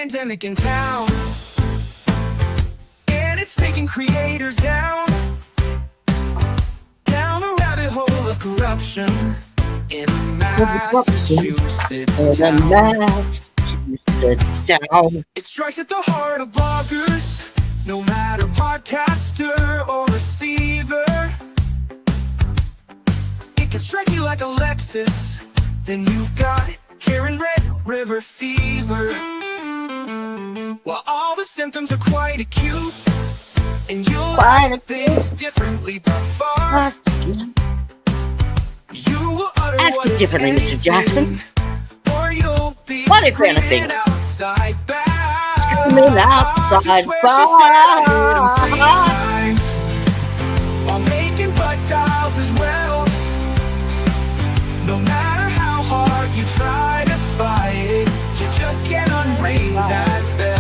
pandemic in town, and it's taking creators down a rabbit hole of corruption in Massachusetts town. It strikes at the heart of bloggers, no matter podcaster or receiver. It can strike you like a Lexus, then you've got Karen Red River fever. While all the symptoms are quite acute, and you'll ask things differently but far. You will utter ask it differently, Mr. Jackson. Or you'll be what if anything? Outside back. Screaming outside back. While making butt dials as well. No matter how hard you try to fight it, you just can't unring that bell.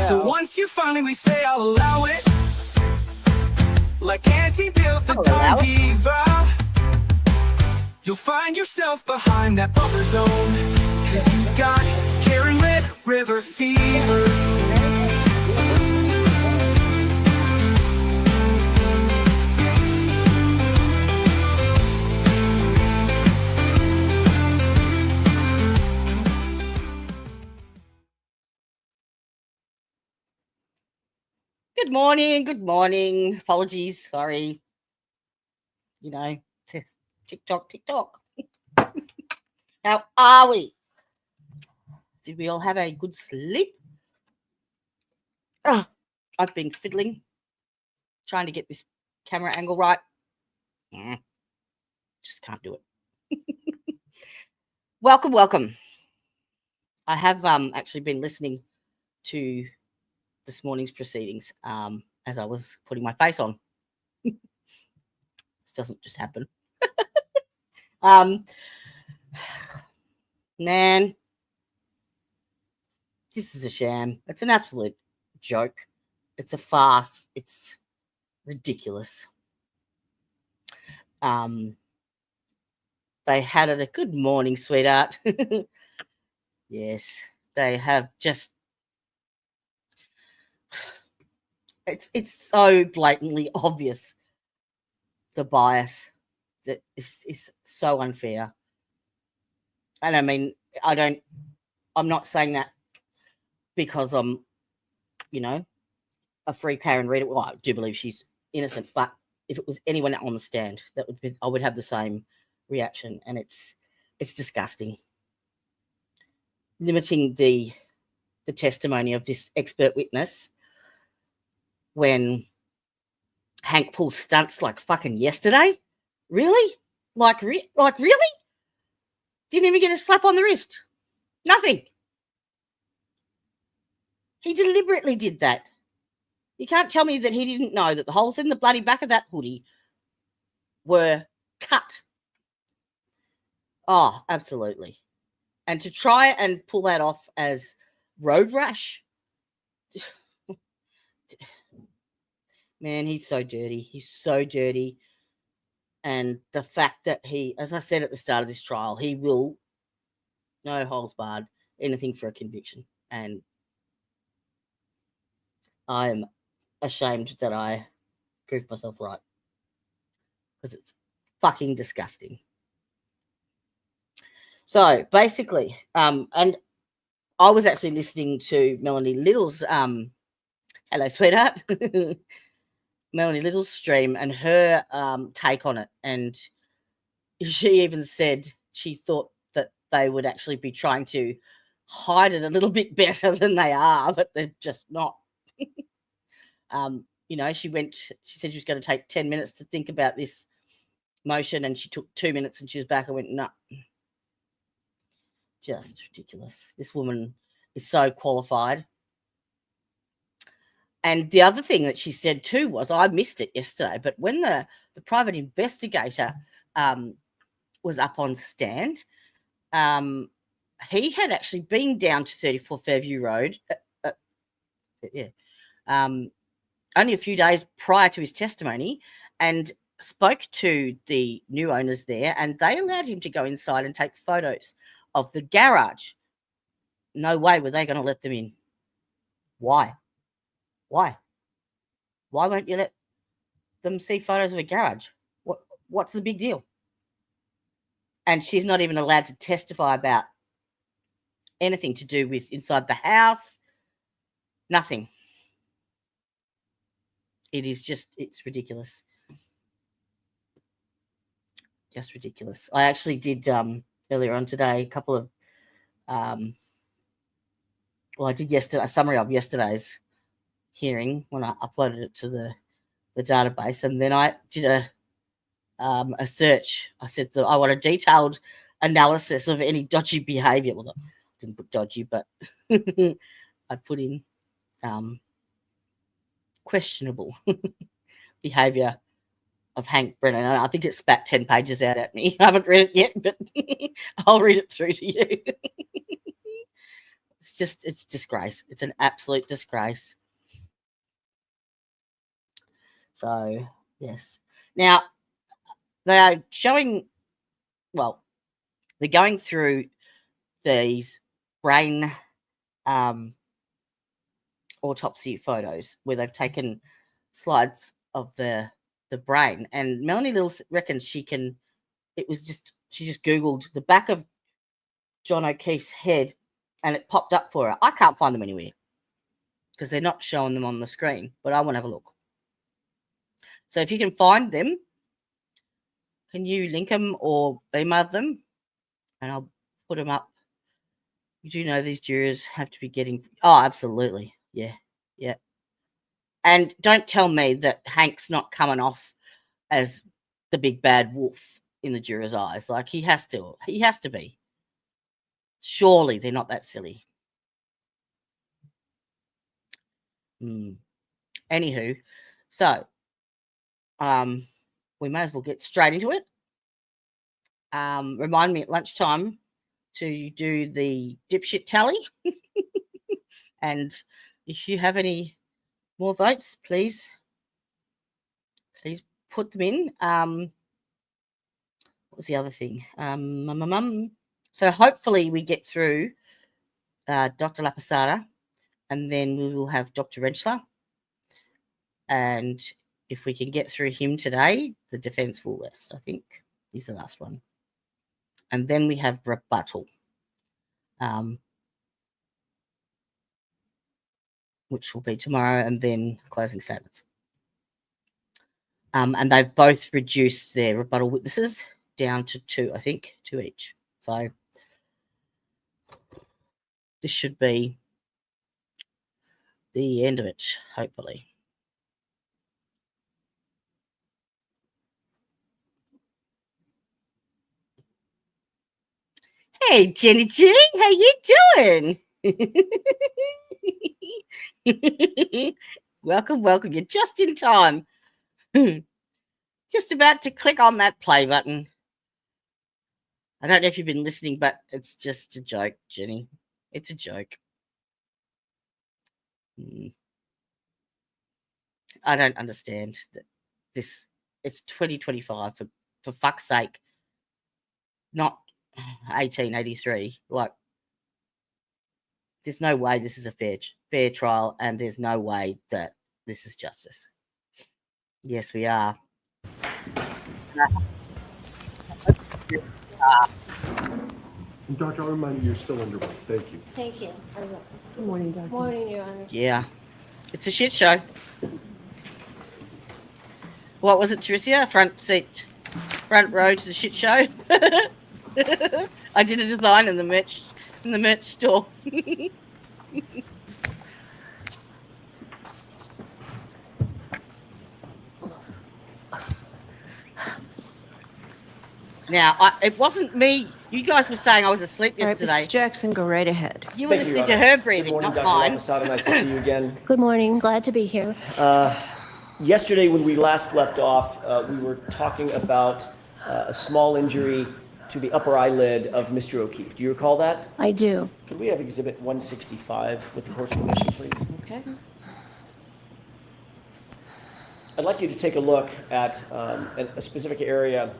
So once you finally say I'll allow it, like Auntie Bill the Dumb Diva, you'll find yourself behind that buffer zone, 'cause you got Karen Red River fever. Good morning. Apologies, sorry. You know, TikTok. How are we? Did we all have a good sleep? I've been fiddling, trying to get this camera angle right. Just can't do it. Welcome. I have actually been listening to this morning's proceedings as I was putting my face on. This doesn't just happen. Man, this is a sham. It's an absolute joke. It's a farce. It's ridiculous. They had it a good morning, sweetheart. Yes, they have just. It's so blatantly obvious, the bias that is so unfair. And I mean, I'm not saying that because I'm, a free Karen reader. Well, I do believe she's innocent, but if it was anyone on the stand, I would have the same reaction. And it's disgusting. Limiting the testimony of this expert witness when Hank pulls stunts like fucking yesterday? Really? Like really? Didn't even get a slap on the wrist. Nothing. He deliberately did that. You can't tell me that he didn't know that the holes in the bloody back of that hoodie were cut. Oh, absolutely. And to try and pull that off as road rash, man, he's so dirty. He's so dirty. And the fact that he, as I said at the start of this trial, he will, no holes barred, anything for a conviction. And I'm ashamed that I proved myself right. Because it's fucking disgusting. So basically, and I was actually listening to Melanie Little's, hello, sweetheart. Melanie Little's stream and her take on it. And she even said she thought that they would actually be trying to hide it a little bit better than they are, but they're just not. She said she was going to take 10 minutes to think about this motion, and she took 2 minutes and she was back and went, no. Just ridiculous. This woman is so qualified. And the other thing that she said too was, I missed it yesterday, but when the private investigator was up on stand, he had actually been down to 34 Fairview Road, only a few days prior to his testimony, and spoke to the new owners there, and they allowed him to go inside and take photos of the garage. no way were they going to let them in. Why? Why won't you let them see photos of a garage? What's the big deal? And she's not even allowed to testify about anything to do with inside the house. Nothing. It's ridiculous. Just ridiculous. I actually did earlier on today a couple of I did yesterday a summary of yesterday's hearing when I uploaded it to the database, and then I did a search. I said that I want a detailed analysis of any dodgy behaviour. Well, I didn't put dodgy, but I put in questionable behaviour of Hank Brennan. I think it spat 10 pages out at me. I haven't read it yet, but I'll read it through to you. It's disgrace. It's an absolute disgrace. So, yes. Now, they are showing, well, they're going through these brain autopsy photos where they've taken slides of the brain, and Melanie Little reckons she just Googled the back of John O'Keefe's head and it popped up for her. I can't find them anywhere because they're not showing them on the screen, but I want to have a look. So if you can find them, can you link them or email them? And I'll put them up. You do know these jurors have to be getting... Oh, absolutely. Yeah. And don't tell me that Hank's not coming off as the big bad wolf in the jurors' eyes. Like, he has to be. Surely they're not that silly. Anywho, so we may as well get straight into it. Remind me at lunchtime to do the dipshit tally. And if you have any more votes, please put them in. What was the other thing? So hopefully we get through Dr. LAPOSATA, and then we will have Dr. Rentschler. And if we can get through him today, the defense will rest, I think. He's the last one. And then we have rebuttal, which will be tomorrow, and then closing statements. And they've both reduced their rebuttal witnesses down to 2, I think, 2 each. So this should be the end of it, hopefully. Hey, Jenny G, how you doing? Welcome. You're just in time. Just about to click on that play button. I don't know if you've been listening, but it's just a joke, Jenny. It's a joke. I don't understand that it's 2025, for fuck's sake. Not 1883. Like, there's no way this is a fair trial, and there's no way that this is justice. Yes, we are. Doctor, I'll remind you, you're still under one. Thank you. Thank you. Good morning, Doctor. Morning, Your Honor. Yeah. It's a shit show. What was it, Tricia? Front row to the shit show. I did a design in the merch store. Now, it wasn't me. You guys were saying I was asleep yesterday. All right, Mr. Jackson, go right ahead. You were listening to her breathing, Good morning, not Dr. mine. LAPOSATA. Nice to see you again. Good morning. Glad to be here. Yesterday, when we last left off, we were talking about a small injury to the upper eyelid of Mr. O'Keefe. Do you recall that? I do. Could we have Exhibit 165 with the court's permission, please? Okay. I'd like you to take a look at a specific area.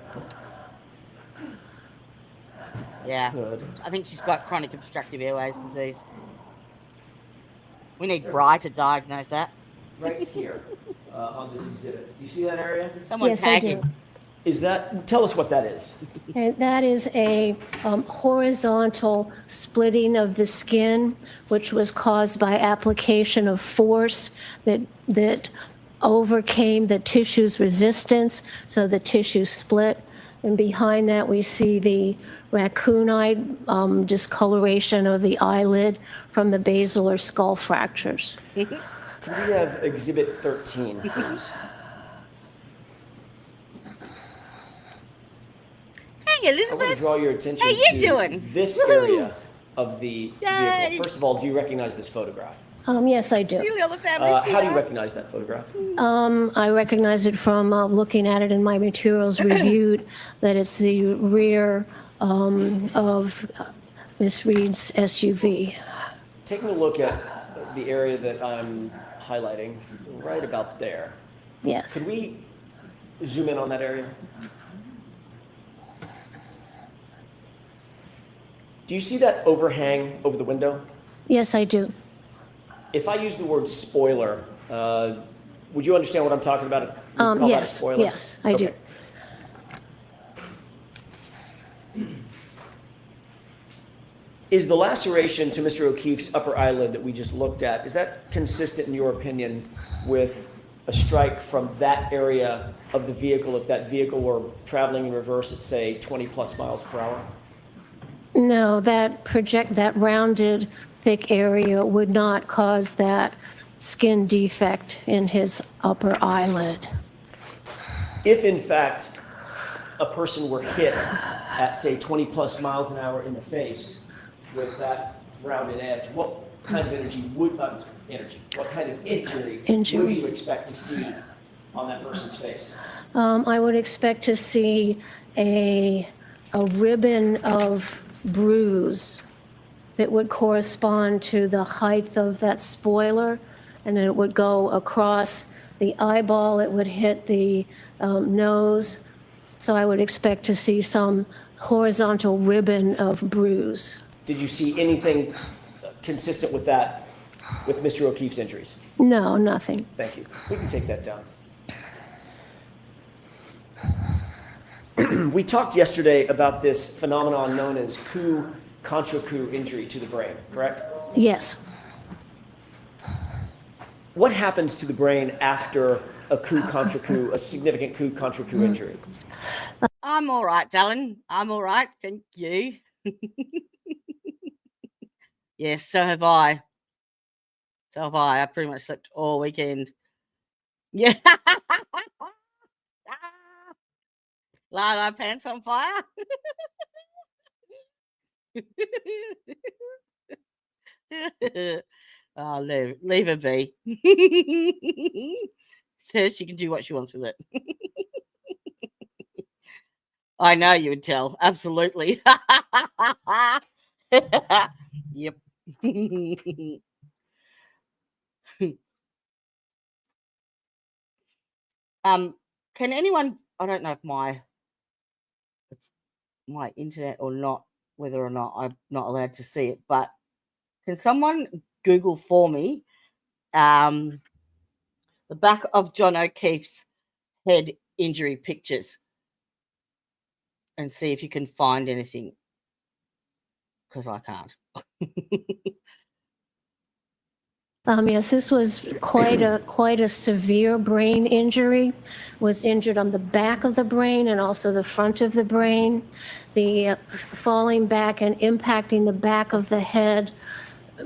Yeah. Good. I think she's got chronic obstructive airways disease. We need Bri to diagnose that. Right here on this exhibit. Do you see that area? Someone Yes, I tag do. him. Tell us what that is. And that is a horizontal splitting of the skin, which was caused by application of force that overcame the tissue's resistance, so the tissue split. And behind that, we see the raccoon-eyed discoloration of the eyelid from the basilar skull fractures. Could we have Exhibit 13, please? Hey, I want to Elizabeth. draw your attention How you to doing? this Woohoo. area of the Yay. vehicle. First of all, do you recognize this photograph? Yes, I do. You other family How do you sweetheart? recognize that photograph? I recognize it from looking at it in my materials reviewed, that it's the rear of Miss Reed's SUV. Taking a look at the area that I'm highlighting, right about there. Yes. Could we zoom in on that area? Do you see that overhang over the window? Yes, I do. If I use the word spoiler, would you understand what I'm talking about? If we call that a Yes, spoiler? yes, I do. Okay. Is the laceration to Mr. O'Keefe's upper eyelid that we just looked at, is that consistent in your opinion with a strike from that area of the vehicle if that vehicle were traveling in reverse at, say, 20 plus miles per hour? No, that rounded, thick area would not cause that skin defect in his upper eyelid. If in fact a person were hit at, say, 20 plus miles an hour in the face with that rounded edge, what kind of what kind of injury would you expect to see on that person's face? I would expect to see a ribbon of bruise that would correspond to the height of that spoiler, and then it would go across the eyeball, it would hit the nose. So I would expect to see some horizontal ribbon of bruise. Did you see anything consistent with that, with Mr. O'Keefe's injuries? No, nothing. Thank you. We can take that down. We talked yesterday about this phenomenon known as coup contra coup injury to the brain, correct? Yes. What happens to the brain after a coup contra coup, a significant coup contra coup injury? I'm all right, darling. I'm all right. Thank you. Yes, so have I. So have I. I pretty much slept all weekend. Yeah. Light our pants on fire. Oh, leave her be. So she can do what she wants with it. I know you would tell. Absolutely. Yep. Can anyone, I don't know if it's my internet or not, whether or not I'm not allowed to see it, but can someone Google for me the back of John O'Keefe's head injury pictures and see if you can find anything? Because I can't. Yes, this was quite a severe brain injury. Was injured on the back of the brain and also the front of the brain. The falling back and impacting the back of the head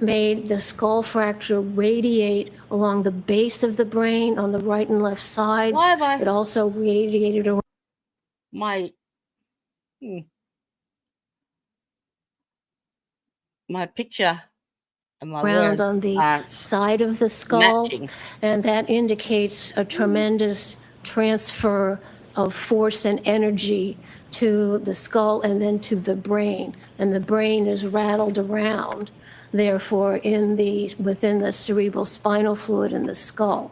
made the skull fracture radiate along the base of the brain on the right and left sides. Why have I- It also radiated around. My picture and my Around words on the aren't side of the skull, matching. and that indicates a tremendous transfer of force and energy to the skull and then to the brain, and the brain is rattled around, therefore, within the cerebral spinal fluid in the skull.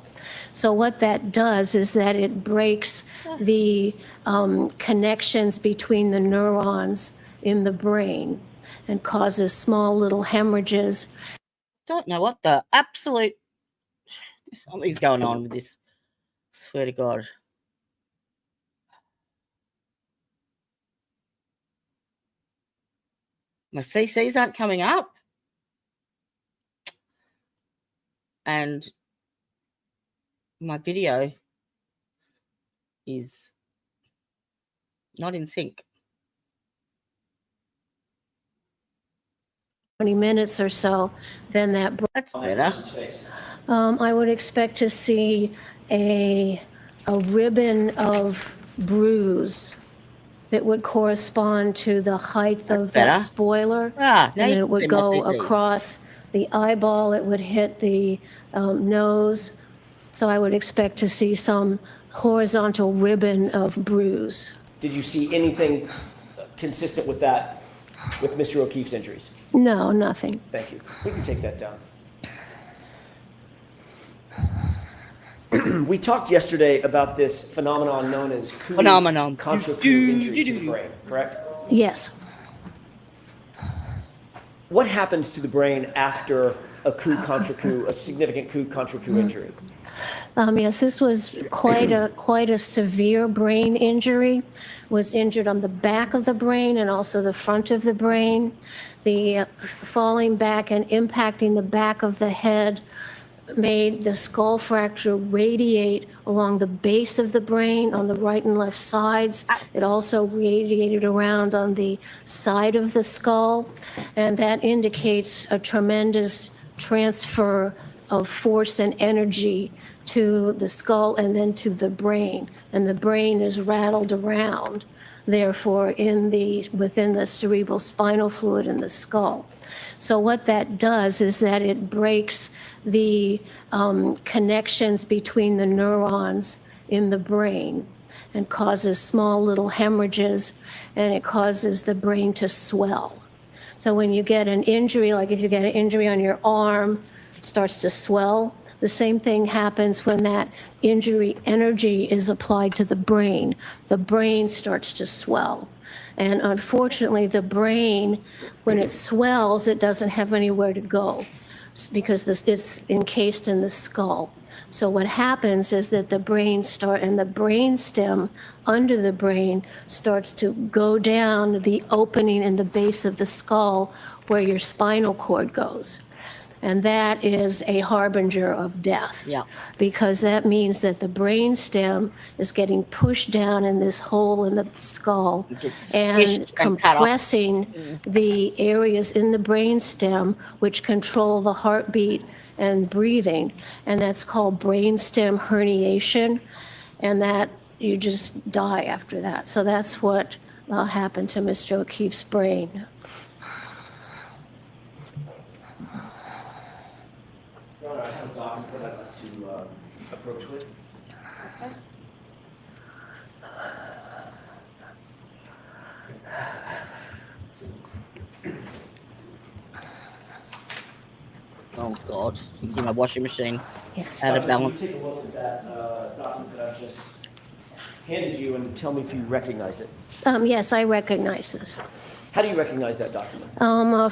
So what that does is that it breaks the connections between the neurons in the brain and causes small little hemorrhages. don't know what the absolute something's going on with this. Swear to God. My CCs aren't coming up. And my video is not in sync. 20 minutes or so, then That's On that better. person's face. I would expect to see a ribbon of bruise that would correspond to the height That's of that better. spoiler. Ah, now And you it can would see my go CCs. across the eyeball, it would hit the nose. So I would expect to see some horizontal ribbon of bruise. Did you see anything consistent with that, with Mr. O'Keefe's injuries? No, nothing. Thank you. We can take that down. We talked yesterday about this phenomenon known as coup Phenomenon. contra coup injury to the brain, correct? Yes. What happens to the brain after a coup contra coup, a significant coup contra coup injury? Yes, this was quite a severe brain injury. Was injured on the back of the brain and also the front of the brain. The falling back and impacting the back of the head made the skull fracture radiate along the base of the brain on the right and left sides. It also radiated around on the side of the skull, and that indicates a tremendous transfer of force and energy to the skull and then to the brain, and the brain is rattled around, therefore, within the cerebral spinal fluid in the skull. So what that does is that it breaks the connections between the neurons in the brain and causes small little hemorrhages, and it causes the brain to swell. So when you get an injury, like if you get an injury on your arm, it starts to swell. The same thing happens when that injury energy is applied to the brain. The brain starts to swell. And unfortunately, the brain, when it swells, it doesn't have anywhere to go because it's encased in the skull. So what happens is that the brain and the brain stem under the brain starts to go down the opening in the base of the skull where your spinal cord goes. And that is a harbinger of death. Yeah. Because that means that the brain stem is getting pushed down in this hole in the skull and compressing the areas in the brain stem which control the heartbeat and breathing. And that's called brainstem herniation. And that you just die after that. So that's what happened to Mr. O'Keefe's brain. I have a document that I'd like to approach with. Okay. Oh God! In my washing machine. Yes. Out of Can balance. you take a look at that document that I just handed you and tell me if you recognize it? Yes, I recognize this. How do you recognize that document?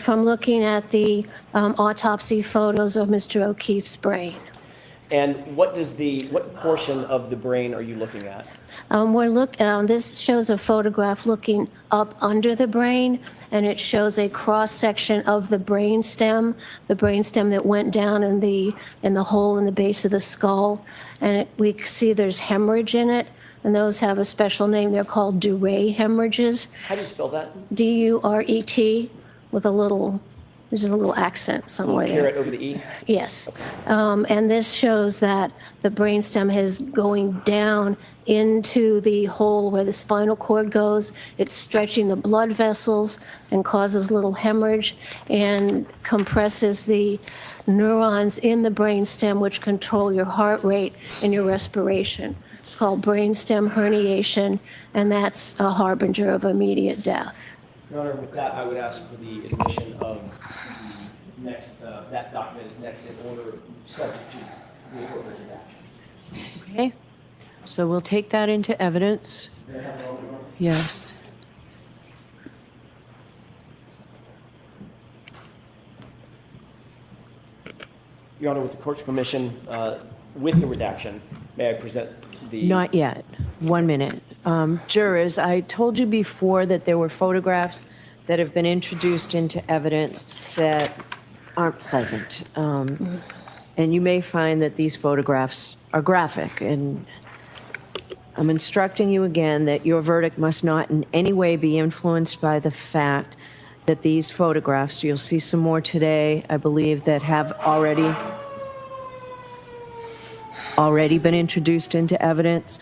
From looking at the autopsy photos of Mr. O'Keefe's brain. And what portion of the brain are you looking at? This shows a photograph looking up under the brain, and it shows a cross section of the brainstem that went down in the hole in the base of the skull, and we see there's hemorrhage in it, and those have a special name. They're called Duret hemorrhages. How do you spell that? D-U-R-E-T with there's a little accent somewhere there. Caret over the E? Yes. And this shows that the brainstem is going down into the hole where the spinal cord goes. It's stretching the blood vessels and causes little hemorrhage and compresses the neurons in the brainstem which control your heart rate and your respiration. It's called brainstem herniation, and that's a harbinger of immediate death. Your Honor, with that, I would ask for the admission of the next, that document is next in order, subject to the appropriate actions. Okay, so we'll take that into evidence. May I have a moment, Your Honor? Yes. Your Honor, with the court's permission, with the redaction, may I present the? Not yet. 1 minute. Jurors, I told you before that there were photographs that have been introduced into evidence that aren't pleasant. And you may find that these photographs are graphic. And I'm instructing you again that your verdict must not in any way be influenced by the fact that these photographs, you'll see some more today, I believe, that have already been introduced into evidence.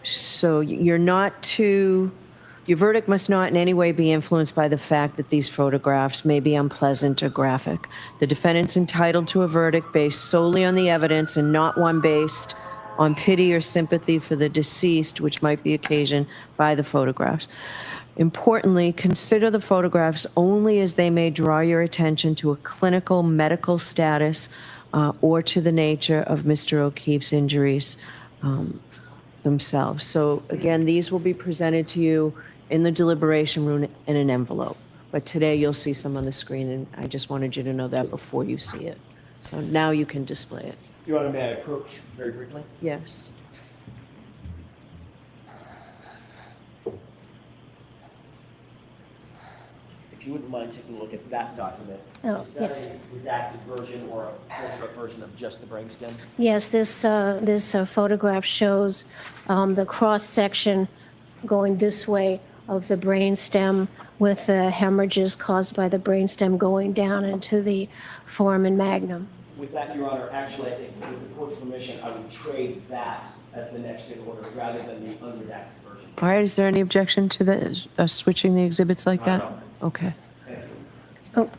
So your verdict must not in any way be influenced by the fact that these photographs may be unpleasant or graphic. The defendant's entitled to a verdict based solely on the evidence and not one based on pity or sympathy for the deceased, which might be occasioned by the photographs. Importantly, consider the photographs only as they may draw your attention to a clinical medical status or to the nature of Mr. O'Keefe's injuries themselves. So again, these will be presented to you in the deliberation room in an envelope. But today you'll see some on the screen, and I just wanted you to know that before you see it. So now you can display it. Your Honor, may I approach very briefly? Yes. If you wouldn't mind taking a look at that document. Oh, Is that yes. a redacted version or a close-up version of just the brainstem? Yes, this photograph shows the cross-section going this way of the brainstem with the hemorrhages caused by the brainstem going down into the foramen magnum. With that, Your Honor, actually, I think with the court's permission, I would trade that as the next in order rather than the unredacted version. All right, is there any objection to switching the exhibits like that? No. Okay. Thank you. Oh,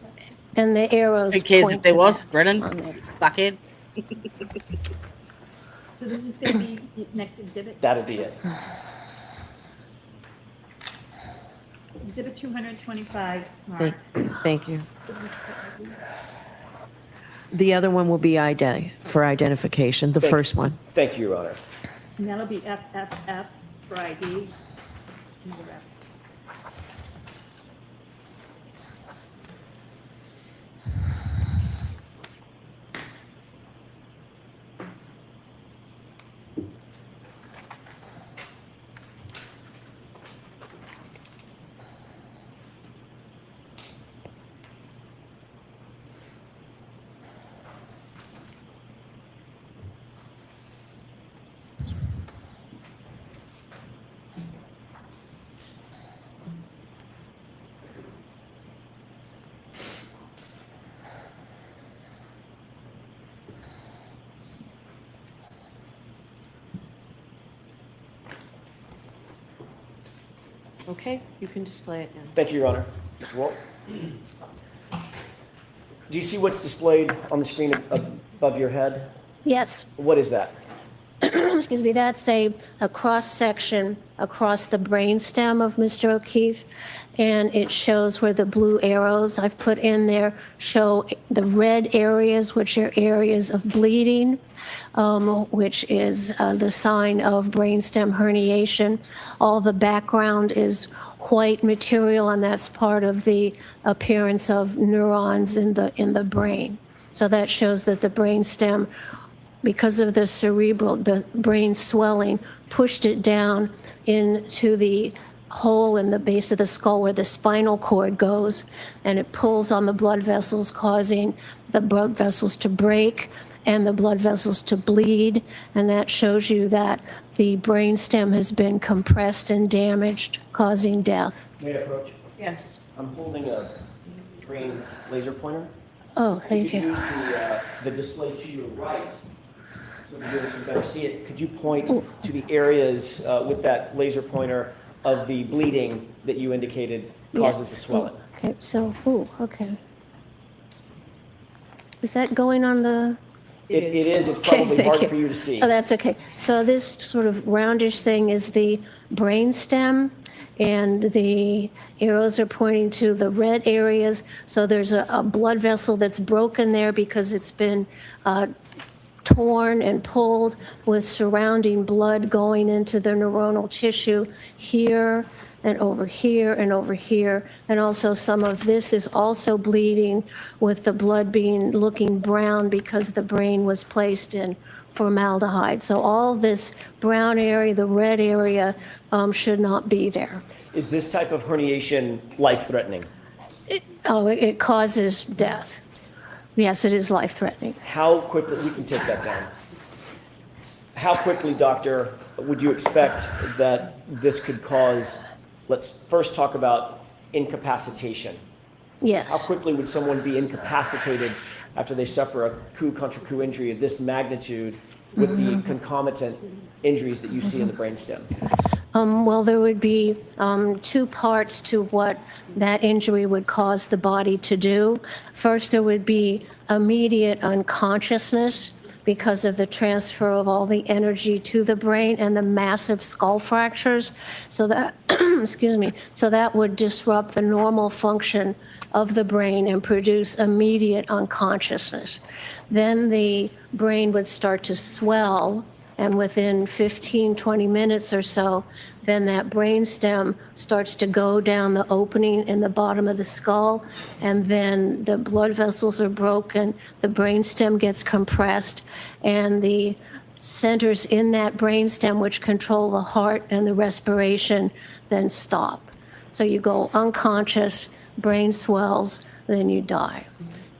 and the arrows Who cares point if there to was, that. Brennan? On there. Fuckhead. So this is going to be the next exhibit, That'll be it. exhibit 225, Mark. Thank you. This is- The other one will be for identification, the first one. Thank you, Your Honor. And that'll be FFF for ID. Either F. Okay, you can display it now. Thank you, Your Honor. Mr. Walt? Do you see what's displayed on the screen above your head? Yes. What is that? Excuse me, that's a cross-section across the brainstem of Mr. O'Keefe, and it shows where the blue arrows I've put in there show the red areas, which are areas of bleeding, which is the sign of brainstem herniation. All the background is white material, and that's part of the appearance of neurons in the brain. So that shows that the brainstem, because of the brain swelling, pushed it down into the hole in the base of the skull where the spinal cord goes, and it pulls on the blood vessels, causing the blood vessels to break and the blood vessels to bleed, and that shows you that the brainstem has been compressed and damaged, causing death. May I approach? Yes. I'm holding a green laser pointer. Oh, thank If you you. use the display to your right, so the viewers can better see it, could you point to the areas with that laser pointer of the bleeding that you indicated causes the swelling? Okay, so, okay. Is that going on the? It is, it's Okay, probably thank hard you. for you to see. Oh, that's okay. So this sort of roundish thing is the brainstem, and the arrows are pointing to the red areas. So there's a blood vessel that's broken there because it's been torn and pulled with surrounding blood going into the neuronal tissue here. and over here and over here. And also some of this is also bleeding with the blood looking brown because the brain was placed in formaldehyde. So all this brown area, the red area, should not be there. Is this type of herniation life-threatening? It causes death. Yes, it is life-threatening. How quickly, we can take that down. How quickly, doctor, would you expect that this could cause, let's first talk about incapacitation. Yes. How quickly would someone be incapacitated after they suffer a coup contra coup injury of this magnitude with the concomitant injuries that you see in the brainstem? Well, there would be two parts to what that injury would cause the body to do. First, there would be immediate unconsciousness because of the transfer of all the energy to the brain and the massive skull fractures. So that, excuse me, so that would disrupt the normal function of the brain and produce immediate unconsciousness. Then the brain would start to swell, and within 15, 20 minutes or so, then that brainstem starts to go down the opening in the bottom of the skull, and then the blood vessels are broken, the brainstem gets compressed, and the centers in that brainstem which control the heart and the respiration then stop. So you go unconscious, brain swells, then you die.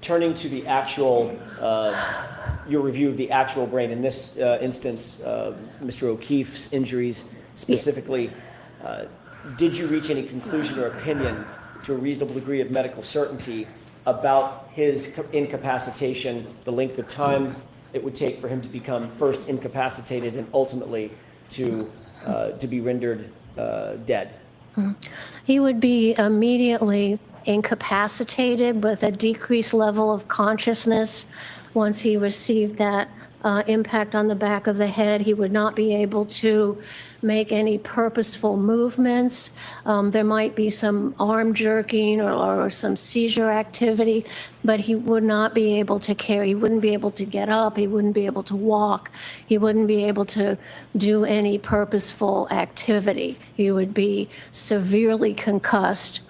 Turning to the actual, your review of the actual brain, in this instance, Mr. O'Keefe's injuries specifically, did you reach any conclusion or opinion to a reasonable degree of medical certainty about his incapacitation, the length of time it would take for him to become first incapacitated and ultimately to be rendered dead? He would be immediately incapacitated with a decreased level of consciousness. Once he received that impact on the back of the head, he would not be able to make any purposeful movements. There might be some arm jerking or some seizure activity, but he would not be able to carry. He wouldn't be able to get up. He wouldn't be able to walk. He wouldn't be able to do any purposeful activity. He would be severely concussed,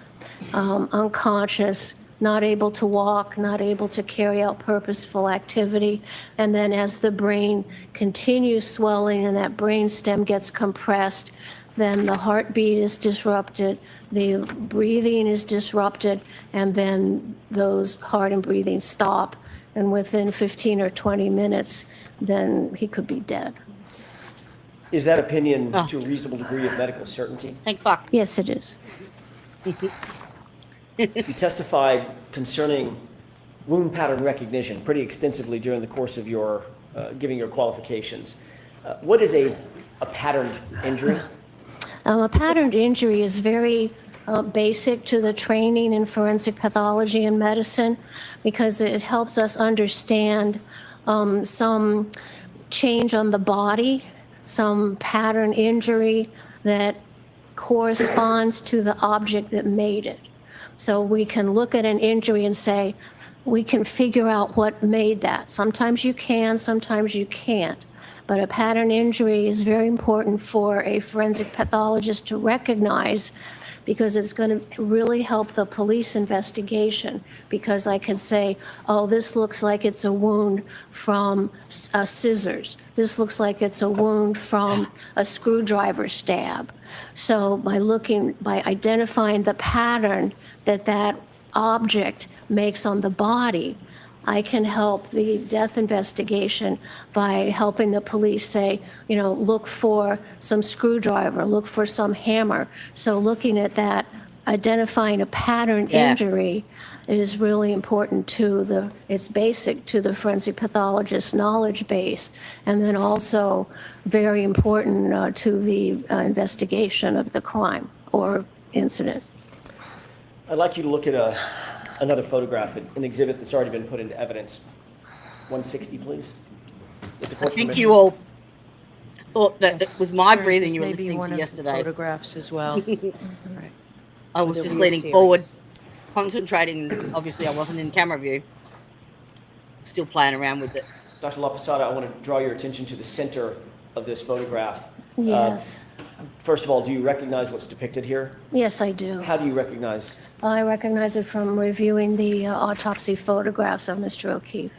unconscious, not able to walk, not able to carry out purposeful activity. And then as the brain continues swelling and that brain stem gets compressed, then the heartbeat is disrupted, the breathing is disrupted, and then those heart and breathing stop. And within 15 or 20 minutes, then he could be dead. Is that opinion to a reasonable degree of medical certainty? Thank fuck. Yes, it is. You testified concerning wound pattern recognition pretty extensively during the course of your giving your qualifications. What is a patterned injury? A patterned injury is very basic to the training in forensic pathology and medicine because it helps us understand some change on the body, some pattern injury that corresponds to the object that made it. So we can look at an injury and say, we can figure out what made that. Sometimes you can, sometimes you can't. But a pattern injury is very important for a forensic pathologist to recognize because it's going to really help the police investigation, because I can say, oh, this looks like it's a wound from scissors. This looks like it's a wound from a screwdriver stab. So by identifying the pattern that object makes on the body, I can help the death investigation by helping the police say, look for some screwdriver, look for some hammer. So looking at that, identifying a pattern injury is really important it's basic to the forensic pathologist's knowledge base, and then also very important to the investigation of the crime or incident. I'd like you to look at another photograph, an exhibit that's already been put into evidence. 160, please. With the I court's think permission. you all thought that it was my Or is breathing this you were maybe listening one to of the yesterday. Photographs as well. Right. I was The just real leaning series. forward, concentrating. Obviously, I wasn't in camera view. Still playing around with it. Dr. LAPOSATA, I want to draw your attention to the center of this photograph. Yes. First of all, do you recognize what's depicted here? Yes, I do. How do you recognize? I recognize it from reviewing the autopsy photographs of Mr. O'Keefe.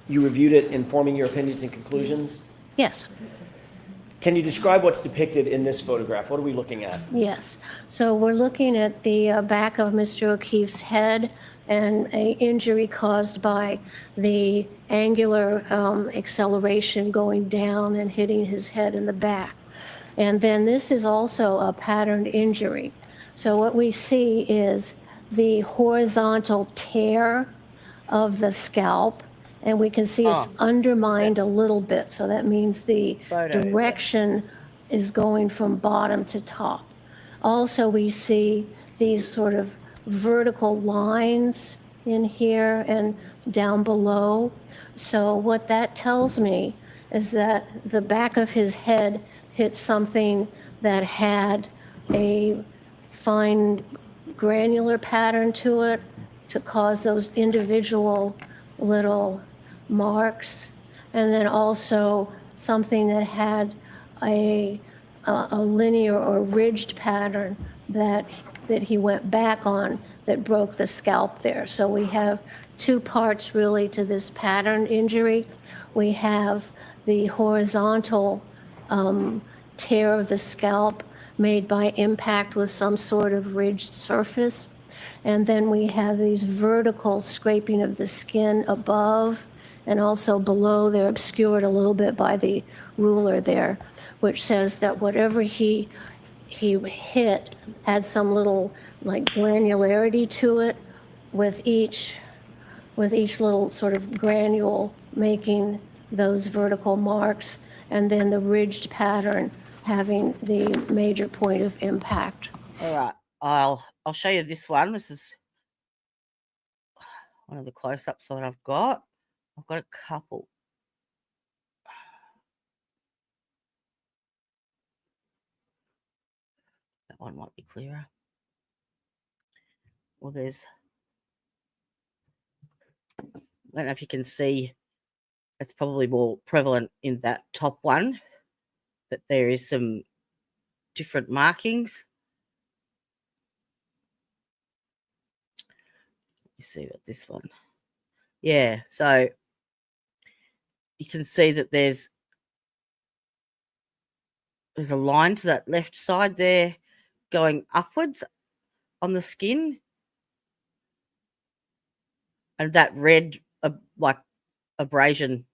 You reviewed it in forming your opinions and conclusions? Yes. Can you describe what's depicted in this photograph? What are we looking at? Yes. So we're looking at the back of Mr. O'Keefe's head and an injury caused by the angular acceleration going down and hitting his head in the back. And then this is also a patterned injury. So what we see is the horizontal tear of the scalp, and we can see it's undermined a little bit. So that means the direction is going from bottom to top. Also, we see these sort of vertical lines in here and down below. So what that tells me is that the back of his head hit something that had a fine granular pattern to it to cause those individual little marks, and then also something that had a linear or ridged pattern that he went back on that broke the scalp there. So we have two parts really to this pattern injury. We have the horizontal tear of the scalp made by impact with some sort of ridged surface. And then we have these vertical scraping of the skin above and also below. They're obscured a little bit by the ruler there, which says that whatever he hit had some little like granularity to it, with each little sort of granule making those vertical marks, and then the ridged pattern having the major point of impact. All right, I'll show you this one. This is one of the close-ups that I've got. I've got a couple. That one might be clearer. Well, I don't know if you can see, it's probably more prevalent in that top one, that there is some different markings. Let me see what this one. Yeah, so you can see that there's a line to that left side there going upwards on the skin. And that red, like abrasion,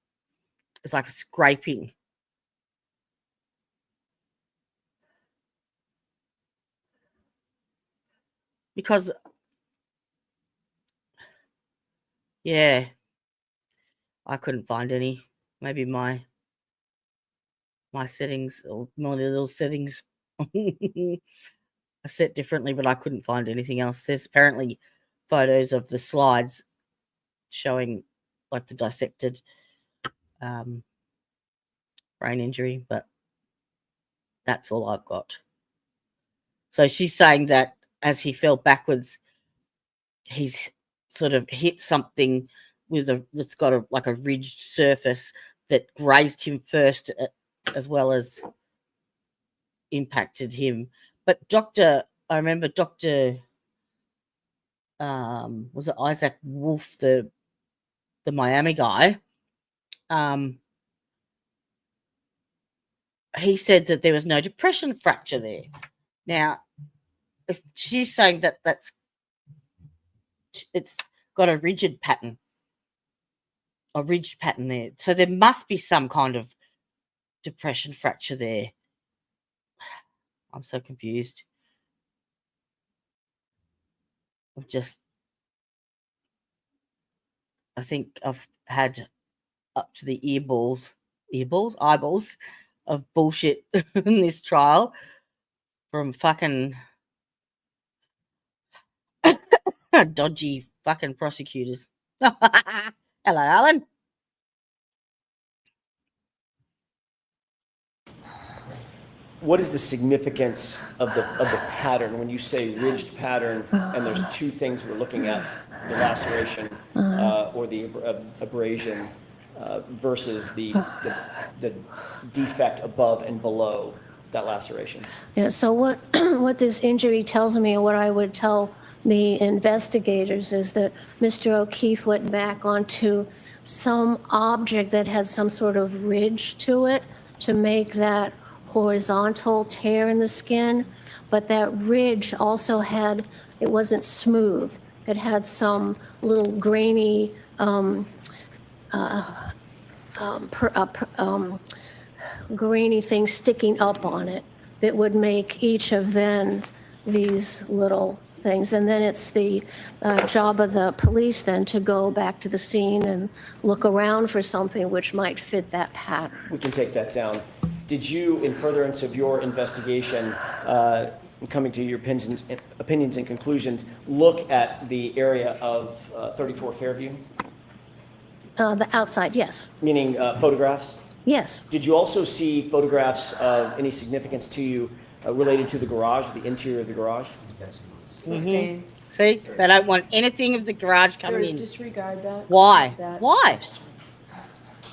is like a scraping. Because, yeah, I couldn't find any. Maybe my settings, or my little settings are set differently, but I couldn't find anything else. There's apparently photos of the slides showing like the dissected brain injury, but that's all I've got. So she's saying that as he fell backwards, he's sort of hit something that's got like a ridged surface that grazed him first, as well as impacted him. But I remember Dr. Was it Isaac Wolf, the Miami guy? He said that there was no depression fracture there. Now, if she's saying that it's got a ridged pattern there, so there must be some kind of depression fracture there. I'm so confused. I think I've had up to the eyeballs of bullshit in this trial from fucking dodgy fucking prosecutors. Hello, Alan. What is the significance of the pattern when you say ridged pattern, and there's two things we're looking at, the laceration or the abrasion versus the defect above and below? that laceration? Yeah, so what, what this injury tells me, and what I would tell the investigators, is that Mr. O'Keefe went back onto some object that had some sort of ridge to it to make that horizontal tear in the skin, but that ridge also had, it wasn't smooth. It had some little grainy grainy things sticking up on it that would make each of then these little things. And then it's the job of the police then to go back to the scene and look around for something which might fit that pattern. We can take that down. Did you, in furtherance of your investigation, coming to your opinions and conclusions, look at the area of 34 Fairview? The outside, yes. Meaning photographs? Yes. Did you also see photographs of any significance to you related to the garage, the interior of the garage? Sustained. See, they don't want anything of the garage coming Jurors, in. disregard that. Why? That. Why?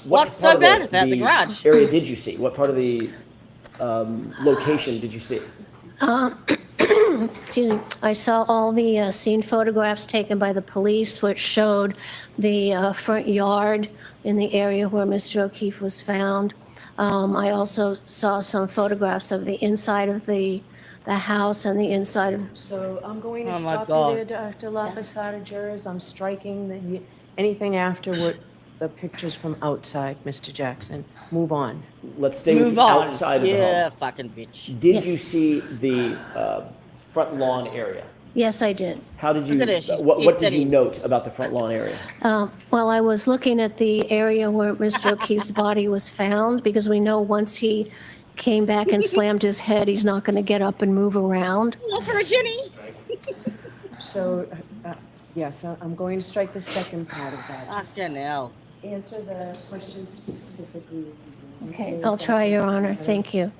What What's part so of bad about the garage? area did you see? What part of the location did you see? Excuse me. I saw all the scene photographs taken by the police, which showed the front yard in the area where Mr. O'Keefe was found. I also saw some photographs of the inside of the house and the inside of. So I'm going to Oh, my stop God. you there, Dr. LaPOSATA. Jurors, I'm striking anything after what the pictures from outside, Mr. Jackson. Move on. Let's stay with Move the on. outside of the Yeah, home. fucking bitch. Did Yes. you see the front lawn area? Yes, I did. How did you? Look at her, she's What pissed did at you him. note about the front lawn area? Well, I was looking at the area where Mr. O'Keefe's body was found, because we know once he came back and slammed his head, he's not going to get up and move around. Look for a Jenny. So, yes, I'm going to strike the second part of that. Fucking hell. Answer the question specifically. Okay, I'll try, Your Honor. Thank you.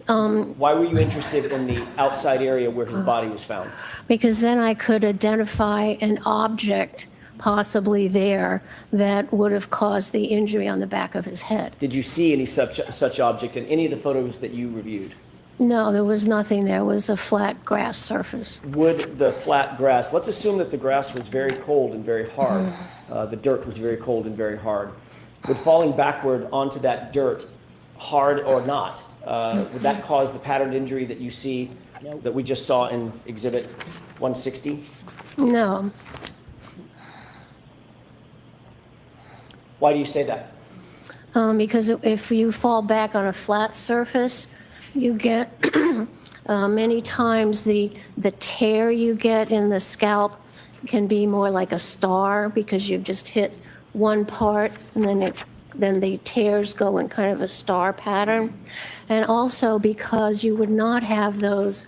Why were you interested in the outside area where his body was found? Because then I could identify an object possibly there that would have caused the injury on the back of his head. Did you see any such object in any of the photos that you reviewed? No, there was nothing there. It was a flat grass surface. Would the flat grass, let's assume that the grass was very cold and very hard, the dirt was very cold and very hard. Would falling backward onto that dirt, hard or not, would that cause the patterned injury that you see, that we just saw in Exhibit 160? No, Why do you say that? because if you fall back on a flat surface, you get many times the tear you get in the scalp can be more like a star, because you've just hit one part and then the tears go in kind of a star pattern. And also because you would not have those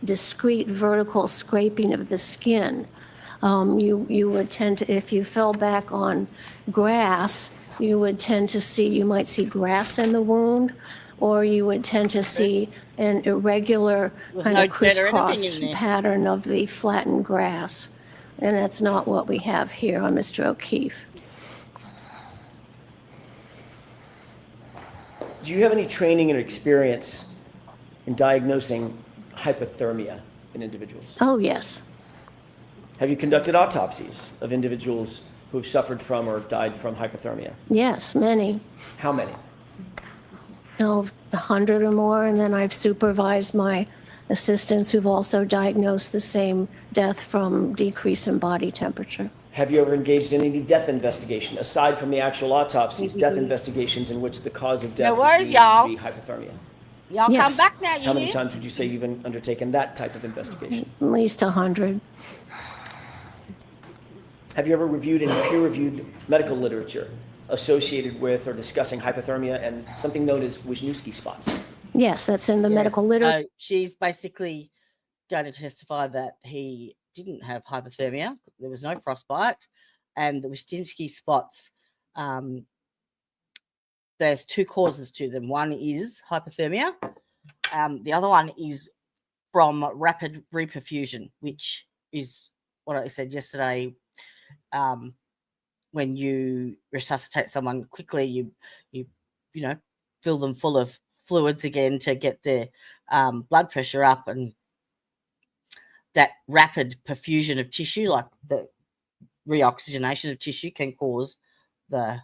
discrete vertical scraping of the skin. You would tend to, if you fell back on grass, you would tend to see, you might see grass in the wound, or you would tend to see an irregular kind no of dirt or anything crisscross in there. pattern of the flattened grass. And that's not what we have here on Mr. O'Keefe. Do you have any training or experience in diagnosing hypothermia in individuals? Oh, yes. Have you conducted autopsies of individuals who have suffered from or died from hypothermia? Yes, many. How many? 100 or more, and then I've supervised my assistants who've also diagnosed the same death from decrease in body temperature. Have you ever engaged in any death investigation, aside from the actual autopsies, death investigations in which the cause of death No worries, is deemed y'all. to be hypothermia? Y'all Yes. come back now, you How many hear? times would you say you've undertaken that type of investigation? At least 100. Have you ever reviewed any peer-reviewed medical literature associated with or discussing hypothermia and something known as Wisniewski spots? Yes, that's in the Yes. medical literature. She's basically going to testify that he didn't have hypothermia. There was no frostbite, and the Wisniewski spots. There's two causes to them. One is hypothermia. The other one is from rapid reperfusion, which is what I said yesterday. When you resuscitate someone quickly, you fill them full of fluids again to get their blood pressure up, and that rapid perfusion of tissue, like the reoxygenation of tissue, can cause the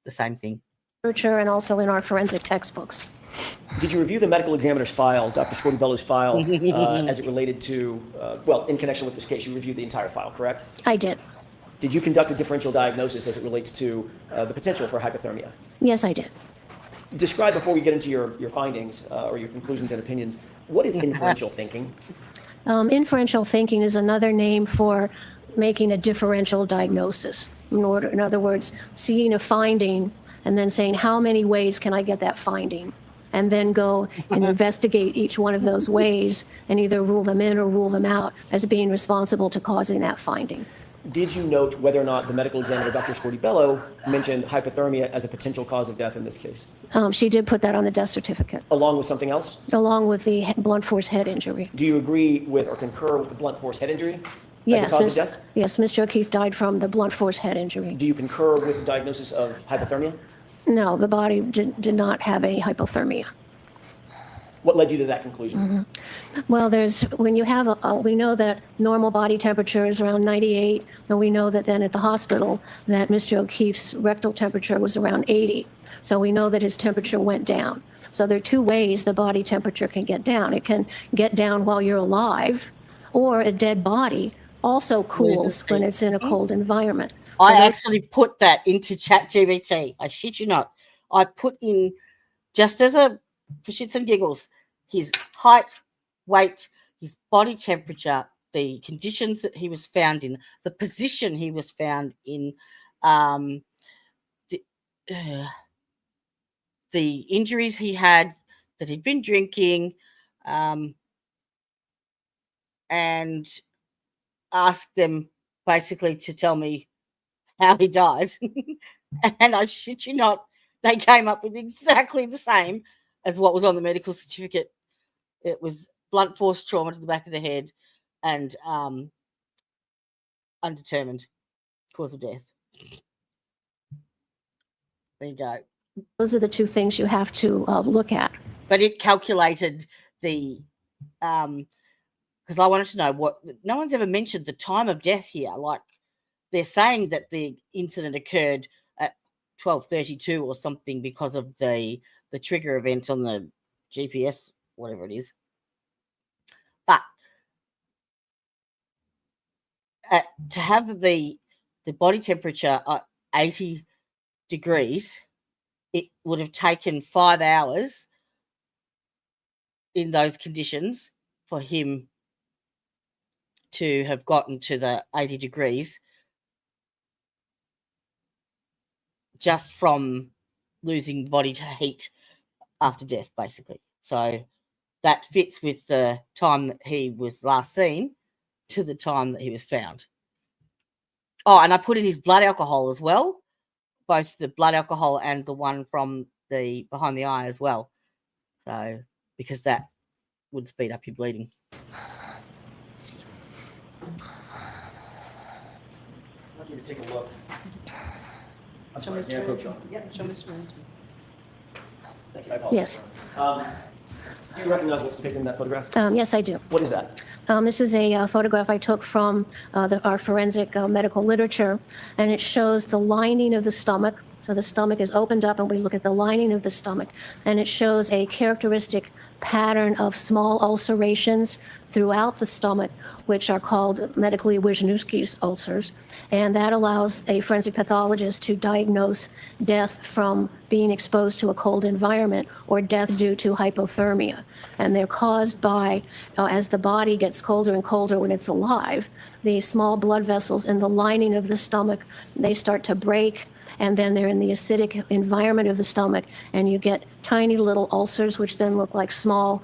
same thing. Literature and also in our forensic textbooks. Did you review the medical examiner's file, Dr. Scordi-Bello's file, as it related to, well, in connection with this case, you reviewed the entire file, correct? I did. Did you conduct a differential diagnosis as it relates to the potential for hypothermia? Yes, I did. Describe, before we get into your findings or your conclusions and opinions, what is inferential thinking? Inferential thinking is another name for making a differential diagnosis. In other words, seeing a finding and then saying, how many ways can I get that finding? And then go and investigate each one of those ways and either rule them in or rule them out as being responsible to causing that finding. Did you note whether or not the medical examiner, Dr. Scordi-Bello, mentioned hypothermia as a potential cause of death in this case? She did put that on the death certificate, Along with something else? along with the blunt force head injury. Do you agree with or concur with the blunt force head injury Yes, as a cause of death? yes, Mr. O'Keefe died from the blunt force head injury. Do you concur with the diagnosis of hypothermia? No, the body did not have any hypothermia. What led you to that conclusion? Well, when you have we know that normal body temperature is around 98, and we know that then at the hospital that Mr. O'Keefe's rectal temperature was around 80. So we know that his temperature went down. So there are two ways the body temperature can get down. It can get down while you're alive, or a dead body also cools when it's in a cold environment. So I actually put that into ChatGPT. I shit you not. I put in, just as a, for shits and giggles, his height, weight, his body temperature, the conditions that he was found in, the position he was found in, the injuries he had, that he'd been drinking, and asked them basically to tell me how he died. And I shit you not, they came up with exactly the same as what was on the medical certificate. It was blunt force trauma to the back of the head and undetermined cause of death. There you go. those are the two things you have to look at. But it calculated the, because I wanted to know what, no one's ever mentioned the time of death here. Like, they're saying that the incident occurred at 12:32 or something because of the trigger event on the GPS, whatever it is. But to have the body temperature at 80 degrees, it would have taken 5 hours in those conditions for him to have gotten to the 80 degrees just from losing body to heat after death, basically. So that fits with the time that he was last seen to the time that he was found. Oh, and I put in his blood alcohol as well, both the blood alcohol and the one from the behind the eye as well. So, because that would speed up your bleeding. I'd like you to take a look. I'm Show sorry, Mr. may I approach you? Remington. Yeah, show Mr. Remington. Thank you, I apologize. Yes. Do you recognize what's depicted in that photograph? Yes, I do. What is that? This is a photograph I took from our forensic medical literature, and it shows the lining of the stomach. So the stomach is opened up, and we look at the lining of the stomach, and it shows a characteristic pattern of small ulcerations throughout the stomach, which are called medically Wisniewski's ulcers. And that allows a forensic pathologist to diagnose death from being exposed to a cold environment or death due to hypothermia. And they're caused by, as the body gets colder and colder when it's alive, the small blood vessels in the lining of the stomach, they start to break, and then they're in the acidic environment of the stomach, and you get tiny little ulcers, which then look like small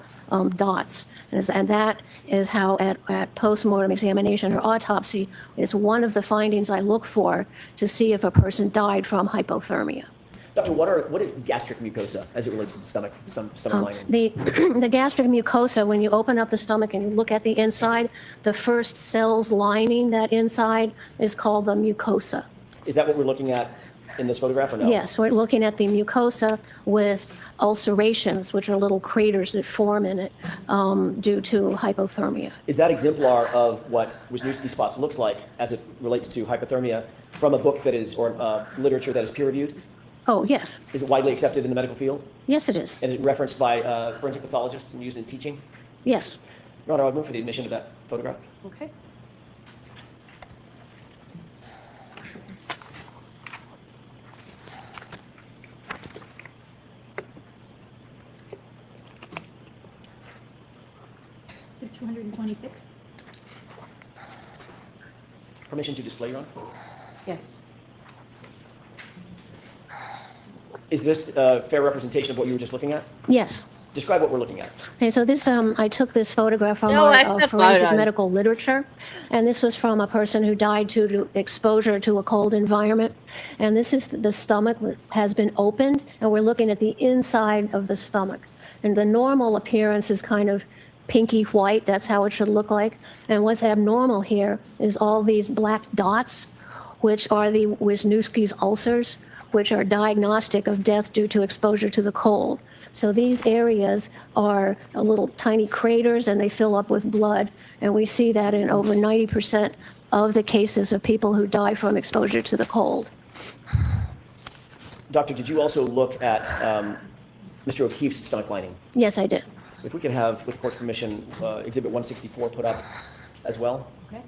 dots. And that is how at postmortem examination or autopsy is one of the findings I look for to see if a person died from hypothermia. Doctor, what is gastric mucosa as it relates to the stomach lining? The gastric mucosa, when you open up the stomach and you look at the inside, the first cells lining that inside is called the mucosa. Is that what we're looking at in this photograph or no? Yes, we're looking at the mucosa with ulcerations, which are little craters that form in it due to hypothermia. Is that exemplar of what Wisniewski spots looks like as it relates to hypothermia from a book that is, or literature that is peer reviewed? Oh, yes. Is it widely accepted in the medical field? Yes, it is. And is it referenced by forensic pathologists and used in teaching? Yes. Your Honor, I would move for the admission of that photograph. Okay. So 226? Permission to display, Your Honor? Yes. Is this a fair representation of what you were just looking at? Yes. Describe what we're looking at. Okay, so this, I took this photograph from No, our that's the forensic photos. medical literature, and this was from a person who died due to exposure to a cold environment. And this is the stomach has been opened, and we're looking at the inside of the stomach. And the normal appearance is kind of pinky white. That's how it should look like. And what's abnormal here is all these black dots, which are the Wisniewski's ulcers, which are diagnostic of death due to exposure to the cold. So these areas are little tiny craters, and they fill up with blood. And we see that in over 90% of the cases of people who die from exposure to the cold. Doctor, did you also look at Mr. O'Keefe's stomach lining? Yes, I did. If we could have, with court's permission, Exhibit 164 put up as well. Okay.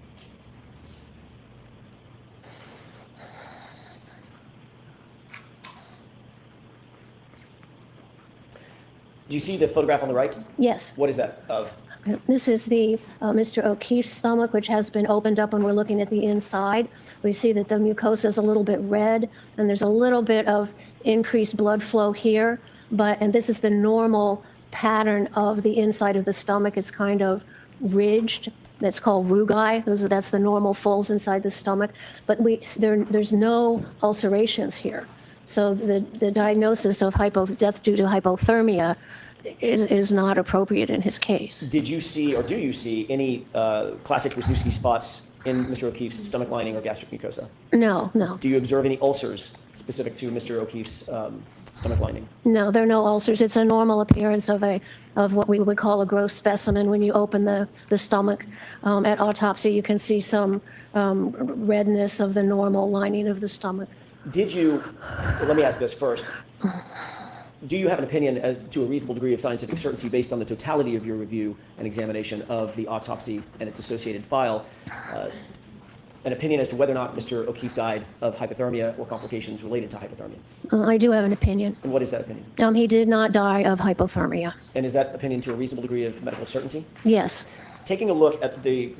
Do you see the photograph on the right? Yes. What is that of? This is the Mr. O'Keefe's stomach, which has been opened up, and we're looking at the inside. We see that the mucosa is a little bit red, and there's a little bit of increased blood flow here. And this is the normal pattern of the inside of the stomach. It's kind of ridged. That's called rugae. That's the normal folds inside the stomach. But there's no ulcerations here. So the diagnosis of death due to hypothermia is not appropriate in his case. Did you see, or do you see, any classic Wisniewski spots in Mr. O'Keefe's stomach lining or gastric mucosa? No, no. Do you observe any ulcers specific to Mr. O'Keefe's stomach lining? No, there are no ulcers. It's a normal appearance of what we would call a gross specimen. When you open the stomach at autopsy, you can see some redness of the normal lining of the stomach. Did you, let me ask this first. Do you have an opinion as to a reasonable degree of scientific certainty based on the totality of your review and examination of the autopsy and its associated file, an opinion as to whether or not Mr. O'Keefe died of hypothermia or complications related to hypothermia? I do have an opinion. And what is that opinion? He did not die of hypothermia. And is that opinion to a reasonable degree of medical certainty? Yes. Taking a look at the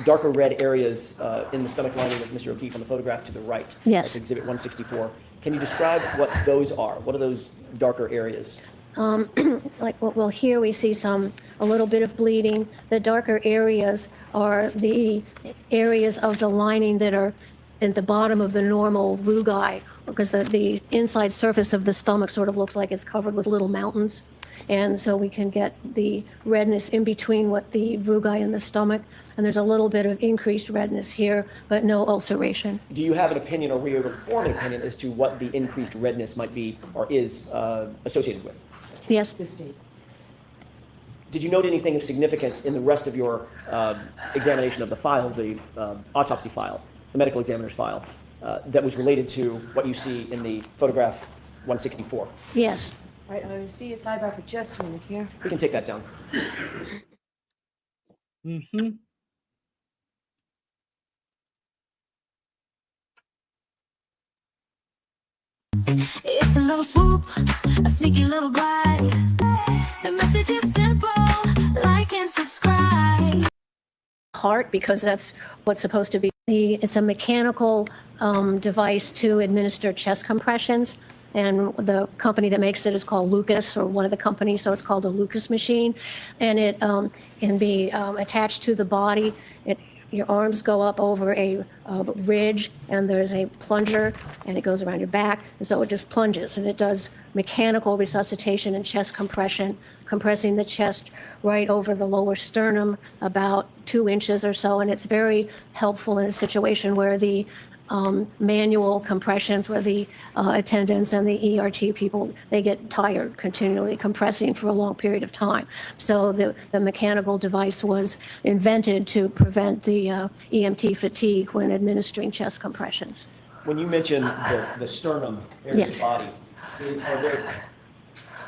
darker red areas in the stomach lining of Mr. O'Keefe on the photograph to the right. Yes. That's Exhibit 164. Can you describe what those are? What are those darker areas? Well, here we see a little bit of bleeding. The darker areas are the areas of the lining that are at the bottom of the normal rugae, because the inside surface of the stomach sort of looks like it's covered with little mountains. And so we can get the redness in between what the rugae in the stomach, and there's a little bit of increased redness here, but no ulceration. Do you have an opinion, or were you able to form an opinion as to what the increased redness might be or is associated with? Yes. Did you note anything of significance in the rest of your examination of the file, the autopsy file, the medical examiner's file, that was related to what you see in the photograph 164? Yes. All right, I'm going to see its eyebrow for just a minute here. We can take that down. Mm-hmm. It's a little swoop, a sneaky little glide. The message is simple, like and subscribe. Heart, because that's what's supposed to be. It's a mechanical device to administer chest compressions, and the company that makes it is called Lucas, or one of the companies, so it's called a Lucas machine, and it can be attached to the body. Your arms go up over a ridge, and there's a plunger, and it goes around your back, and so it just plunges, and it does mechanical resuscitation and chest compression, compressing the chest right over the lower sternum, about 2 inches or so, and it's very helpful in a situation where the manual compressions where the attendants and the ERT people, they get tired continually compressing for a long period of time. So the mechanical device was invented to prevent the EMT fatigue when administering chest compressions. When you mention the sternum area of Yes. the body, are there,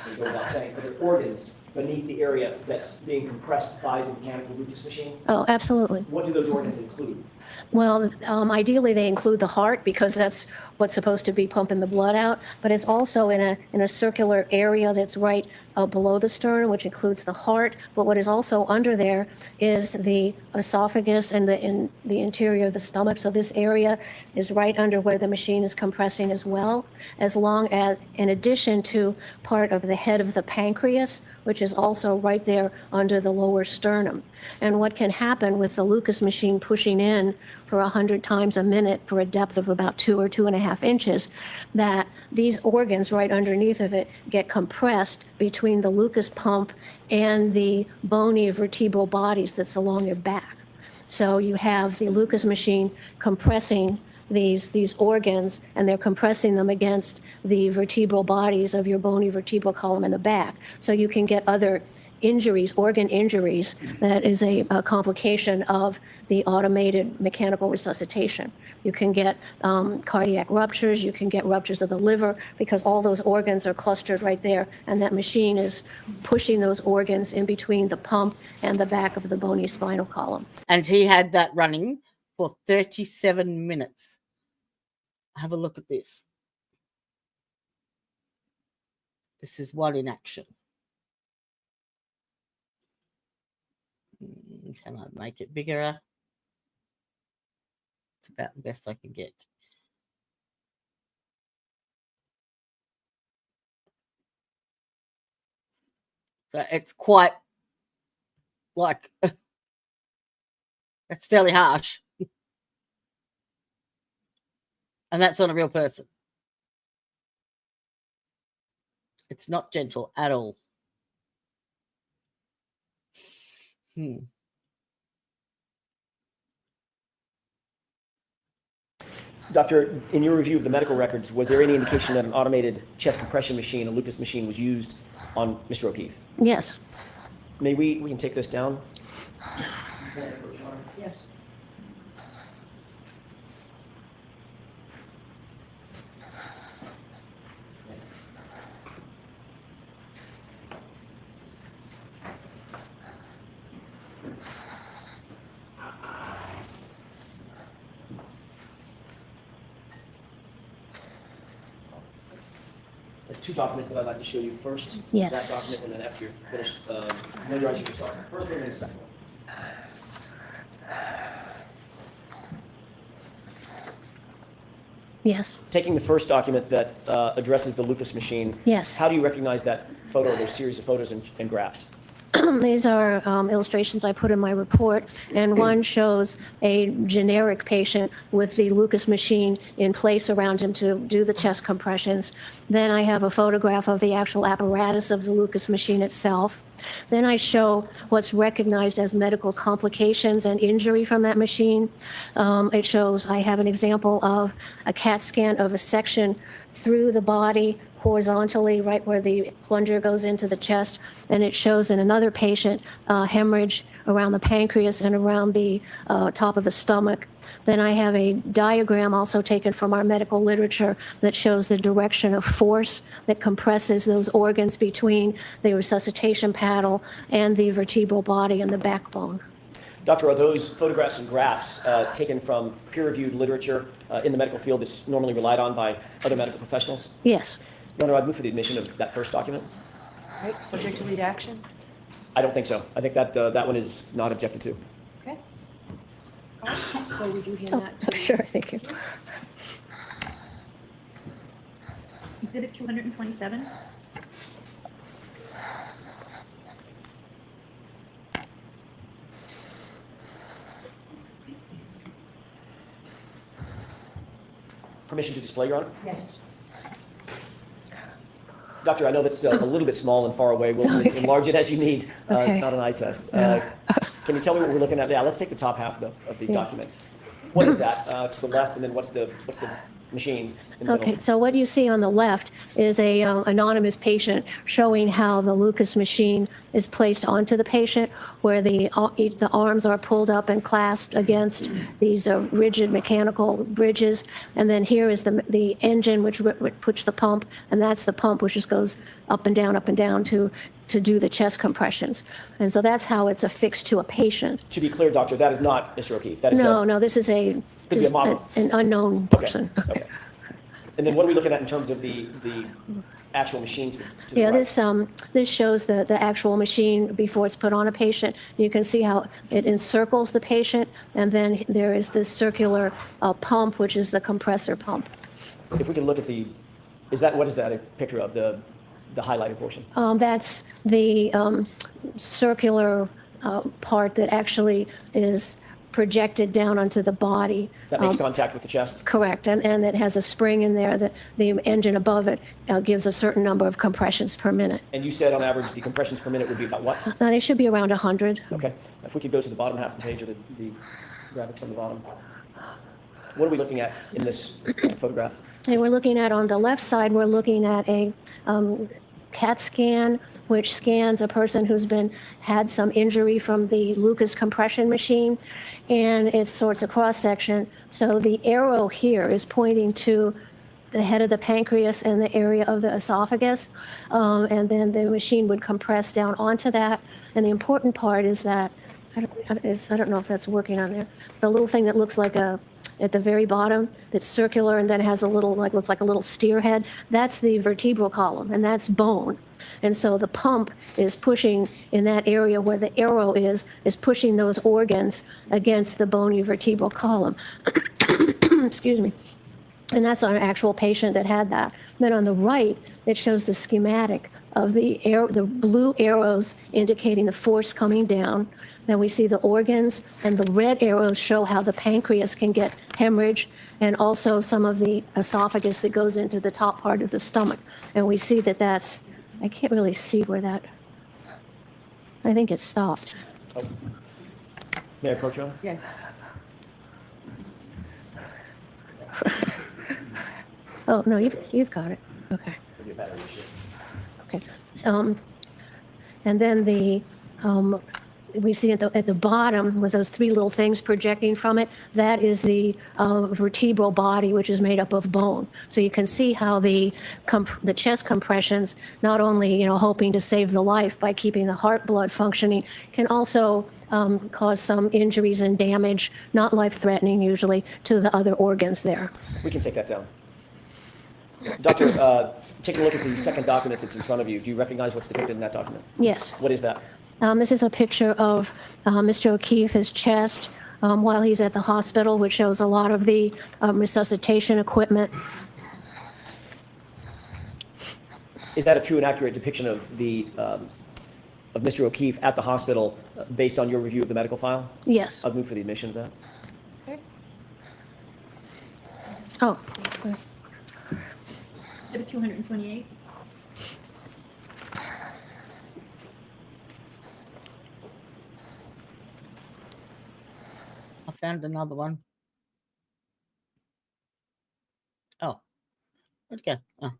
I go without saying, are there organs beneath the area that's being compressed by the mechanical Lucas machine? Oh, absolutely. What do those organs include? Well, ideally, they include the heart because that's what's supposed to be pumping the blood out. But it's also in a circular area that's right below the sternum, which includes the heart. But what is also under there is the esophagus and the interior of the stomach. So this area is right under where the machine is compressing as well, as long as, in addition to part of the head of the pancreas, which is also right there under the lower sternum. And what can happen with the Lucas machine pushing in for 100 times a minute for a depth of about 2 or 2.5 inches, that these organs right underneath of it get compressed between the Lucas pump and the bony vertebral bodies that's along your back. So you have the Lucas machine compressing these organs, and they're compressing them against the vertebral bodies of your bony vertebral column in the back. So you can get other injuries, organ injuries, that is a complication of the automated mechanical resuscitation. You can get cardiac ruptures, you can get ruptures of the liver, because all those organs are clustered right there, and that machine is pushing those organs in between the pump and the back of the bony spinal column. And he had that running for 37 minutes. Have a look at this. This is one in action. Can I make it bigger? It's about the best I can get. So it's quite like, that's fairly harsh. And that's not a real person. It's not gentle at all. Doctor, in your review of the medical records, was there any indication that an automated chest compression machine, a Lucas machine, was used on Mr. O'Keefe? Yes. May we can take this down? Yes. Two documents that I'd like to show you first. Yes. That document, and then after you're finished, familiarizing yourself. First one and then the second one. Yes. Taking the first document that addresses the Lucas machine. Yes. How do you recognize that photo, those series of photos and graphs? These are illustrations I put in my report, and one shows a generic patient with the Lucas machine in place around him to do the chest compressions. Then I have a photograph of the actual apparatus of the Lucas machine itself. Then I show what's recognized as medical complications and injury from that machine. It shows, I have an example of a CAT scan of a section through the body horizontally, right where the plunger goes into the chest. And it shows in another patient hemorrhage around the pancreas and around the top of the stomach. Then I have a diagram also taken from our medical literature that shows the direction of force that compresses those organs between the resuscitation paddle and the vertebral body and the backbone. Doctor, are those photographs and graphs taken from peer-reviewed literature in the medical field that's normally relied on by other medical professionals? Yes. Your Honor, I'd move for the admission of that first document. Right, subject to lead action? I don't think so. I think that that one is not objected to. Okay. All right, so would you hand Oh, that to? sure, thank you. Exhibit 227. Permission to display, Your Honor? Yes. Doctor, I know that's a little bit small and far away. We'll Okay. enlarge it as you need. Okay. It's not an eye test. Can you tell me what we're looking at? Yeah, let's take the top half of the document. What is that to the left, and then what's the machine in the Okay, middle? so what you see on the left is a anonymous patient showing how the Lucas machine is placed onto the patient, where the arms are pulled up and clasped against these rigid mechanical bridges. And then here is the engine which puts the pump, and that's the pump which just goes up and down to do the chest compressions. And so that's how it's affixed to a patient. To be clear, doctor, that is not Mr. O'Keefe. That is No, this is Could be a model. an unknown Okay, person. okay. And then what are we looking at in terms of the actual machine to the Yeah, right? this shows the actual machine before it's put on a patient. You can see how it encircles the patient, and then there is this circular pump, which is the compressor pump. If we can look at what is that a picture of, the highlighted portion? That's the circular part that actually is projected down onto the body. That makes contact with the chest? Correct, and it has a spring in there that the engine above it gives a certain number of compressions per minute. And you said on average the compressions per minute would be about what? They should be around 100. Okay. If we could go to the bottom half of the page, or the graphics on the bottom. What are we looking at in this photograph? And we're looking at, on the left side, we're looking at a CAT scan, which scans a person who's had some injury from the Lucas compression machine, and it sorts a cross-section. So the arrow here is pointing to the head of the pancreas and the area of the esophagus, and then the machine would compress down onto that. And the important part is that, I don't know if that's working on there, the little thing that looks like at the very bottom, that's circular and then has a little, looks like a little steer head, that's the vertebral column, and that's bone. And so the pump is pushing in that area where the arrow is pushing those organs against the bony vertebral column. Excuse me. And that's an actual patient that had that. Then on the right, it shows the schematic of the blue arrows indicating the force coming down. Then we see the organs, and the red arrows show how the pancreas can get hemorrhage, and also some of the esophagus that goes into the top part of the stomach. And we see that that's, I can't really see where that, I think it stopped. Oh. May I approach you? Yes. Oh, no, you've got it. Okay. Maybe a battery issue. Okay. And then we see at the bottom with those three little things projecting from it, that is the vertebral body, which is made up of bone. So you can see how the chest compressions, not only hoping to save the life by keeping the heart blood functioning, can also cause some injuries and damage, not life-threatening usually, to the other organs there. We can take that down. Doctor, taking a look at the second document that's in front of you, do you recognize what's depicted in that document? Yes. What is that? This is a picture of Mr. O'Keefe, his chest, while he's at the hospital, which shows a lot of the resuscitation equipment. Is that a true and accurate depiction of of Mr. O'Keefe at the hospital based on your review of the medical file? Yes. I'll move for the admission of that. Oh. Exhibit 228. I found another one. Oh, where'd it go? Oh.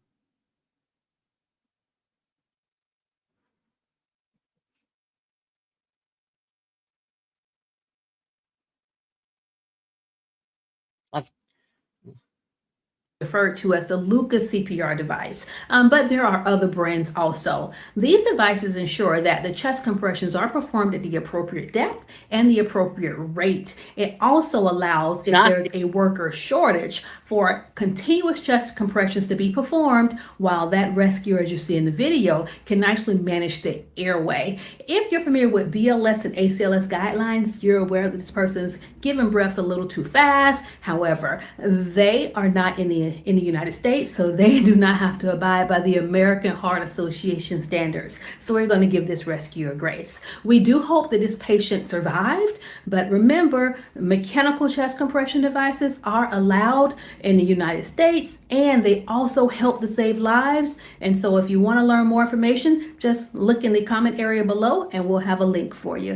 Referred to as the Lucas CPR device, but there are other brands also. These devices ensure that the chest compressions are performed at the appropriate depth and the appropriate rate. It also allows, if there's a worker shortage, for continuous chest compressions to be performed while that rescuer, as you see in the video, can actually manage the airway. If you're familiar with BLS and ACLS guidelines, you're aware that this person's giving breaths a little too fast. However, they are not in the United States, so they do not have to abide by the American Heart Association standards. So we're going to give this rescuer grace. We do hope that this patient survived, but remember, mechanical chest compression devices are allowed in the United States, and they also help to save lives. And so if you want to learn more information, just look in the comment area below and we'll have a link for you.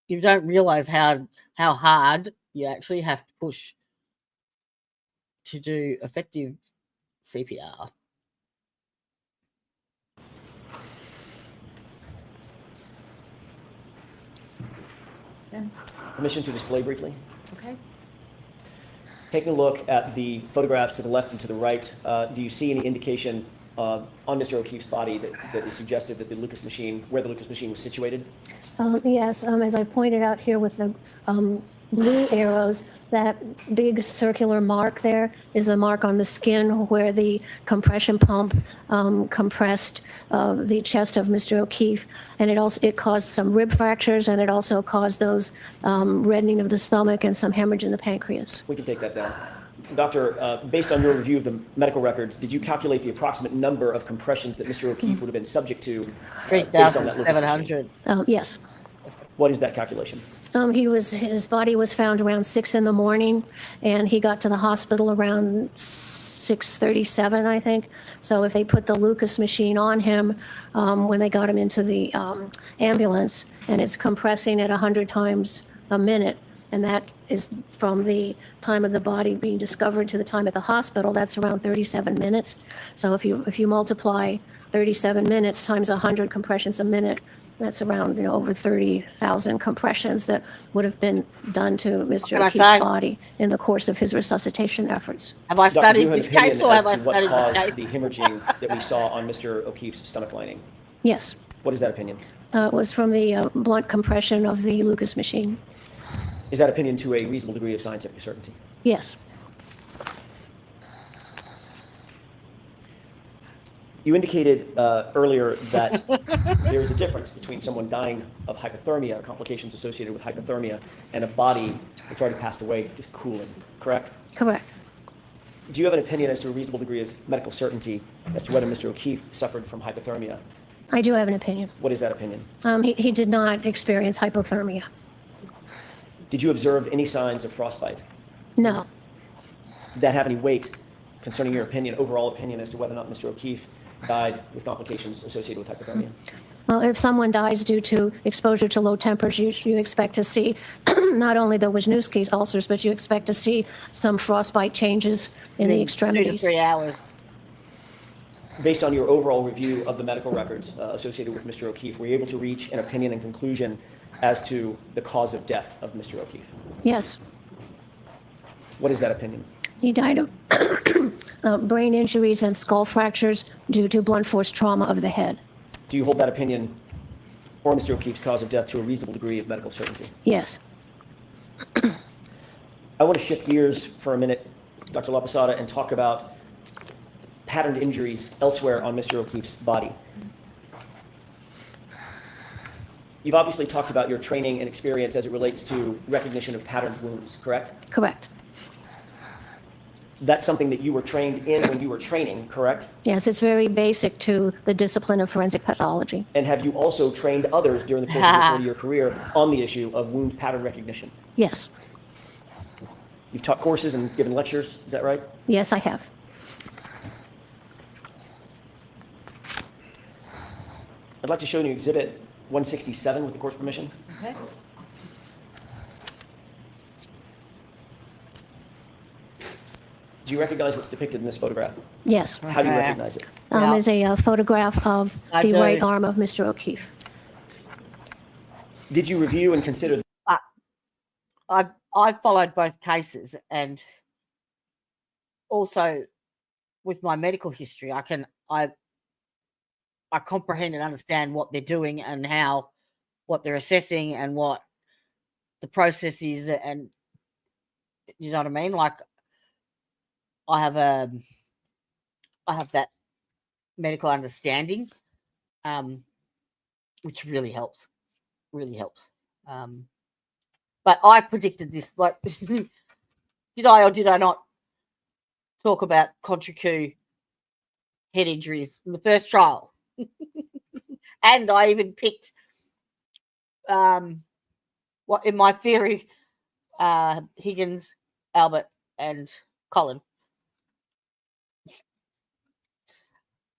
You don't realize how hard you actually have to push to do effective CPR. Permission to display briefly. Okay. Taking a look at the photographs to the left and to the right, do you see any indication on Mr. O'Keefe's body that is suggested that the Lucas machine, where the Lucas machine was situated? Yes, as I pointed out here with the blue arrows, that big circular mark there is a mark on the skin where the compression pump compressed the chest of Mr. O'Keefe, and it caused some rib fractures, and it also caused those reddening of the stomach and some hemorrhage in the pancreas. We can take that down. Doctor, based on your review of the medical records, did you calculate the approximate number of compressions that Mr. O'Keefe would have been subject to based on that Lucas machine? 3,700. Yes. What is that calculation? His body was found around 6 in the morning, and he got to the hospital around 6:37, I think. So if they put the Lucas machine on him when they got him into the ambulance, and it's compressing at 100 times a minute, and that is from the time of the body being discovered to the time at the hospital, that's around 37 minutes. So if you multiply 37 minutes times 100 compressions a minute, that's around over 30,000 compressions that would have been done to Mr. O'Keefe's body in the course of his resuscitation efforts. Have I Doctor, studied do you have this an opinion case, or have I as to what studied this caused case? the hemorrhaging that we saw on Mr. O'Keefe's stomach lining? Yes, What is that opinion? it was from the blunt compression of the Lucas machine. Is that opinion to a reasonable degree of scientific certainty? Yes. You indicated earlier that there is a difference between someone dying of hypothermia, complications associated with hypothermia, and a body that's already passed away just cooling, correct? Correct. Do you have an opinion as to a reasonable degree of medical certainty as to whether Mr. O'Keefe suffered from hypothermia? I do have an opinion. What is that opinion? He did not experience hypothermia. Did you observe any signs of frostbite? No. Did that have any weight concerning your opinion, overall opinion, as to whether or not Mr. O'Keefe died with complications associated with hypothermia? Well, if someone dies due to exposure to low temperatures, you expect to see not only the Wisniewski's ulcers, but you expect to see some frostbite changes in the 2 to extremities. 3 hours. Based on your overall review of the medical records associated with Mr. O'Keefe, were you able to reach an opinion and conclusion as to the cause of death of Mr. O'Keefe? Yes. What is that opinion? He died of brain injuries and skull fractures due to blunt force trauma of the head. Do you hold that opinion or Mr. O'Keefe's cause of death to a reasonable degree of medical certainty? Yes. I want to shift gears for a minute, Dr. LAPOSATA, and talk about patterned injuries elsewhere on Mr. O'Keefe's body. You've obviously talked about your training and experience as it relates to recognition of patterned wounds, correct? Correct. That's something that you were trained in when you were training, correct? Yes, it's very basic to the discipline of forensic pathology. And have you also trained others during the course of your 40-year career on the issue of wound pattern recognition? Yes. You've taught courses and given lectures, is that right? Yes, I have. I'd like to show you Exhibit 167 with the course permission. Okay. Do you recognize what's depicted in this photograph? Yes. How do you Okay. recognize it? Yeah. Is a photograph of I the do. right arm of Mr. O'Keefe. Did you review and consider I followed both cases, and also with my medical history, I comprehend and understand what they're doing and what they're assessing and what the process is, and you know what I mean? Like I have that medical understanding, which really helps. But I predicted this. Like, did I or did I not talk about Contrecoeur head injuries in the first trial? And I even picked, what in my theory, Higgins, Albert, and Colin.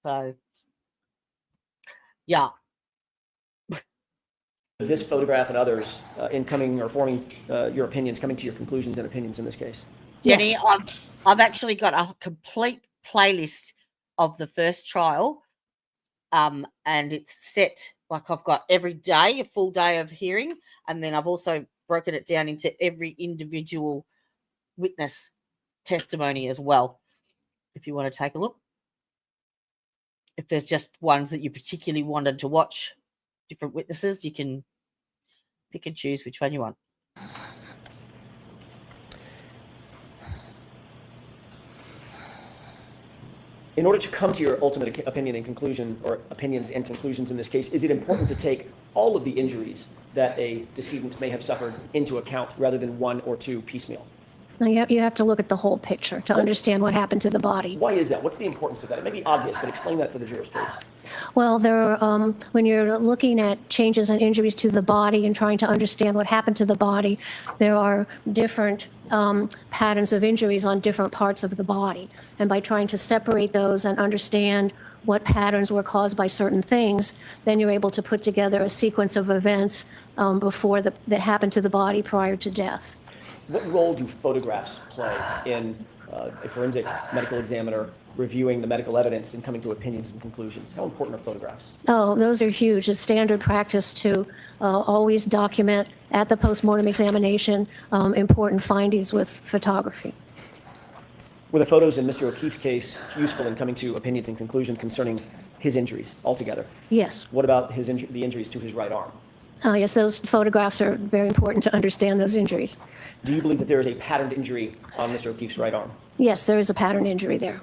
So, yeah. this photograph and others in coming or forming your opinions, coming to your conclusions and opinions in this case? Jenny, Yes. I've actually got a complete playlist of the first trial, and it's set like I've got every day, a full day of hearing, and then I've also broken it down into every individual witness testimony as well, if you want to take a look. If there's just ones that you particularly wanted to watch, different witnesses, you can pick and choose which one you want. In order to come to your ultimate opinion and conclusion, or opinions and conclusions in this case, is it important to take all of the injuries that a decedent may have suffered into account rather than one or two piecemeal? Now you have to look at the whole picture to understand what happened to the body. Why is that? What's the importance of that? It may be obvious, but explain that for the jurors, please. Well, there are, when you're looking at changes and injuries to the body and trying to understand what happened to the body, there are different patterns of injuries on different parts of the body. And by trying to separate those and understand what patterns were caused by certain things, then you're able to put together a sequence of events that happened to the body prior to death. What role do photographs play in a forensic medical examiner reviewing the medical evidence and coming to opinions and conclusions? How important are photographs? Oh, those are huge. It's standard practice to always document at the postmortem examination important findings with photography. Were the photos in Mr. O'Keefe's case useful in coming to opinions and conclusions concerning his injuries altogether? Yes. What about the injuries to his right arm? Yes, those photographs are very important to understand those injuries. Do you believe that there is a patterned injury on Mr. O'Keefe's right arm? Yes, there is a pattern injury there.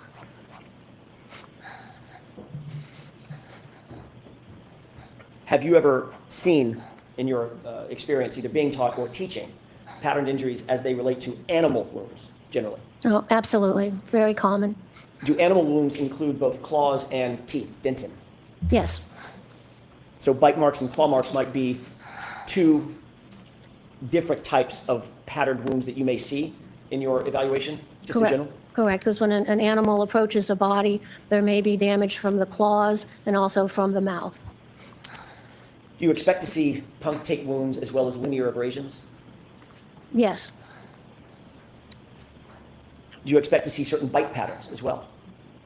Have you ever seen, in your experience, either being taught or teaching, patterned injuries as they relate to animal wounds, generally? Oh, absolutely. Very common. Do animal wounds include both claws and teeth, dentin? Yes. So bite marks and claw marks might be two different types of patterned wounds that you may see in your evaluation, just Correct. in general? Correct, because when an animal approaches a body, there may be damage from the claws and also from the mouth. Do you expect to see punctate wounds as well as linear abrasions? Yes. Do you expect to see certain bite patterns as well?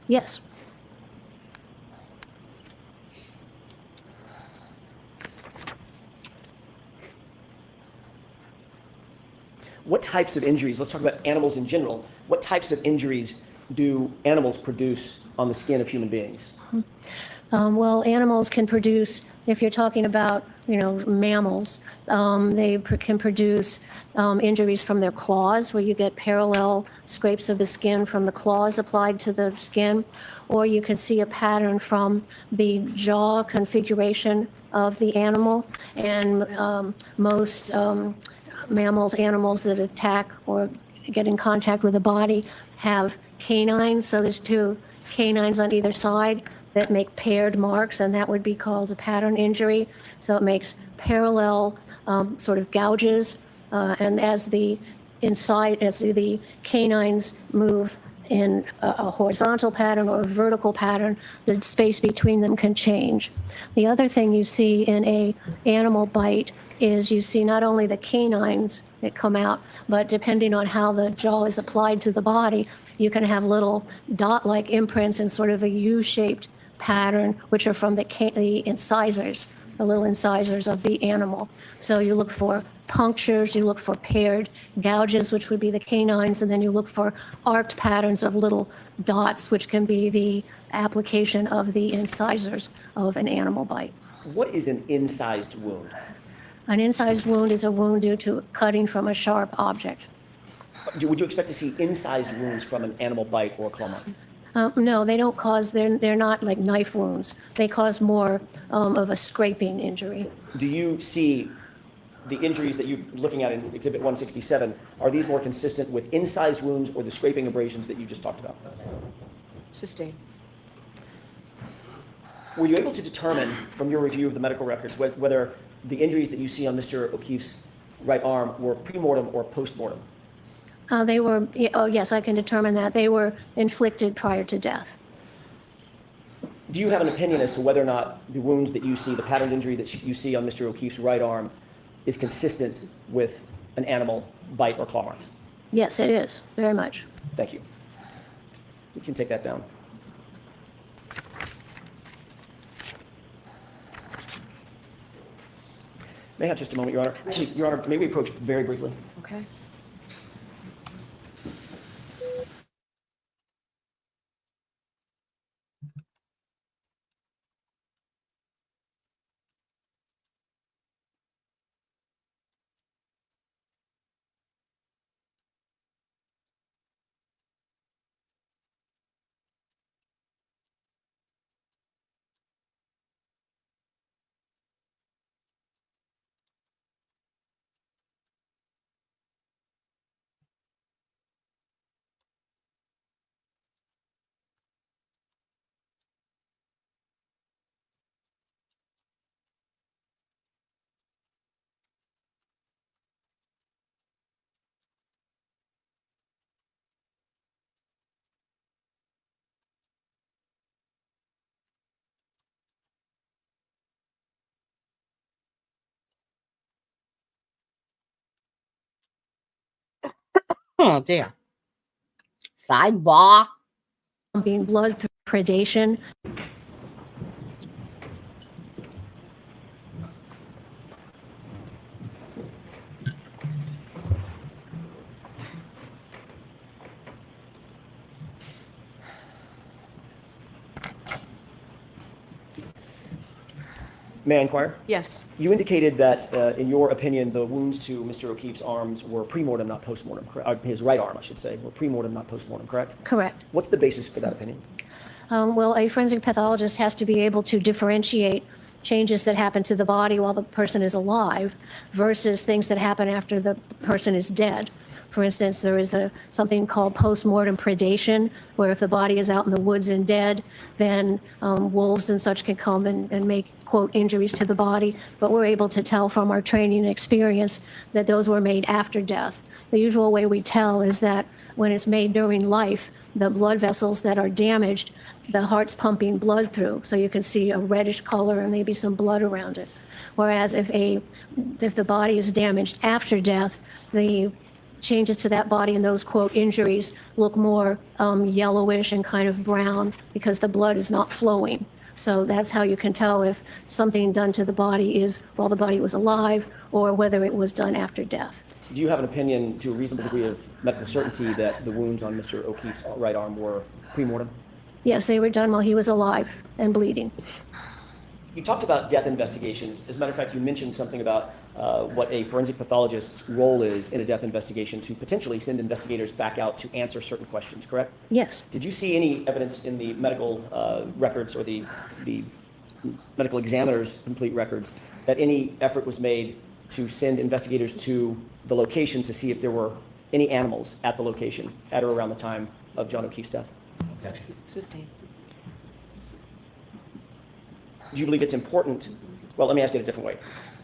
Yes. What types of injuries, let's talk about animals in general, what types of injuries do animals produce on the skin of human beings? Well, animals can produce, if you're talking about, mammals, they can produce injuries from their claws, where you get parallel scrapes of the skin from the claws applied to the skin, or you can see a pattern from the jaw configuration of the animal. And most animals that attack or get in contact with the body have canines, so there's two canines on either side that make paired marks, and that would be called a pattern injury. So it makes parallel sort of gouges, and as the canines move in a horizontal pattern or a vertical pattern, the space between them can change. The other thing you see in a animal bite is you see not only the canines that come out, but depending on how the jaw is applied to the body, you can have little dot-like imprints in sort of a U-shaped pattern, which are from the incisors, the little incisors of the animal. So you look for punctures, you look for paired gouges, which would be the canines, and then you look for arced patterns of little dots, which can be the application of the incisors of an animal bite. What is an incised wound? An incised wound is a wound due to cutting from a sharp object. Would you expect to see incised wounds from an animal bite or claw marks? No, they don't cause, they're not like knife wounds. They cause more of a scraping injury. Do you see the injuries that you're looking at in Exhibit 167, are these more consistent with incised wounds or the scraping abrasions that you just talked about? Sustained. Were you able to determine from your review of the medical records whether the injuries that you see on Mr. O'Keefe's right arm were pre-mortem or post-mortem? They were, yes, I can determine that. They were inflicted prior to death. Do you have an opinion as to whether or not the wounds that you see, the patterned injury that you see on Mr. O'Keefe's right arm, is consistent with an animal bite or claw marks? Yes, it is, very much. Thank you. You can take that down. May I have just a moment, Your Honor? Actually, Your Honor, may we approach very briefly? Okay. Oh dear. Sidebar. Being blood through predation. May I inquire? Yes. You indicated that, in your opinion, the wounds to Mr. O'Keefe's arms were pre-mortem, not post-mortem. His right arm, I should say, were pre-mortem, not post-mortem, correct? Correct. What's the basis for that opinion? Well, a forensic pathologist has to be able to differentiate changes that happen to the body while the person is alive versus things that happen after the person is dead. For instance, there is something called post-mortem predation, where if the body is out in the woods and dead, then wolves and such can come and make, quote, injuries to the body. But we're able to tell from our training and experience that those were made after death. The usual way we tell is that when it's made during life, the blood vessels that are damaged, the heart's pumping blood through, so you can see a reddish color and maybe some blood around it. Whereas if the body is damaged after death, the changes to that body and those, quote, injuries look more yellowish and kind of brown because the blood is not flowing. So that's how you can tell if something done to the body is while the body was alive or whether it was done after death. Do you have an opinion to a reasonable degree of medical certainty that the wounds on Mr. O'Keefe's right arm were pre-mortem? Yes, they were done while he was alive and bleeding. You talked about death investigations. As a matter of fact, you mentioned something about what a forensic pathologist's role is in a death investigation to potentially send investigators back out to answer certain questions, correct? Yes. Did you see any evidence in the medical records or the medical examiner's complete records that any effort was made to send investigators to the location to see if there were any animals at the location at or around the time of John O'Keefe's death? Okay. Sustained. Do you believe it's important? Well, let me ask it a different way.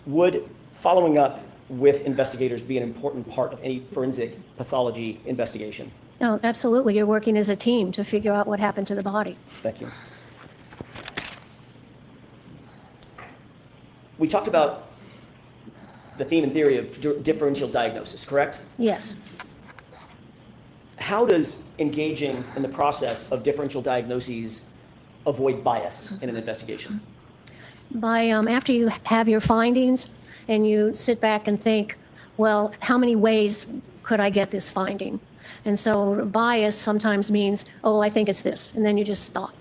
Would following up with investigators be an important part of any forensic pathology investigation? No, absolutely. You're working as a team to figure out what happened to the body. Thank you. We talked about the theme and theory of differential diagnosis, correct? Yes. How does engaging in the process of differential diagnoses avoid bias in an investigation? By after you have your findings and you sit back and think, well, how many ways could I get this finding? And so bias sometimes means, oh, I think it's this, and then you just stop.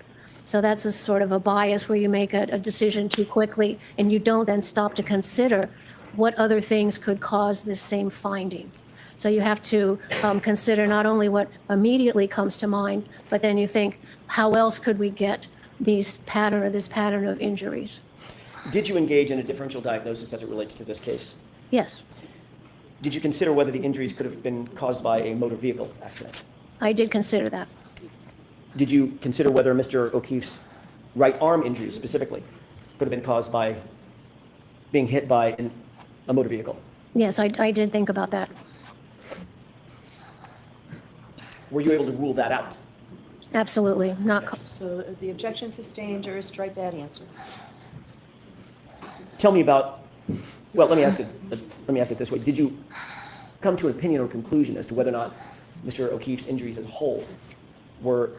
So that's a sort of a bias where you make a decision too quickly and you don't then stop to consider what other things could cause this same finding. So you have to consider not only what immediately comes to mind, but then you think, how else could we get this pattern of injuries? Did you engage in a differential diagnosis as it relates to this case? Yes, Did you consider whether the injuries could have been caused by a motor vehicle accident? I did consider that. Did you consider whether Mr. O'Keefe's right arm injuries specifically could have been caused by being hit by a motor vehicle? Yes, I did think about that. Were you able to rule that out? Absolutely, not, So the objection sustained, jurors strike that answer. Tell me about, well, let me ask it this way. Did you come to an opinion or conclusion as to whether or not Mr. O'Keefe's injuries as a whole were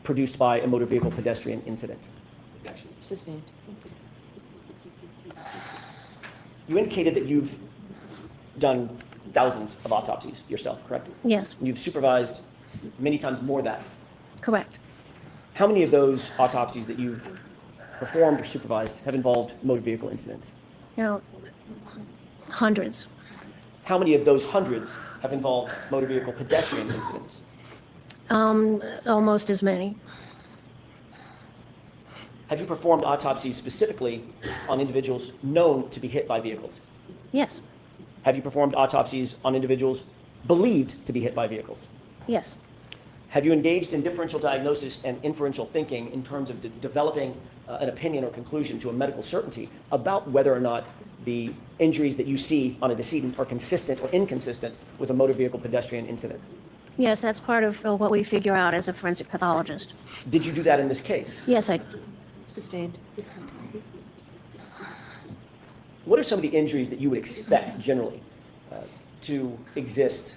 produced by a motor vehicle pedestrian incident? Sustained. You indicated that you've done thousands of autopsies yourself, correct? yes, You've supervised many times more than that. correct. How many of those autopsies that you've performed or supervised have involved motor vehicle incidents? Hundreds. How many of those hundreds have involved motor vehicle pedestrian incidents? Almost as many. Have you performed autopsies specifically on individuals known to be hit by vehicles? Yes, Have you performed autopsies on individuals believed to be hit by vehicles? yes, Have you engaged in differential diagnosis and inferential thinking in terms of developing an opinion or conclusion to a medical certainty about whether or not the injuries that you see on a decedent are consistent or inconsistent with a motor vehicle pedestrian incident? yes, that's part of what we figure out as a forensic pathologist. Did you do that in this case? Yes, Sustained. What are some of the injuries that you would expect generally to exist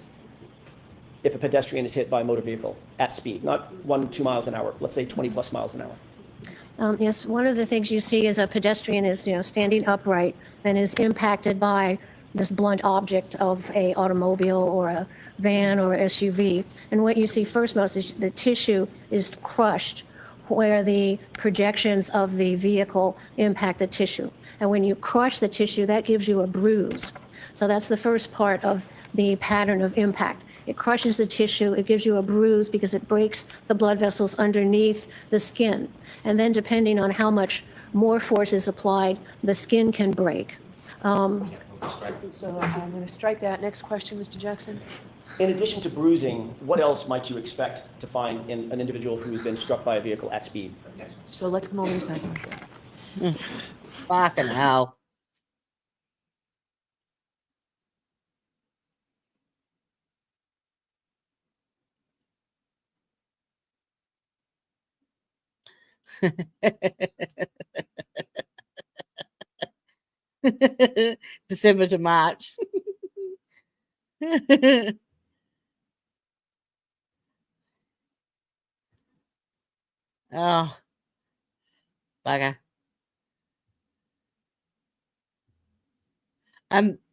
if a pedestrian is hit by a motor vehicle at speed, not 1-2 miles an hour, let's say 20 plus miles an hour? yes, one of the things you see is a pedestrian is, standing upright and is impacted by this blunt object of a automobile or a van or SUV. And what you see first most is the tissue is crushed where the projections of the vehicle impact the tissue. And when you crush the tissue, that gives you a bruise. So that's the first part of the pattern of impact. It crushes the tissue, it gives you a bruise because it breaks the blood vessels underneath the skin. And then depending on how much more force is applied, the skin can break. So I'm going to strike that. Next question, Mr. Jackson. In addition to bruising, what else might you expect to find in an individual who has been struck by a vehicle at speed? So let's come over to second. Fucking hell. December to March. Oh, bugger.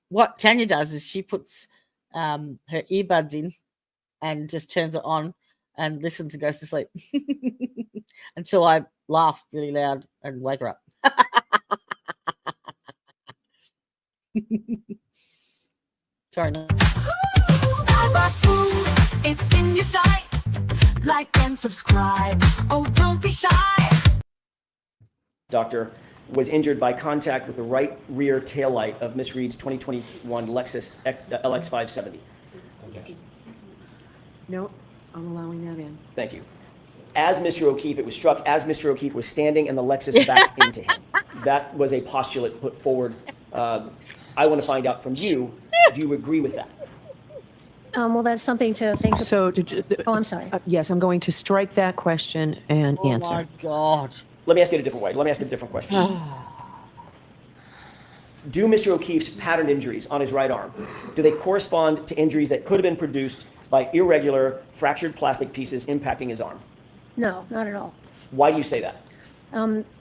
What Tanya does is she puts her earbuds in and just turns it on and listens and goes to sleep until I laugh really loud and wake her up. Sorry. No. It's in your sight. Like and subscribe. Oh, don't be shy. Doctor was injured by contact with the right rear taillight of Miss Reed's 2021 Lexus LX570. No, I'm allowing that in. Thank you. As Mr. O'Keefe, it was struck as Mr. O'Keefe was standing and the Lexus backed into him. That was a postulate put forward. I want to find out from you, do you agree with that? Well, that's something to think about. So, Oh, I'm sorry. yes, I'm going to strike that question and Oh answer. my God. Let me ask it a different way. Let me ask it a different question. Do Mr. O'Keefe's patterned injuries on his right arm, do they correspond to injuries that could have been produced by irregular fractured plastic pieces impacting his arm? No, not at all. Why do you say that?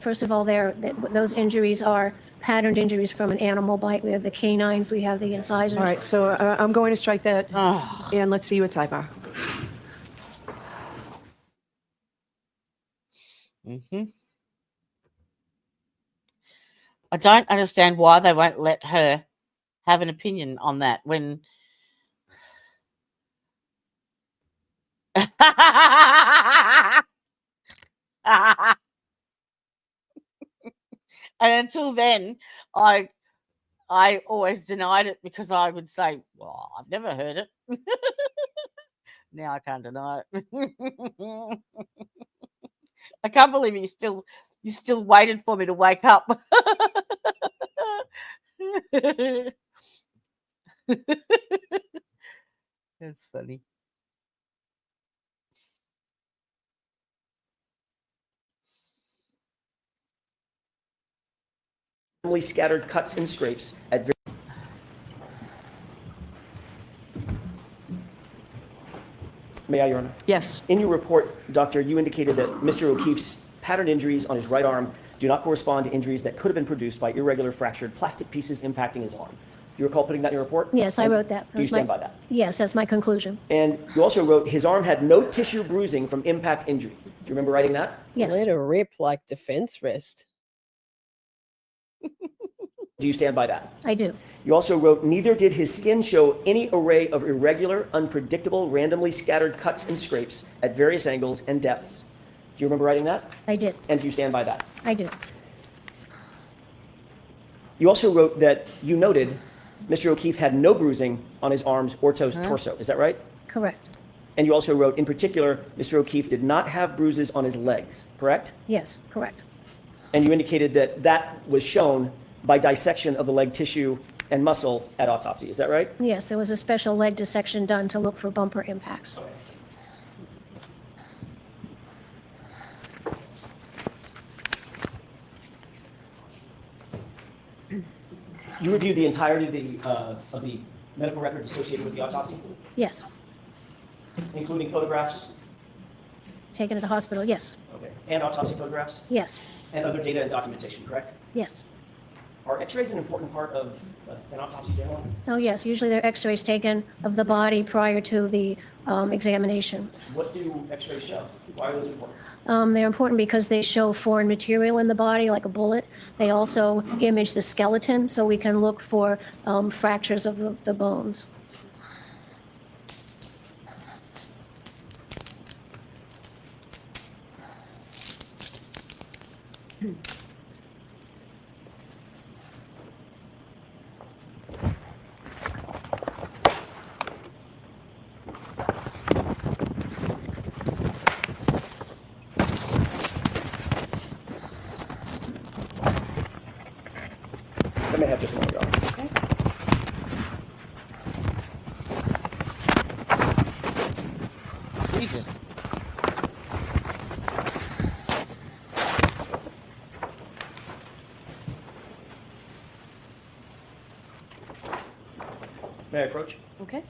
First of all, those injuries are patterned injuries from an animal bite. We have the canines, we have the incisors. All right, so I'm going to strike that, Oh. and let's see you at sidebar. Mm-hmm. I don't understand why they won't let her have an opinion on that when and until then I always denied it because I would say, well, I've never heard it. Now I can't deny it. I can't believe you still waited for me to wake up. That's funny. randomly scattered cuts and scrapes at May I, Your Honor? Yes. In your report, Doctor, you indicated that Mr. O'Keefe's pattern injuries on his right arm do not correspond to injuries that could have been produced by irregular fractured plastic pieces impacting his arm. Do you recall putting that in your report? Yes, I wrote that. Do you stand by that? Yes, that's my conclusion. And you also wrote his arm had no tissue bruising from impact injury. Do you remember writing that? Yes, Let her rip like defense wrist. Do you stand by that? I do. You also wrote, neither did his skin show any array of irregular, unpredictable, randomly scattered cuts and scrapes at various angles and depths. Do you remember writing that? I did. And do you stand by that? I do. You also wrote that you noted Mr. O'Keefe had no bruising on his arms or torso. Is that right? Correct. And you also wrote, in particular, Mr. O'Keefe did not have bruises on his legs, correct? Yes, correct. And you indicated that that was shown by dissection of the leg tissue and muscle at autopsy. Is that right? Yes, there was a special leg dissection done to look for bumper impacts. You reviewed the entirety of the medical records associated with the autopsy, Yes, including photographs, taken to the hospital, yes, okay, and autopsy photographs, yes, and other data and documentation, correct? yes. Are x-rays an important part of an autopsy generally? Oh, yes, usually there are x-rays taken of the body prior to the examination. What do x-rays show? Why are those important? They're important because they show foreign material in the body, like a bullet. They also image the skeleton, so we can look for fractures of the bones. I may have just one, Your Honor. Jesus. May I approach? Okay.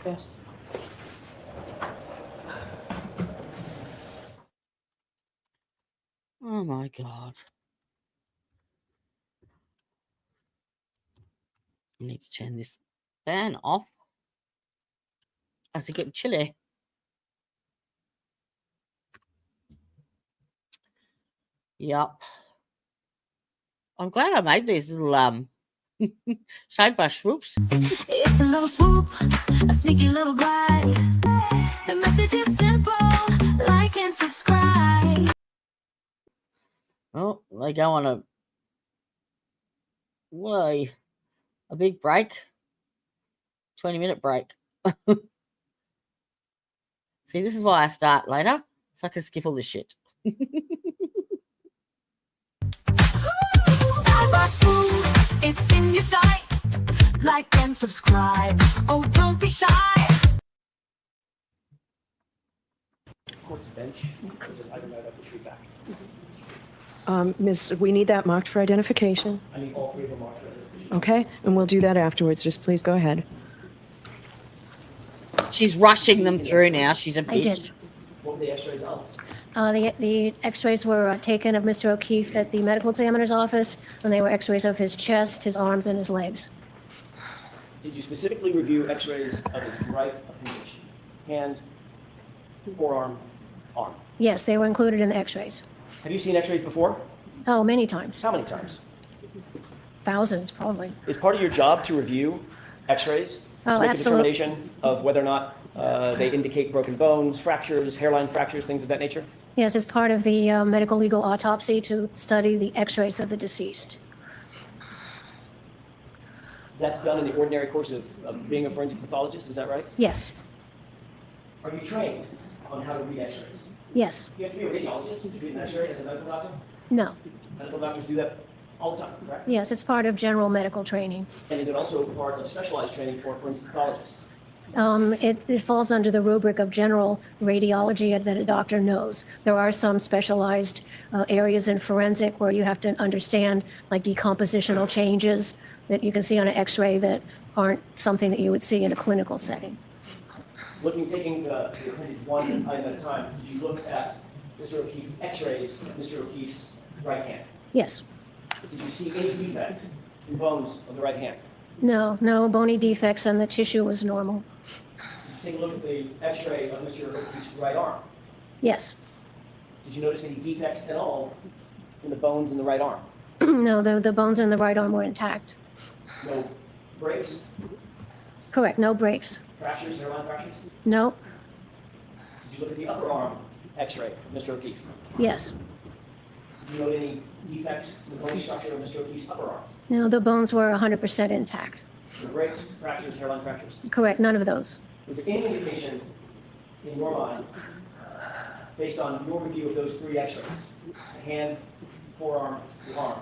Yes. Oh my God. I need to turn this fan off as it gets chilly. Yup. I'm glad I made these little shade brush swoops. It's a little swoop, a sneaky little glide. The message is simple, like and subscribe. Oh, they go on a big break. 20-minute break. See, this is why I start later, so I can skip all this shit. Cyber swoop, it's in your sight. Like and subscribe. Oh, don't be shy. Court's bench. There's an item I'd like to retrieve back. Miss, we need that marked for identification. I need all three of them marked for identification. Okay, and we'll do that afterwards. Just please go ahead. She's rushing them through now. She's a bitch. I did. What were the x-rays of? The x-rays were taken of Mr. O'Keefe at the medical examiner's office, and they were x-rays of his chest, his arms, and his legs. Did you specifically review x-rays of his right appendage? Hand, forearm, arm. Yes, they were included in the x-rays. Have you seen x-rays before? Oh, many times. How many times? Thousands, probably. Is part of your job to review x-rays? Oh, to make absolutely. a determination of whether or not they indicate broken bones, fractures, hairline fractures, things of that nature? Yes, as part of the medical legal autopsy to study the x-rays of the deceased. That's done in the ordinary course of being a forensic pathologist, is that right? Yes, Are you trained on how to read x-rays? yes, You have to be a radiologist to read an x-ray as a medical doctor? no, Medical doctors do that all the time, correct? yes, it's part of general medical training. And is it also part of specialized training for forensic pathologists? It falls under the rubric of general radiology that a doctor knows. There are some specialized areas in forensic where you have to understand like decompositional changes that you can see on an x-ray that aren't something that you would see in a clinical setting. Taking the appendage one item at a time, did you look at Mr. O'Keefe's x-rays of Mr. O'Keefe's right hand? Yes. Did you see any defect in bones of the right hand? No bony defects, and the tissue was normal. Did you take a look at the x-ray of Mr. O'Keefe's right arm? Yes. Did you notice any defects at all in the bones in the right arm? No, the bones in the right arm were intact. No breaks, Correct, no breaks. fractures, hairline fractures? No. Did you look at the upper arm x-ray of Mr. O'Keefe? Yes. Did you note any defects in the bone structure of Mr. O'Keefe's upper arm? No, the bones were 100% intact. No breaks, fractures, hairline fractures? Correct, none of those. Was there any indication in your mind, based on your review of those three x-rays, the hand, forearm, the arm,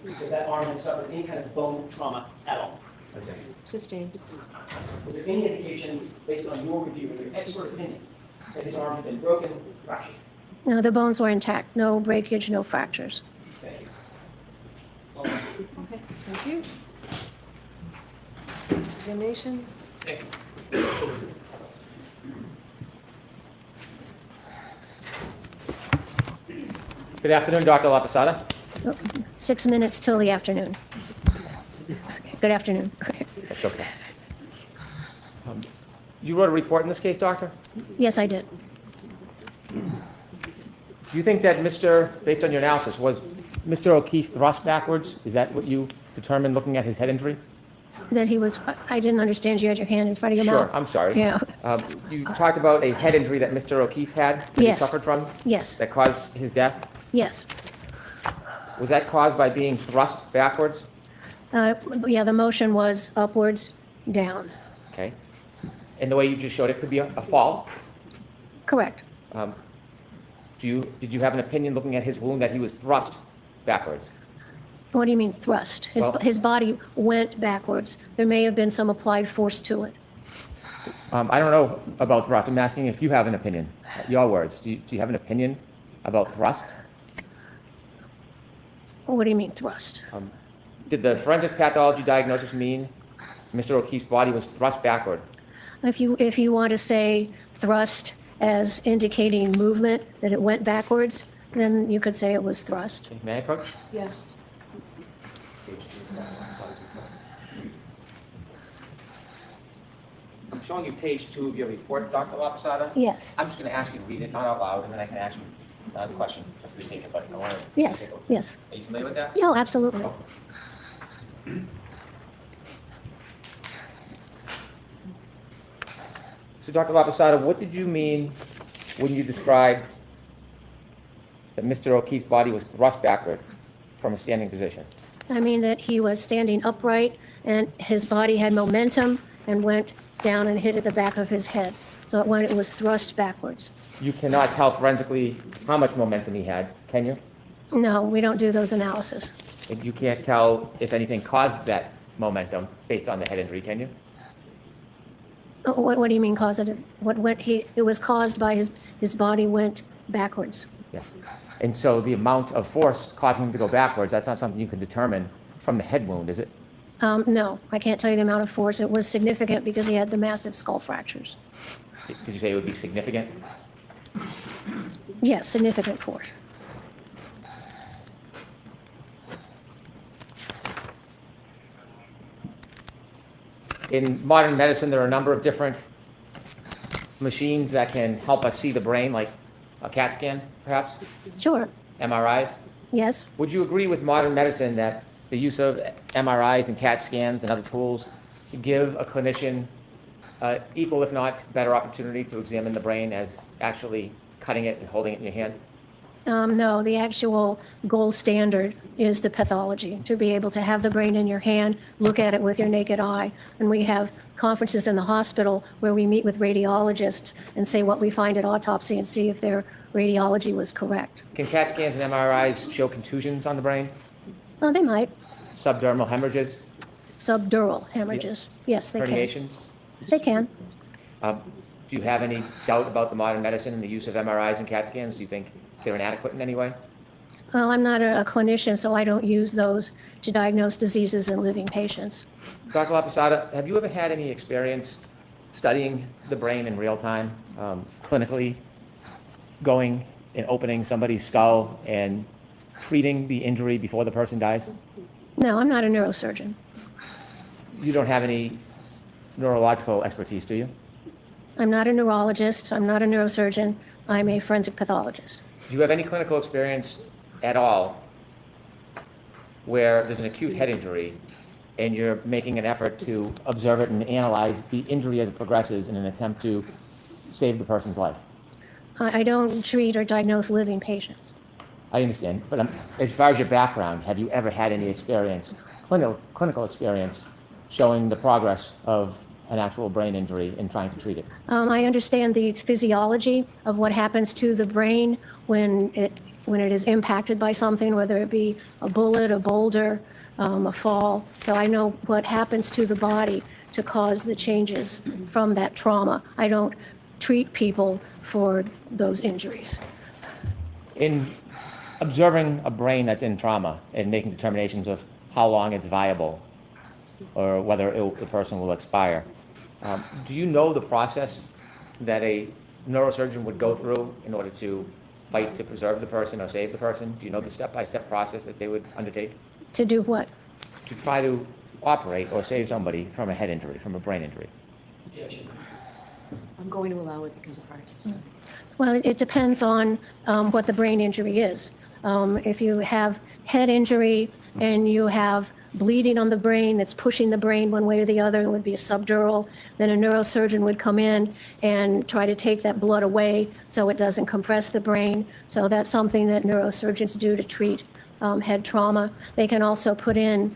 that that arm had suffered any kind of bone trauma at all? Sustained. Was there any indication, based on your review and your expert opinion, that his arm had been broken, fractured? No, the bones were intact. No breakage, no fractures. Thank you. Okay, thank you. Examination? Thank you. Good afternoon, Dr. LAPOSATA. 6 minutes till the afternoon. Good afternoon. That's okay. You wrote a report in this case, doctor? Yes, I did. Do you think that based on your analysis, was Mr. O'Keefe thrust backwards? Is that what you determined looking at his head injury? That he was, I didn't understand you had your hand in front of your mouth. Sure, I'm sorry. Yeah. You talked about a head injury that Mr. O'Keefe had, that Yes. he suffered from, Yes, that caused his death. yes. Was that caused by being thrust backwards? Yeah, the motion was upwards, down. Okay. And the way you just showed it could be a fall. Correct. Did you have an opinion looking at his wound that he was thrust backwards? What do you mean thrust? Well- His body went backwards. There may have been some applied force to it. I don't know about thrust. I'm asking if you have an opinion. Your words. Do you have an opinion about thrust? What do you mean thrust? Did the forensic pathology diagnosis mean Mr. O'Keefe's body was thrust backward? If you want to say thrust as indicating movement, that it went backwards, then you could say it was thrust. Okay, may I approach? Yes. I'm showing you page 2 of your report, Dr. LAPOSATA. Yes, I'm just going to ask you to read it, not out loud, and then I can ask you a question if we take it, but I want to. yes, yes. Are you familiar with that? No, absolutely. So, Dr. LAPOSATA, what did you mean when you described that Mr. O'Keefe's body was thrust backward from a standing position? I mean that he was standing upright and his body had momentum and went down and hit at the back of his head. So it was thrust backwards. You cannot tell forensically how much momentum he had, can you? No, we don't do those analyses. And you can't tell if anything caused that momentum based on the head injury, can you? What do you mean causative? It was caused by his body went backwards. Yes. And so the amount of force causing him to go backwards, that's not something you can determine from the head wound, is it? No, I can't tell you the amount of force. It was significant because he had the massive skull fractures. Did you say it would be significant? Yes, significant force. In modern medicine, there are a number of different machines that can help us see the brain, like a CAT scan, perhaps, Sure. MRIs. Yes. Would you agree with modern medicine that the use of MRIs and CAT scans and other tools give a clinician equal, if not better, opportunity to examine the brain as actually cutting it and holding it in your hand? No, the actual gold standard is the pathology, to be able to have the brain in your hand, look at it with your naked eye. And we have conferences in the hospital where we meet with radiologists and say what we find at autopsy and see if their radiology was correct. Can CAT scans and MRIs show contusions on the brain? Well, they might. Subdermal hemorrhages? Subdural hemorrhages. Yes, they can. Herniations? They can. Do you have any doubt about the modern medicine and the use of MRIs and CAT scans? Do you think they're inadequate in any way? Well, I'm not a clinician, so I don't use those to diagnose diseases in living patients. Dr. LAPOSATA, have you ever had any experience studying the brain in real time, clinically, going and opening somebody's skull and treating the injury before the person dies? No, I'm not a neurosurgeon. You don't have any neurological expertise, do you? I'm not a neurologist. I'm not a neurosurgeon. I'm a forensic pathologist. Do you have any clinical experience at all where there's an acute head injury and you're making an effort to observe it and analyze the injury as it progresses in an attempt to save the person's life? I don't treat or diagnose living patients. I understand, but as far as your background, have you ever had any experience, clinical experience, showing the progress of an actual brain injury and trying to treat it? I understand the physiology of what happens to the brain when it is impacted by something, whether it be a bullet, a boulder, a fall. So I know what happens to the body to cause the changes from that trauma. I don't treat people for those injuries. In observing a brain that's in trauma and making determinations of how long it's viable or whether the person will expire, do you know the process that a neurosurgeon would go through in order to fight to preserve the person or save the person? Do you know the step-by-step process that they would undertake? To do what? To try to operate or save somebody from a head injury, from a brain injury. I'm going to allow it because of our testimony. Well, it depends on what the brain injury is. If you have head injury and you have bleeding on the brain that's pushing the brain one way or the other, it would be a subdural, then a neurosurgeon would come in and try to take that blood away so it doesn't compress the brain. So that's something that neurosurgeons do to treat head trauma. They can also put in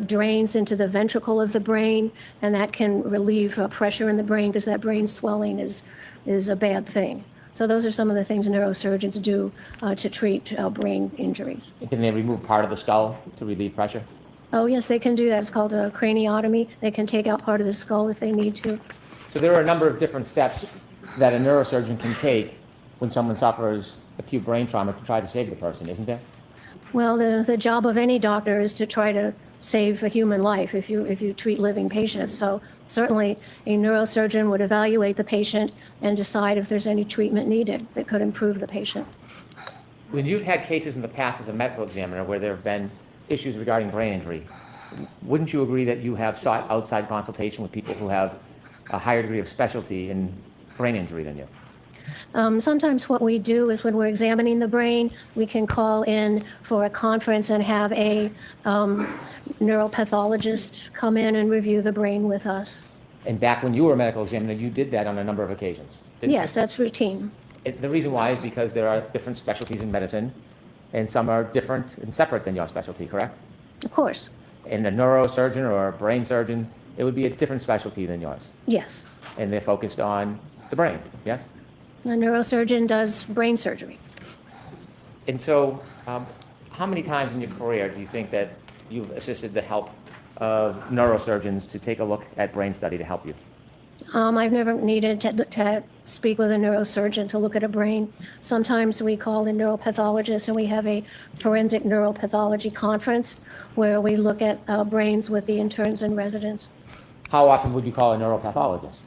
drains into the ventricle of the brain, and that can relieve pressure in the brain because that brain swelling is a bad thing. So those are some of the things neurosurgeons do to treat brain injuries. Can they remove part of the skull to relieve pressure? Oh, yes, they can do that. It's called a craniotomy. They can take out part of the skull if they need to. So there are a number of different steps that a neurosurgeon can take when someone suffers acute brain trauma to try to save the person, isn't there? Well, the job of any doctor is to try to save a human life if you treat living patients. So certainly a neurosurgeon would evaluate the patient and decide if there's any treatment needed that could improve the patient. When you've had cases in the past as a medical examiner where there have been issues regarding brain injury, wouldn't you agree that you have sought outside consultation with people who have a higher degree of specialty in brain injury than you? Sometimes what we do is when we're examining the brain, we can call in for a conference and have a neuropathologist come in and review the brain with us. And back when you were a medical examiner, you did that on a number of occasions, didn't you? Yes, that's routine. The reason why is because there are different specialties in medicine, and some are different and separate than your specialty, correct? Of course. And a neurosurgeon or a brain surgeon, it would be a different specialty than yours. Yes. And they're focused on the brain, yes? A neurosurgeon does brain surgery. And so, how many times in your career do you think that you've assisted the help of neurosurgeons to take a look at brain study to help you? I've never needed to speak with a neurosurgeon to look at a brain. Sometimes we call in neuropathologists and we have a forensic neuropathology conference where we look at brains with the interns and residents. How often would you call a neuropathologist?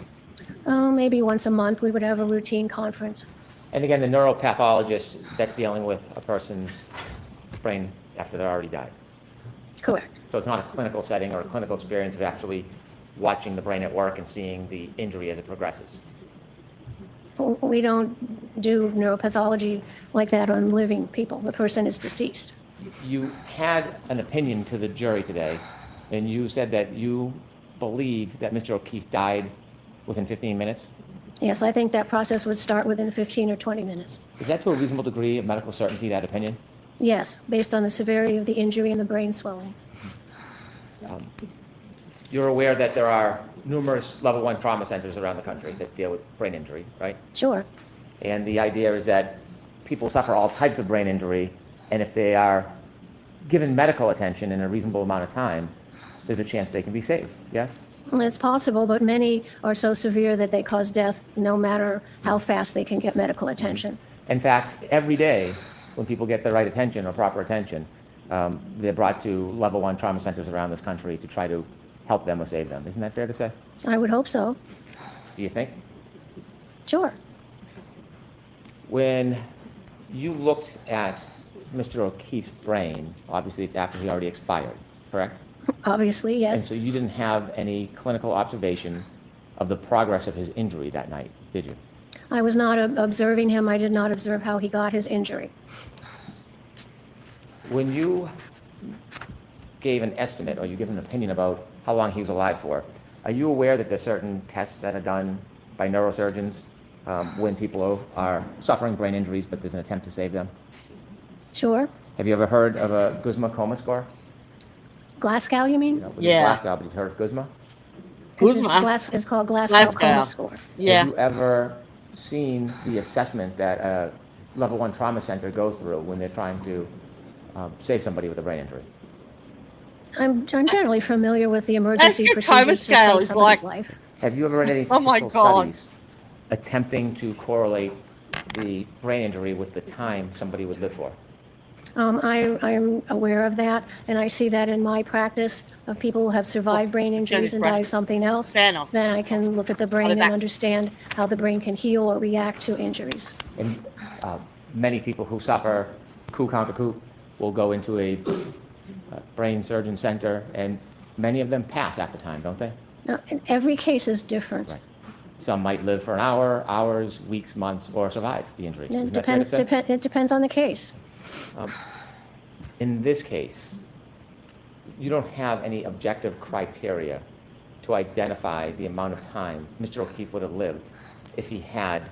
Maybe once a month we would have a routine conference. And again, the neuropathologist, that's dealing with a person's brain after they're already died. Correct. So it's not a clinical setting or a clinical experience of actually watching the brain at work and seeing the injury as it progresses. We don't do neuropathology like that on living people. The person is deceased. You had an opinion to the jury today, and you said that you believe that Mr. O'Keefe died within 15 minutes? Yes, I think that process would start within 15 or 20 minutes. Is that to a reasonable degree of medical certainty, that opinion? Yes, based on the severity of the injury and the brain swelling. You're aware that there are numerous level 1 trauma centers around the country that deal with brain injury, right? Sure. And the idea is that people suffer all types of brain injury, and if they are given medical attention in a reasonable amount of time, there's a chance they can be saved, yes? It's possible, but many are so severe that they cause death no matter how fast they can get medical attention. In fact, every day when people get the right attention or proper attention, they're brought to level 1 trauma centers around this country to try to help them or save them. Isn't that fair to say? I would hope so. Do you think? Sure. When you looked at Mr. O'Keefe's brain, obviously it's after he already expired, correct? Obviously, And yes. so you didn't have any clinical observation of the progress of his injury that night, did you? I was not observing him. I did not observe how he got his injury. When you gave an estimate or you give an opinion about how long he was alive for, are you aware that there's certain tests that are done by neurosurgeons when people are suffering brain injuries but there's an attempt to save them? Sure. Have you ever heard of a Guzman coma score? Glasgow, you mean? No, Yeah. Glasgow, but you've heard of Guzman? It's called Glasgow coma score. Yeah. Have you ever seen the assessment that a level 1 trauma center goes through when they're trying to save somebody with a brain injury? I'm generally familiar with the emergency Glasgow coma procedures to scale save is somebody's like- life. Have you ever read any Oh my statistical God. studies attempting to correlate the brain injury with the time somebody would live for? I'm aware of that, and I see that in my practice of people who have survived brain injuries and die of something else. Fair enough. Then I can look at the brain and back. understand how the brain can heal or react to injuries. And many people who suffer coup counter coup will go into a brain surgeon center, and many of them pass after time, don't they? Now, and every case is different. Right. Some might live for an hour, hours, weeks, months, or survive the injury. It Isn't that fair to say? it depends on the case. In this case, you don't have any objective criteria to identify the amount of time Mr. O'Keefe would have lived if he had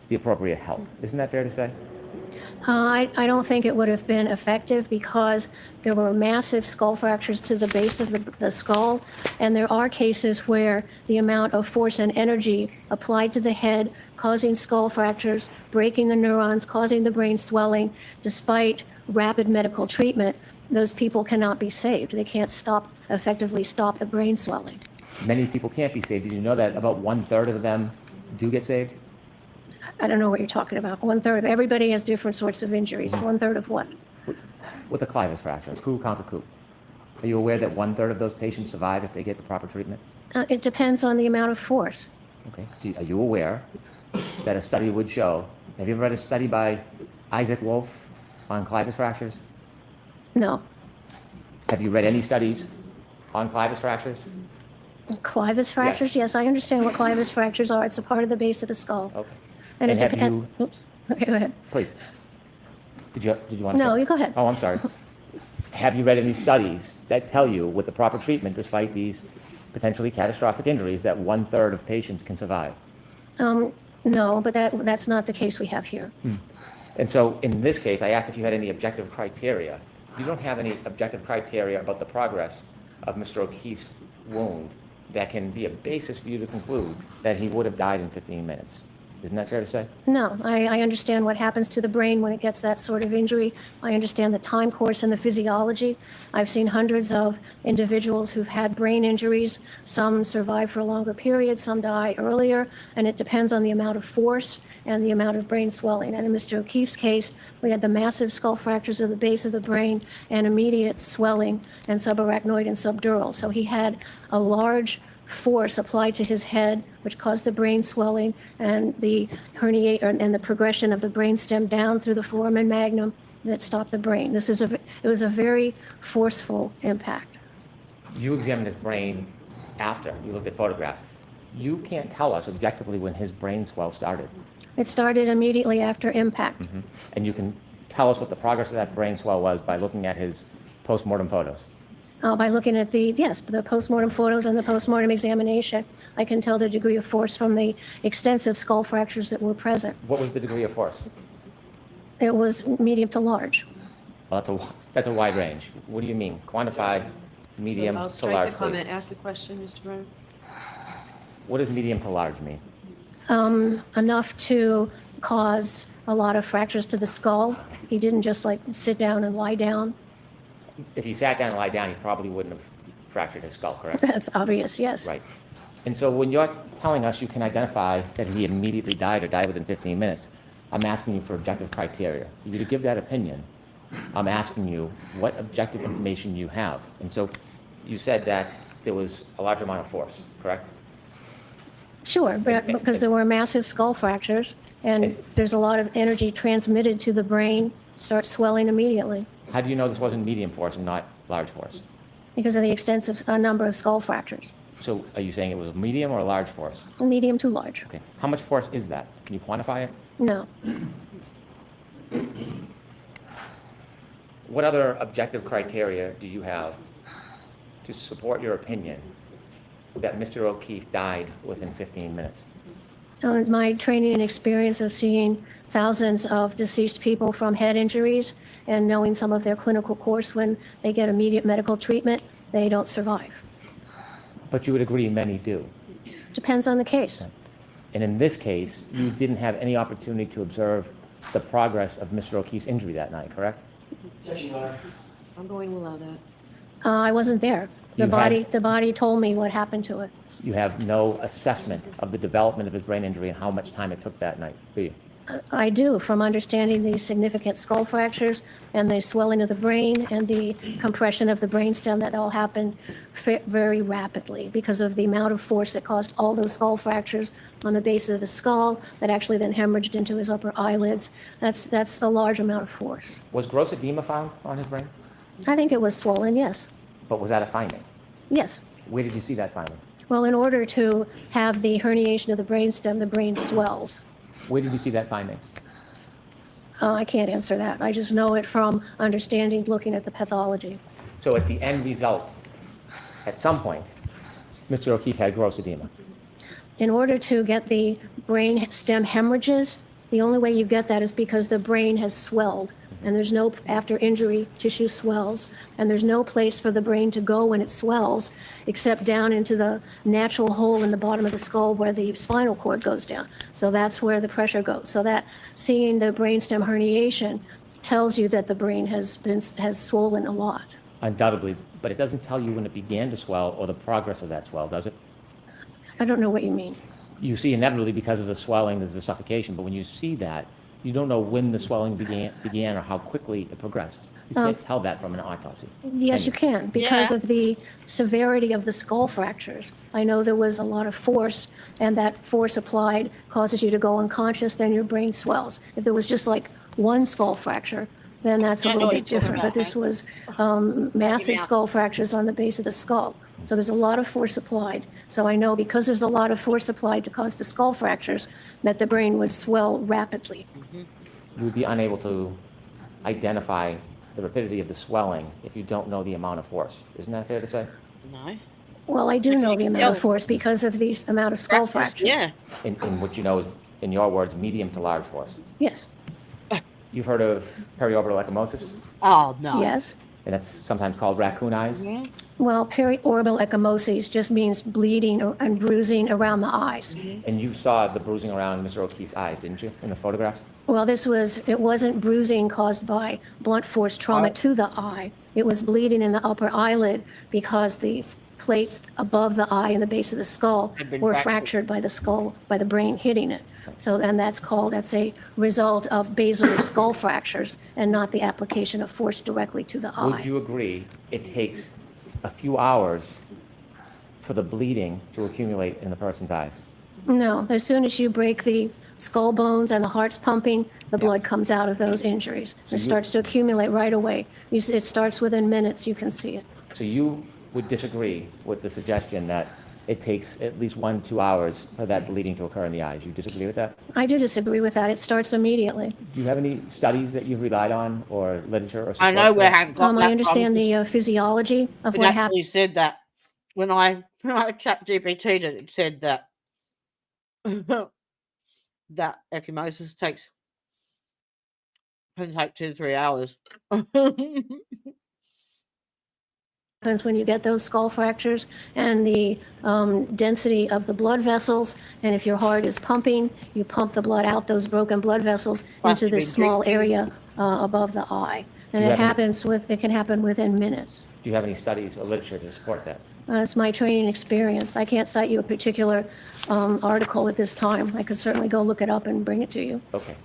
the appropriate help. Isn't that fair to say? I don't think it would have been effective because there were massive skull fractures to the base of the skull, and there are cases where the amount of force and energy applied to the head, causing skull fractures, breaking the neurons, causing the brain swelling, despite rapid medical treatment, those people cannot be saved. They can't effectively stop the brain swelling. Many people can't be saved. Did you know that about 1/3 of them do get saved? I don't know what you're talking about. 1/3 of everybody has different sorts of injuries. 1/3 of what? With a clivus fracture, coup counter coup. Are you aware that 1/3 of those patients survive if they get the proper treatment? It depends on the amount of force. Okay. Are you aware that a study would show, have you ever read a study by Isaac Wolf on clivus fractures? No. Have you read any studies on clivus fractures? Clivus fractures? Yes, I understand what clivus fractures are. It's a part of the base of the skull. Okay. And And it have depends. you, Okay, go ahead. please, did you want to No, say? you go ahead. Oh, I'm sorry. Have you read any studies that tell you with the proper treatment, despite these potentially catastrophic injuries, that 1/3 of patients can survive? No, but that's not the case we have here. And so in this case, I asked if you had any objective criteria. You don't have any objective criteria about the progress of Mr. O'Keefe's wound that can be a basis for you to conclude that he would have died in 15 minutes. Isn't that fair to say? No, I understand what happens to the brain when it gets that sort of injury. I understand the time course and the physiology. I've seen hundreds of individuals who've had brain injuries. Some survive for a longer period, some die earlier, and it depends on the amount of force and the amount of brain swelling. And in Mr. O'Keefe's case, we had the massive skull fractures of the base of the brain and immediate swelling and subarachnoid and subdural. So he had a large force applied to his head, which caused the brain swelling and the herniate and the progression of the brainstem down through the foramen magnum that stopped the brain. It was a very forceful impact. You examined his brain after you looked at photographs. You can't tell us objectively when his brain swell started. It started immediately after impact. And you can tell us what the progress of that brain swell was by looking at his postmortem photos. By looking at the postmortem photos and the postmortem examination, I can tell the degree of force from the extensive skull fractures that were present. What was the degree of force? It was medium to large. Well, that's a wide range. What do you mean? Quantify medium So I'll to strike large, the comment. please. Ask the question, Mr. Brennan. What does medium to large mean? Enough to cause a lot of fractures to the skull. He didn't just sit down and lie down. If he sat down and lied down, he probably wouldn't have fractured his skull, correct? That's obvious, yes. Right. And so when you're telling us you can identify that he immediately died or died within 15 minutes, I'm asking you for objective criteria. For you to give that opinion, I'm asking you what objective information you have. And so you said that there was a large amount of force, correct? Sure, but because there were massive skull fractures, and there's a lot of energy transmitted to the brain, starts swelling immediately How do you know this wasn't medium force and not large force? because of the extensive number of skull fractures, So are you saying it was medium or large force? medium to large. Okay. How much force is that? Can you quantify it? No. What other objective criteria do you have to support your opinion that Mr. O'Keefe died within 15 minutes? My training and experience of seeing thousands of deceased people from head injuries and knowing some of their clinical course when they get immediate medical treatment, they don't survive. But you would agree many do. Depends on the case. And in this case, you didn't have any opportunity to observe the progress of Mr. O'Keefe's injury that night, correct? Objection, Your Honor. I'm going to allow that. I wasn't there. You had- The body told me what happened to it. You have no assessment of the development of his brain injury and how much time it took that night, do you? I do, from understanding the significant skull fractures and the swelling of the brain and the compression of the brainstem that all happened very rapidly because of the amount of force that caused all those skull fractures on the base of the skull that actually then hemorrhaged into his upper eyelids. That's a large amount of force. Was gross edema found on his brain? I think it was swollen, yes. But was that a finding? Yes. Where did you see that finding? Well, in order to have the herniation of the brainstem, the brain swells. Where did you see that finding? I can't answer that. I just know it from understanding, looking at the pathology. So at the end result, at some point, Mr. O'Keefe had gross edema. In order to get the brain stem hemorrhages, the only way you get that is because the brain has swelled. And there's no, after injury, tissue swells, and there's no place for the brain to go when it swells except down into the natural hole in the bottom of the skull where the spinal cord goes down. So that's where the pressure goes. So that seeing the brainstem herniation tells you that the brain has swollen a lot. Undoubtedly, but it doesn't tell you when it began to swell or the progress of that swell, does it? I don't know what you mean. You see inevitably because of the swelling, there's the suffocation, but when you see that, you don't know when the swelling began or how quickly it progressed. You can't tell that from an autopsy. Yes, you can, because Yeah. of the severity of the skull fractures. I know there was a lot of force, and that force applied causes you to go unconscious, then your brain swells. If there was just like one skull fracture, then that's a I know little what bit you're talking different. about, But this right? was massive skull fractures on the base of the skull. So there's a lot of force applied. So I know because there's a lot of force applied to cause the skull fractures, that the brain would swell rapidly. You would be unable to identify the rapidity of the swelling if you don't know the amount of force. Isn't that fair to say? No. Well, I do know the can amount of tell. force because of these amount of skull fractures. Yeah. In what you know is, in your words, medium to large force. Yes, You've heard of periorbital ecchymosis, Oh, no. yes. and that's sometimes called raccoon eyes. Well, periorbital ecchymosis just means bleeding and bruising around the eyes. And you saw the bruising around Mr. O'Keefe's eyes, didn't you, in the photographs? Well, it wasn't bruising caused by blunt force trauma to the eye. It was bleeding in the upper eyelid because the plates above the eye and the base of the skull Had been were fractured. fractured by the skull, by the brain hitting it. So, and that's a result of basilar skull fractures and not the application of force directly to the Would eye. you agree it takes a few hours for the bleeding to accumulate in the person's eyes? No, as soon as you break the skull bones and the heart's pumping, the blood comes out of those injuries. It starts to accumulate right away. It starts within minutes, you can see it. So you would disagree with the suggestion that it takes at least 1-2 hours for that bleeding to occur in the eyes. You disagree with that? I do disagree with that. It starts immediately. Do you have any studies that you've relied on or literature or support I know for where that? I got that I understand from. the physiology of It what actually happened. said that when I chat GPT'd it, it said that that ecchymosis can take 2 to 3 hours. Happens when you get those skull fractures and the density of the blood vessels. And if your heart is pumping, you pump the blood out those broken blood vessels Must into have this been small drinking. area above the eye. And Do you it have any- can happen within minutes. Do Do you have any studies or literature to support that? It's my training experience. I can't cite you a particular article at this time. I could certainly go look it up and bring it to you. Okay.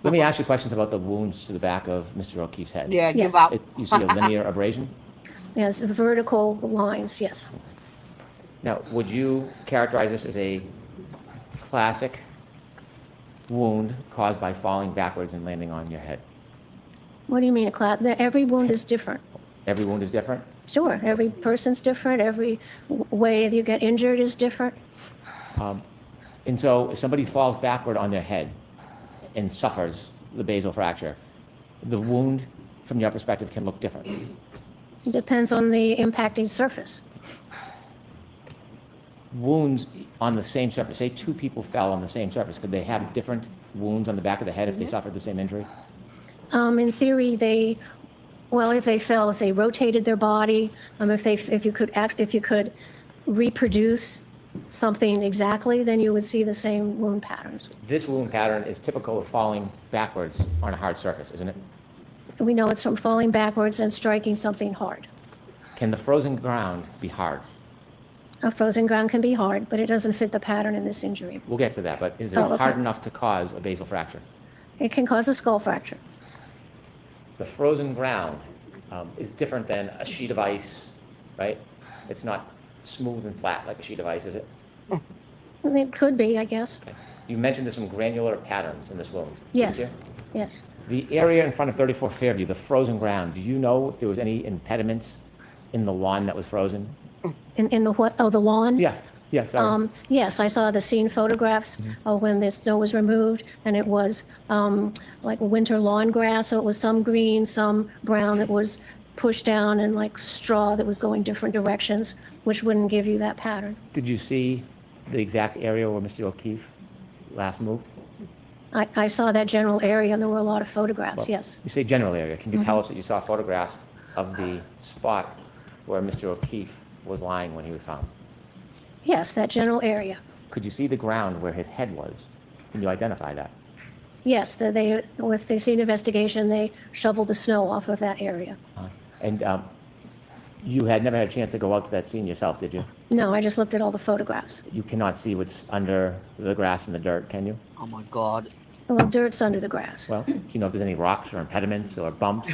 Let me ask you questions about the wounds to the back of Mr. O'Keefe's head. Yeah, Yes. give up. You see a linear abrasion? Yes, vertical lines, yes. Now, would you characterize this as a classic wound caused by falling backwards and landing on your head? What do you mean, every wound is different. Every wound is different? Sure, every person's different. Every way you get injured is different. And so if somebody falls backward on their head and suffers the basal fracture, the wound from your perspective can look different. It depends on the impacting surface. Wounds on the same surface, say two people fell on the same surface, could they have different wounds on the back of the head if they suffered the same injury? In theory, if they fell, if they rotated their body, if you could reproduce something exactly, then you would see the same wound patterns. This wound pattern is typical of falling backwards on a hard surface, isn't it? We know it's from falling backwards and striking something hard. Can the frozen ground be hard? A frozen ground can be hard, but it doesn't fit the pattern in this injury. We'll get to that, but is it Oh, okay. hard enough to cause a basal fracture? It can cause a skull fracture. The frozen ground is different than a sheet of ice, right? It's not smooth and flat like a sheet of ice, is it? It could be, I guess. Okay. You mentioned there's some granular patterns in this wound. didn't Yes, you? yes. The area in front of 34 Fairview, the frozen ground, do you know if there was any impediments in the lawn that was frozen? In the what? Oh, the lawn? Yeah, sorry. Yes, I saw the scene photographs when the snow was removed, and it was like winter lawn grass. So it was some green, some brown that was pushed down, and like straw that was going different directions, which wouldn't give you that pattern. Did you see the exact area where Mr. O'Keefe last moved? I saw that general area, and there were a lot of photographs, Well, yes. You say general area. Can you tell us that you saw photographs of the spot where Mr. O'Keefe was lying when he was found? Yes, that general area. Could you see the ground where his head was? Can you identify that? Yes, with the scene investigation, they shoveled the snow off of that area. And you had never had a chance to go out to that scene yourself, did you? No, I just looked at all the photographs. You cannot see what's under the grass and the dirt, can you? Oh my God. Well, dirt's under the grass. Well, do you know if there's any rocks or impediments or bumps?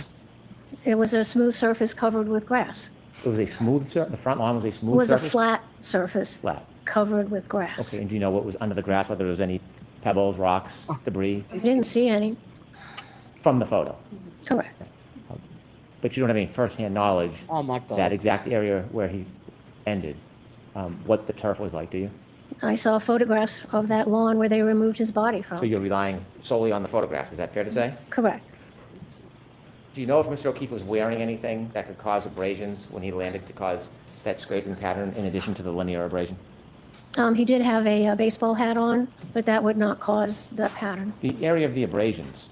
It was a smooth surface covered with grass. It was a smooth surface? The front lawn was a It smooth was a surface? flat surface Flat. covered with grass. Okay, and do you know what was under the grass, whether there was any pebbles, rocks, debris? I didn't see any. From the photo? Correct. But you don't have any firsthand knowledge Oh my God. that exact area where he ended, what the turf was like, do you? I saw photographs of that lawn where they removed his body from. So you're relying solely on the photographs, is that fair to say? Correct. Do you know if Mr. O'Keefe was wearing anything that could cause abrasions when he landed to cause that scraping pattern in addition to the linear abrasion? He did have a baseball hat on, but that would not cause that pattern. The area of the abrasions,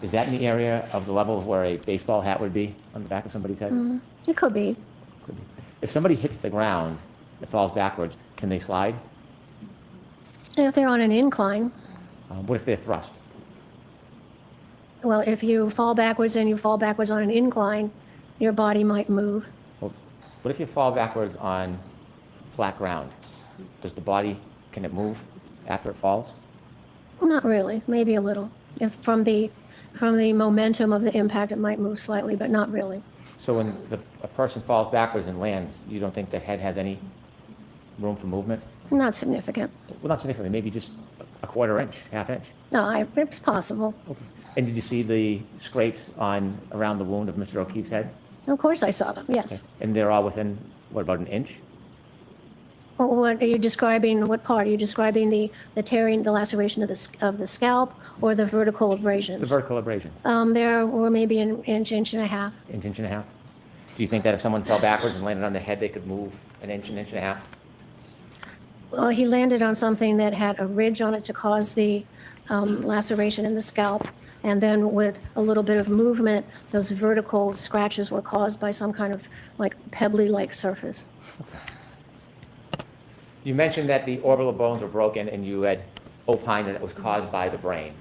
is that in the area of the level of where a baseball hat would be on the back of somebody's head? It could be. Could be. If somebody hits the ground and falls backwards, can they slide? And if they're on an incline, What if they're thrust? well, if you fall backwards and you fall backwards on an incline, your body might move. Well, what if you fall backwards on flat ground? Does the body, can it move after it falls? Not really, maybe a little. If from the momentum of the impact, it might move slightly, but not really. So when a person falls backwards and lands, you don't think their head has any room for movement? Not significant. Well, not significantly, maybe just a quarter inch, half inch. No, it's possible. And did you see the scrapes around the wound of Mr. O'Keefe's head? Of course I saw them, yes. And they're all within, what, about an inch? Well, what are you describing? What part? Are you describing the tearing, the laceration of the scalp, or the vertical abrasions? The vertical abrasions, There were maybe an inch, inch and a half. inch and a half. Do you think that if someone fell backwards and landed on their head, they could move an inch and a half? Well, he landed on something that had a ridge on it to cause the laceration in the scalp. And then with a little bit of movement, those vertical scratches were caused by some kind of like pebbly-like surface. You mentioned that the orbital bones were broken and you had opined that it was caused by the brain.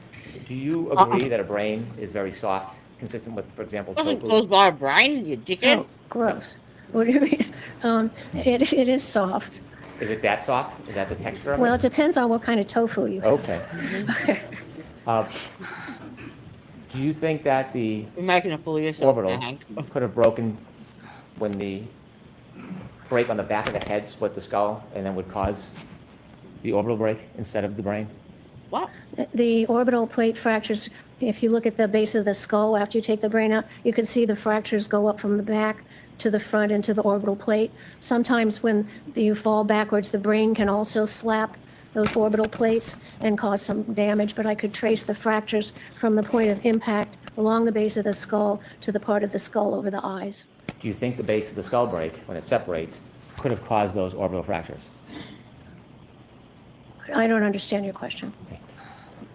Do you agree that a brain is very soft consistent with, for example, Wasn't tofu? caused by a brain, you dickhead. Oh, gross. What do you mean? It is soft. Is it that soft? Is that the texture of Well, it? it depends on what kind of tofu you have. Okay. Do you think that the You're making a fool of yourself, orbital Hank. could have broken when the break on the back of the head split the skull and then would cause the orbital break instead of the brain? What? The orbital plate fractures, if you look at the base of the skull after you take the brain out, you can see the fractures go up from the back to the front into the orbital plate. Sometimes when you fall backwards, the brain can also slap those orbital plates and cause some damage, but I could trace the fractures from the point of impact along the base of the skull to the part of the skull over the eyes. Do you think the base of the skull break, when it separates, could have caused those orbital fractures? I don't understand your question.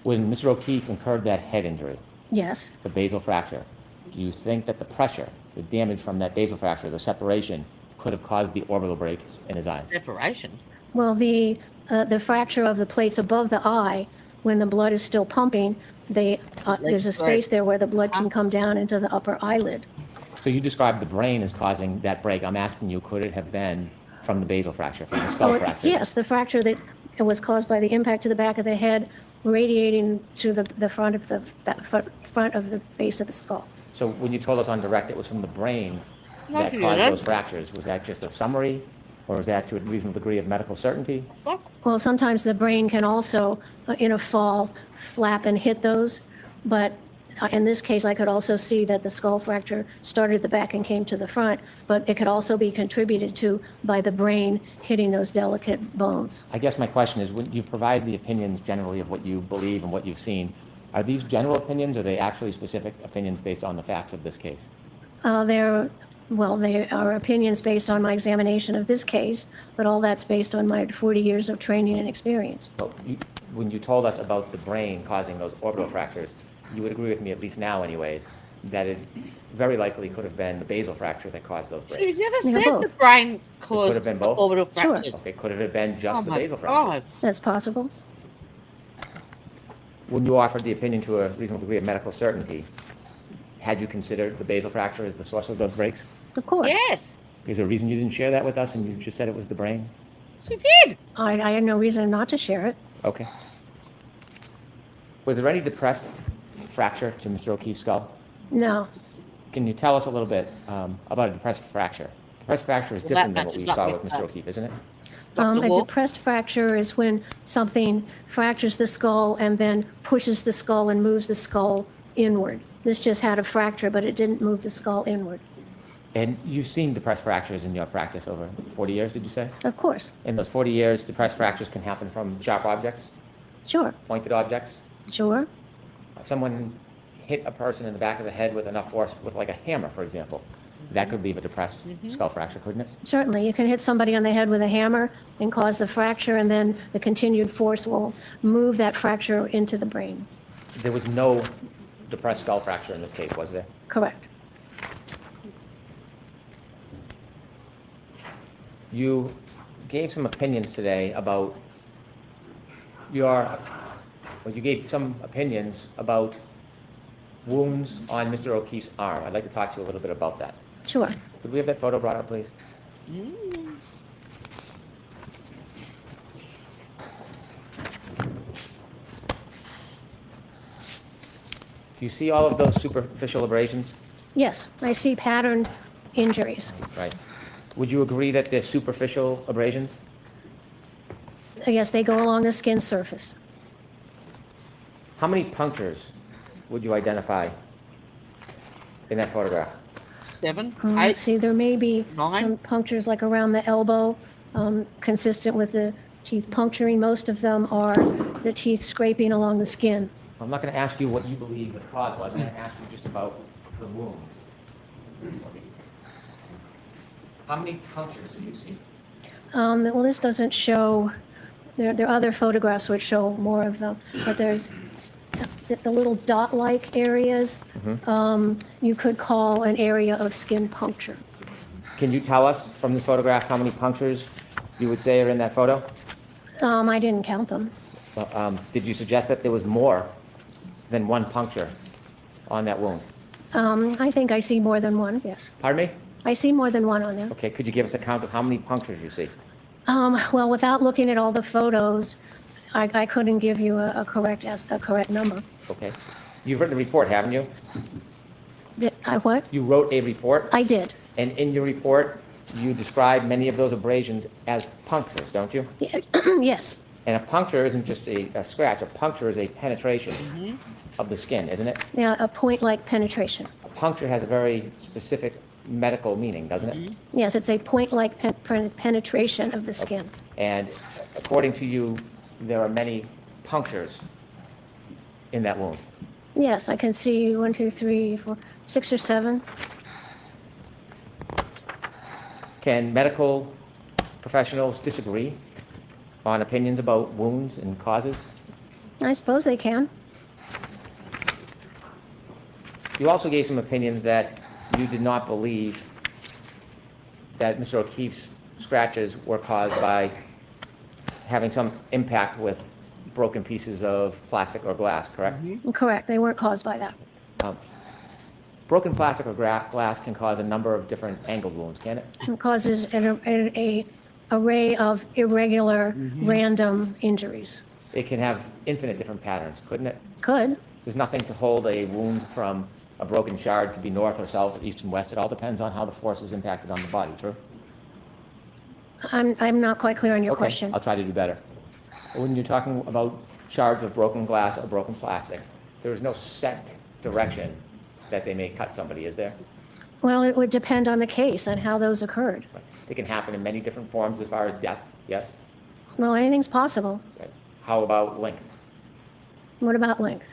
When Mr. O'Keefe incurred that head injury, Yes. the basal fracture, do you think that the pressure, the damage from that basal fracture, the separation, could have caused the orbital break in his eyes? Separation. Well, the fracture of the plates above the eye, when the blood is still pumping, there's a space there where the blood can come down into the upper eyelid. So you described the brain as causing that break. I'm asking you, could it have been from the basal fracture, from the skull fracture? Yes, the fracture that was caused by the impact to the back of the head, radiating to the front of the base of the skull. So when you told us on direct it was from the brain that Lucky caused that. those fractures, was that just a summary, or was that to a reasonable degree of medical certainty? What? Well, sometimes the brain can also, in a fall, flap and hit those, but in this case, I could also see that the skull fracture started at the back and came to the front, but it could also be contributed to by the brain hitting those delicate bones. I guess my question is, when you've provided the opinions generally of what you believe and what you've seen, are these general opinions, or are they actually specific opinions based on the facts of this case? They are opinions based on my examination of this case, but all that's based on my 40 years of training and experience. But when you told us about the brain causing those orbital fractures, you would agree with me, at least now anyways, that it very likely could have been the basal fracture that caused those breaks. You never Yeah, said both. the brain caused have been both? orbital Sure. fractures. Okay, could it have been just Oh the my basal fracture? God. That's possible. When you offered the opinion to a reasonable degree of medical certainty, had you considered the basal fracture as the source of those breaks? Of course. Yes, Is there a reason you didn't share that with us and you just said it was the brain? she did. I had no reason not to share it. Okay. Was there any depressed fracture to Mr. O'Keefe's skull? No. Can you tell us a little bit about a depressed fracture? Depressed fracture is Well, different that than what we matches up saw with with that. Mr. O'Keefe, isn't it? Dr. A Wolf? depressed fracture is when something fractures the skull and then pushes the skull and moves the skull inward. This just had a fracture, but it didn't move the skull inward. And you've seen depressed fractures in your practice over 40 years, did you say? Of course. In those 40 years, depressed fractures can happen from sharp objects, Sure. pointed objects. Sure. If someone hit a person in the back of the head with enough force, with like a hammer, for example, that could leave a depressed skull fracture, couldn't it? Certainly. You can hit somebody on the head with a hammer and cause the fracture, and then the continued force will move that fracture into the brain. There was no depressed skull fracture in this case, was there? Correct. You gave some opinions today about you gave some opinions about wounds on Mr. O'Keefe's arm. I'd like to talk to you a little bit about that. Sure. Could we have that photo brought up, please? Do you see all of those superficial abrasions? Yes, I see patterned injuries. Right. Would you agree that they're superficial abrasions? Yes, they go along the skin surface. How many punctures would you identify in that photograph? 7, Let's 8. see, there may be 9. some punctures like around the elbow, consistent with the teeth puncturing. Most of them are the teeth scraping along the skin. I'm not going to ask you what you believe the cause was. I'm going to ask you just about the wound. How many punctures do you see? Well, this doesn't show, there are other photographs which show more of them, but there's the little dot-like areas, you could call an area of skin puncture. Can you tell us from this photograph how many punctures you would say are in that photo? I didn't count them. Did you suggest that there was more than one puncture on that wound? I think I see more than one, yes. Pardon me? I see more than one on there. Okay, could you give us a count of how many punctures you see? Well, without looking at all the photos, I couldn't give you a correct number. Okay. You've written a report, haven't you? What? You wrote a report? I did. And in your report, you describe many of those abrasions as punctures, don't you? Yes. And a puncture isn't just a scratch. A puncture is a penetration of the skin, isn't it? Yeah, a point-like penetration. A puncture has a very specific medical meaning, doesn't it? Yes, it's a point-like penetration of the skin. And according to you, there are many punctures in that wound. Yes, I can see 1, 2, 3, 4, 6 or 7. Can medical professionals disagree on opinions about wounds and causes? I suppose they can. You also gave some opinions that you did not believe that Mr. O'Keefe's scratches were caused by having some impact with broken pieces of plastic or glass, correct? Correct. They weren't caused by that. Broken plastic or glass can cause a number of different angled wounds, can it? It causes an array of irregular, random injuries. It can have infinite different patterns, couldn't it? Could. There's nothing to hold a wound from a broken shard to be north or south or east and west. It all depends on how the force is impacted on the body, true? I'm not quite clear on your Okay, question. I'll try to do better. When you're talking about shards of broken glass or broken plastic, there is no set direction that they may cut somebody, is there? Well, it would depend on the case and how those occurred. They can happen in many different forms as far as depth, yes? Well, anything's possible. Right. How about length? What about length?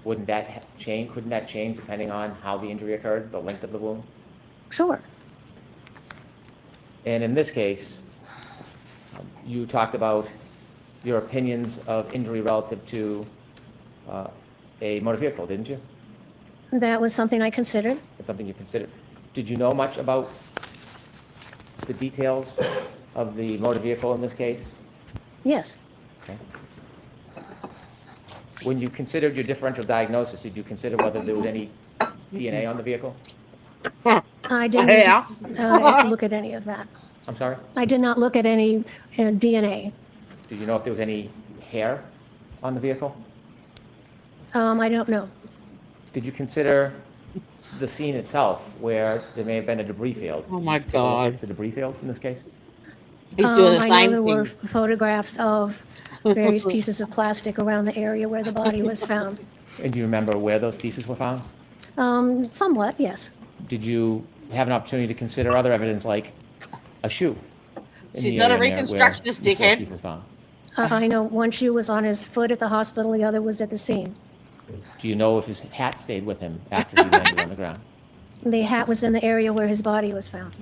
Wouldn't that change? Couldn't that change depending on how the injury occurred, the length of the wound? Sure. And in this case, you talked about your opinions of injury relative to a motor vehicle, didn't you? That was something I considered. That's something you considered. Did you know much about the details of the motor vehicle in this case? Yes. Okay. When you considered your differential diagnosis, did you consider whether there was any DNA on the vehicle? I didn't look at any of that. I'm sorry? I did not look at any DNA. Did you know if there was any hair on the vehicle? I don't know. Did you consider the scene itself where there may have been a debris field? Oh my God. The debris field in this case? He's doing the I same know there thing. were photographs of various pieces of plastic around the area where the body was found. And do you remember where those pieces were found? Somewhat, yes. Did you have an opportunity to consider other evidence like a shoe? in She's the not a area near where reconstructionist, Mr. dickhead. O'Keefe was found? I know one shoe was on his foot at the hospital, the other was at the scene. Do you know if his hat stayed with him after he landed on the ground? The hat was in the area where his body was found.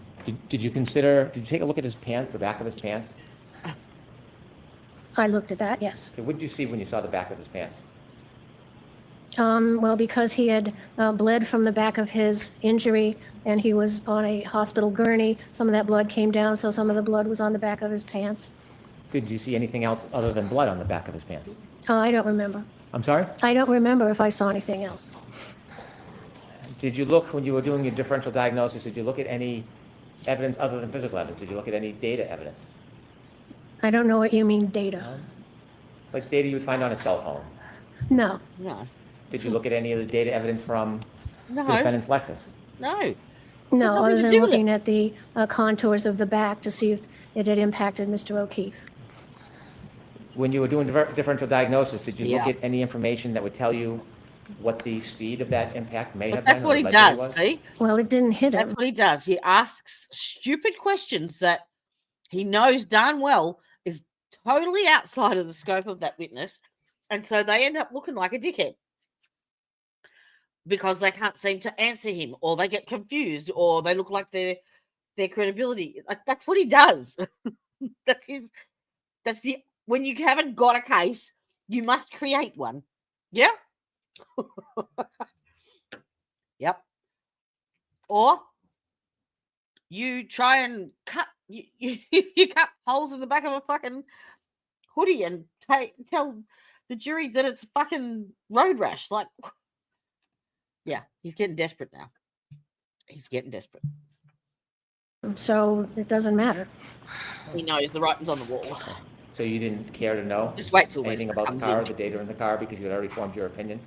Did you take a look at his pants, the back of his pants? I looked at that, yes. Okay, what did you see when you saw the back of his pants? Well, because he had bled from the back of his injury and he was on a hospital gurney, some of that blood came down, so some of the blood was on the back of his pants. Did you see anything else other than blood on the back of his pants? I don't remember. I'm sorry? I don't remember if I saw anything else. Did you look, when you were doing your differential diagnosis, did you look at any evidence other than physical evidence? Did you look at any data evidence? I don't know what you mean, data. Like data you would find on a cell phone? No. No. Did you look at any of the data evidence from No. the defendant's Lexus? No. No, nothing other to than do with looking at the contours of the back to see if it had impacted Mr. O'Keefe. When you were doing differential diagnosis, did you look Yeah. at any information that would tell you what the speed of that impact may But have been? that's or what he allegedly does, was? see? Well, it didn't hit him. That's what he does. He asks stupid questions that he knows darn well is totally outside of the scope of that witness. And so they end up looking like a dickhead because they can't seem to answer him, or they get confused, or they look like their credibility. Like, that's what he does. When you haven't got a case, you must create one. Yeah. Yep. Or you try and cut you cut holes in the back of a fucking hoodie and tell the jury that it's fucking road rash. Like, Yeah, he's getting desperate now. He's getting desperate. So it doesn't matter. He knows the writing's on the wall. So you didn't care to know Just wait till anything Wednesday about the comes car, in. the data in the car, because you had already formed your opinion?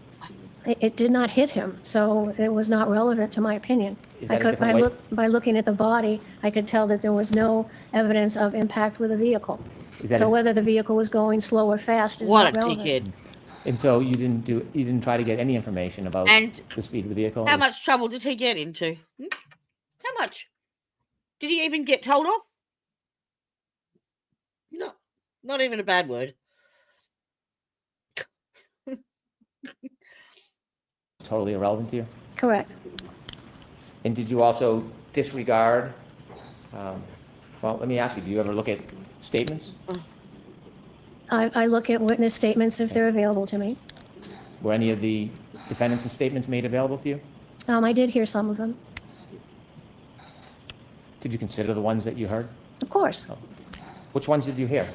It did not hit him, so it was not relevant to my opinion. Is that a different way? By looking at the body, I could tell that there was no evidence of impact with a vehicle. Is that So a- whether the vehicle was going slow or fast is What not a relevant. dickhead. And so you didn't try to get any information about And the speed of the vehicle? how much trouble did he get into? How much? Did he even get told off? No, not even a bad word. Totally irrelevant to you? Correct. And did you also disregard, well, let me ask you, do you ever look at statements? I look at witness statements if they're available to me. Were any of the defendants' statements made available to you? I did hear some of them, Did you consider the ones that you heard? of course. Which ones did you hear?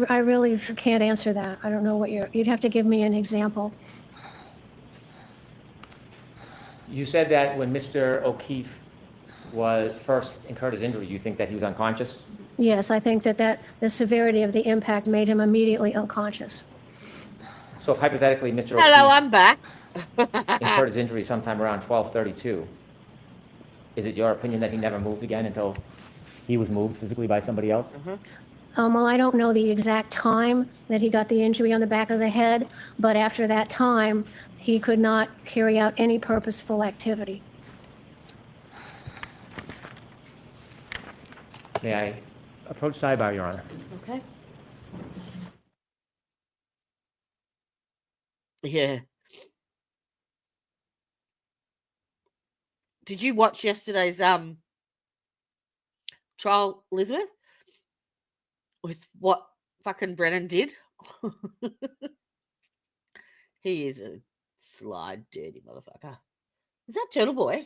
I really can't answer that. I don't know what you'd have to give me an example. You said that when Mr. O'Keefe was first incurred his injury, you think that he was unconscious? Yes, I think that the severity of the impact made him immediately unconscious. So if hypothetically Mr. Hello, O'Keefe I'm back. incurred his injury sometime around 12:32, is it your opinion that he never moved again until he was moved physically by somebody else? Well, I don't know the exact time that he got the injury on the back of the head, but after that time, he could not carry out any purposeful activity. May I approach sidebar, Your Honor? Okay. Yeah. Did you watch yesterday's trial, Elizabeth? With what fucking Brennan did? He is a sly, dirty motherfucker. Is that Turtle Boy?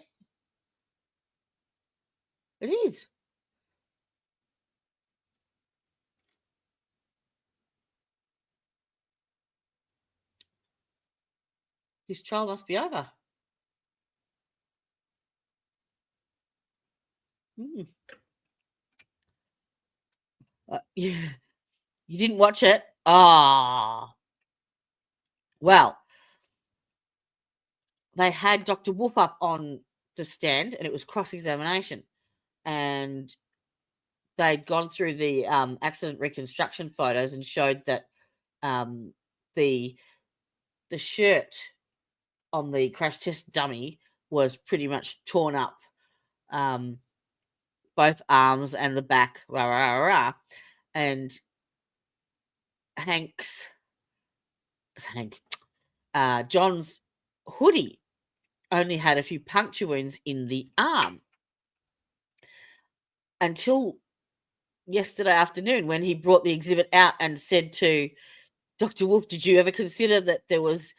It is. His trial must be over. You didn't watch it? Ah. Well, they had Dr. Wolf up on the stand, and it was cross-examination. And they'd gone through the accident reconstruction photos and showed that the shirt on the crash test dummy was pretty much torn up, both arms and the back, and John's hoodie only had a few puncture wounds in the arm until yesterday afternoon when he brought the exhibit out and said to Dr. Wolf, did you ever consider that there was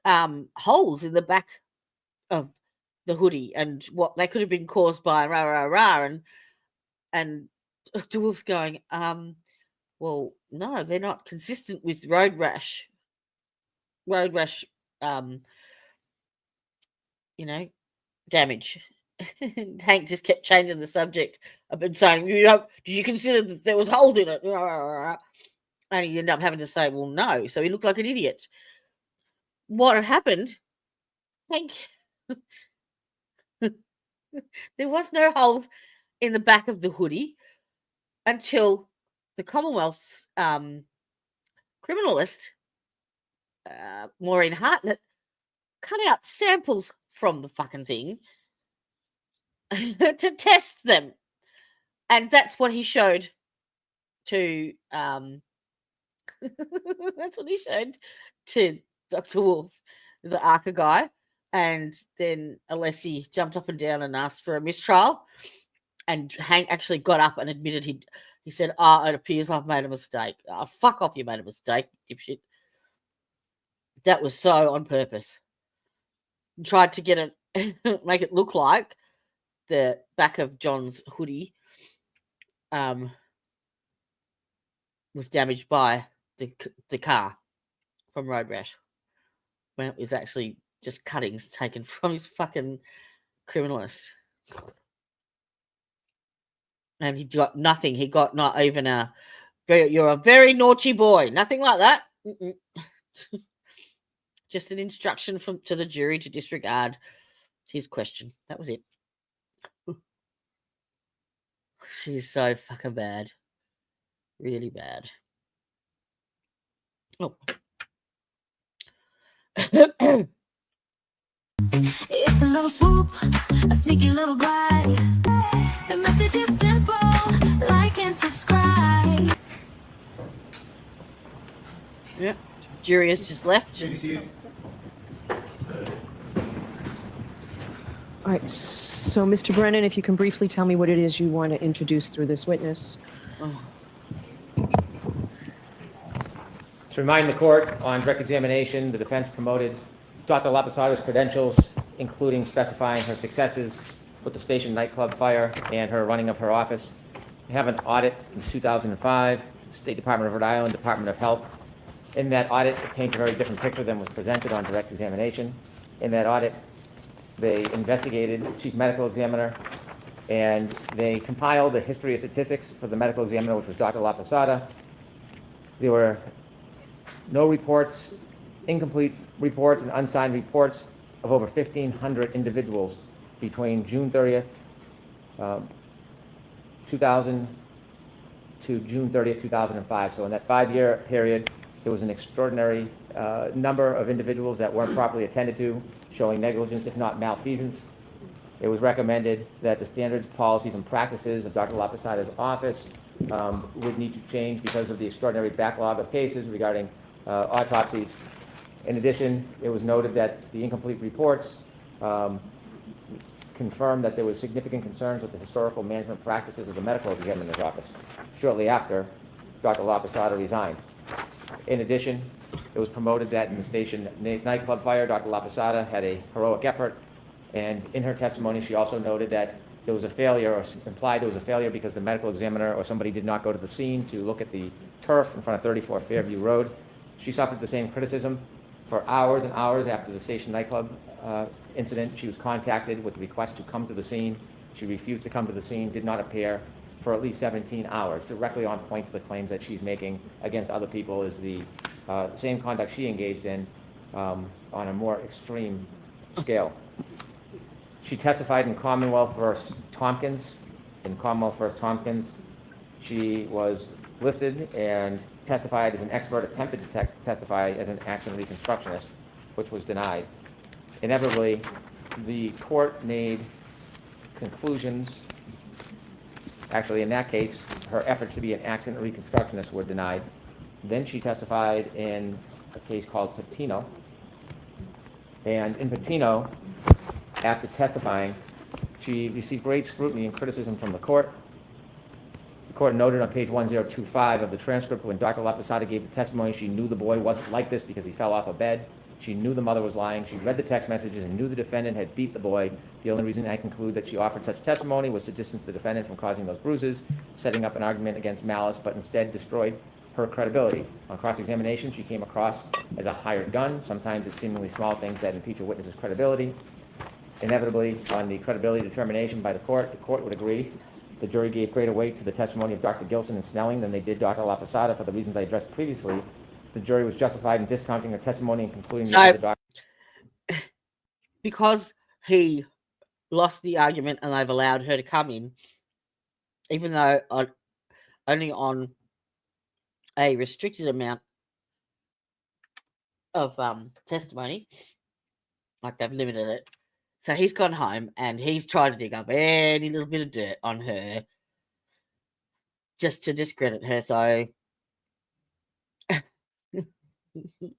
holes in the back of the hoodie and what they could have been caused by and Dr. Wolf's going, well, no, they're not consistent with road rash, damage. Hank just kept changing the subject. I've been saying, did you consider that there was holes in it? And he ended up having to say, well, no. So he looked like an idiot. What had happened, Hank, there was no holes in the back of the hoodie until the Commonwealth's criminalist, Maureen Hartnett, cut out samples from the fucking thing to test them. And that's what he showed to that's what he showed to Dr. Wolf, the ARCA guy. And then Alessi jumped up and down and asked for a mistrial. And Hank actually got up and admitted he said, it appears I've made a mistake. Fuck off, you made a mistake, dipshit. That was so on purpose. Tried to get it, make it look like the back of John's hoodie was damaged by the car from road rash. when it was actually just cuttings taken from his fucking criminalist. And he got nothing. He got not even you're a very naughty boy. Nothing like that. Just an instruction to the jury to disregard his question. That was it. She's so fucking bad. Really bad. Oh. It's a little swoop, a sneaky little glide. The message is simple, like and subscribe. Yeah, jury has just left. All right, so Mr. Brennan, if you can briefly tell me what it is you want to introduce through this witness. To remind the court, on direct examination, the defense promoted Dr. LAPOSATA's credentials, including specifying her successes with the station nightclub fire and her running of her office. We have an audit from 2005, State Department of Rhode Island, Department of Health. In that audit, it paints a very different picture than was presented on direct examination. In that audit, they investigated the chief medical examiner, and they compiled a history of statistics for the medical examiner, which was Dr. LAPOSATA. There were no reports, incomplete reports, and unsigned reports of over 1,500 individuals between June 30th, 2000 to June 30th, 2005. So in that 5-year period, there was an extraordinary number of individuals that weren't properly attended to, showing negligence, if not malfeasance. It was recommended that the standards, policies, and practices of Dr. LAPOSATA's office would need to change because of the extraordinary backlog of cases regarding autopsies. In addition, it was noted that the incomplete reports confirmed that there was significant concerns with the historical management practices of the medical examiner's office shortly after Dr. LAPOSATA resigned. In addition, it was promoted that in the station nightclub fire, Dr. LAPOSATA had a heroic effort, and in her testimony, she also noted that there was a failure, or implied there was a failure because the medical examiner or somebody did not go to the scene to look at the turf in front of 34 Fairview Road. She suffered the same criticism. For hours and hours after the station nightclub incident, she was contacted with a request to come to the scene. She refused to come to the scene, did not appear for at least 17 hours, directly on point to the claims that she's making against other people is the same conduct she engaged in on a more extreme scale. She testified in Commonwealth versus Tompkins. In Commonwealth versus Tompkins, she was listed and testified as an expert, attempted to testify as an accident reconstructionist, which was denied. Inevitably, the court made conclusions. Actually, in that case, her efforts to be an accident reconstructionist were denied. Then she testified in a case called Patino. And in Patino, after testifying, she received great scrutiny and criticism from the court. The court noted on page 1025 of the transcript, when Dr. LAPOSATA gave the testimony, she knew the boy wasn't like this because he fell off a bed. She knew the mother was lying. She read the text messages and knew the defendant had beat the boy. The only reason I conclude that she offered such testimony was to distance the defendant from causing those bruises, setting up an argument against malice, but instead destroyed her credibility. On cross-examination, she came across as a hired gun. Sometimes it's seemingly small things that impeach a witness's credibility. Inevitably, on the credibility determination by the court would agree. The jury gave greater weight to the testimony of Dr. Gilson and Snelling than they did Dr. LAPOSATA for the reasons I addressed previously. The jury was justified in discounting her testimony and concluding that the doctor... Because he lost the argument and they've allowed her to come in, even though only on a restricted amount of testimony, like they've limited it. So he's gone home and he's tried to dig up any little bit of dirt on her just to discredit her. So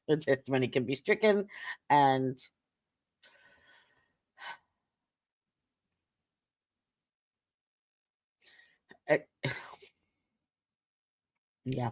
the testimony can be stricken and yeah.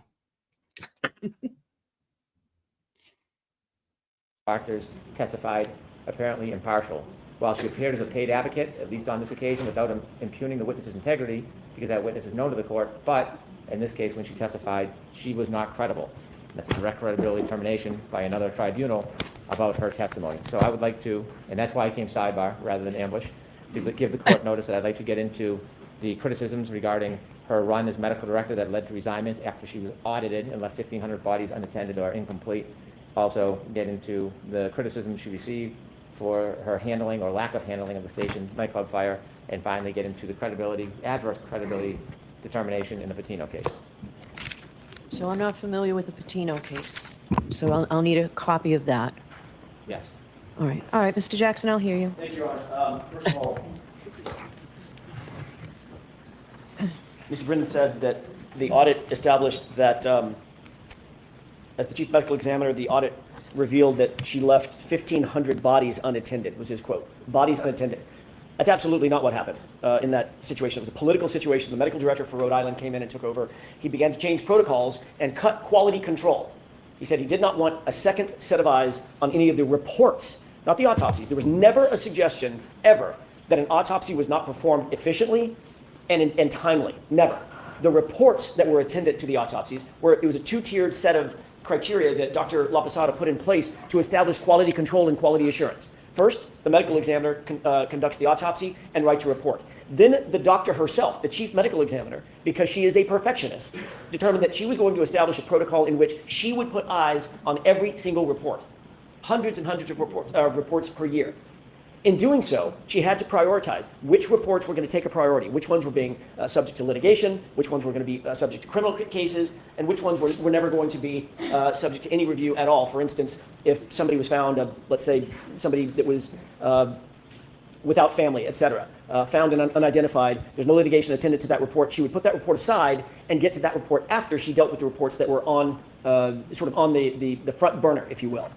Doctors testified apparently impartial. While she appeared as a paid advocate, at least on this occasion, without impugning the witness's integrity, because that witness is known to the court, but in this case, when she testified, she was not credible. That's a direct credibility determination by another tribunal about her testimony. So I would like to, and that's why I came sidebar rather than ambush, to give the court notice that I'd like to get into the criticisms regarding her run as medical director that led to resignment after she was audited and left 1,500 bodies unattended or incomplete. Also get into the criticism she received for her handling or lack of handling of the station nightclub fire, and finally get into the credibility, adverse credibility determination in the Patino case. So I'm not familiar with the Patino case, so I'll need a copy of that. Yes. All right, Mr. Jackson, I'll hear you. Thank you, Your Honor. First of all, Mr. Brennan said that the audit established that, as the chief medical examiner, the audit revealed that she left 1,500 bodies unattended, was his quote. Bodies unattended. That's absolutely not what happened in that situation. It was a political situation. The medical director for Rhode Island came in and took over. He began to change protocols and cut quality control. He said he did not want a second set of eyes on any of the reports, not the autopsies. There was never a suggestion, ever, that an autopsy was not performed efficiently and timely. Never. The reports that were attendant to the autopsies it was a two-tiered set of criteria that Dr. LAPOSATA put in place to establish quality control and quality assurance. First, the medical examiner conducts the autopsy and writes a report. Then the doctor herself, the chief medical examiner, because she is a perfectionist, determined that she was going to establish a protocol in which she would put eyes on every single report, hundreds and hundreds of reports per year. In doing so, she had to prioritize which reports were going to take a priority, which ones were being subject to litigation, which ones were going to be subject to criminal cases, and which ones were never going to be subject to any review at all. For instance, if somebody was found, let's say somebody that was without family, etc., found and unidentified, there's no litigation attendant to that report, she would put that report aside and get to that report after she dealt with the reports that were on sort of on the front burner, if you will.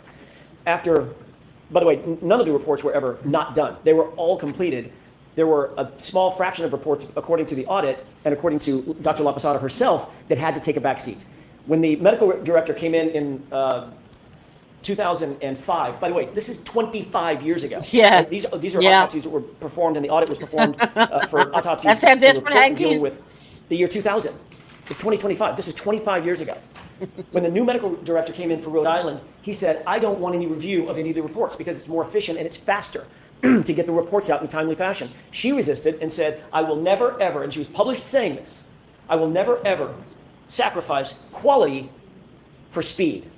By the way, none of the reports were ever not done. They were all completed. There were a small fraction of reports, according to the audit and according to Dr. LAPOSATA herself, that had to take a back seat. When the medical director came in 2005, by the way, this is 25 years ago. Yeah. These are autopsies that were performed, and the audit was performed for autopsies That sounds and desperate, reports dealing Hankies. with the year 2000. It's 2025. This is 25 years ago. When the new medical director came in for Rhode Island, he said, I don't want any review of any of the reports because it's more efficient and it's faster to get the reports out in a timely fashion. She resisted and said, I will never, ever, and she was published saying this, I will never, ever sacrifice quality for speed.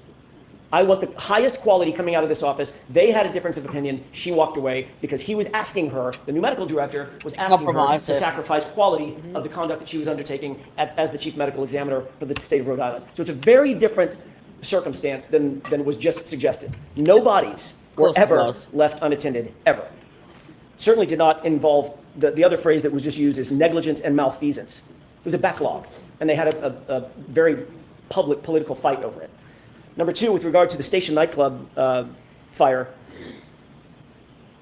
I want the highest quality coming out of this office. They had a difference of opinion. She walked away because he was asking her, the new medical director was asking her to sacrifice quality of the conduct that she was undertaking as the chief medical examiner for the state of Rhode Island. So it's a very different circumstance than was just suggested. No bodies were ever left unattended, ever. Certainly did not involve, the other phrase that was just used is negligence and malfeasance. It was a backlog, and they had a very public political fight over it. Number two, with regard to the station nightclub fire,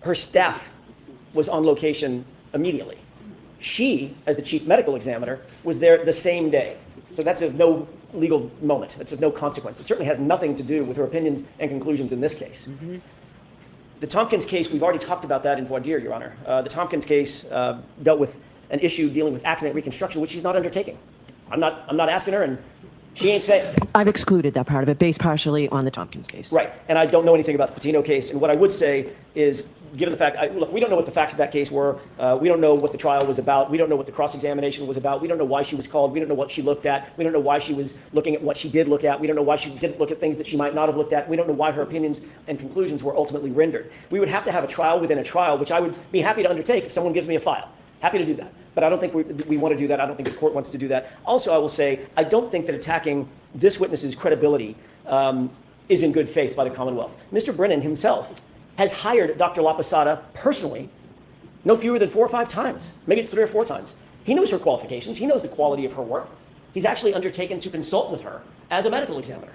her staff was on location immediately. She, as the chief medical examiner, was there the same day. So that's of no legal moment. That's of no consequence. It certainly has nothing to do with her opinions and conclusions in this case. Mm-hmm. The Tompkins case, we've already talked about that in voir dire, Your Honor. The Tompkins case dealt with an issue dealing with accident reconstruction, which she's not undertaking. I'm not asking her, and she ain't saying. I've excluded that part of it, based partially on the Tompkins case. Right, and I don't know anything about the Patino case, and what I would say is, given the fact, look, we don't know what the facts of that case were. We don't know what the trial was about. We don't know what the cross-examination was about. We don't know why she was called. We don't know what she looked at. We don't know why she was looking at what she did look at. We don't know why she didn't look at things that she might not have looked at. We don't know why her opinions and conclusions were ultimately rendered. We would have to have a trial within a trial, which I would be happy to undertake if someone gives me a file. Happy to do that. But I don't think we want to do that. I don't think the court wants to do that. Also, I will say, I don't think that attacking this witness's credibility is in good faith by the Commonwealth. Mr. Brennan himself has hired Dr. LAPOSATA personally no fewer than 4 or 5 times, maybe it's 3 or 4 times. He knows her qualifications. He knows the quality of her work. He's actually undertaken to consult with her as a medical examiner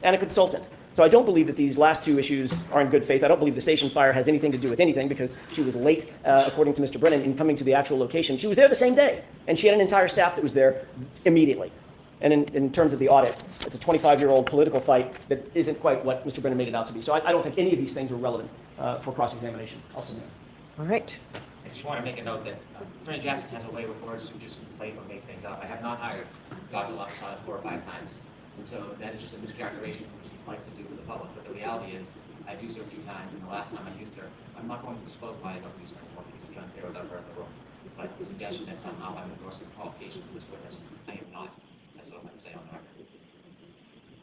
and a consultant. So I don't believe that these last 2 issues are in good faith. I don't believe the station fire has anything to do with anything because she was late, according to Mr. Brennan, in coming to the actual location. She was there the same day, and she had an entire staff that was there immediately. And in terms of the audit, it's a 25-year-old political fight that isn't quite what Mr. Brennan made it out to be. So I don't think any of these things are relevant for cross-examination. I'll submit. All right. I just want to make a note that Attorney Jackson has a way with words to just inflate or make things up. I have not hired Dr. LAPOSATA 4 or 5 times. And so that is just a mischaracterization from likes to do for the public, but the reality is, I've used her a few times, and the last time I used her, I'm not going to disclose why I don't use her anymore, because it would be unfair without her in the room. But the suggestion that somehow I'm endorsing qualifications of this witness, I am not. That's what I'm going to say on the record.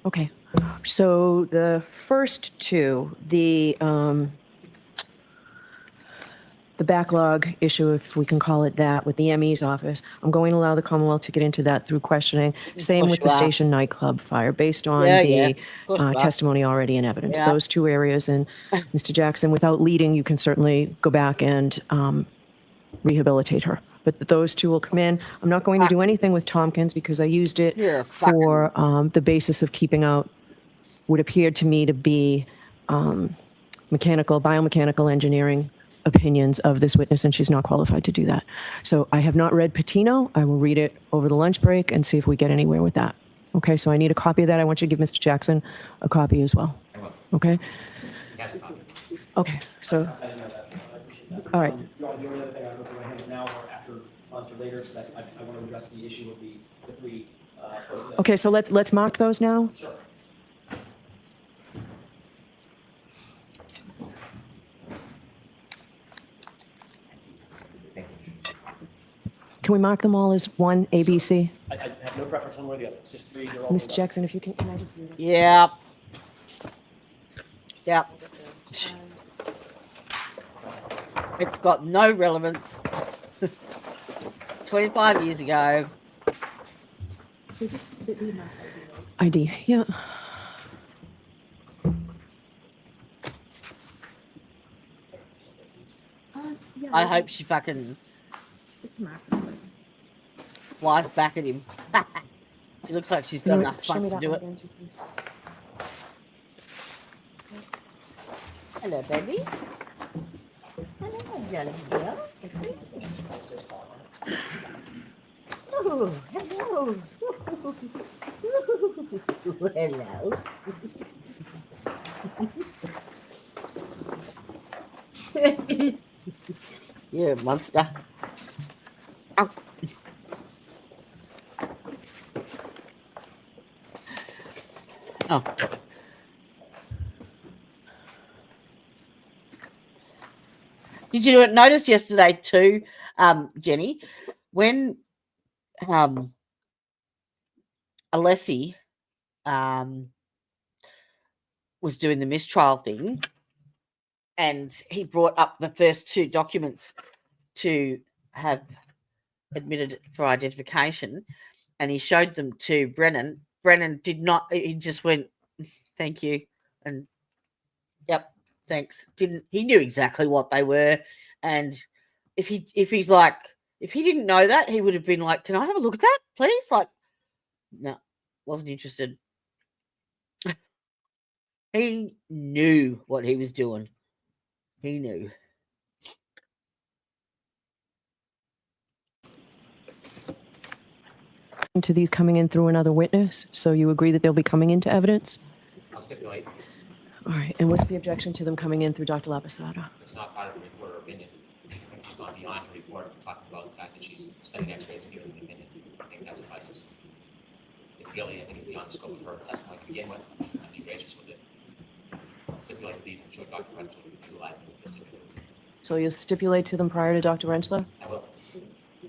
Okay. So the first two, the backlog issue, if we can call it that, with the ME's office, I'm going to allow the Commonwealth to get into that through questioning. Same with the station nightclub fire, based on the testimony already in evidence. Yeah. Those two areas. And Mr. Jackson, without leading, you can certainly go back and rehabilitate her. But those two will come in. I'm not going to do anything with Tompkins because I used it for the basis of keeping out what appeared to me to be biomechanical engineering opinions of this witness, and she's not qualified to do that. So I have not read Patino. I will read it over the lunch break and see if we get anywhere with that. Okay, so I need a copy of that. I want you to give Mr. Jackson a copy as well. Okay? Okay, so, all right. You want to do another thing? I don't know if we're going to handle it now or after lunch or later, so that I want to address the issue of the three. Okay, so let's mark those now. Sure. Can we mark them all as one ABC? I have no preference one way or the other. It's just three. They're all Mr. Jackson, if you can I just? Yep. Yep. It's got no relevance. 25 years ago. ID, yeah. I hope she fucking flies back at him. She looks like she's got enough spunk to do it. Hello, baby. Hello, darling girl. Oh, hello. Hello. You're a monster. Ow. Oh. Did you notice yesterday too, Jenny, when Alessi was doing the mistrial thing, and he brought up the first two documents to have admitted for identification, and he showed them to Brennan. Brennan did not, he just went, thank you, and yep, thanks. He knew exactly what they were, and if he didn't know that, he would have been like, can I have a look at that, please? Like, no, wasn't interested. He knew what he was doing. He knew. To these coming in through another witness, so you agree that they'll be coming into evidence? I'll stipulate. All right, and what's the objection to them coming in through Dr. LAPOSATA? It's not part of the report or opinion. She's gone beyond her report, talking about the fact that she's studying x-rays and giving an opinion. I think that suffices. It really, I think, is beyond the scope of her testimony to begin with. I'd be gracious with it. Stipulate to these and show Dr. Rentschler utilizing the stipulation. So you'll stipulate to them prior to Dr. Rentschler? I will.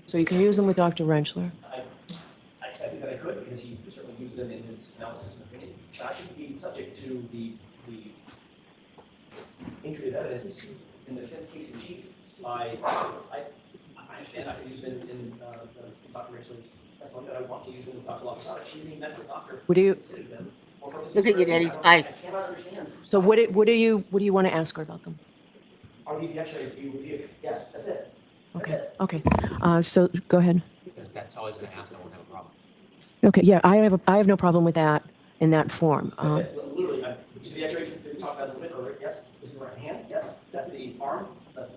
So you can use them with Dr. Rentschler? I think that I could, because he certainly used them in his analysis and opinion. I should be subject to the entry of evidence in the defense case in chief. I understand I can use them in Dr. Rachel's testimony, but I want to use them with Dr. LaPosata. She's a medical doctor. Would you look at your daddy's face? I cannot understand. So what do you want to ask her about them? Are these the x-rays that you reviewed? Yes, that's it. That's Okay. it. Okay. So go ahead. If that's all he's going to ask, I won't have a problem. Okay. Yeah, I have no problem with that in that form. That's it. Literally, you see the x-rays that we talked about a little bit earlier? Yes. This is the right hand. Yes. That's the arm.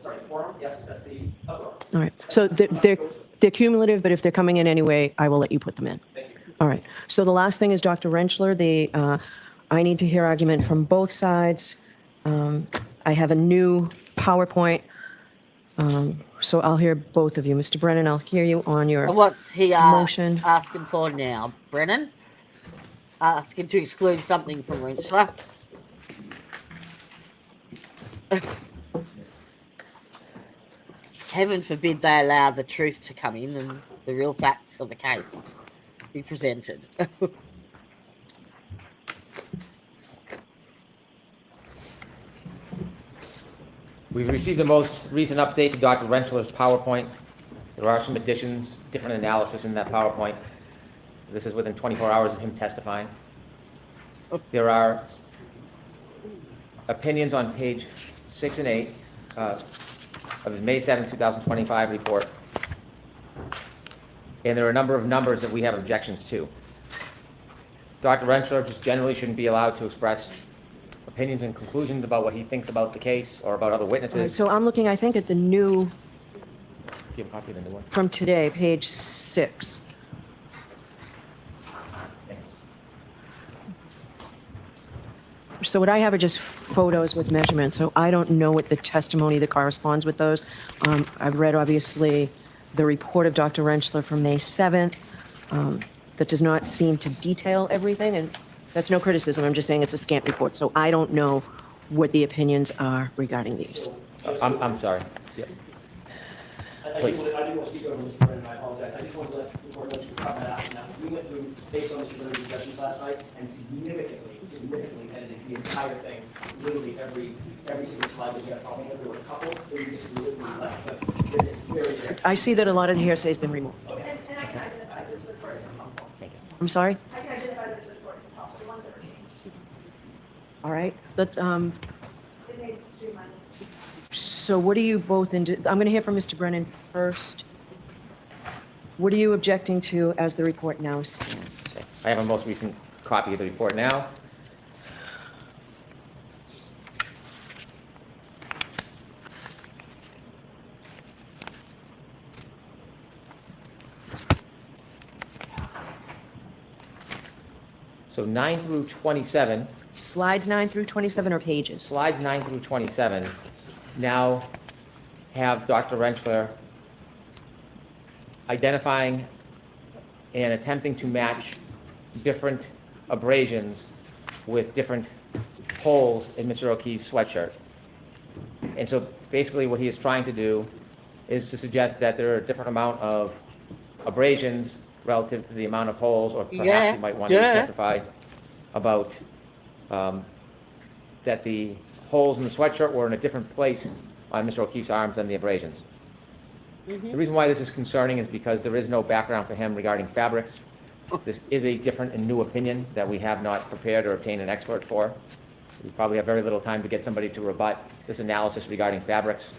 Sorry, forearm. Yes. That's the upper arm. All right. So they're cumulative, but if they're coming in anyway, I will let you put them in. Thank you. All right. So the last thing is Dr. Rentschler. I need to hear argument from both sides. I have a new PowerPoint. So I'll hear both of you. Mr. Brennan, I'll hear you on your What's he motion. asking for now, Brennan? asking to exclude something from Rentschler. Heaven forbid they allow the truth to come in and the real facts of the case be presented. We've received the most recent update to Dr. Rentschler's PowerPoint. There are some additions, different analysis in that PowerPoint. This is within 24 hours of him testifying. There are opinions on page 6 and 8 of his May 7, 2025 report. And there are a number of numbers that we have objections to. Dr. Rentschler just generally shouldn't be allowed to express opinions and conclusions about what he thinks about the case or about other witnesses. All right, so I'm looking, I think, at the new, Do you have a copy of the new one? from today, page 6. So what I have are just photos with measurements, so I don't know what the testimony that corresponds with those. I've read, obviously, the report of Dr. Rentschler from May 7th. That does not seem to detail everything, and that's no criticism. I'm just saying it's a scant report, so I don't know what the opinions are regarding these. I'm sorry. Yep. I Please. didn't want to speak over Mr. Brennan, I apologize. I just wanted to let the board know you cut that out now. We went through, based on Mr. Brennan's discussions last night, and significantly edited the entire thing. Literally every single slide that you have, probably there were a couple that we just literally left, but it's very, very. I see that a lot of the hearsay has been removed. Okay. And I can identify this report as helpful. Thank you. I'm sorry? I can identify this report as helpful, the ones that were changed. All right. But, It made streamline this. so what are you both I'm going to hear from Mr. Brennan first. What are you objecting to as the report now stands? I have a most recent copy of the report now. So 9 through 27, Slides 9 through 27 or pages? slides 9 through 27 now have Dr. Rentschler identifying and attempting to match different abrasions with different holes in Mr. O'Keefe's sweatshirt. And so basically what he is trying to do is to suggest that there are a different amount of abrasions relative to the amount of holes, or perhaps Yeah, you might want to duh. testify about that the holes in the sweatshirt were in a different place on Mr. O'Keefe's arms than the abrasions. The reason why this is concerning is because there is no background for him regarding fabrics. This is a different and new opinion that we have not prepared or obtained an expert for. We probably have very little time to get somebody to rebut this analysis regarding fabrics.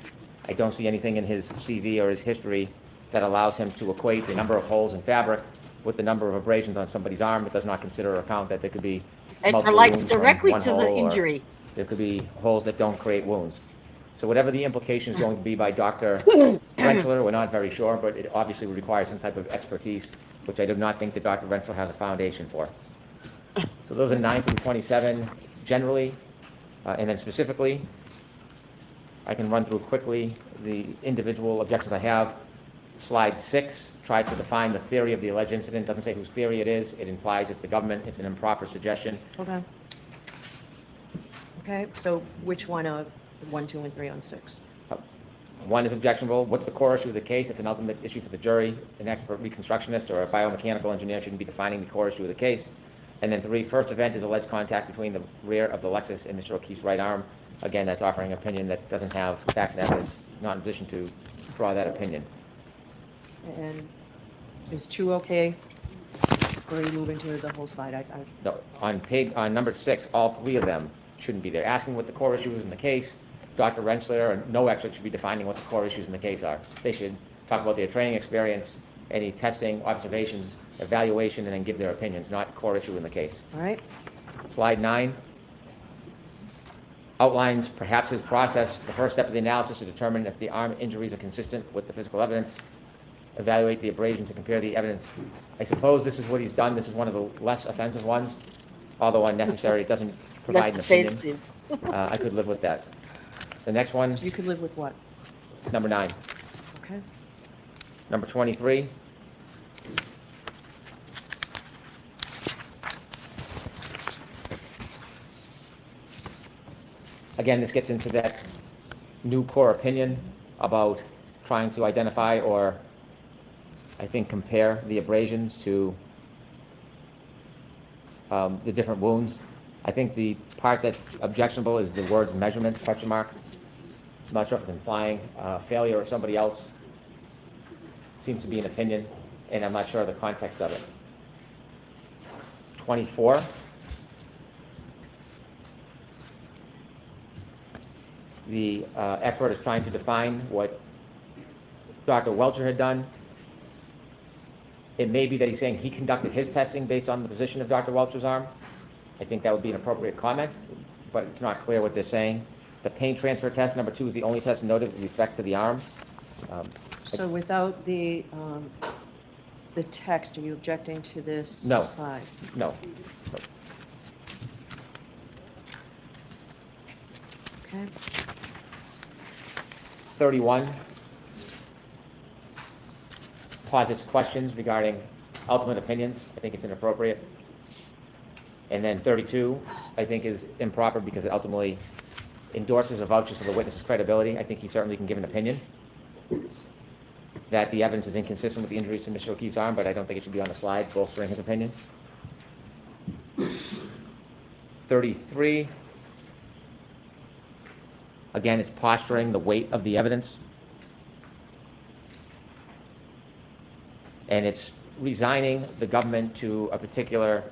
I don't see anything in his CV or his history that allows him to equate the number of holes in fabric with the number of abrasions on somebody's arm. It does not consider or account that there could be It multiple relates wounds from directly one to the hole, or injury. there could be holes that don't create wounds. So whatever the implication is going to be by Dr. Rentschler, we're not very sure, but it obviously would require some type of expertise, which I do not think that Dr. Rentschler has a foundation for. So those are 9 through 27 generally, and then specifically, I can run through quickly the individual objections I have. Slide 6 tries to define the theory of the alleged incident. Doesn't say whose theory it is. It implies it's the government. It's an improper suggestion. Okay. Okay, so which one of 1, 2, and 3 on 6? 1 is objectionable. What's the core issue of the case? It's an ultimate issue for the jury. An expert reconstructionist or a biomechanical engineer shouldn't be defining the core issue of the case. And then 3, first event is alleged contact between the rear of the Lexus and Mr. O'Keefe's right arm. Again, that's offering an opinion that doesn't have facts and evidence, not in a position to draw that opinion. And is 2 okay? Or are you moving to the whole slide? No, on number 6, all 3 of them shouldn't be there. Asking what the core issue is in the case, Dr. Rentschler or no expert should be defining what the core issues in the case are. They should talk about their training experience, any testing, observations, evaluation, and then give their opinions, not core issue in the case. All right. Slide 9 outlines perhaps his process. The first step of the analysis to determine if the arm injuries are consistent with the physical evidence. Evaluate the abrasions and compare the evidence. I suppose this is what he's done. This is one of the less offensive ones, although unnecessary. It doesn't provide an opinion. offensive. I could live with that. The next one, You could live with what? number 9. Okay. Again, this gets into that new core opinion about trying to identify or, I think, compare the abrasions to the different wounds. I think the part that's objectionable is the words measurements, question mark. I'm not sure if it's implying failure of somebody else. It seems to be an opinion, and I'm not sure of the context of it. 24. The expert is trying to define what Dr. Welcher had done. It may be that he's saying he conducted his testing based on the position of Dr. Welcher's arm. I think that would be an appropriate comment, but it's not clear what they're saying. The pain transfer test, number 2, is the only test noted with respect to the arm. So without the text, are you objecting to this No. slide? No. Okay. 31 posits questions regarding ultimate opinions. I think it's inappropriate. And then 32, I think, is improper because it ultimately endorses or vouches for the witness's credibility. I think he certainly can give an opinion that the evidence is inconsistent with the injuries to Mr. O'Keefe's arm, but I don't think it should be on the slide bolstering his opinion. 33, again, it's posturing the weight of the evidence. And it's resigning the government to a particular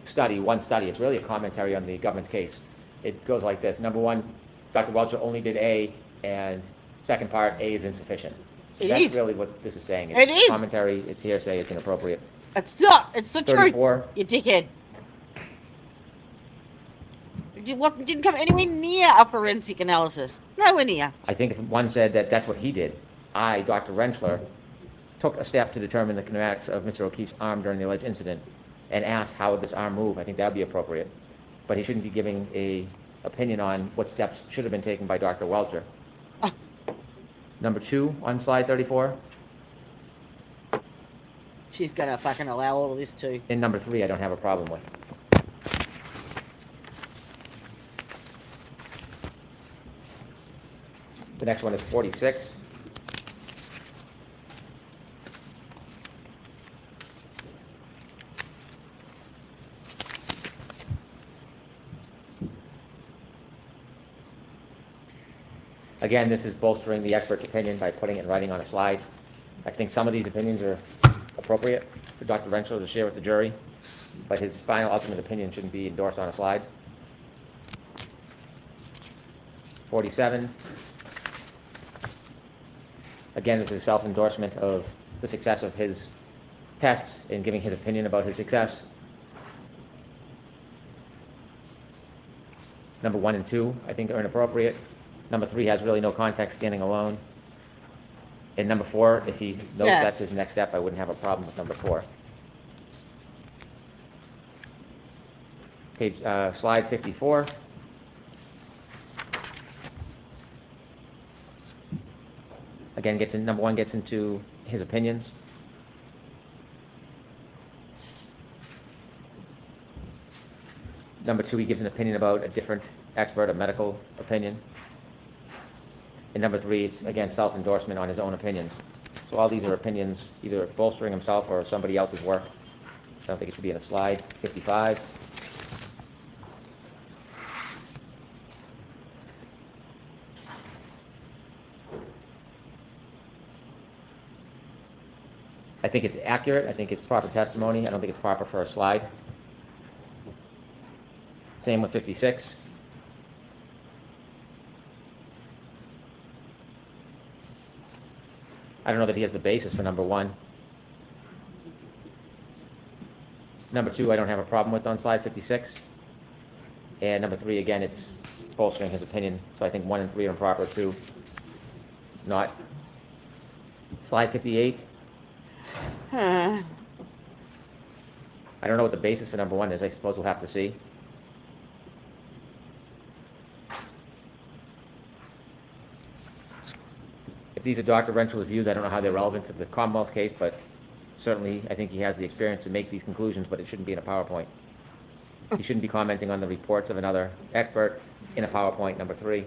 study, one study. It's really a commentary on the government's case. It goes like this. Number 1, Dr. Welcher only did A, and second part, A is insufficient. So that's really what this is saying. It's It is. commentary, it's hearsay, it's inappropriate. It's not. It's the 34. truth. You dickhead. It didn't come anywhere near a forensic analysis. Nowhere near. I think if one said that that's what he did, I, Dr. Rentschler, took a step to determine the kinematics of Mr. O'Keefe's arm during the alleged incident and asked how would this arm move, I think that would be appropriate. But he shouldn't be giving a opinion on what steps should have been taken by Dr. Welcher. Number 2 on slide 34. She's gonna fucking allow all of this too. And number 3, I don't have a problem with. The next one is 46. Again, this is bolstering the expert's opinion by putting it in writing on a slide. I think some of these opinions are appropriate for Dr. Rentschler to share with the jury, but his final ultimate opinion shouldn't be endorsed on a slide. 47. Again, this is self-endorsement of the success of his tests and giving his opinion about his success. Number 1 and 2, I think, are inappropriate. Number 3 has really no context standing alone. And number 4, if he knows that's his next step, I wouldn't have a problem with number 4. Page, slide 54. Again, number 1 gets into his opinions. Number 2, he gives an opinion about a different expert, a medical opinion. And number 3, it's, again, self-endorsement on his own opinions. So all these are opinions, either bolstering himself or somebody else's work. I don't think it should be in a slide. 55. I think it's accurate. I think it's proper testimony. I don't think it's proper for a slide. Same with 56. I don't know that he has the basis for number 1. Number 2, I don't have a problem with on slide 56. And number 3, again, it's bolstering his opinion. So I think 1 and 3 are improper too. Not. Slide 58. I don't know what the basis for number 1 is. I suppose we'll have to see. If these are Dr. Rentschler's views, I don't know how they're relevant to the Commonwealth's case, but certainly I think he has the experience to make these conclusions, but it shouldn't be in a PowerPoint. You shouldn't be commenting on the reports of another expert in a PowerPoint, number 3.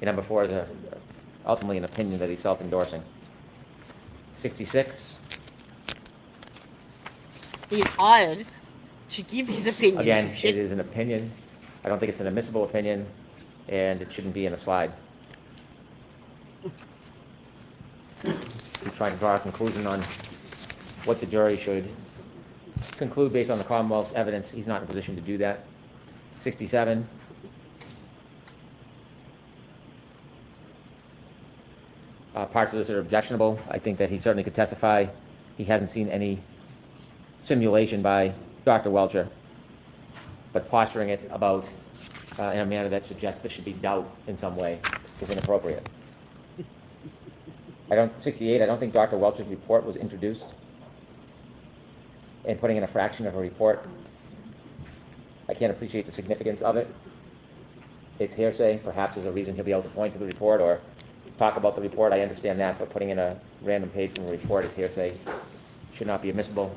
And number 4 is ultimately an opinion that he's self-endorsing. 66. He is hired to give his opinion. Again, it is an opinion. I don't think it's an admissible opinion, and it shouldn't be in a slide. He's trying to draw a conclusion on what the jury should conclude based on the Commonwealth's evidence. He's not in a position to do that. 67. Parts of this are objectionable. I think that he certainly could testify. He hasn't seen any simulation by Dr. Welcher, but posturing it about in a manner that suggests there should be doubt in some way is inappropriate. 68, I don't think Dr. Welcher's report was introduced, and putting in a fraction of a report, I can't appreciate the significance of it. It's hearsay. Perhaps there's a reason he'll be able to point to the report or talk about the report. I understand that, but putting in a random page from a report is hearsay. Should not be admissible.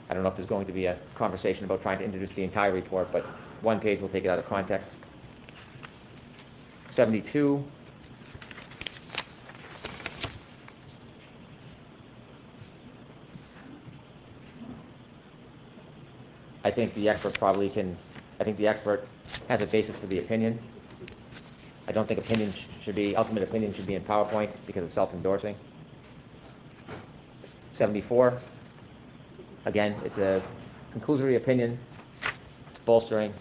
I don't know if there's going to be a conversation about trying to introduce the entire report, but one page will take it out of context. 72. I think the expert has a basis for the opinion. I don't think ultimate opinion should be in PowerPoint because it's self-endorsing. 74. Again, it's a conclusory opinion. It's bolstering.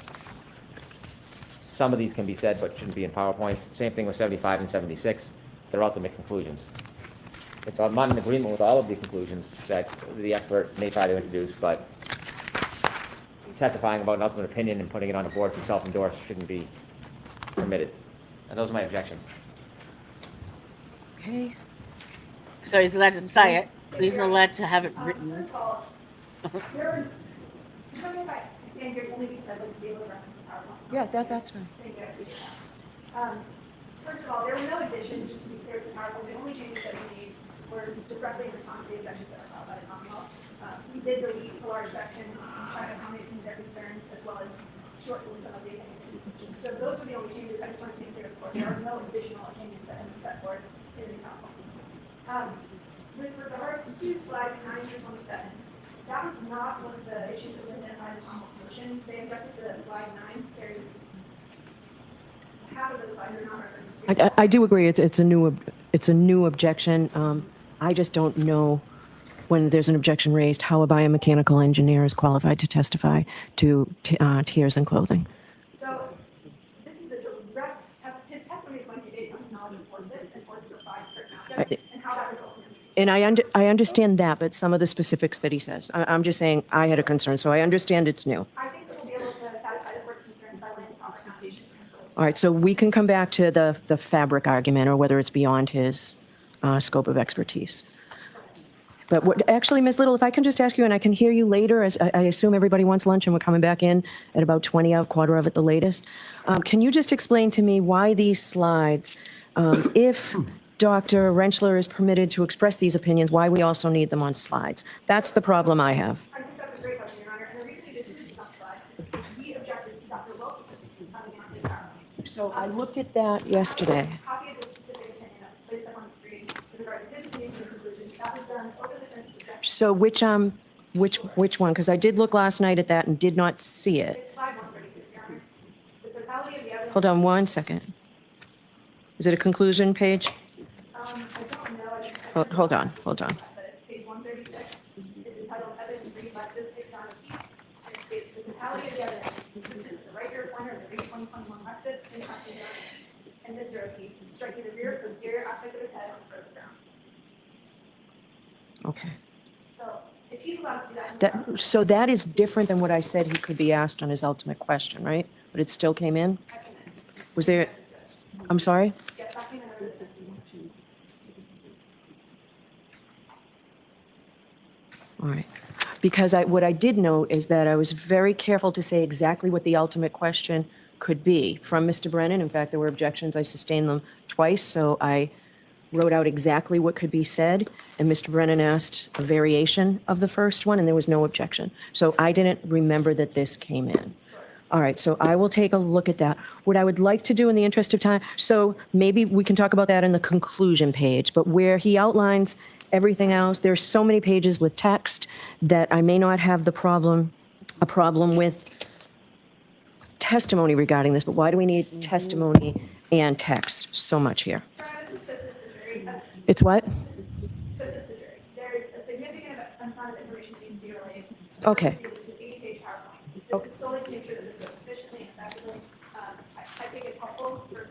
Some of these can be said but shouldn't be in PowerPoints. Same thing with 75 and 76. They're ultimate conclusions. I'm not in agreement with all of the conclusions that the expert may try to introduce, but testifying about an ultimate opinion and putting it on a board to self-endorse shouldn't be permitted. And those are my objections. Okay. So he's allowed to say it, but he's not allowed to have it written. First of all, if I stand here only because I'd like to be able to reference the PowerPoint. Yeah, that's fine. Thank you, I appreciate that. First of all, there were no additions, just to be clear, to the PowerPoint. The only changes that we made were directly in response to the objections that were filed by the Commonwealth. We did delete a large section, trying to accommodate some of their concerns, as well as shorten some of the opinions. So those were the only changes. I just wanted to make clear before. There are no additional opinions that have been set forth in the PowerPoint. With regards to slides 9 through 27, that was not one of the issues that was identified in the Commonwealth's motion. They objected to slide 9. There's half of those slides are not referenced. I do agree. It's a new objection. I just don't know when there's an objection raised how a biomechanical engineer is qualified to testify to tears and clothing. So this is a direct his testimony is going to be based on his knowledge of forces and forces applied to certain objects and how that results in abuse. And I understand that, but some of the specifics that he says, I'm just saying I had a concern, so I understand it's new. I think that we'll be able to satisfy the court's concerns by laying proper foundation. All right, so we can come back to the fabric argument or whether it's beyond his scope of expertise. But actually, Ms. Little, if I can just ask you, and I can hear you later, as I assume everybody wants lunch and we're coming back in at about 20 of, quarter of at the latest. Can you just explain to me why these slides, if Dr. Rentschler is permitted to express these opinions, why we also need them on slides? That's the problem I have. I think that's a great question, Your Honor. And the reason we didn't do these on slides is because we objected to Dr. Welch coming on his PowerPoint. So I looked at that yesterday. Copy of the specific opinion that was placed up on the screen with regard to his opinions and conclusions. That was done over the defense's objection. So which one? Because I did look last night at that and did not see it. It's slide 136, Your Honor. The totality of the evidence. Hold on one second. Is it a conclusion page? I don't know. I just. Hold on. But it's page 136. It's entitled Evidence Brief Lexis Dicton of Heat. And it states the totality of the evidence is consistent with the right rear pointer of the Rig 2021 Lexus in front of the gun and Mr. O'Keefe, striking the rear posterior aspect of his head on the frozen ground. Okay. So if he's allowed to do that. So that is different than what I said he could be asked on his ultimate question, right? But it still came in? Was there, I'm sorry? Yes, that came in over the defense. All right. Because what I did note is that I was very careful to say exactly what the ultimate question could be from Mr. Brennan. In fact, there were objections. I sustained them twice, so I wrote out exactly what could be said, and Mr. Brennan asked a variation of the first one, and there was no objection. So I didn't remember that this came in. All right, so I will take a look at that. What I would like to do in the interest of time, so maybe we can talk about that in the conclusion page, but where he outlines everything else, there's so many pages with text that I may not have a problem with testimony regarding this, but why do we need testimony and text so much here? This is to assist the jury. It's what? This is to assist the jury. There is a significant amount of information that needs to be relayed. Okay. This is an 80-page PowerPoint. This is solely to make sure that this goes efficiently and effectively. I think it's helpful for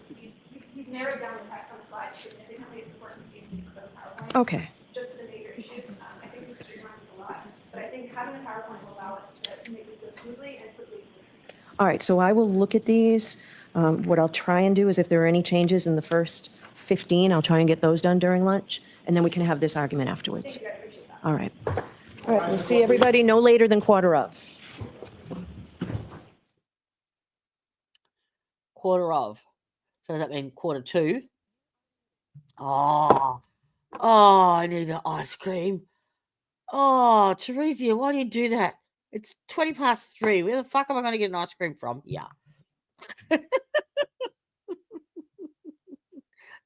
you've narrowed down the text on the slide significantly. It's important to see those PowerPoints. Okay. Just to the major issues. I think we've streamlined this a lot, but I think having the PowerPoint will allow us to make this go smoothly and quickly. All right, so I will look at these. What I'll try and do is if there are any changes in the first 15, I'll try and get those done during lunch, and then we can have this argument afterwards. Thank you, I appreciate that. All right. All right, we'll see everybody no later than 1:15. Quarter of. So does that mean 1:45? Oh, I need an ice cream. Oh, Teresa, why do you do that? It's 3:20. Where the fuck am I going to get an ice cream from? Yeah.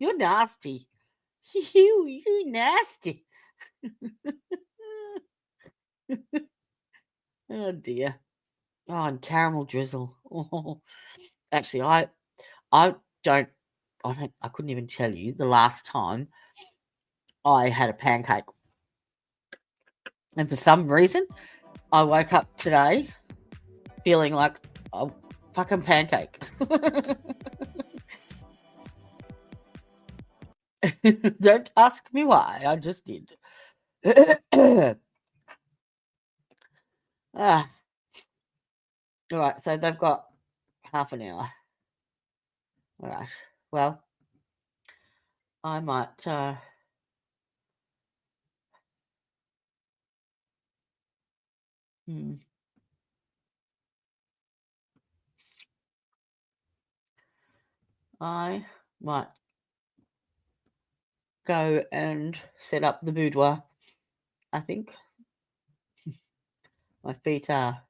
You're nasty. You nasty. Oh dear. Oh, and caramel drizzle. Oh. Actually, I couldn't even tell you the last time I had a pancake. And for some reason, I woke up today feeling like a fucking pancake. Don't ask me why. I just did. All right, so they've got half an hour. All right. Well, I might I might go and set up the boudoir, I think. My feet are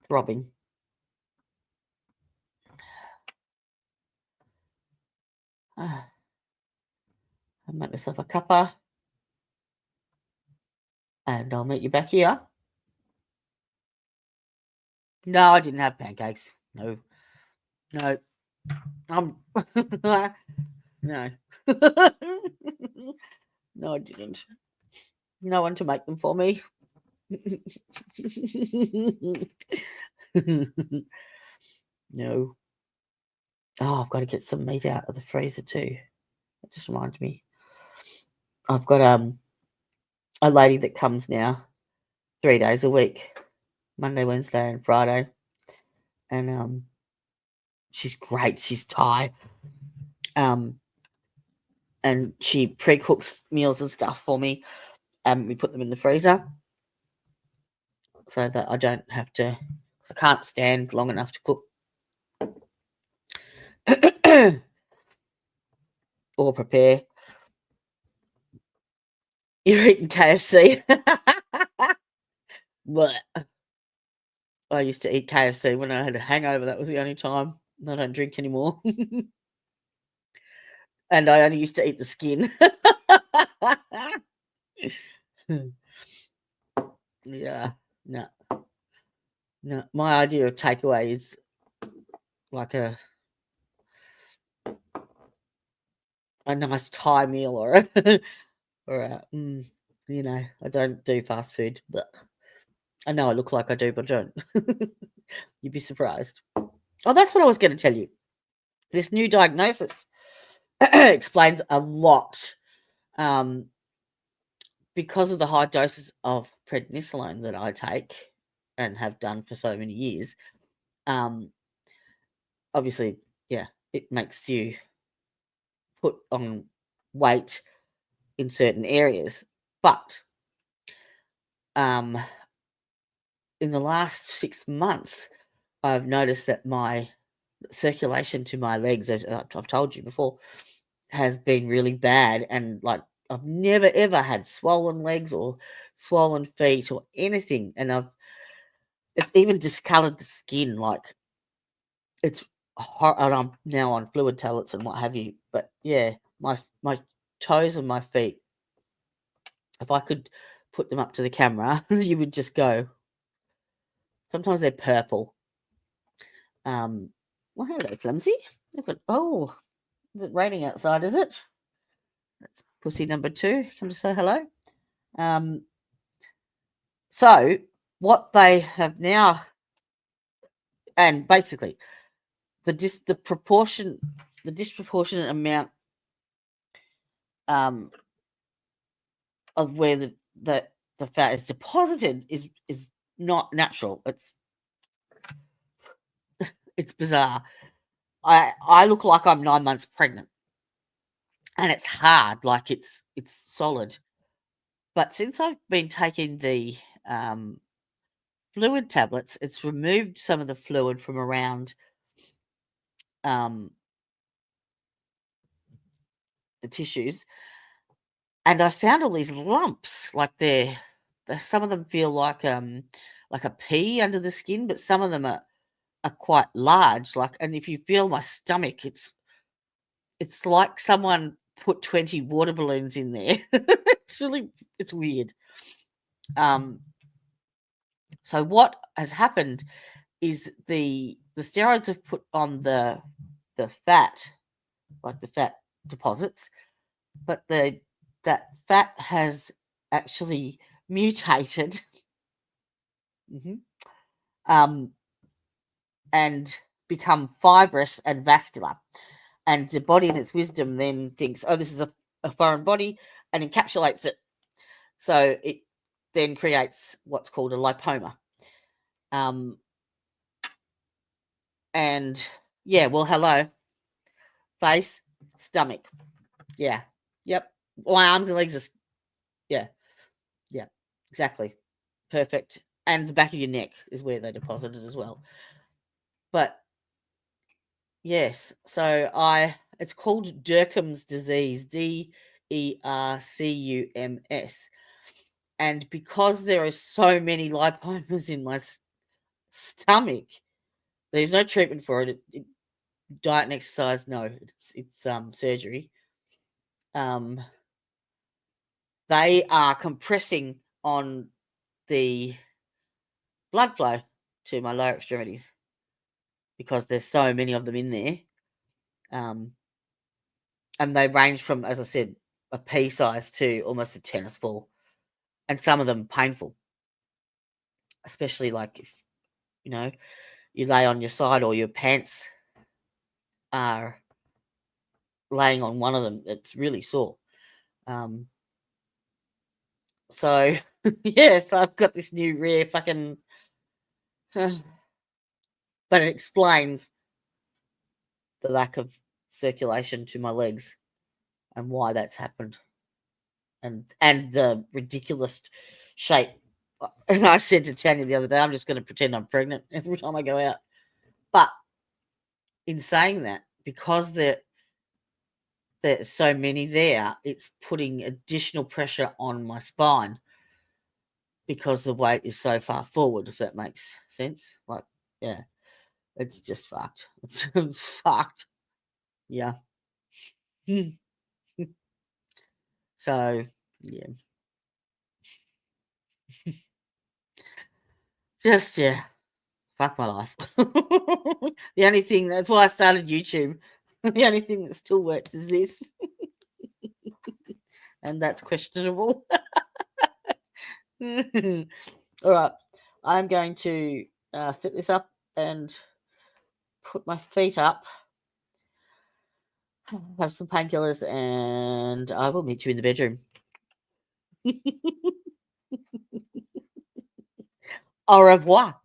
throbbing. I'll make myself a cuppa. And I'll meet you back here. No, I didn't have pancakes. No. No. No. No, I didn't. No one to make them for me. No. Oh, I've got to get some meat out of the freezer too. That just reminded me. I've got a lady that comes now 3 days a week, Monday, Wednesday, and Friday, and she's great. She's Thai, and she pre-cooks meals and stuff for me, and we put them in the freezer so that I don't have to, because I can't stand long enough to cook or prepare. You're eating KFC. But I used to eat KFC when I had a hangover. That was the only time. I don't drink anymore. And I only used to eat the skin. Yeah, no. No, my idea of takeaway is like a nice Thai meal or a, you know, I don't do fast food, but I know I look like I do, but I don't. You'd be surprised. Oh, that's what I was going to tell you. This new diagnosis explains a lot because of the high doses of prednisolone that I take and have done for so many years. Obviously, yeah, it makes you put on weight in certain areas, but in the last 6 months, I've noticed that my circulation to my legs, as I've told you before, has been really bad, and like I've never ever had swollen legs or swollen feet or anything, and it's even discolored the skin. Like it's and I'm now on fluid tablets and what have you. But yeah, my toes and my feet, if I could put them up to the camera, you would just go. Sometimes they're purple. Well, hello, Clumsy. Oh, is it raining outside? Is it? That's pussy number 2. Come to say hello. So what they have now, and basically the disproportionate amount of where the fat is deposited is not natural. It's bizarre. I look like I'm 9 months pregnant, and it's hard, like it's solid. But since I've been taking the fluid tablets, it's removed some of the fluid from around the tissues, and I found all these lumps. Like some of them feel like a pea under the skin, but some of them are quite large. Like, and if you feel my stomach, it's like someone put 20 water balloons in there. It's weird. So what has happened is the steroids have put on the fat, like the fat deposits, but that fat has actually mutated, and become fibrous and vascular. And the body in its wisdom then thinks, oh, this is a foreign body, and encapsulates it. So it then creates what's called a lipoma. And yeah, well, hello. Face, stomach. Yeah. Yep. My arms and legs are, yeah, exactly. Perfect. And the back of your neck is where they deposited as well. But yes, so it's called Dercum's disease, DERCUMS. And because there are so many lipomas in my stomach, there's no treatment for it. Diet and exercise, no, it's surgery. They are compressing on the blood flow to my lower extremities because there's so many of them in there. And they range from, as I said, a pea size to almost a tennis ball. And some of them painful. Especially like if, you lay on your side or your pants are laying on one of them, it's really sore. So, yes, I've got this new rare fucking... but it explains the lack of circulation to my legs and why that's happened. And the ridiculous shape. And I said to Tanya the other day, I'm just going to pretend I'm pregnant every time I go out. But in saying that, because there's so many there, it's putting additional pressure on my spine because the weight is so far forward, if that makes sense. Like, yeah, it's just fucked. It's fucked. Yeah. So, yeah. Just, yeah. Fuck my life. The only thing, that's why I started YouTube. The only thing that still works is this. And that's questionable. All right. I'm going to set this up and put my feet up. Have some painkillers, and I will meet you in the bedroom. Au revoir.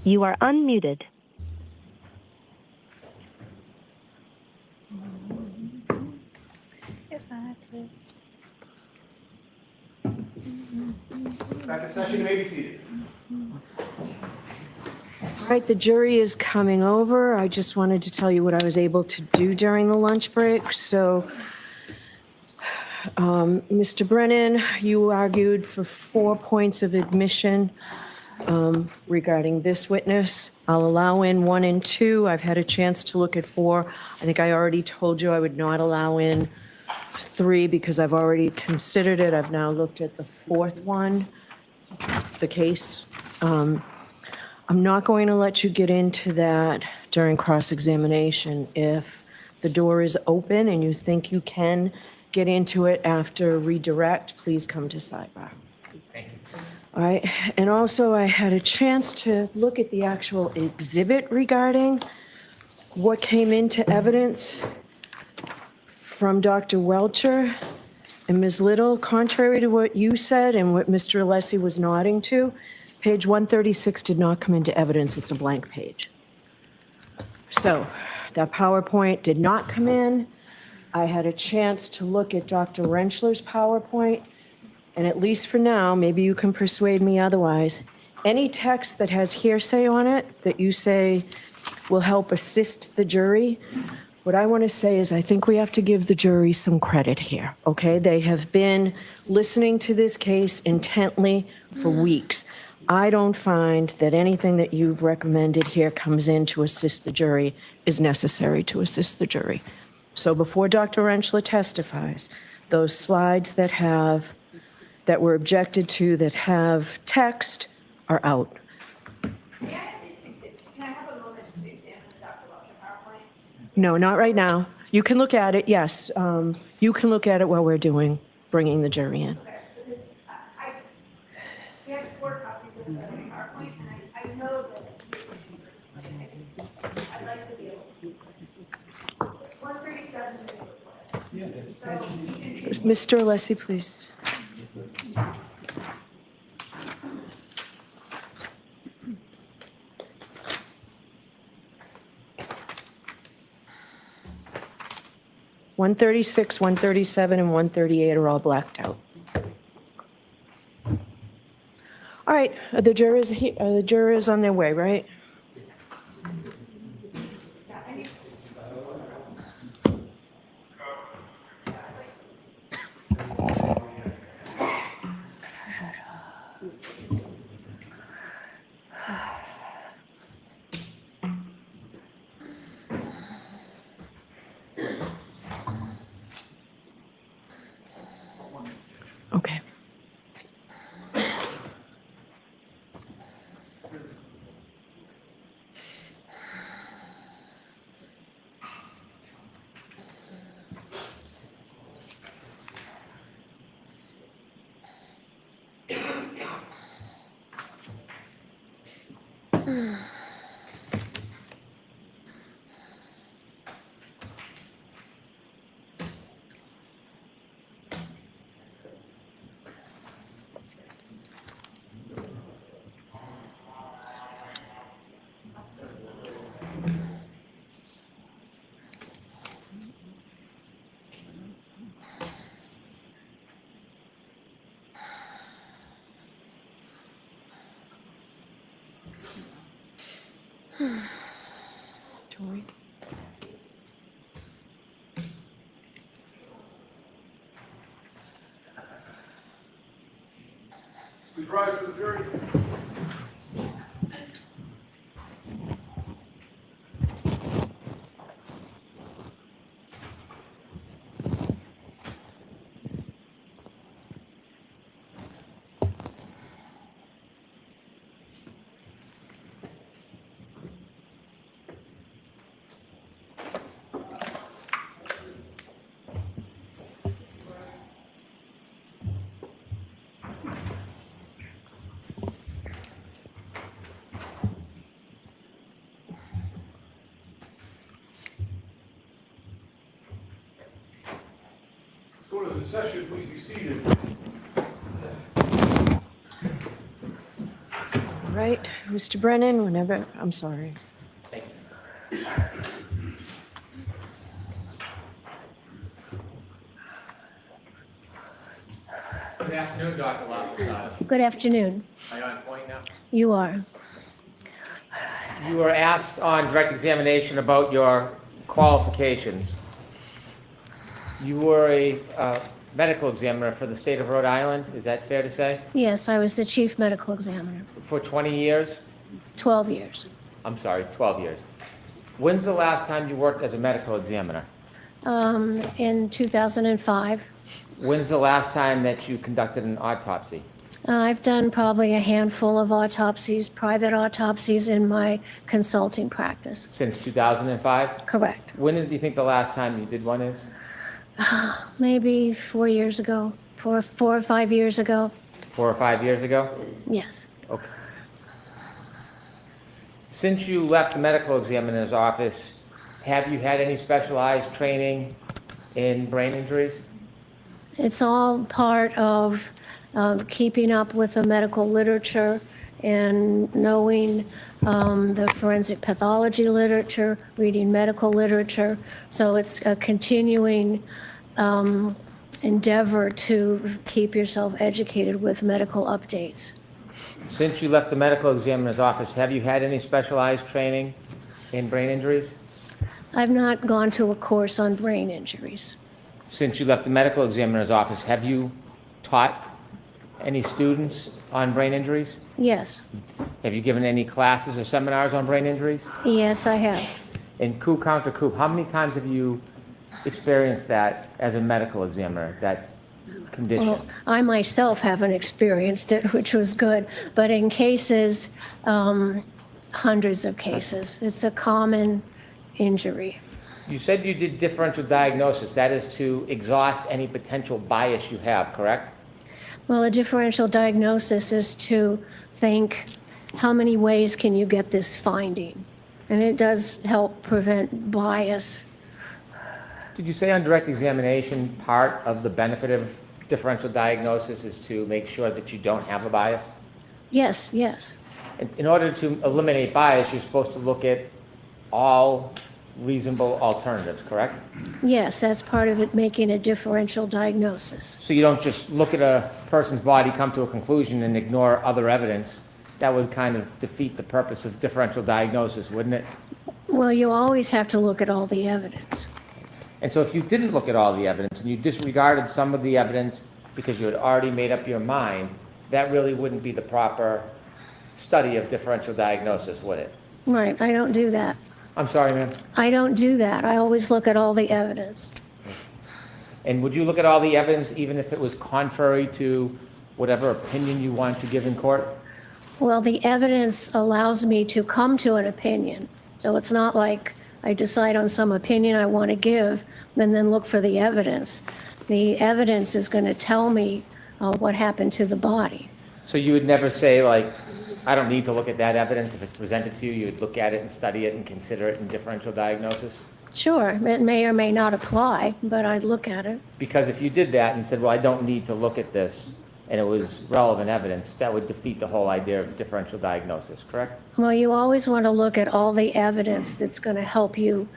You are unmuted. Back to session, you may be seated. All right, the jury is coming over. I just wanted to tell you what I was able to do during the lunch break. So, Mr. Brennan, you argued for 4 points of admission regarding this witness. I'll allow in 1 and 2. I've had a chance to look at 4. I think I already told you I would not allow in 3 because I've already considered it. I've now looked at the 4th one, the case. I'm not going to let you get into that during cross-examination. If the door is open and you think you can get into it after redirect, please come to sidebar. Thank you. All right, and also I had a chance to look at the actual exhibit regarding what came into evidence from Dr. Welcher and Ms. Little. Contrary to what you said and what Mr. Alessi was nodding to, page 136 did not come into evidence. It's a blank page. So that PowerPoint did not come in. I had a chance to look at Dr. Rentschler's PowerPoint, and at least for now, maybe you can persuade me otherwise, any text that has hearsay on it that you say will help assist the jury, what I want to say is I think we have to give the jury some credit here, okay? They have been listening to this case intently for weeks. I don't find that anything that you've recommended here comes in to assist the jury is necessary to assist the jury. So before Dr. Rentschler testifies, those slides that were objected to that have text are out. Can I have a moment just to examine the Dr. Welcher PowerPoint? No, not right now. You can look at it, yes. You can look at it while we're bringing the jury in. Okay, because we have 4 copies of the PowerPoint, and I know that I'd like to be able to. 137 is the report. So Mr. Alessi, please. One 136, 137, and 138 are all blacked out. All right, the jurors on their way, right? Okay. Tori? Please rise for the jury. Court is in session. Please be seated. All right, Mr. Brennan, whenever, I'm sorry. Thank you. Good afternoon, Dr. LaPOSATA. Good afternoon. Am I on point now? You are. You were asked on direct examination about your qualifications. You were a medical examiner for the state of Rhode Island, is that fair to say? Yes, I was the chief medical examiner. For 20 years? 12 years. I'm sorry, 12 years. When's the last time you worked as a medical examiner? In 2005. When's the last time that you conducted an autopsy? I've done probably a handful of autopsies, private autopsies in my consulting practice. Since 2005? Correct. When do you think the last time you did one is? Maybe 4 years ago, four or 5 years ago. 4 or 5 years ago? Yes. Okay. Since you left the medical examiner's office, have you had any specialized training in brain injuries? It's all part of keeping up with the medical literature and knowing the forensic pathology literature, reading medical literature. So it's a continuing endeavor to keep yourself educated with medical updates. Since you left the medical examiner's office, have you had any specialized training in brain injuries? I've not gone to a course on brain injuries. Since you left the medical examiner's office, have you taught any students on brain injuries? Yes. Have you given any classes or seminars on brain injuries? Yes, I have. And coup counter coup, how many times have you experienced that as a medical examiner, that condition? Well, I myself haven't experienced it, which was good, but in cases, hundreds of cases. It's a common injury. You said you did differential diagnosis. That is to exhaust any potential bias you have, correct? Well, a differential diagnosis is to think, how many ways can you get this finding? And it does help prevent bias. Did you say on direct examination part of the benefit of differential diagnosis is to make sure that you don't have a bias? Yes, yes. In order to eliminate bias, you're supposed to look at all reasonable alternatives, correct? Yes, that's part of it, making a differential diagnosis. So you don't just look at a person's body, come to a conclusion, and ignore other evidence. That would kind of defeat the purpose of differential diagnosis, wouldn't it? Well, you always have to look at all the evidence. And so if you didn't look at all the evidence and you disregarded some of the evidence because you had already made up your mind, that really wouldn't be the proper study of differential diagnosis, would it? Right, I don't do that. I'm sorry, ma'am. I don't do that. I always look at all the evidence. And would you look at all the evidence even if it was contrary to whatever opinion you want to give in court? Well, the evidence allows me to come to an opinion. So it's not like I decide on some opinion I want to give and then look for the evidence. The evidence is going to tell me what happened to the body. So you would never say, like, I don't need to look at that evidence. If it's presented to you, you would look at it and study it and consider it in differential diagnosis? Sure, it may or may not apply, but I'd look at it. Because if you did that and said, well, I don't need to look at this, and it was relevant evidence, that would defeat the whole idea of differential diagnosis, correct? Well, you always want to look at all the evidence that's going to help you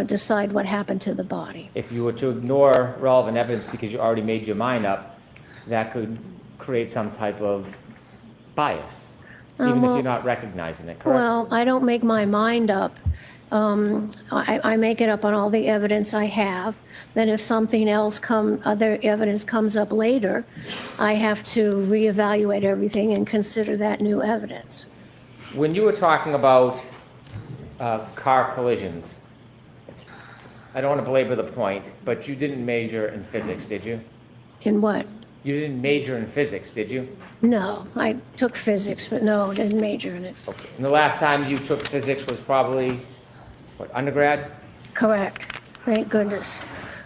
decide what happened to the body. If you were to ignore relevant evidence because you already made your mind up, that could create some type of bias, even if you're not recognizing it, correct? Well, I don't make my mind up. I make it up on all the evidence I have. Then if something else other evidence comes up later, I have to reevaluate everything and consider that new evidence. When you were talking about car collisions, I don't want to belabor the point, but you didn't major in physics, did you? In what? You didn't major in physics, did you? No, I took physics, but no, didn't major in it. Okay. And the last time you took physics was probably, what, undergrad? Correct. Thank goodness.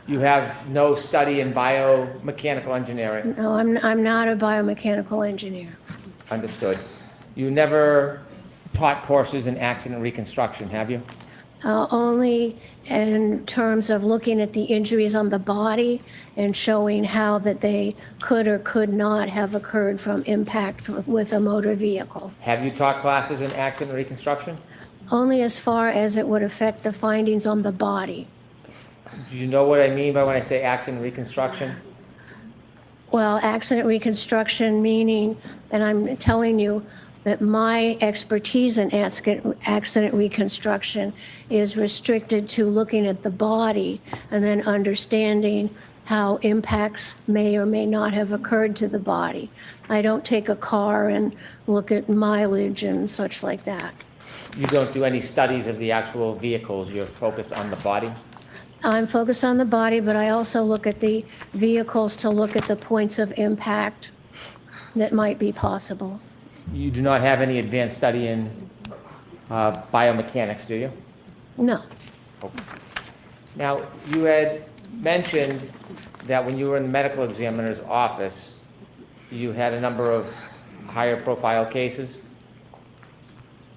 You have no study in biomechanical engineering? No, I'm not a biomechanical engineer. Understood. You never taught courses in accident reconstruction, have you? only in terms of looking at the injuries on the body and showing how that they could or could not have occurred from impact with a motor vehicle. Have you taught classes in accident reconstruction? Only as far as it would affect the findings on the body. Do you know what I mean by when I say accident reconstruction? Well, accident reconstruction meaning, and I'm telling you that my expertise in accident reconstruction is restricted to looking at the body and then understanding how impacts may or may not have occurred to the body. I don't take a car and look at mileage and such like that. You don't do any studies of the actual vehicles, you're focused on the body? I'm focused on the body, but I also look at the vehicles to look at the points of impact that might be possible. You do not have any advanced study in biomechanics, do you? No. Now, you had mentioned that when you were in the medical examiner's office, you had a number of higher profile cases.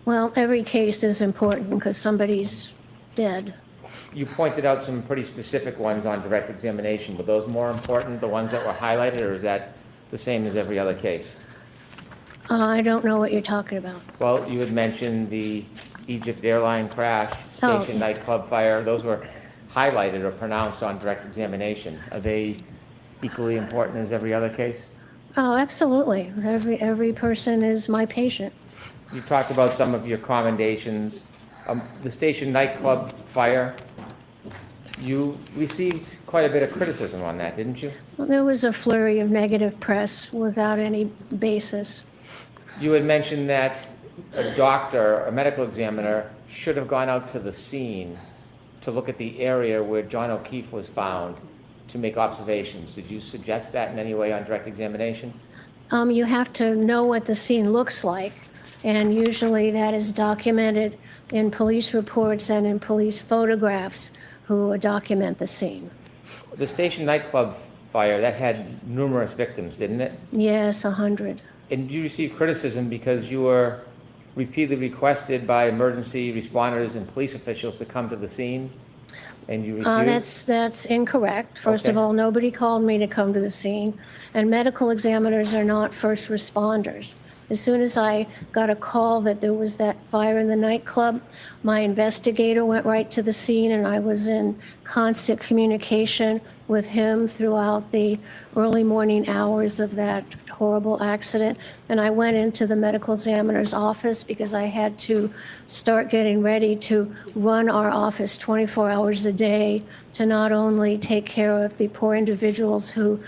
Well, every case is important because somebody's dead. You pointed out some pretty specific ones on direct examination. Were those more important, the ones that were highlighted, or is that the same as every other case? I don't know what you're talking about. Well, you had mentioned the Egypt airline crash, station nightclub fire. Those were highlighted or pronounced on direct examination. Are they equally important as every other case? Oh, absolutely. Every person is my patient. You talked about some of your commendations. The station nightclub fire, you received quite a bit of criticism on that, didn't you? Well, there was a flurry of negative press without any basis. You had mentioned that a doctor, a medical examiner, should have gone out to the scene to look at the area where John O'Keefe was found to make observations. Did you suggest that in any way on direct examination? You have to know what the scene looks like, and usually that is documented in police reports and in police photographs who document the scene. The station nightclub fire, that had numerous victims, didn't it? Yes, 100. And you received criticism because you were repeatedly requested by emergency responders and police officials to come to the scene, and you refused? That's incorrect. First of all, nobody called me to come to the scene, and medical examiners are not first responders. As soon as I got a call that there was that fire in the nightclub, my investigator went right to the scene, and I was in constant communication with him throughout the early morning hours of that horrible accident. And I went into the medical examiner's office because I had to start getting ready to run our office 24 hours a day to not only take care of the poor individuals who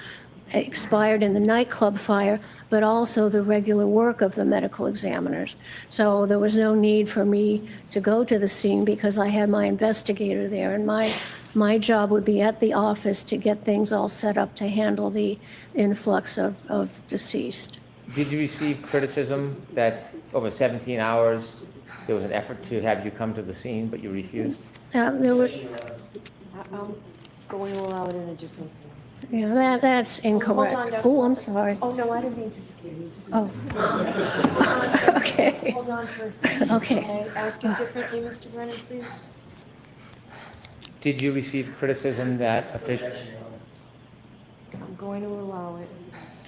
expired in the nightclub fire, but also the regular work of the medical examiners. So there was no need for me to go to the scene because I had my investigator there, and my job would be at the office to get things all set up to handle the influx of deceased. Did you receive criticism that over 17 hours there was an effort to have you come to the scene, but you refused? There were, I'm going to allow it in a different form. yeah, that's incorrect. Hold on, Dr. Oh, I'm sorry. Oh, no, I didn't mean to scare you. Just Oh. Okay. Hold on for a second. Okay. Asking differently, Mr. Brennan, please. Did you receive criticism that officials? I'm going to allow it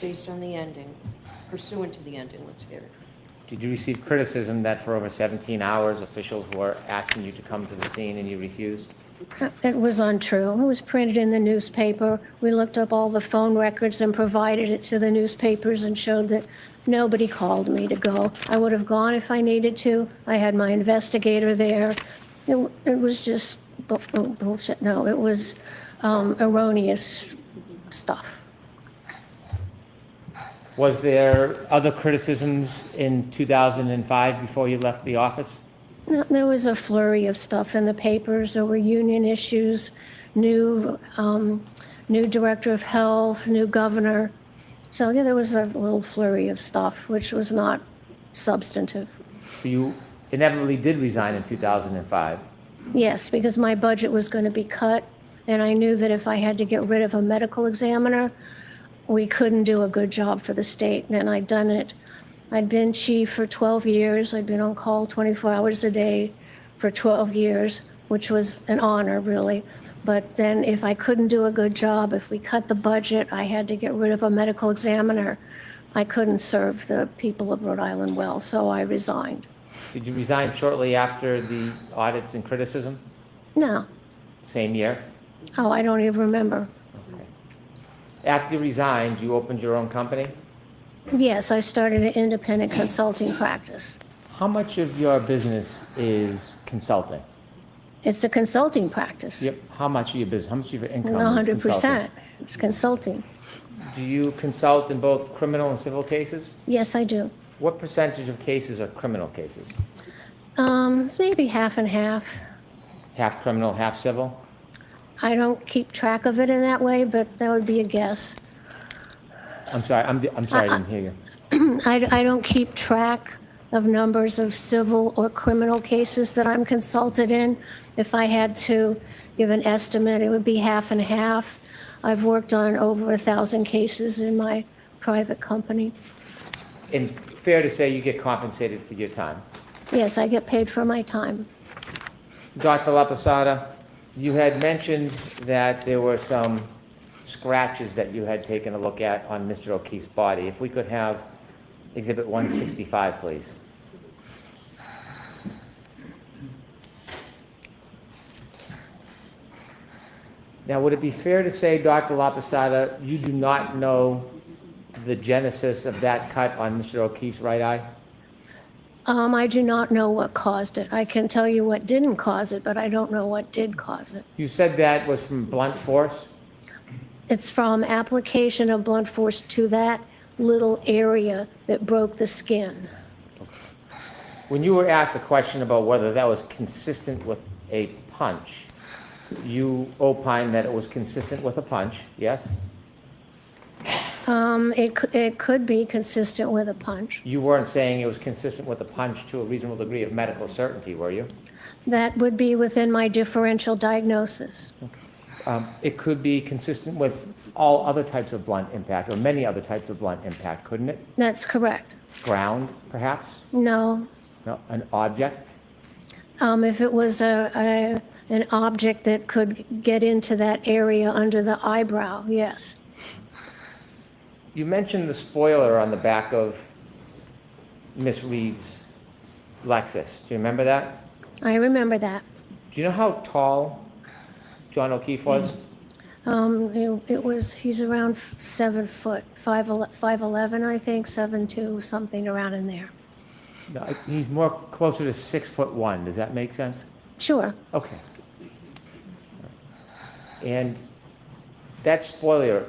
based on the ending, pursuant to the ending. Let's hear it. Did you receive criticism that for over 17 hours officials were asking you to come to the scene and you refused? It was untrue. It was printed in the newspaper. We looked up all the phone records and provided it to the newspapers and showed that nobody called me to go. I would have gone if I needed to. I had my investigator there. It was just bullshit. No, it was erroneous stuff. Was there other criticisms in 2005 before you left the office? No, there was a flurry of stuff in the papers. There were union issues, new director of health, new governor. So yeah, there was a little flurry of stuff, which was not substantive. So you inevitably did resign in 2005. Yes, because my budget was going to be cut, and I knew that if I had to get rid of a medical examiner, we couldn't do a good job for the state, and I'd done it. I'd been chief for 12 years. I'd been on call 24 hours a day for 12 years. which was an honor, really. But then if I couldn't do a good job, if we cut the budget, I had to get rid of a medical examiner. I couldn't serve the people of Rhode Island well, so I resigned. Did you resign shortly after the audits and criticism? No. Same year? Oh, I don't even remember. Okay. After you resigned, you opened your own company? Yes, I started an independent consulting practice. How much of your business is consulting? It's a consulting practice. Yep. How much of your business, how much of your income is consulting? 100%. It's consulting. Do you consult in both criminal and civil cases? Yes, I do. What percentage of cases are criminal cases? It's maybe half and half. Half criminal, half civil? I don't keep track of it in that way, but that would be a guess. I'm sorry, I'm sorry, I didn't hear you. I don't keep track of numbers of civil or criminal cases that I'm consulted in. If I had to give an estimate, it would be half and half. I've worked on over 1,000 cases in my private company. And fair to say you get compensated for your time? Yes, I get paid for my time. Dr. LAPOSATA, you had mentioned that there were some scratches that you had taken a look at on Mr. O'Keefe's body. If we could have Exhibit 165, please. Now, would it be fair to say, Dr. LAPOSATA, you do not know the genesis of that cut on Mr. O'Keefe's right eye? I do not know what caused it. I can tell you what didn't cause it, but I don't know what did cause it. You said that was from blunt force? It's from application of blunt force to that little area that broke the skin. When you were asked a question about whether that was consistent with a punch, you opined that it was consistent with a punch, yes? It could be consistent with a punch. You weren't saying it was consistent with a punch to a reasonable degree of medical certainty, were you? That would be within my differential diagnosis. It could be consistent with all other types of blunt impact, or many other types of blunt impact, couldn't it? That's correct. Ground, perhaps? No. No, an object? If it was an object that could get into that area under the eyebrow, yes. You mentioned the spoiler on the back of Miss Reed's Lexus. Do you remember that? I remember that. Do you know how tall John O'Keefe was? He's around 7 foot, 5'11", I think, 7'2", something around in there. No, he's more closer to 6'1". Does that make sense? Sure. Okay. And that spoiler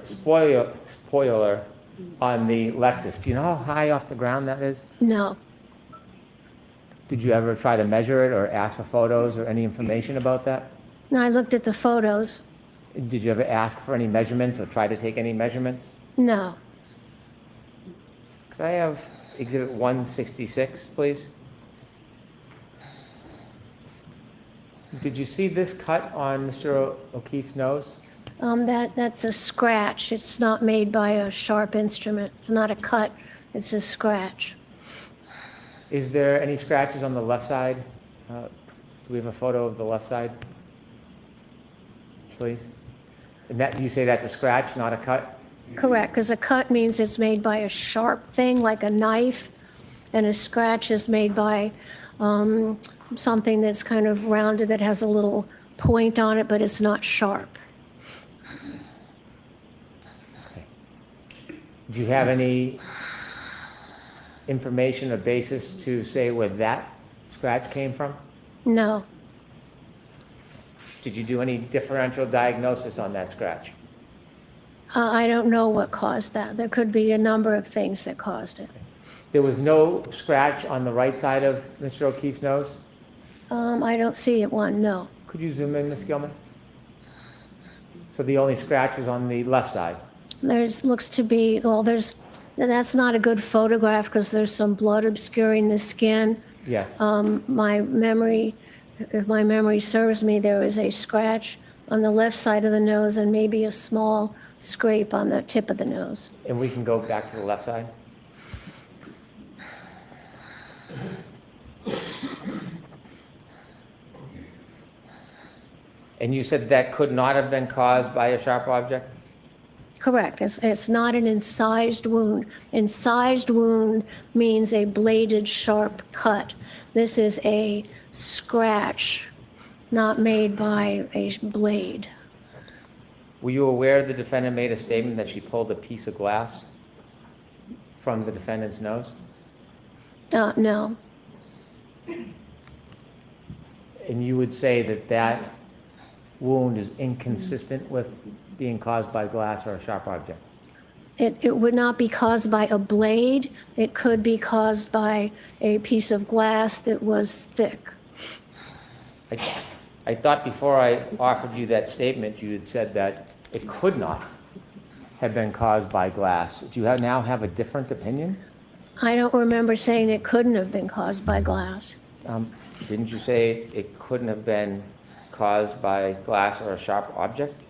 on the Lexus, do you know how high off the ground that is? No. Did you ever try to measure it or ask for photos or any information about that? No, I looked at the photos. Did you ever ask for any measurements or try to take any measurements? No. Could I have Exhibit 166, please? Did you see this cut on Mr. O'Keefe's nose? That's a scratch. It's not made by a sharp instrument. It's not a cut. It's a scratch. Is there any scratches on the left side? Do we have a photo of the left side? Please. And that, you say that's a scratch, not a cut? Correct, because a cut means it's made by a sharp thing, like a knife, and a scratch is made by something that's kind of rounded that has a little point on it, but it's not sharp. Okay. Do you have any information or basis to say where that scratch came from? No. Did you do any differential diagnosis on that scratch? I don't know what caused that. There could be a number of things that caused it. Okay. There was no scratch on the right side of Mr. O'Keefe's nose? I don't see it one, no. Could you zoom in, Ms. Gilman? So the only scratch was on the left side? Looks to be, that's not a good photograph because there's some blood obscuring the skin. Yes. If my memory serves me, there is a scratch on the left side of the nose and maybe a small scrape on the tip of the nose. And we can go back to the left side? And you said that could not have been caused by a sharp object? Correct. It's not an incised wound. Incised wound means a bladed, sharp cut. This is a scratch, not made by a blade. Were you aware the defendant made a statement that she pulled a piece of glass from the defendant's nose? No. And you would say that that wound is inconsistent with being caused by glass or a sharp object? It would not be caused by a blade. It could be caused by a piece of glass that was thick. I thought before I offered you that statement, you had said that it could not have been caused by glass. Do you now have a different opinion? I don't remember saying it couldn't have been caused by glass. Didn't you say it couldn't have been caused by glass or a sharp object?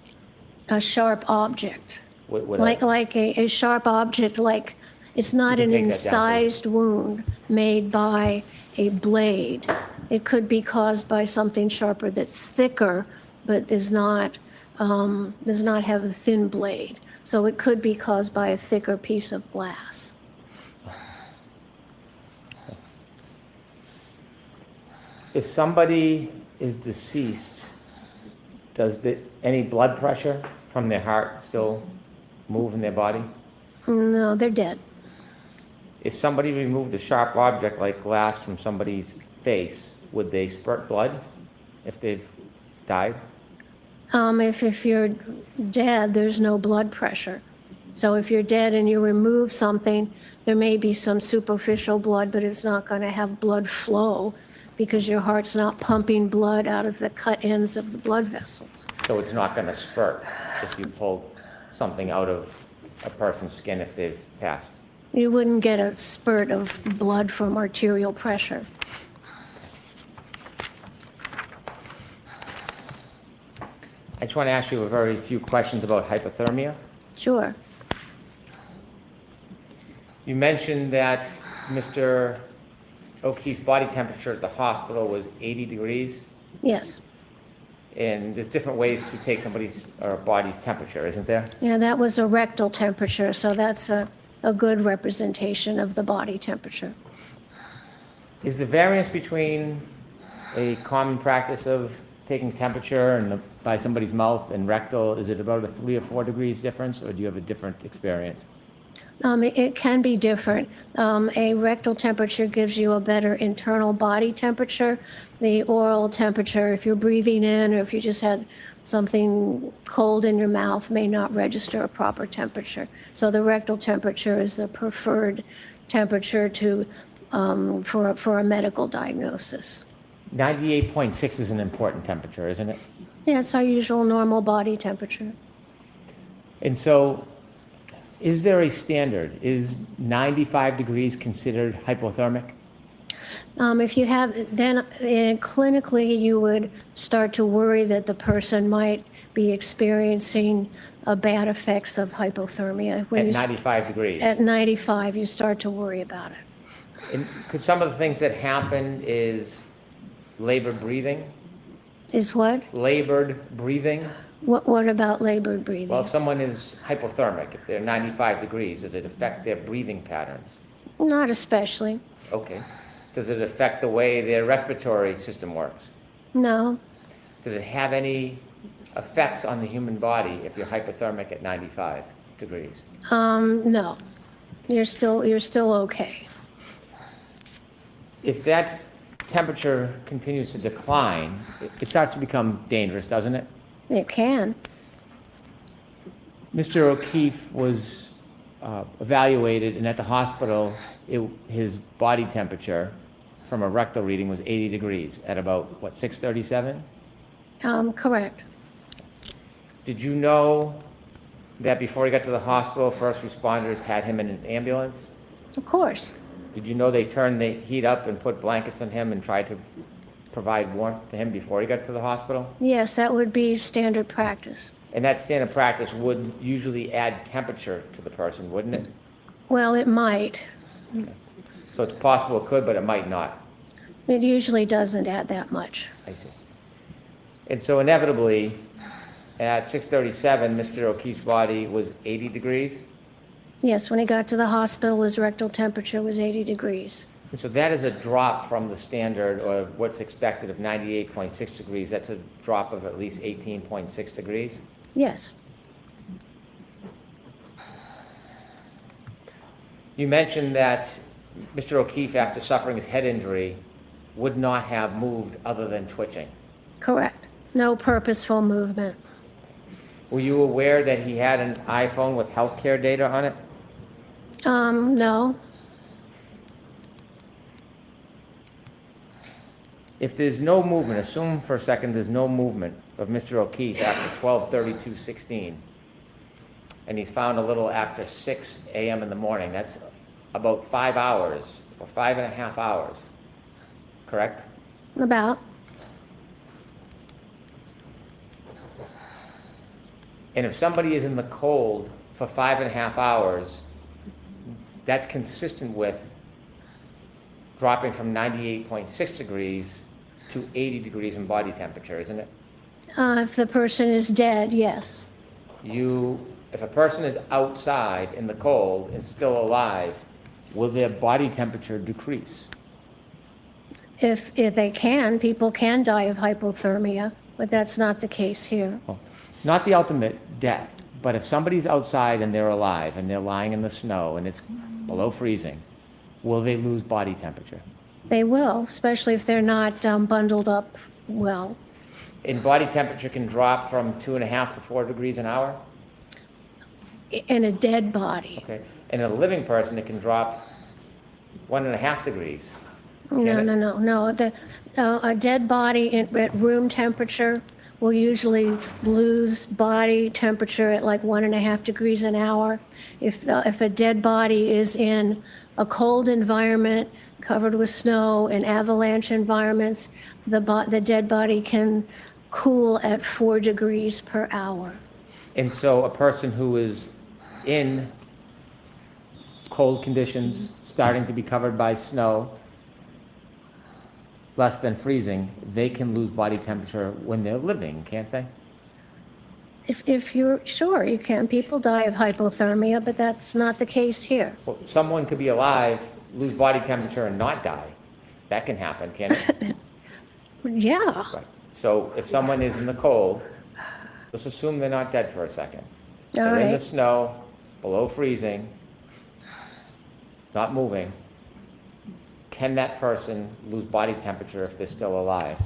A sharp object. Would Like a sharp object, like it's not You an can take that down, please. incised wound made by a blade. It could be caused by something sharper that's thicker, but does not have a thin blade. So it could be caused by a thicker piece of glass. If somebody is deceased, does any blood pressure from their heart still move in their body? No, they're dead. If somebody removed a sharp object like glass from somebody's face, would they spurt blood if they've died? If you're dead, there's no blood pressure. So if you're dead and you remove something, there may be some superficial blood, but it's not going to have blood flow because your heart's not pumping blood out of the cut ends of the blood vessels. So it's not going to spurt if you pull something out of a person's skin if they've passed? You wouldn't get a spurt of blood from arterial pressure. I just want to ask you a very few questions about hypothermia. Sure. You mentioned that Mr. O'Keefe's body temperature at the hospital was 80 degrees, Yes. and there's different ways to take somebody's or a body's temperature, isn't there? Yeah, that was a rectal temperature, so that's a good representation of the body temperature. Is the variance between a common practice of taking temperature and by somebody's mouth and rectal, is it about a 3 or 4 degrees difference, or do you have a different experience? It can be different. A rectal temperature gives you a better internal body temperature. The oral temperature, if you're breathing in or if you just had something cold in your mouth, may not register a proper temperature. So the rectal temperature is the preferred temperature for a medical diagnosis. 98.6 is an important temperature, isn't it? Yeah, it's our usual normal body temperature. And so, is there a standard? Is 95 degrees considered hypothermic? If you have, then clinically you would start to worry that the person might be experiencing bad effects of hypothermia. At 95 degrees? At 95, you start to worry about it. And could some of the things that happen is labored breathing? Is what? Labored breathing? What about labored breathing? Well, if someone is hypothermic, if they're 95 degrees, does it affect their breathing patterns? Not especially. Okay. Does it affect the way their respiratory system works? No. Does it have any effects on the human body if you're hypothermic at 95 degrees? No. You're still okay. If that temperature continues to decline, it starts to become dangerous, doesn't it? It can. Mr. O'Keefe was evaluated, and at the hospital, his body temperature from a rectal reading was 80 degrees at about, what, 6:37? Correct. Did you know that before he got to the hospital, first responders had him in an ambulance? Of course. Did you know they turned the heat up and put blankets on him and tried to provide warmth to him before he got to the hospital? Yes, that would be standard practice. And that standard practice would usually add temperature to the person, wouldn't it? Well, it might. Okay. So it's possible it could, but it might not. It usually doesn't add that much. I see. And so inevitably, at 6:37, Mr. O'Keefe's body was 80 degrees. Yes, when he got to the hospital, his rectal temperature was 80 degrees. And so that is a drop from the standard, or what's expected, of 98.6 degrees. That's a drop of at least 18.6 degrees. Yes. You mentioned that Mr. O'Keefe, after suffering his head injury, would not have moved other than twitching. Correct. No purposeful movement. Were you aware that he had an iPhone with healthcare data on it? No. If there's no movement, assume for a second there's no movement of Mr. O'Keefe after 12:32:16, and he's found a little after 6 a.m. in the morning. That's about 5 hours, or 5.5 hours, correct? About. And if somebody is in the cold for 5.5 hours, that's consistent with dropping from 98.6 degrees to 80 degrees in body temperature, isn't it? If the person is dead, yes. If a person is outside in the cold and still alive, will their body temperature decrease? If they can, people can die of hypothermia, but that's not the case here. Well, not the ultimate death, but if somebody's outside and they're alive and they're lying in the snow and it's below freezing, will they lose body temperature? They will, especially if they're not bundled up well. And body temperature can drop from 2.5 to 4 degrees an hour? In a dead body. Okay. In a living person, it can drop 1.5 degrees. No. A dead body at room temperature will usually lose body temperature at like 1.5 degrees an hour. If a dead body is in a cold environment covered with snow and avalanche environments, the dead body can cool at 4 degrees per hour. And so a person who is in cold conditions, starting to be covered by snow, less than freezing, they can lose body temperature when they're living, can't they? If you're sure, you can. People die of hypothermia, but that's not the case here. Well, someone could be alive, lose body temperature, and not die. That can happen, can't it? Yeah. Right. So if someone is in the cold, let's assume they're not dead for a second. They're in the snow, below freezing, not moving. Can that person lose body temperature if they're still alive?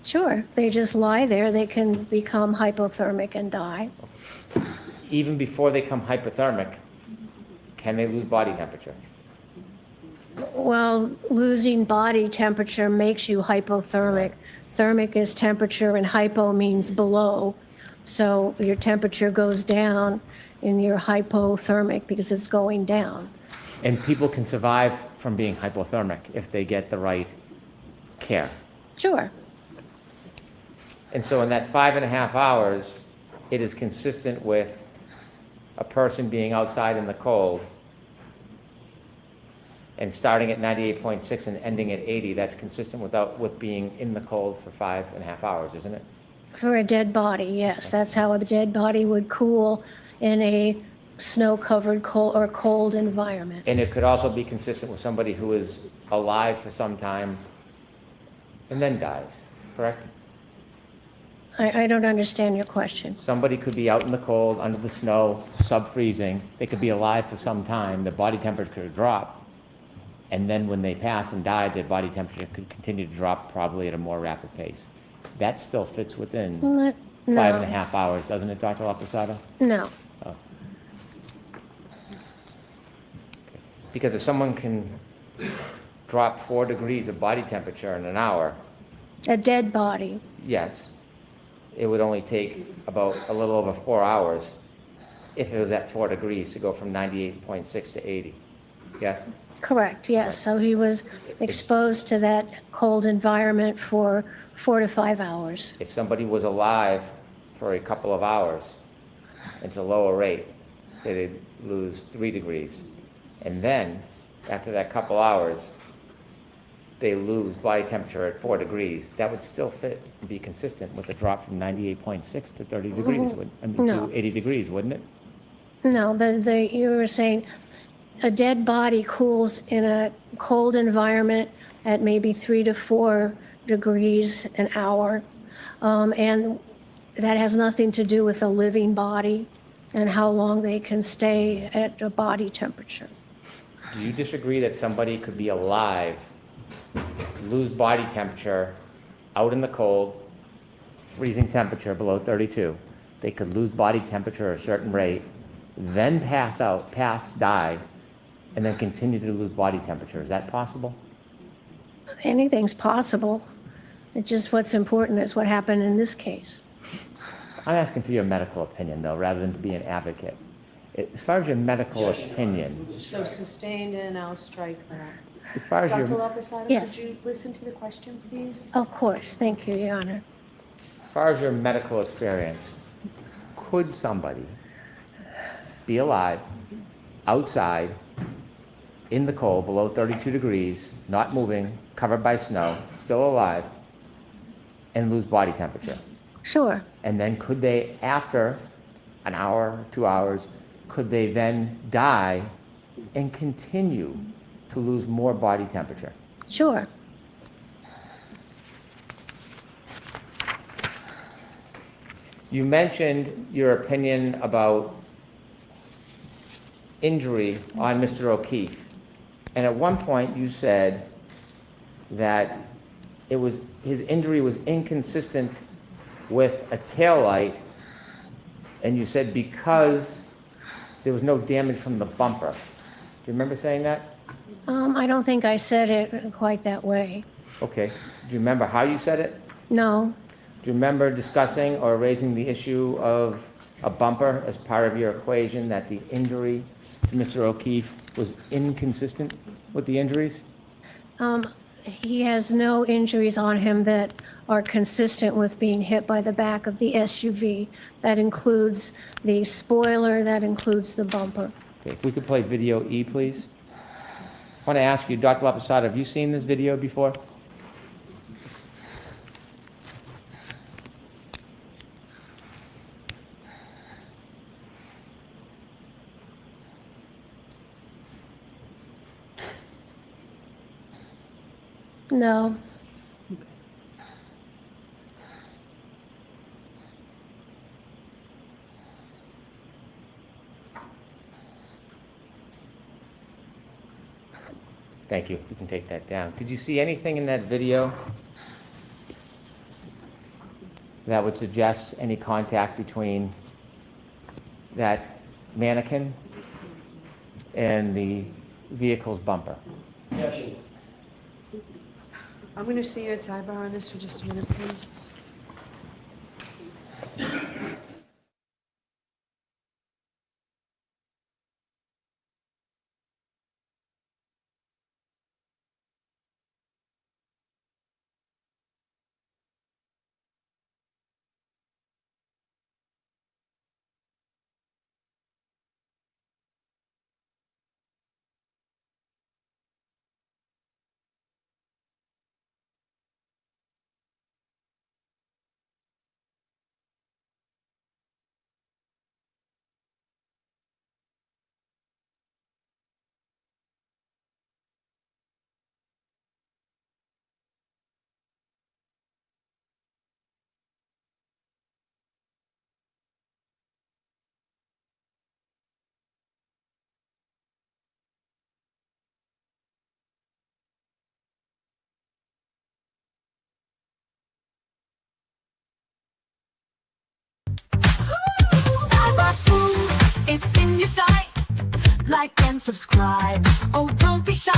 Sure. They just lie there. They can become hypothermic and die. Even before they become hypothermic, can they lose body temperature? Well, losing body temperature makes you hypothermic. Thermic is temperature and hypo means below. So your temperature goes down and you're hypothermic because it's going down. And people can survive from being hypothermic if they get the right care. Sure. And so in that 5.5 hours, it is consistent with a person being outside in the cold and starting at 98.6 and ending at 80. That's consistent with being in the cold for 5.5 hours, isn't it? For a dead body, yes. That's how a dead body would cool in a snow-covered cold environment. And it could also be consistent with somebody who is alive for some time and then dies, correct? I don't understand your question. Somebody could be out in the cold, under the snow, sub-freezing. They could be alive for some time. Their body temperature could drop. And then when they pass and die, their body temperature could continue to drop, probably at a more rapid pace. That still fits within 5.5 hours, doesn't it, Dr. LAPOSATA? No. Oh. Okay. Because if someone can drop 4 degrees of body temperature in an hour, A dead body. yes, it would only take about a little over 4 hours if it was at 4 degrees to go from 98.6 to 80. Yes? Correct, yes. So he was exposed to that cold environment for 4 to 5 hours. If somebody was alive for a couple of hours, it's a lower rate. Say they lose 3 degrees. And then, after that couple hours, they lose body temperature at 4 degrees, that would still fit and be consistent with a drop from 98.6 to 30 degrees, No. to 80 degrees, wouldn't it? No, you were saying a dead body cools in a cold environment at maybe 3 to 4 degrees an hour. And that has nothing to do with a living body and how long they can stay at a body temperature. Do you disagree that somebody could be alive, lose body temperature out in the cold, freezing temperature below 32? They could lose body temperature at a certain rate, then pass out, die, and then continue to lose body temperature. Is that possible? Anything's possible. It's just what's important is what happened in this case. I'm asking for your medical opinion, though, rather than to be an advocate. As far as your medical opinion, So sustained, and I'll strike that. as far as Dr. your, LAPOSATA, Yes. could you listen to the question, please? Of course, thank you, Your Honor. as far as your medical experience, could somebody be alive, outside, in the cold, below 32 degrees, not moving, covered by snow, still alive, and lose body temperature? Sure, And then could they, after an hour, 2 hours, could they then die and continue to lose more body temperature? sure. You mentioned your opinion about injury on Mr. O'Keefe. And at one point you said that his injury was inconsistent with a taillight, and you said because there was no damage from the bumper. Do you remember saying that? I don't think I said it quite that way. Okay. Do you remember how you said it? No, Do you remember discussing or raising the issue of a bumper as part of your equation, that the injury to Mr. O'Keefe was inconsistent with the injuries? he has no injuries on him that are consistent with being hit by the back of the SUV. That includes the spoiler, that includes the bumper. Okay, if we could play video E, please. I want to ask you, Dr. LAPOSATA, have you seen this video before? No, Thank you. You can take that down. Did you see anything in that video that would suggest any contact between that mannequin and the vehicle's bumper? Objection. I'm going to see your sidebar on this for just a minute, please. Sidebar Swoop, it's in your sight. Like and subscribe. Oh, don't be shy.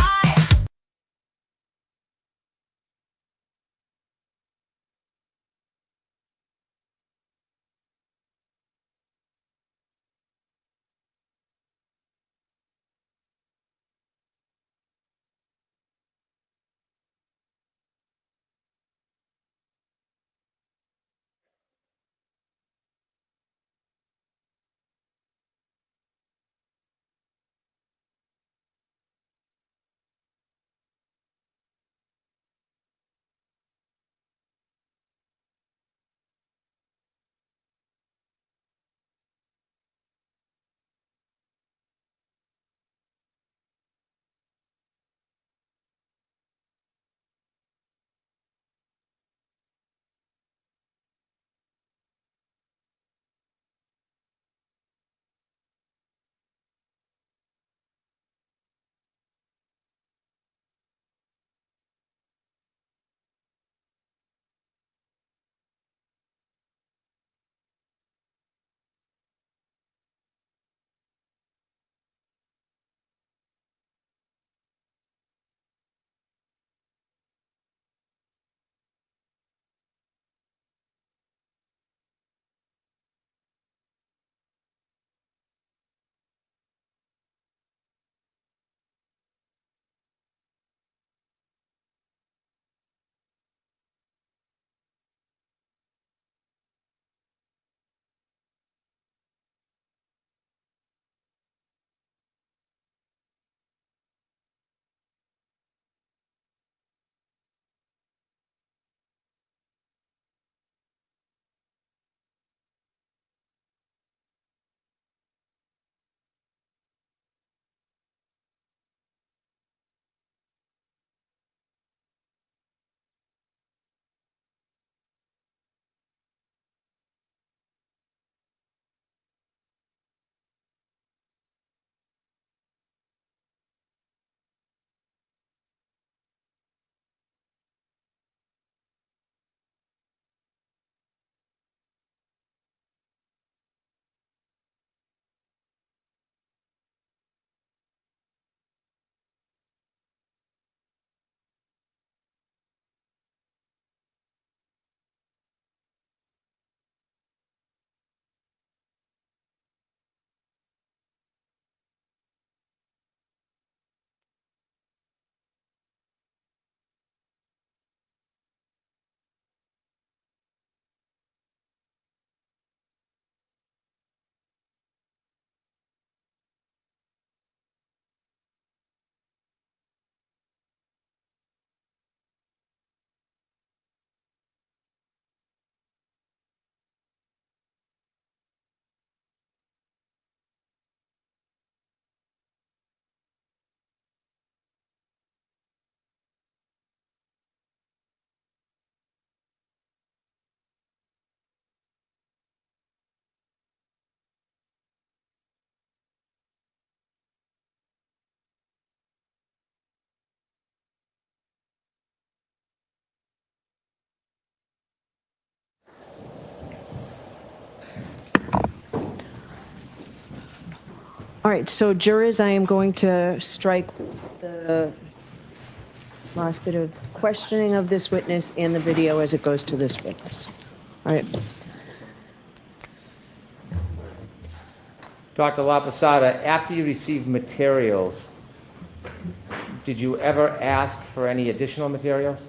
All right, so jurors, I am going to strike the last bit of questioning of this witness and the video as it goes to this witness. All right. Dr. LAPOSATA, after you received materials, did you ever ask for any additional materials?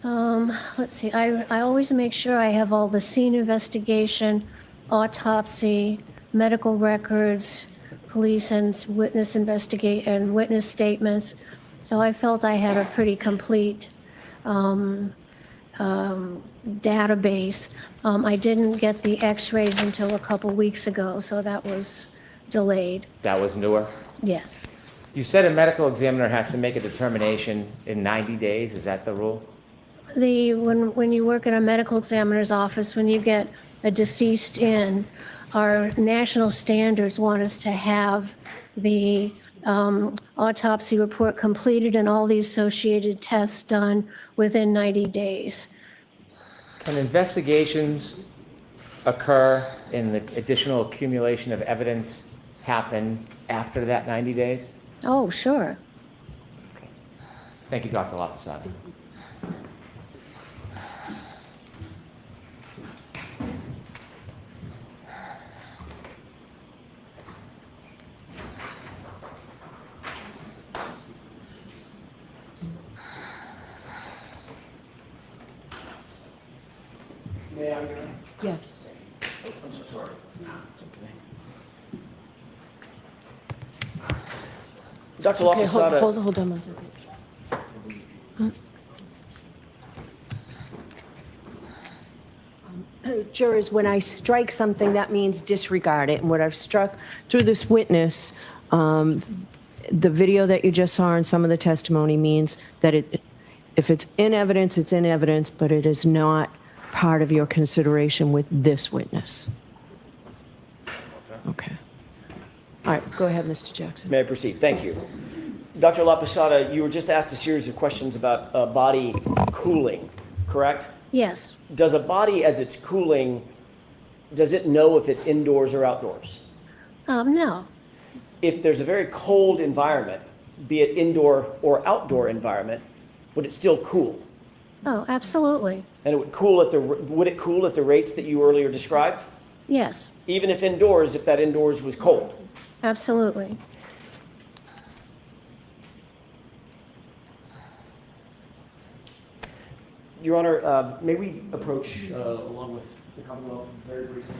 Let's see, I always make sure I have all the scene investigation, autopsy, medical records, police and witness investigate and witness statements. So I felt I had a pretty complete database. I didn't get the x-rays until a couple weeks ago, so that was delayed. That was newer? Yes. You said a medical examiner has to make a determination in 90 days. Is that the rule? When you work in a medical examiner's office, when you get a deceased in, our national standards want us to have the autopsy report completed and all the associated tests done within 90 days. Can investigations occur in the additional accumulation of evidence happen after that 90 days? Oh, sure. Okay. Thank you, Dr. LAPOSATA. May I, Your Honor? Yes. I'm so sorry. It's okay. Dr. Okay, LAPOSATA. hold on one second. Jurors, when I strike something, that means disregard it. And what I've struck through this witness, the video that you just saw and some of the testimony means that if it's in evidence, it's in evidence, but it is not part of your consideration with this witness. Okay. All right, go ahead, Mr. Jackson. May I proceed? Thank you. Dr. LAPOSATA, you were just asked a series of questions about body cooling, correct? Yes. Does a body, as it's cooling, does it know if it's indoors or outdoors? No. If there's a very cold environment, be it indoor or outdoor environment, would it still cool? Oh, absolutely. And it would would it cool at the rates that you earlier described? Yes, Even if indoors, if that indoors was cold? absolutely. Your Honor, may we approach along with the Commonwealth very briefly?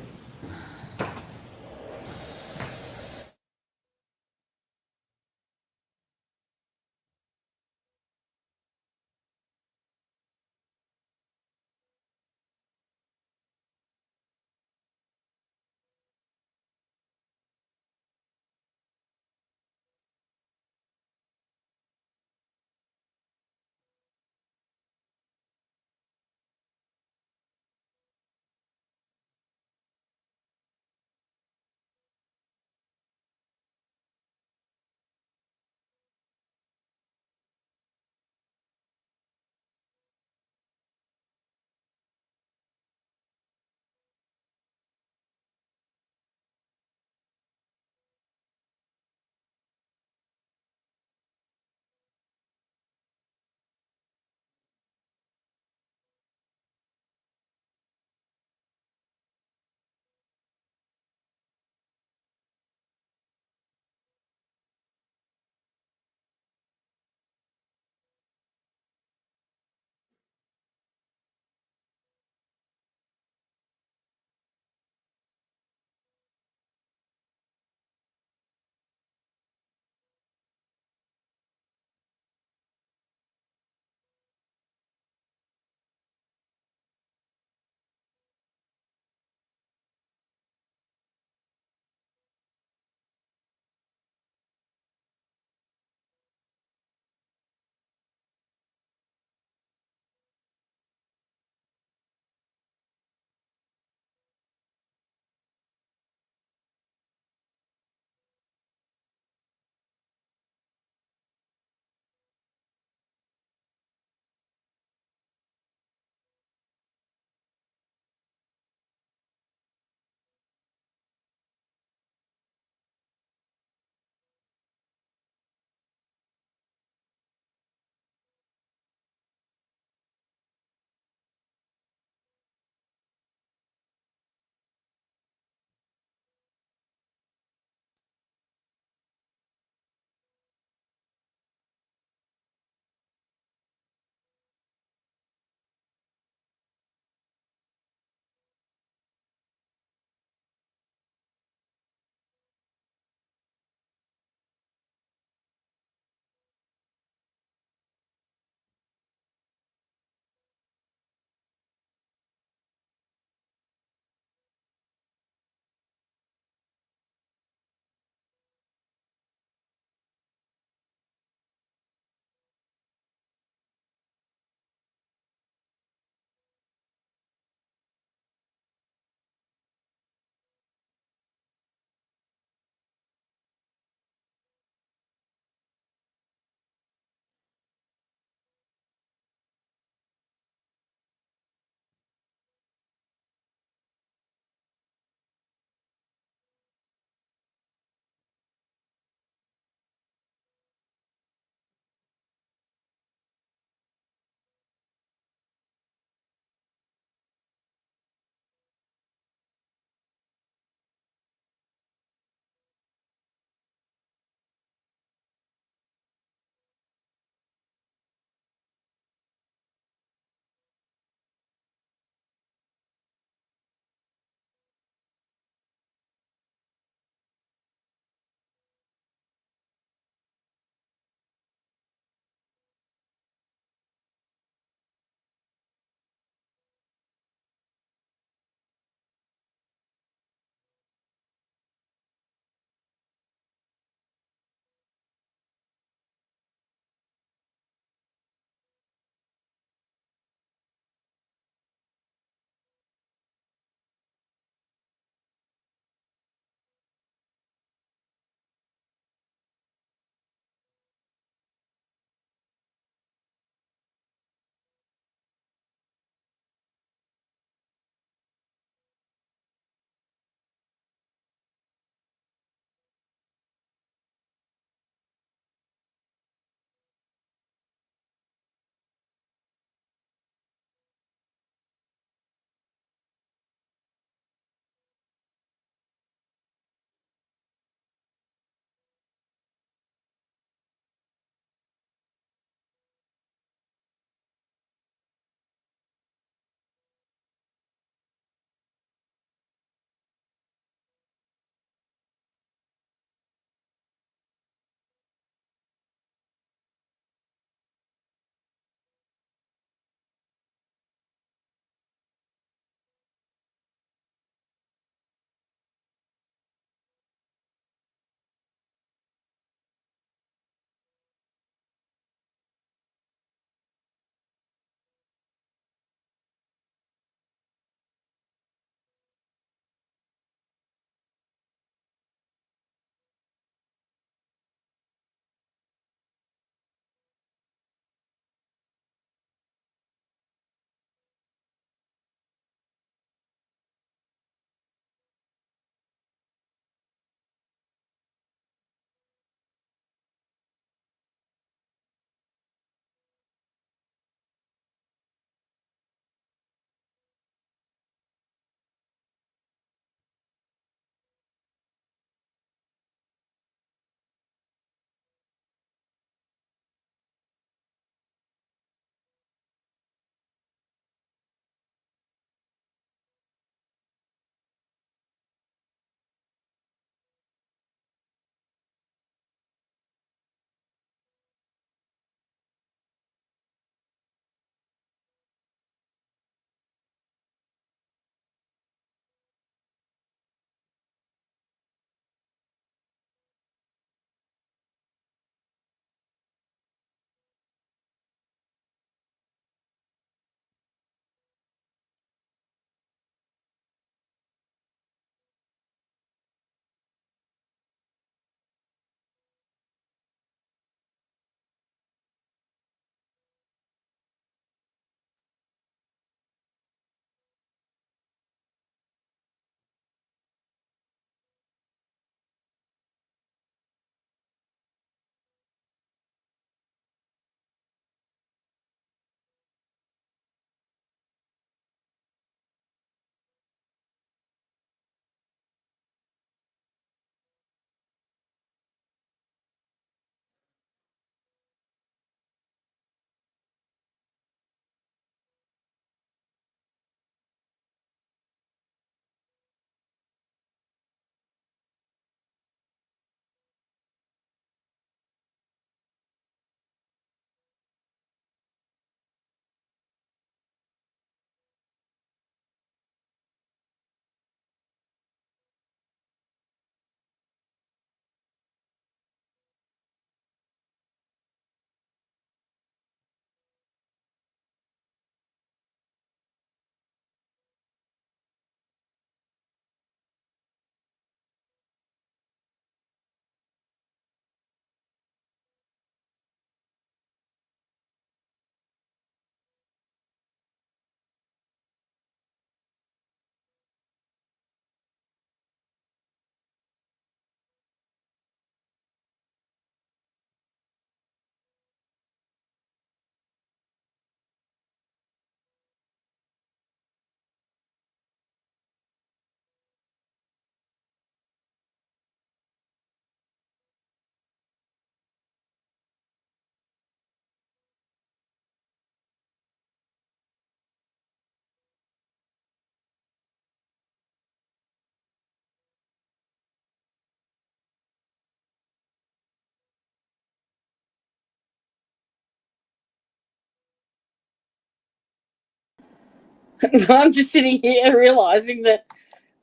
I'm just sitting here realizing that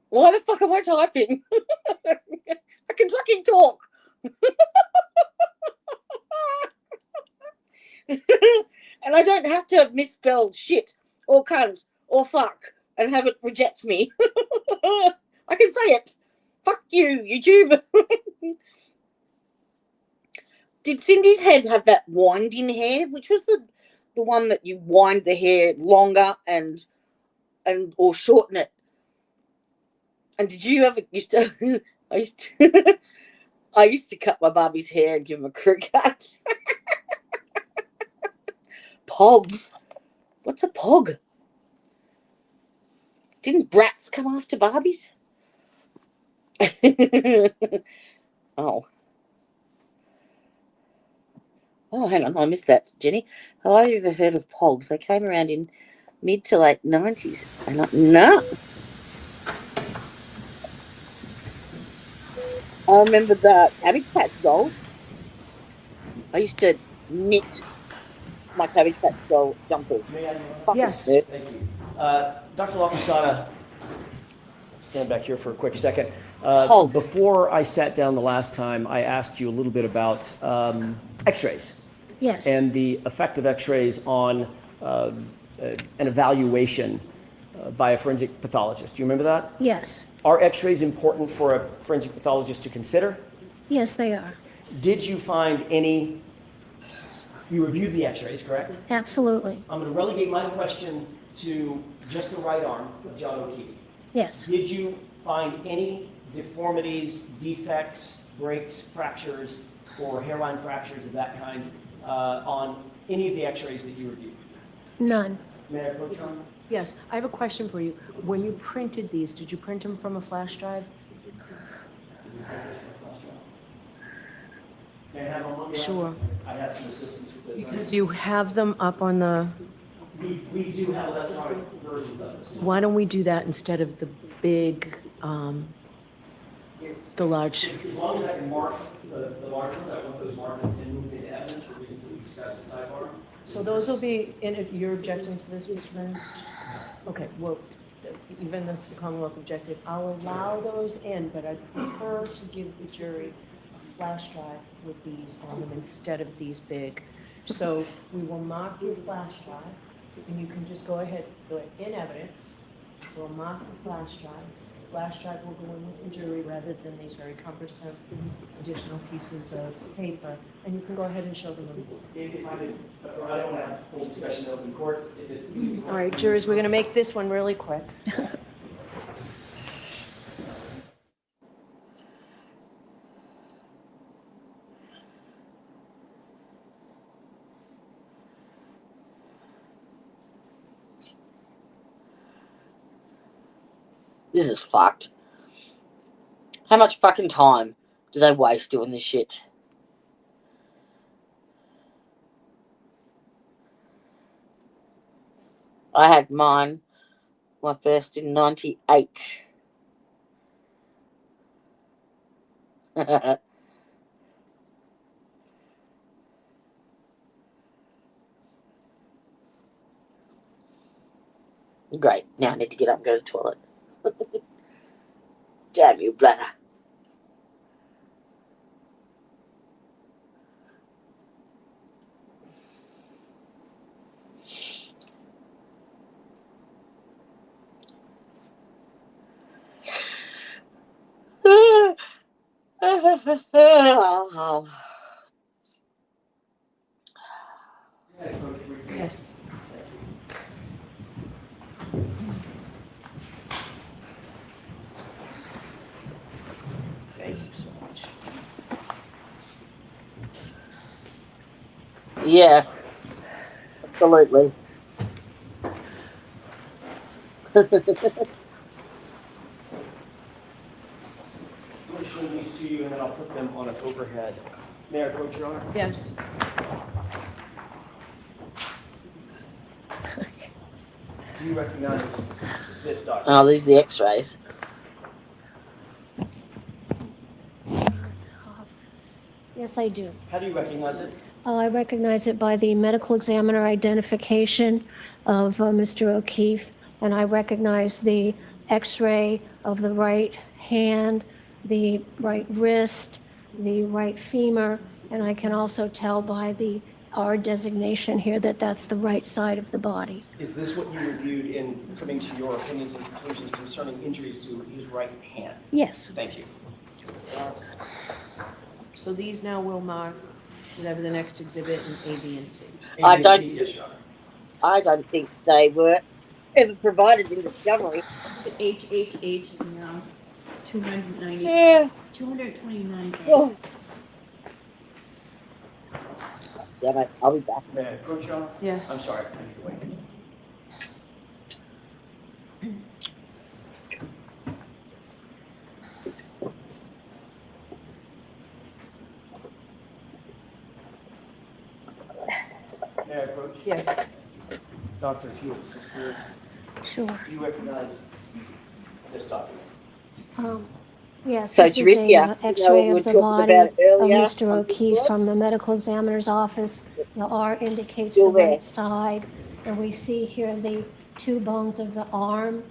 why the fuck am I typing? I can fucking talk. And I don't have to misspell shit or cunt or fuck and have it reject me. I can say it. Fuck you, YouTube. Did Cindy's head have that winding hair, which was the one that you wind the hair longer and or shorten it? And did you ever used to? I used to cut my Barbie's hair and give him a crew cut. Pogs. What's a pog? Didn't brats come after Barbies? Oh. Oh, hang on. I missed that, Jenny. Have I ever heard of pogs? They came around in mid to late 90s. No. I remember the Cabbage Patch doll. I used to knit my Cabbage Patch doll jumpers. Yes. Thank you. Dr. LaPOSATA, stand back here for a quick second. Before I sat down the last time, I asked you a little bit about x-rays. Yes. And the effect of x-rays on an evaluation by a forensic pathologist. Do you remember that? Yes. Are x-rays important for a forensic pathologist to consider? Yes, they are. Did you find any, you reviewed the x-rays, correct? Absolutely. I'm going to relegate my question to just the right arm of John O'Keefe. Yes. Did you find any deformities, defects, breaks, fractures, or hairline fractures of that kind on any of the x-rays that you reviewed? None. May I approach you? Yes, I have a question for you. When you printed these, did you print them from a flash drive? May I have one look? Sure. I have some assistance with this. Do you have them up on the, We do have electronic versions of this. why don't we do that instead of the big, the large? As long as I can mark the large ones, I want those marked and moved into evidence for reasons that we discussed in sidebar. So those will be, you're objecting to this, Mr. Mayor? Okay, well, even if the Commonwealth objected, I'll allow those in, but I'd prefer to give the jury a flash drive with these on them instead of these big. So we will mark your flash drive, and you can just go ahead, do it in evidence. We'll mark the flash drive. Flash drive will go in with the jury rather than these very cumbersome additional pieces of paper, and you can go ahead and show them. If I did, or I don't want to have a full discussion in open court, if it. All right, jurors, we're going to make this one really quick. This is fucked. How much fucking time do they waste doing this shit? I had my first in 98. Great. Now I need to get up and go to the toilet. Damn you, bladder. Yes. Thank you so much. Yeah, absolutely. I'm going to show these to you and then I'll put them on an overhead. May I approach, Your Honor? Yes. Do you recognize this document? Oh, these are the x-rays. Yes, I do. How do you recognize it? Oh, I recognize it by the medical examiner identification of Mr. O'Keefe and I recognize the x-ray of the right hand, the right wrist, the right femur, and I can also tell by the R designation here that that's the right side of the body. Is this what you reviewed in coming to your opinions and conclusions concerning injuries to his right hand? Yes. Thank you. So these now will mark whatever the next exhibit in A, B, and C. I don't- Yes, Your Honor. I don't think they were ever provided in discovery. H is now 290, Yeah. 229. Oh. Yeah, mate, I'll be back. May I approach, Your Honor? Yes. I'm sorry, I need to wait. May I approach? Yes. Dr. Hughes, is there, Sure. do you recognize this document? Yes, So, this is Teresa, a you know, X-ray we were of the talking body about of it earlier Mr. on O'Keefe Discord. from the medical examiner's office. The R indicates Still the there. right side, and we see here the two bones of the arm.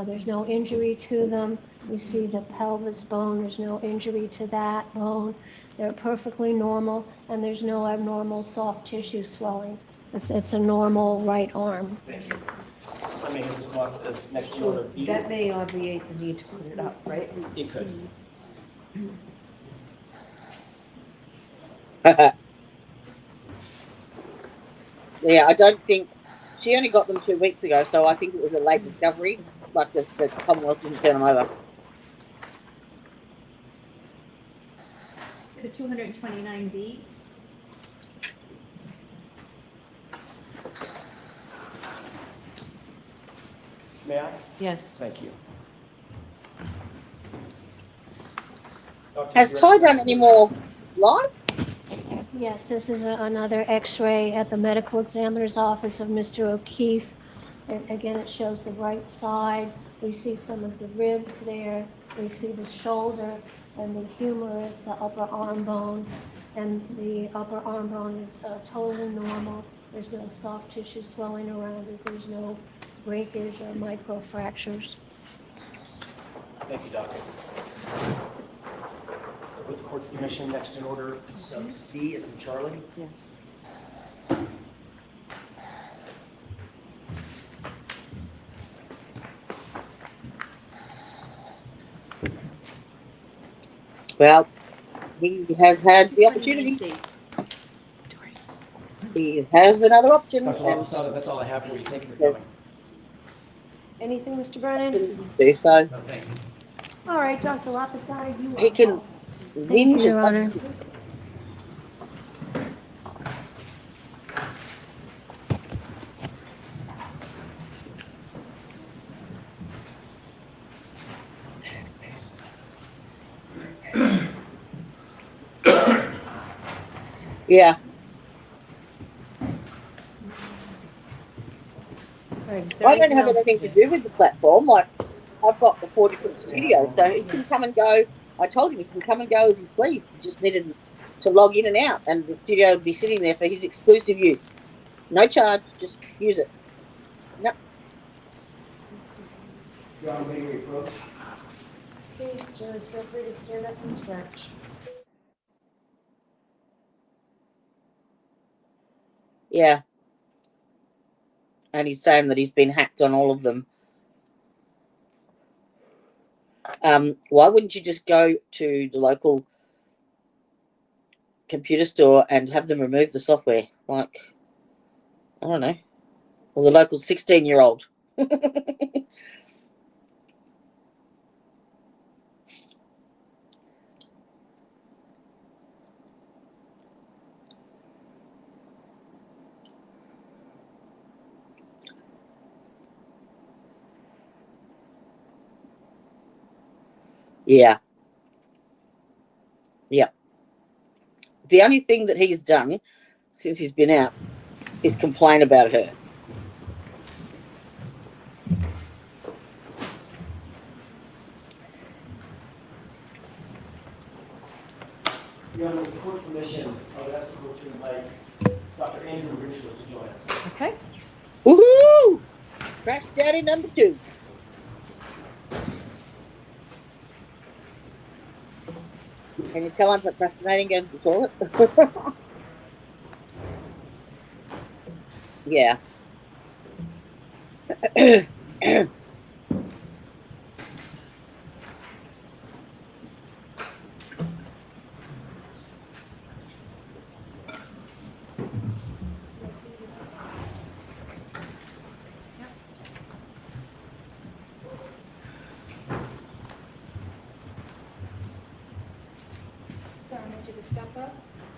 There's no injury to them. We see the pelvis bone. There's no injury to that bone. They're perfectly normal, and there's no abnormal soft tissue swelling. It's a normal right arm. Thank you. I may have this marked as next in order. That may obviate the need to put it up, right? It could. Yeah, I don't think she only got them 2 weeks ago, so I think it was a late discovery. Like the Commonwealth didn't turn them over. The 229B. May I? Yes. Thank you. Has Ty done any more lives? Yes, this is another X-ray at the medical examiner's office of Mr. O'Keefe. And again, it shows the right side. We see some of the ribs there. We see the shoulder and the humerus, the upper arm bone. And the upper arm bone is totally normal. There's no soft tissue swelling around it. There's no breakage or microfractures. Thank you, Doctor. With the court's permission, next in order, sub C is in Charlie. Yes. Well, he has had the opportunity. He has another option. Dr. And LaPosata, that's all I have for you. Thank you for coming. that's Anything, Mr. Brennan? do so. No, thank you. All right, Dr. LaPosata, you He can whinge Your as Honor. much. Yeah. Sorry, is there I don't anything have else? anything to do with the platform. Like, I've got the 4 different studios, so he can come and go. I told him he can come and go as he pleased. He just needed to log in and out, and the studio would be sitting there for his exclusive use. No charge, just use it. No. Your Honor, may we approach? Okay, jurors, feel free to stand up and stretch. Yeah. And he's saying that he's been hacked on all of them. Why wouldn't you just go to the local computer store and have them remove the software? Like, I don't know. Or the local 16-year-old. Yeah. Yeah. The only thing that he's done since he's been out is complain about her. Your Honor, with the court's permission, I would ask the court to invite Dr. Andrew Richler to join us. Okay. Woohoo! Crash Daddy number 2. Can you tell I'm procrastinating going to the toilet? Yeah.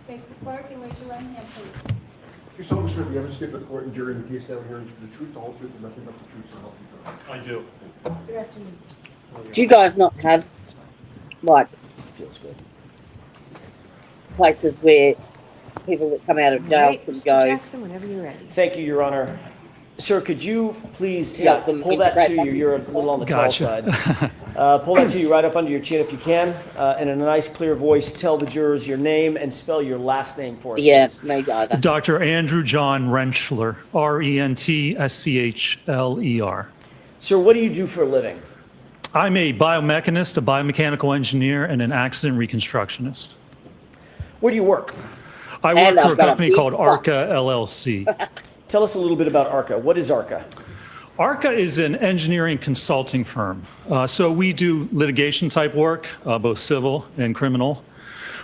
Face the clerk and raise your right hand, please. You solemnly swear the evidence given to the court and jury in the case now hearing is for the truth, the whole truth, and nothing but the truth, so help you God. I do. Good afternoon. Do you guys not have, like, Feels good. places where people that come out of jail Right, can Mr. go? Jackson, whenever you're ready. Thank you, Your Honor. Sir, could you please Yeah, them pull that to integrate you? them. You're a little on the tall Gotcha. side. Pull that to you right up under your chin if you can. And in a nice, clear voice, tell the jurors your name and spell your last name for us. Yeah, please. me either. Dr. Andrew John Rentschler, Rentschler. Sir, what do you do for a living? I'm a biomechanist, a biomechanical engineer, and an accident reconstructionist. Where do you work? I And work for I've a got a company big called butt. ARCA LLC. Tell us a little bit about ARCA. What is ARCA? ARCA is an engineering consulting firm. So we do litigation type work, both civil and criminal,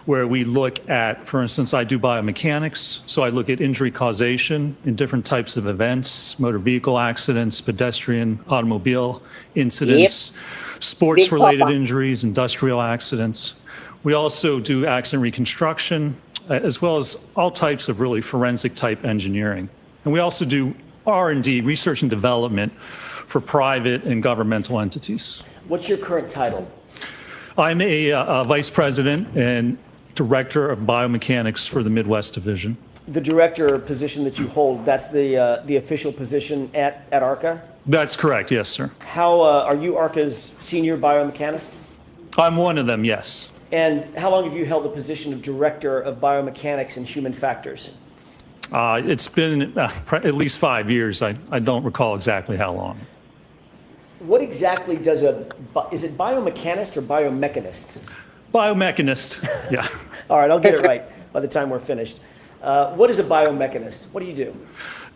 where we look at, for instance, I do biomechanics. So I look at injury causation in different types of events, motor vehicle accidents, pedestrian, automobile incidents, sports related Papa. injuries, industrial accidents. We also do accident reconstruction, as well as all types of really forensic type engineering. And we also do R&D, research and development, for private and governmental entities. What's your current title? I'm a vice president and director of biomechanics for the Midwest Division. The director position that you hold, that's the official position at ARCA? That's correct, yes, sir. How are you ARCA's senior biomechanist? I'm one of them, yes. And how long have you held the position of director of biomechanics and human factors? It's been at least 5 years. I don't recall exactly how long. What exactly does is it biomechanist or biomechanist? Biomechanist, yeah. All right, I'll get it right by the time we're finished. What is a biomechanist? What do you do?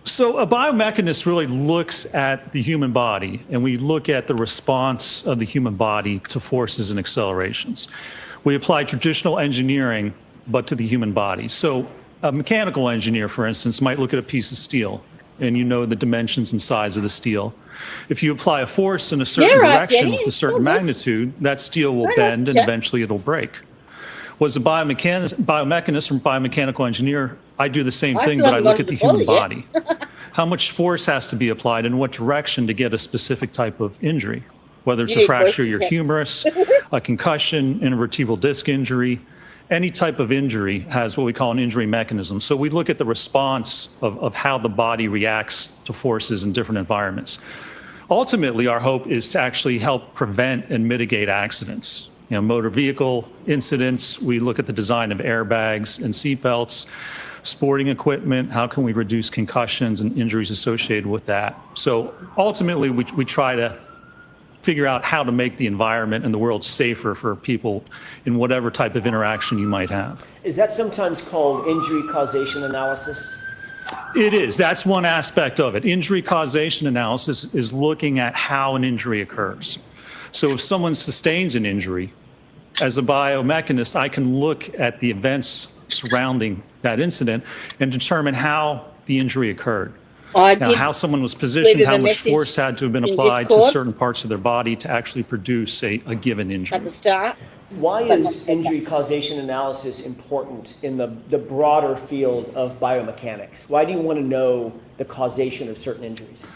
So a biomechanist really looks at the human body, and we look at the response of the human body to forces and accelerations. We apply traditional engineering, but to the human body. So a mechanical engineer, for instance, might look at a piece of steel, and you know the dimensions and size of the steel. If you apply a force in a certain direction Jenny. with a certain magnitude, that steel will Right, bend and Jen. eventually it'll break. Was a biomechanist or biomechanical engineer, I do the same I thing, still but I haven't look gone at to the the human toilet yet. body. How much force has to be applied and what direction to get a specific type of injury, whether it's You a need fracture of voice your to text. humerus, a concussion, intervertebral disc injury. Any type of injury has what we call an injury mechanism. So we look at the response of how the body reacts to forces in different environments. Ultimately, our hope is to actually help prevent and mitigate accidents. You know, motor vehicle incidents, we look at the design of airbags and seatbelts, sporting equipment, how can we reduce concussions and injuries associated with that? So ultimately, we try to figure out how to make the environment and the world safer for people in whatever type of interaction you might have. Is that sometimes called injury causation analysis? It is. That's one aspect of it. Injury causation analysis is looking at how an injury occurs. So if someone sustains an injury, as a biomechanist, I can look at the events surrounding that incident and determine how the injury occurred. I Now, did how someone was leave positioned, him how a much message force had to have been in applied to Discord. certain parts of their body to actually produce a given injury. at the start. Why is injury causation analysis important in the broader field of biomechanics? Why do you want to know the causation of certain injuries?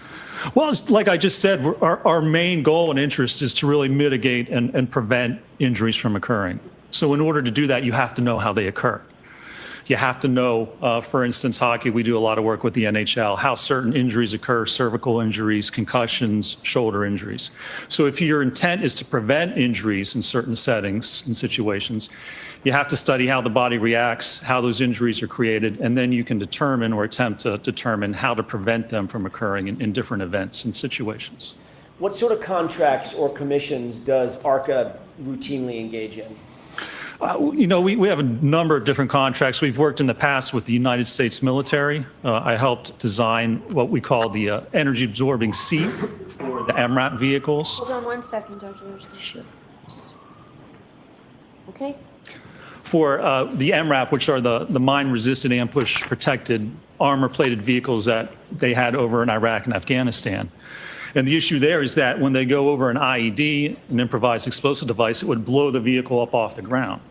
Well, like I just said, our main goal and interest is to really mitigate and prevent injuries from occurring. So in order to do that, you have to know how they occur. You have to know, for instance, hockey, we do a lot of work with the NHL, how certain injuries occur, cervical injuries, concussions, shoulder injuries. So if your intent is to prevent injuries in certain settings and situations, You have to study how the body reacts, how those injuries are created, and then you can determine or attempt to determine how to prevent them from occurring in different events and situations. What sort of contracts or commissions does ARCA routinely engage in? We have a number of different contracts. We've worked in the past with the United States military. I helped design what we call the energy absorbing seat for the MRAP vehicles. Hold on one second, Dr. Sure. Okay. For the MRAP, which are the mine-resistant, ambush-protected, armor-plated vehicles that they had over in Iraq and Afghanistan. And the issue there is that when they go over an IED, an improvised explosive device, it would blow the vehicle up off the ground.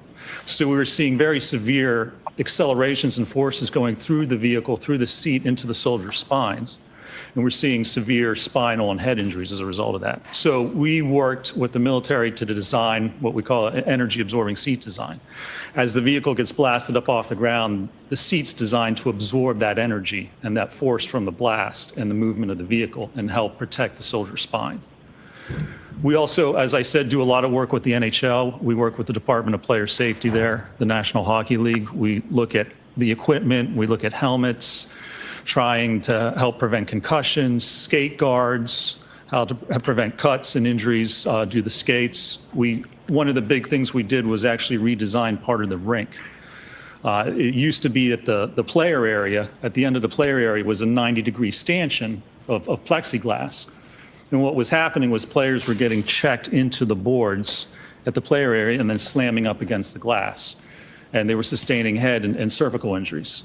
So we were seeing very severe accelerations and forces going through the vehicle, through the seat, into the soldiers' spines. And we're seeing severe spinal and head injuries as a result of that. So we worked with the military to design what we call an energy absorbing seat design. As the vehicle gets blasted up off the ground, the seat's designed to absorb that energy and that force from the blast and the movement of the vehicle and help protect the soldier's spine. We also, as I said, do a lot of work with the NHL. We work with the Department of Player Safety there, the National Hockey League. We look at the equipment, we look at helmets, trying to help prevent concussions, skate guards, how to prevent cuts and injuries due to the skates. One of the big things we did was actually redesign part of the rink. It used to be at the player area. At the end of the player area was a 90-degree stanchion of plexiglass. And what was happening was players were getting checked into the boards at the player area and then slamming up against the glass. And they were sustaining head and cervical injuries.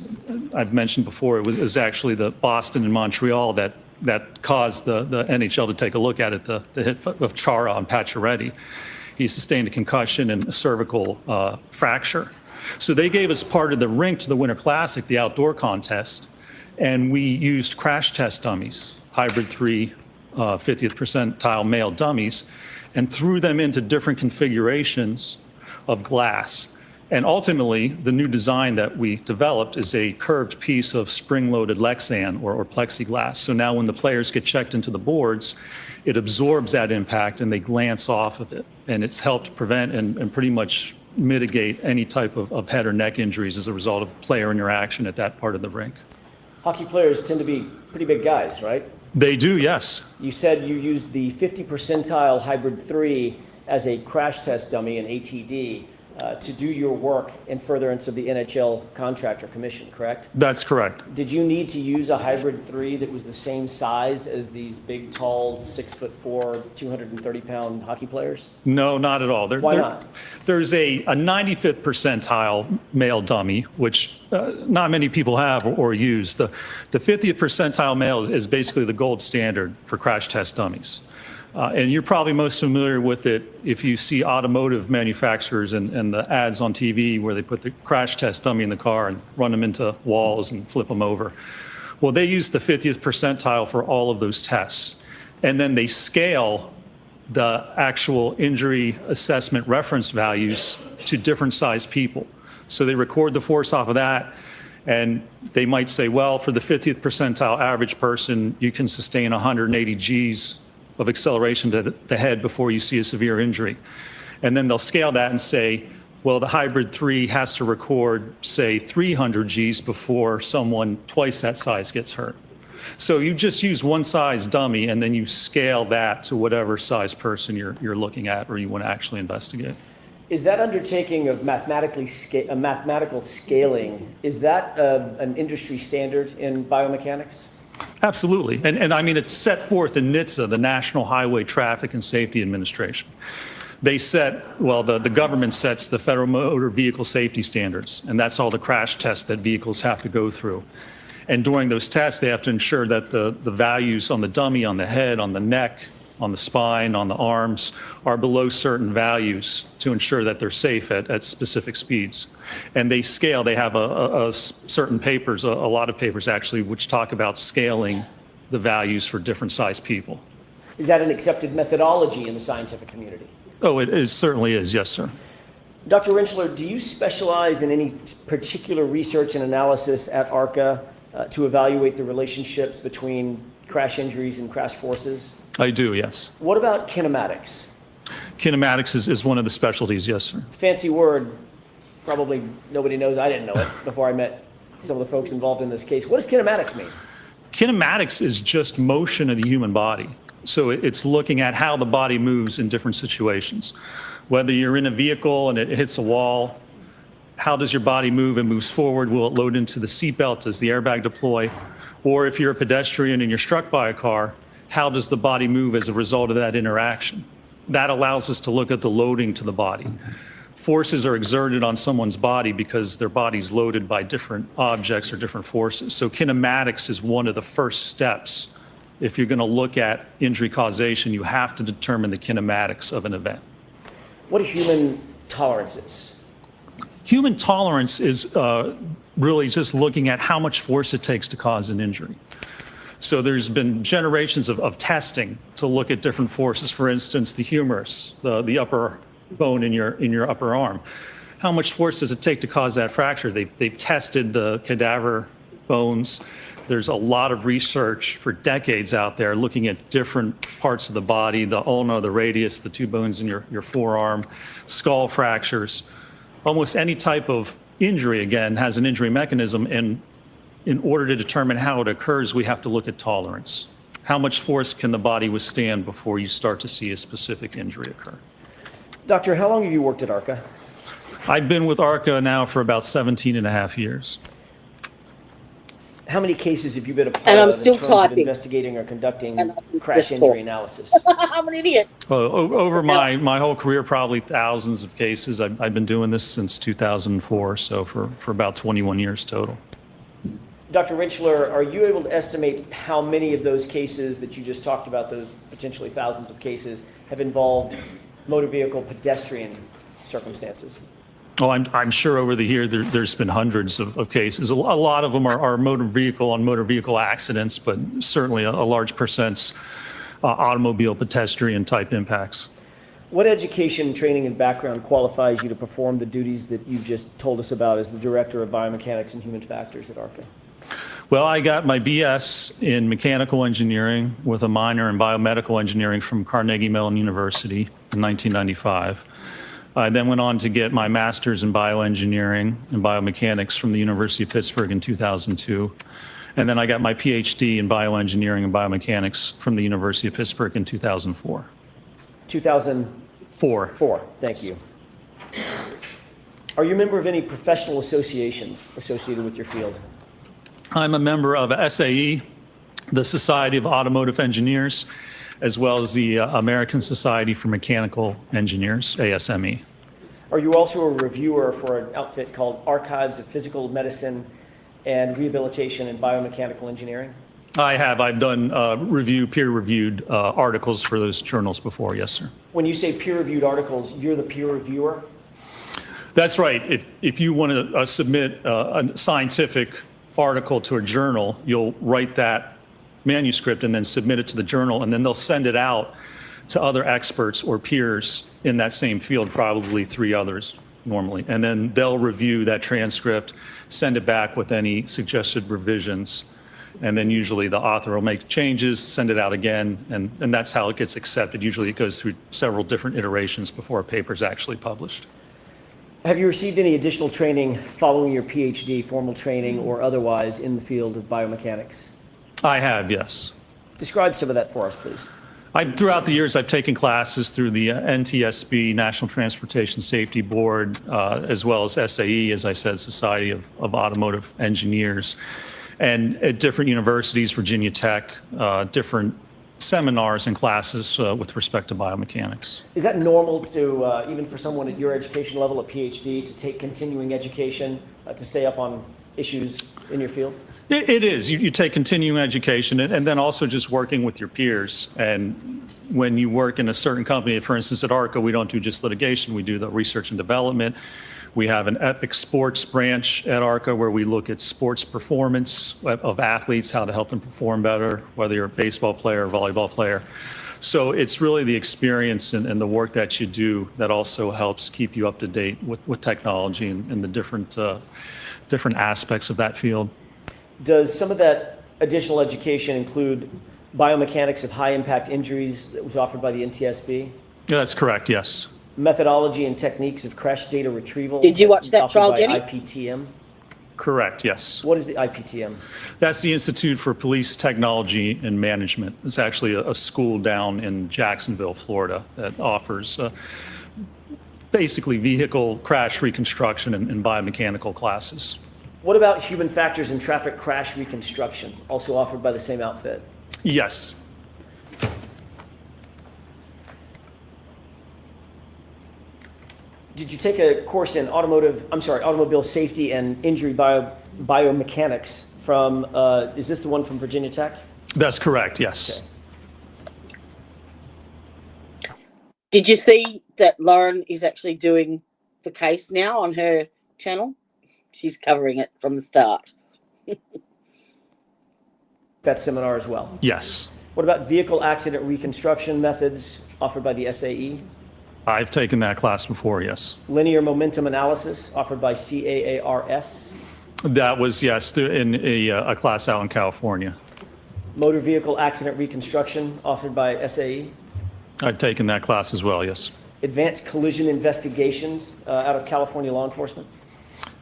I've mentioned before, it was actually the Boston and Montreal that caused the NHL to take a look at it, the hit of Chara and Pacioretty. He sustained a concussion and a cervical fracture. So they gave us part of the rink to the Winter Classic, the outdoor contest, and we used crash test dummies, hybrid 3, 50th percentile male dummies, and threw them into different configurations of glass. And ultimately, the new design that we developed is a curved piece of spring-loaded Lexan or plexiglass. So now when the players get checked into the boards, it absorbs that impact and they glance off of it. And it's helped prevent and pretty much mitigate any type of head or neck injuries as a result of player interaction at that part of the rink. Hockey players tend to be pretty big guys, right? They do, yes. You said you used the 50 percentile hybrid 3 as a crash test dummy, an ATD, to do your work in furtherance of the NHL contract or commission, correct? That's correct. Did you need to use a hybrid 3 that was the same size as these big, tall, 6'4", 230-pound hockey players? No, not at all. Why not? There's a 95th percentile male dummy, which not many people have or use. The 50th percentile male is basically the gold standard for crash test dummies. And you're probably most familiar with it if you see automotive manufacturers and the ads on TV where they put the crash test dummy in the car and run them into walls and flip them over. Well, they use the 50th percentile for all of those tests. And then they scale the actual injury assessment reference values to different size people. So they record the force off of that, and they might say, well, for the 50th percentile average person, you can sustain 180 Gs of acceleration to the head before you see a severe injury. And then they'll scale that and say, well, the hybrid 3 has to record, say, 300 Gs before someone twice that size gets hurt. So you just use one size dummy and then you scale that to whatever size person you're looking at or you want to actually investigate. Is that undertaking of mathematical scaling, is that an industry standard in biomechanics? Absolutely. And I mean, it's set forth in NHTSA, the National Highway Traffic and Safety Administration. They set, well, the government sets the Federal Motor Vehicle Safety Standards, and that's all the crash tests that vehicles have to go through. And during those tests, they have to ensure that the values on the dummy, on the head, on the neck, on the spine, on the arms, are below certain values to ensure that they're safe at specific speeds. And they scale, they have a certain papers, a lot of papers actually, which talk about scaling the values for different size people. Is that an accepted methodology in the scientific community? Oh, it certainly is, yes, sir. Dr. Rentschler, do you specialize in any particular research and analysis at ARCA to evaluate the relationships between crash injuries and crash forces? I do, yes. What about kinematics? Kinematics is one of the specialties, yes, sir. Fancy word. probably nobody knows, I didn't know it before I met some of the folks involved in this case. What does kinematics mean? Kinematics is just motion of the human body. So it's looking at how the body moves in different situations. Whether you're in a vehicle and it hits a wall, how does your body move? It moves forward. Will it load into the seatbelt? Does the airbag deploy? Or if you're a pedestrian and you're struck by a car, how does the body move as a result of that interaction? That allows us to look at the loading to the body. Forces are exerted on someone's body because their body's loaded by different objects or different forces. So kinematics is one of the first steps. If you're going to look at injury causation, you have to determine the kinematics of an event. What are human tolerances? Human tolerance is really just looking at how much force it takes to cause an injury. So there's been generations of testing to look at different forces. For instance, the humerus, the upper bone in your upper arm. How much force does it take to cause that fracture? They've tested the cadaver bones. There's a lot of research for decades out there looking at different parts of the body, the ulna, the radius, the two bones in your forearm, skull fractures. Almost any type of injury, again, has an injury mechanism, and in order to determine how it occurs, we have to look at tolerance. How much force can the body withstand before you start to see a specific injury occur? Doctor, how long have you worked at ARCA? I've been with ARCA now for about 17 and a half years. How many cases have you been a part And I'm of still in terms typing. of investigating or conducting And I'm crash just injury analysis? I'm an idiot. Over my whole career, probably thousands of cases. I've been doing this since 2004, so for about 21 years total. Dr. Rinchler, are you able to estimate how many of those cases that you just talked about, those potentially thousands of cases, have involved motor vehicle pedestrian circumstances? Oh, I'm sure over the year there's been hundreds of cases. A lot of them are motor vehicle accidents, but certainly a large percent's automobile pedestrian type impacts. What education, training, and background qualifies you to perform the duties that you just told us about as the Director of Biomechanics and Human Factors at ARCA? Well, I got my BS in mechanical engineering with a minor in biomedical engineering from Carnegie Mellon University in 1995. I then went on to get my master's in bioengineering and biomechanics from the University of Pittsburgh in 2002. And then I got my PhD in bioengineering and biomechanics from the University of Pittsburgh in 2004. 2004. Thank you. Are you a member of any professional associations associated with your field? I'm a member of SAE, the Society of Automotive Engineers, as well as the American Society for Mechanical Engineers, ASME. Are you also a reviewer for an outfit called Archives of Physical Medicine and Rehabilitation in Biomechanical Engineering? I have. I've done peer-reviewed articles for those journals before, yes, sir. When you say peer-reviewed articles, you're the peer reviewer? That's right. If you want to submit a scientific article to a journal, you'll write that manuscript and then submit it to the journal, and then they'll send it out to other experts or peers in that same field, probably 3 others normally. And then they'll review that transcript, send it back with any suggested revisions. And then usually the author will make changes, send it out again, and that's how it gets accepted. Usually it goes through several different iterations before a paper is actually published. Have you received any additional training following your PhD, formal training or otherwise, in the field of biomechanics? I have, yes. Describe some of that for us, please. Throughout the years, I've taken classes through the NTSB, National Transportation Safety Board, as well as SAE, as I said, Society of Automotive Engineers, and at different universities, Virginia Tech, different seminars and classes with respect to biomechanics. Is that normal to, even for someone at your education level, a PhD, to take continuing education to stay up on issues in your field? It is. You take continuing education and then also just working with your peers. And when you work in a certain company, for instance, at ARCA, we don't do just litigation, we do the research and development. We have an epic sports branch at ARCA where we look at sports performance of athletes, how to help them perform better, whether you're a baseball player or volleyball player. So it's really the experience and the work that you do that also helps keep you up to date with technology and the different aspects of that field. Does some of that additional education include biomechanics of high impact injuries that was offered by the NTSB? Yeah, that's correct, yes. Methodology and Techniques of Crash Data Retrieval. Did you watch that offered trial, by Jenny? IPTM. Correct, yes. What is the IPTM? That's the Institute for Police Technology and Management. It's actually a school down in Jacksonville, Florida, that offers basically vehicle crash reconstruction and biomechanical classes. What about Human Factors in Traffic Crash Reconstruction, also offered by the same outfit? Yes. Did you take a course in automobile safety and injury biomechanics from, is this the one from Virginia Tech? That's correct, yes. Okay. Did you see that Lauren is actually doing the case now on her channel? She's covering it from the start. That seminar as well? Yes. What about vehicle accident reconstruction methods offered by the SAE? I've taken that class before, yes. Linear momentum analysis offered by CAARS? That was, yes, in a class out in California. Motor vehicle accident reconstruction offered by SAE? I've taken that class as well, yes. Advanced collision investigations out of California law enforcement?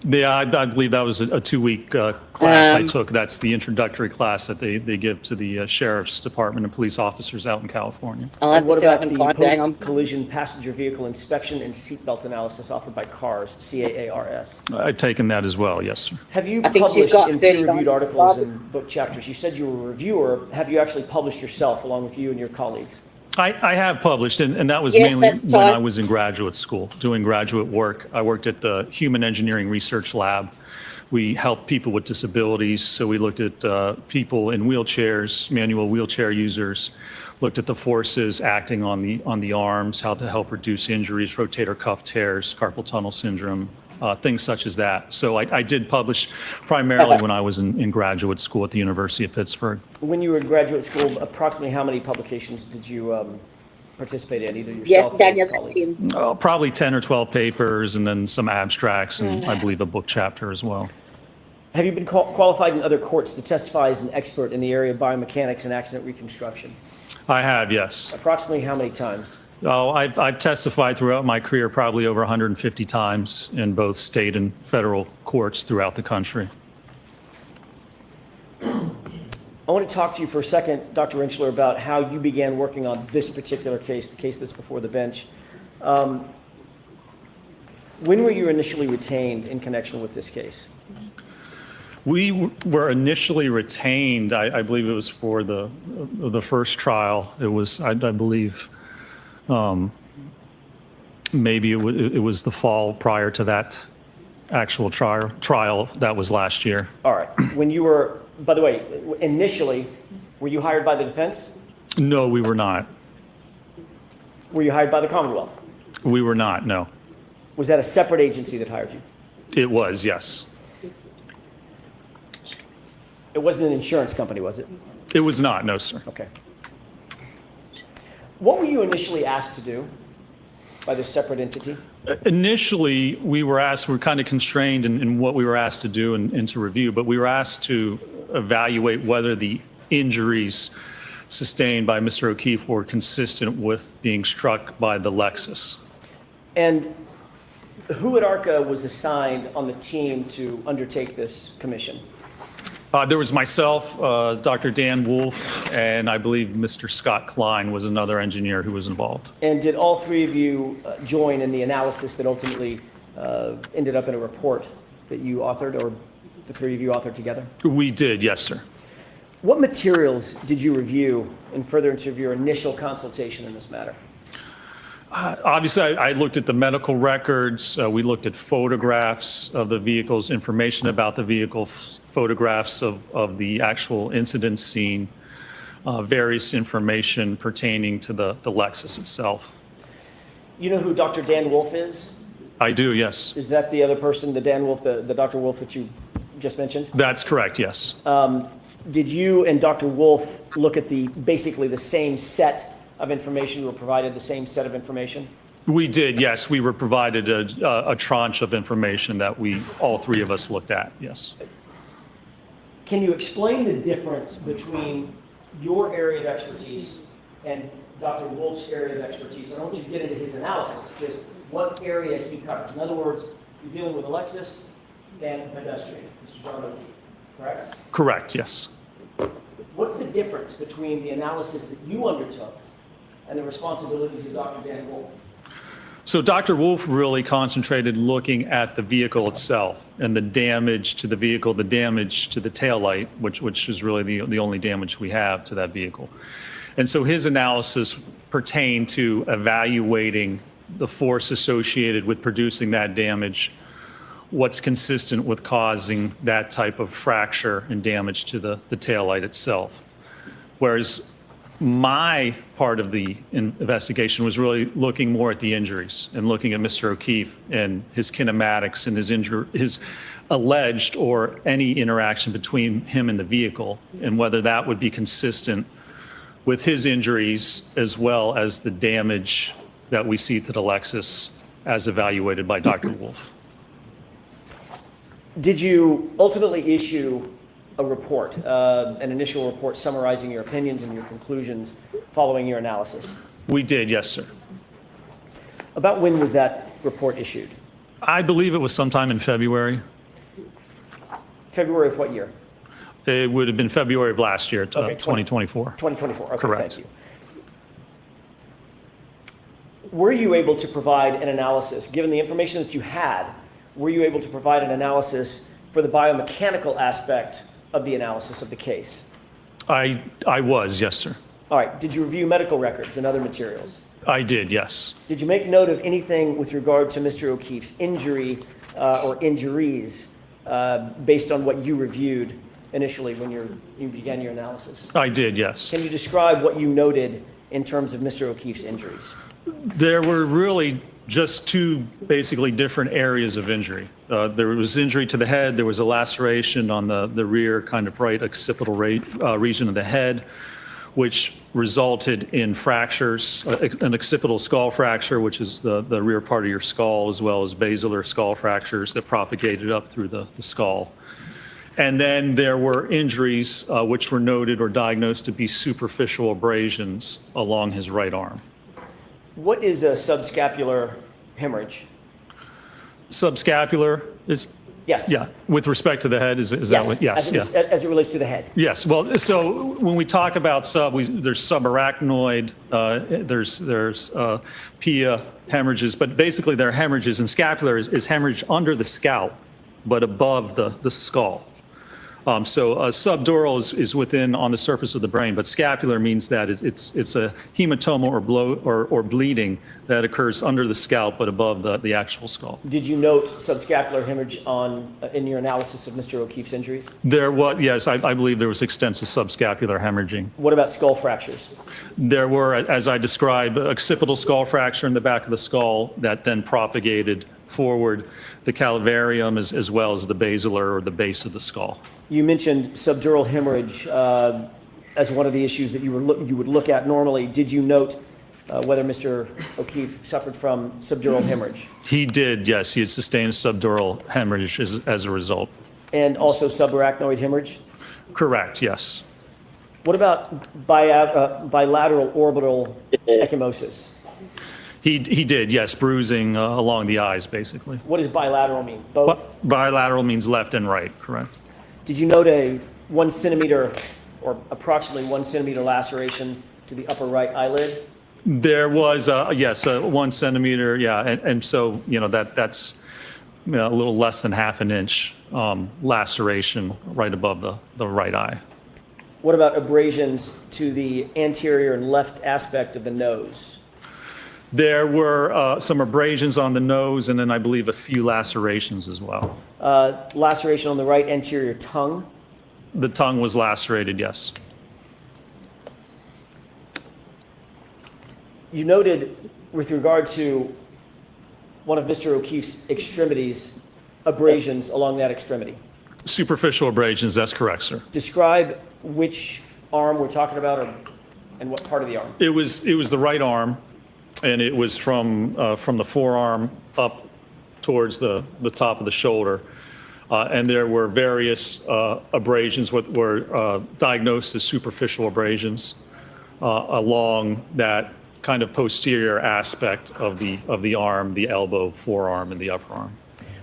Yeah, I believe that was a 2-week class I took. That's the introductory class that they give to the sheriff's department and police officers out in California. I'll have And what to see if I about can the find that. Hang on. post-collision passenger vehicle inspection and seatbelt analysis offered by CARS, CAARS? I've taken that as well, yes, sir. Have you I think she's published got in 39 peer-reviewed articles Bob. and book chapters? You said you were a reviewer. Have you actually published yourself along with you and your colleagues? I have published, and that was Yes, mainly that's when I fine. was in graduate school, doing graduate work. I worked at the Human Engineering Research Lab. We helped people with disabilities, so we looked at people in wheelchairs, manual wheelchair users, looked at the forces acting on the arms, how to help reduce injuries, rotator cuff tears, carpal tunnel syndrome, things such as that. So I did publish primarily when I was in graduate school at the University of Pittsburgh. When you were in graduate school, approximately how many publications did you participate in, either yourself Yes, or Daniel, your that's colleagues? him. Probably 10 or 12 papers, and then some abstracts, and I believe a book chapter as well. Have you been qualified in other courts to testify as an expert in the area of biomechanics and accident reconstruction? I have, yes. Approximately how many times? Oh, I've testified throughout my career probably over 150 times in both state and federal courts throughout the country. I want to talk to you for a second, Dr. Rentschler, about how you began working on this particular case, the case that's before the bench. When were you initially retained in connection with this case? We were initially retained, I believe it was for the first trial. It was, I believe, maybe it was the fall prior to that actual trial that was last year. All right. When you were, by the way, initially, were you hired by the defense? No, we were not. Were you hired by the Commonwealth? We were not, no. Was that a separate agency that hired you? It was, yes. It wasn't an insurance company, was it? It was not, no, sir. Okay. What were you initially asked to do by this separate entity? Initially, we were kind of constrained in what we were asked to do and to review, but we were asked to evaluate whether the injuries sustained by Mr. O'Keefe were consistent with being struck by the Lexus. And who at ARCA was assigned on the team to undertake this commission? There was myself, Dr. Dan Wolf, and I believe Mr. Scott Klein was another engineer who was involved. And did all three of you join in the analysis that ultimately ended up in a report that you authored, or the three of you authored together? We did, yes, sir. What materials did you review in furtherance of your initial consultation in this matter? Obviously, I looked at the medical records. We looked at photographs of the vehicles, information about the vehicle, photographs of the actual incident scene, various information pertaining to the Lexus itself. You know who Dr. Dan Wolf is? I do, yes. Is that the other person, the Dan Wolf, the Dr. Wolf that you just mentioned? That's correct, yes. Did you and Dr. Wolf look at basically the same set of information? You were provided the same set of information? We did, yes. We were provided a tranche of information that all three of us looked at, yes. Can you explain the difference between your area of expertise and Dr. Wolf's area of expertise. I don't want you to get into his analysis, just what area he covers. In other words, you're dealing with Alexis and pedestrian, Mr. John O'Keefe, correct? Correct, yes. What's the difference between the analysis that you undertook and the responsibilities of Dr. Dan Wolf? So Dr. Wolf really concentrated looking at the vehicle itself and the damage to the vehicle, the damage to the taillight, which is really the only damage we have to that vehicle. And so his analysis pertained to evaluating the force associated with producing that damage, what's consistent with causing that type of fracture and damage to the taillight itself. Whereas my part of the investigation was really looking more at the injuries and looking at Mr. O'Keefe and his kinematics and his alleged or any interaction between him and the vehicle, and whether that would be consistent with his injuries as well as the damage that we see to the Lexus as evaluated by Dr. Wolf. Did you ultimately issue a report, an initial report summarizing your opinions and your conclusions following your analysis? We did, yes, sir. About when was that report issued? I believe it was sometime in February. February of what year? It would have been February of last year, Okay, 2024. 2024, okay, Correct. thank you. Were you able to provide an analysis, given the information that you had, were you able to provide an analysis for the biomechanical aspect of the analysis of the case? I was, yes, sir. All right, did you review medical records and other materials? I did, yes. Did you make note of anything with regard to Mr. O'Keefe's injury or injuries based on what you reviewed initially when you began your analysis? I did, yes. Can you describe what you noted in terms of Mr. O'Keefe's injuries? There were really just two basically different areas of injury. There was injury to the head. There was a laceration on the rear kind of right occipital region of the head, which resulted in fractures, an occipital skull fracture, which is the rear part of your skull, as well as basilar skull fractures that propagated up through the skull. And then there were injuries which were noted or diagnosed to be superficial abrasions along his right arm. What is a subscapular hemorrhage? Subscapular is? Yes. Yeah, with respect to the head, is that what? Yes, as it relates to the head. Yes, well, so when we talk about there's subarachnoid, there's pia hemorrhages, but basically they're hemorrhages, and scapular is hemorrhage under the scalp, but above the skull. So subdural is within on the surface of the brain, but scapular means that it's a hematoma or bleeding that occurs under the scalp but above the actual skull. Did you note subscapular hemorrhage in your analysis of Mr. O'Keefe's injuries? Yes, I believe there was extensive subscapular hemorrhaging. What about skull fractures? There were, as I described, occipital skull fracture in the back of the skull that then propagated forward, the calvarium as well as the basilar or the base of the skull. You mentioned subdural hemorrhage as one of the issues that you would look at normally. Did you note whether Mr. O'Keefe suffered from subdural hemorrhage? He did, yes. He had sustained subdural hemorrhage as a result. And also subarachnoid hemorrhage? Correct, yes. What about bilateral orbital ecchymosis? He did, yes, bruising along the eyes, basically. What does bilateral mean? Both? Bilateral means left and right, correct. Did you note a 1 centimeter or approximately 1 centimeter laceration to the upper right eyelid? There was, yes, 1 centimeter, yeah, and so, that's a little less than half an inch laceration right above the right eye. What about abrasions to the anterior and left aspect of the nose? There were some abrasions on the nose, and then I believe a few lacerations as well. Laceration on the right anterior tongue? The tongue was lacerated, yes. You noted, with regard to one of Mr. O'Keefe's extremities, abrasions along that extremity. Superficial abrasions, that's correct, sir. Describe which arm we're talking about and what part of the arm. It was the right arm, and it was from the forearm up towards the top of the shoulder. And there were various abrasions what were diagnosed as superficial abrasions. along that kind of posterior aspect of the arm, the elbow, forearm, and the upper arm.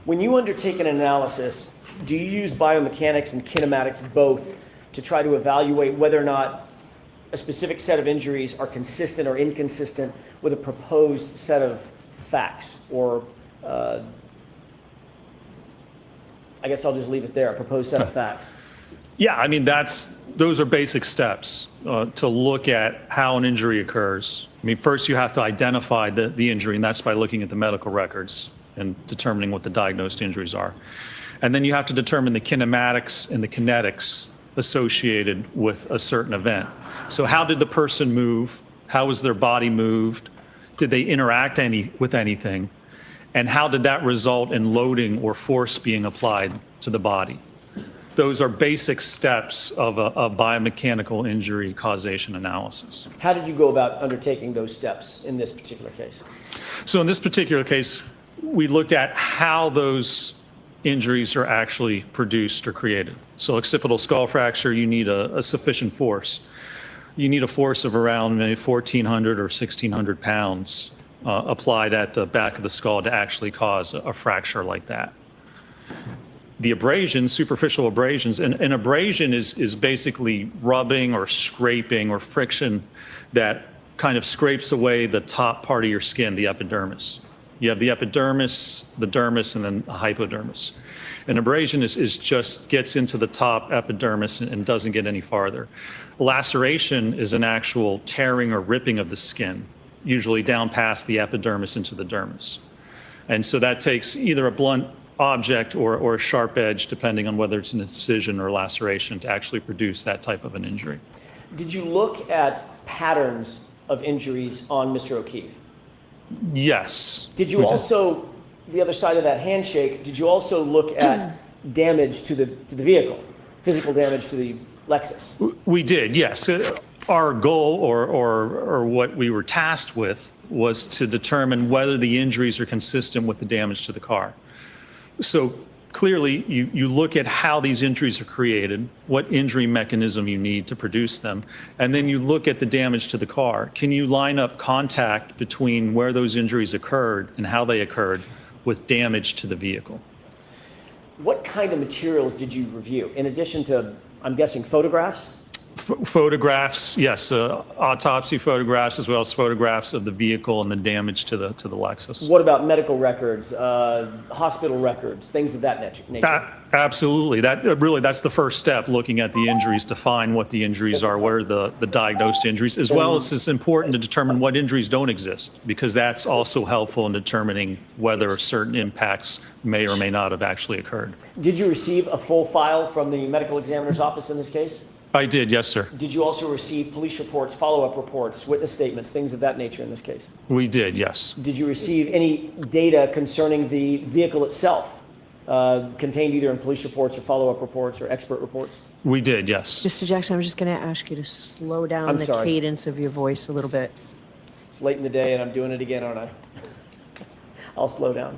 When you undertake an analysis, do you use biomechanics and kinematics both to try to evaluate whether or not a specific set of injuries are consistent or inconsistent with a proposed set of facts? Or I guess I'll just leave it there, a proposed set of facts. Yeah, I mean, those are basic steps to look at how an injury occurs. I mean, first you have to identify the injury, and that's by looking at the medical records and determining what the diagnosed injuries are. And then you have to determine the kinematics and the kinetics associated with a certain event. So how did the person move? How was their body moved? Did they interact with anything? And how did that result in loading or force being applied to the body? Those are basic steps of a biomechanical injury causation analysis. How did you go about undertaking those steps in this particular case? So in this particular case, we looked at how those injuries are actually produced or created. So occipital skull fracture, you need a sufficient force. You need a force of around maybe 1,400 or 1,600 pounds applied at the back of the skull to actually cause a fracture like that. The abrasions, superficial abrasions, and an abrasion is basically rubbing or scraping or friction that kind of scrapes away the top part of your skin, the epidermis. You have the epidermis, the dermis, and then the hypodermis. An abrasion is just gets into the top epidermis and doesn't get any farther. Laceration is an actual tearing or ripping of the skin, usually down past the epidermis into the dermis. And so that takes either a blunt object or a sharp edge, depending on whether it's an incision or laceration, to actually produce that type of an injury. Did you look at patterns of injuries on Mr. O'Keefe? Yes. Did you also, the other side of that handshake, did you also look at damage to the vehicle, physical damage to the Lexus? We did, yes. Our goal or what we were tasked with was to determine whether the injuries are consistent with the damage to the car. So clearly, you look at how these injuries are created, what injury mechanism you need to produce them, and then you look at the damage to the car. Can you line up contact between where those injuries occurred and how they occurred with damage to the vehicle? What kind of materials did you review, in addition to, I'm guessing, photographs? Photographs, yes, autopsy photographs, as well as photographs of the vehicle and the damage to the Lexus. What about medical records, hospital records, things of that nature? Absolutely. That's the first step, looking at the injuries to find what the injuries are, what are the diagnosed injuries, as well as it's important to determine what injuries don't exist, because that's also helpful in determining whether certain impacts may or may not have actually occurred. Did you receive a full file from the medical examiner's office in this case? I did, yes, sir. Did you also receive police reports, follow-up reports, witness statements, things of that nature in this case? We did, yes. Did you receive any data concerning the vehicle itself, contained either in police reports or follow-up reports or expert reports? We did, yes. Mr. Jackson, I'm just going to ask you to slow down the cadence of your voice a little bit. It's late in the day and I'm doing it again, aren't I? I'll slow down.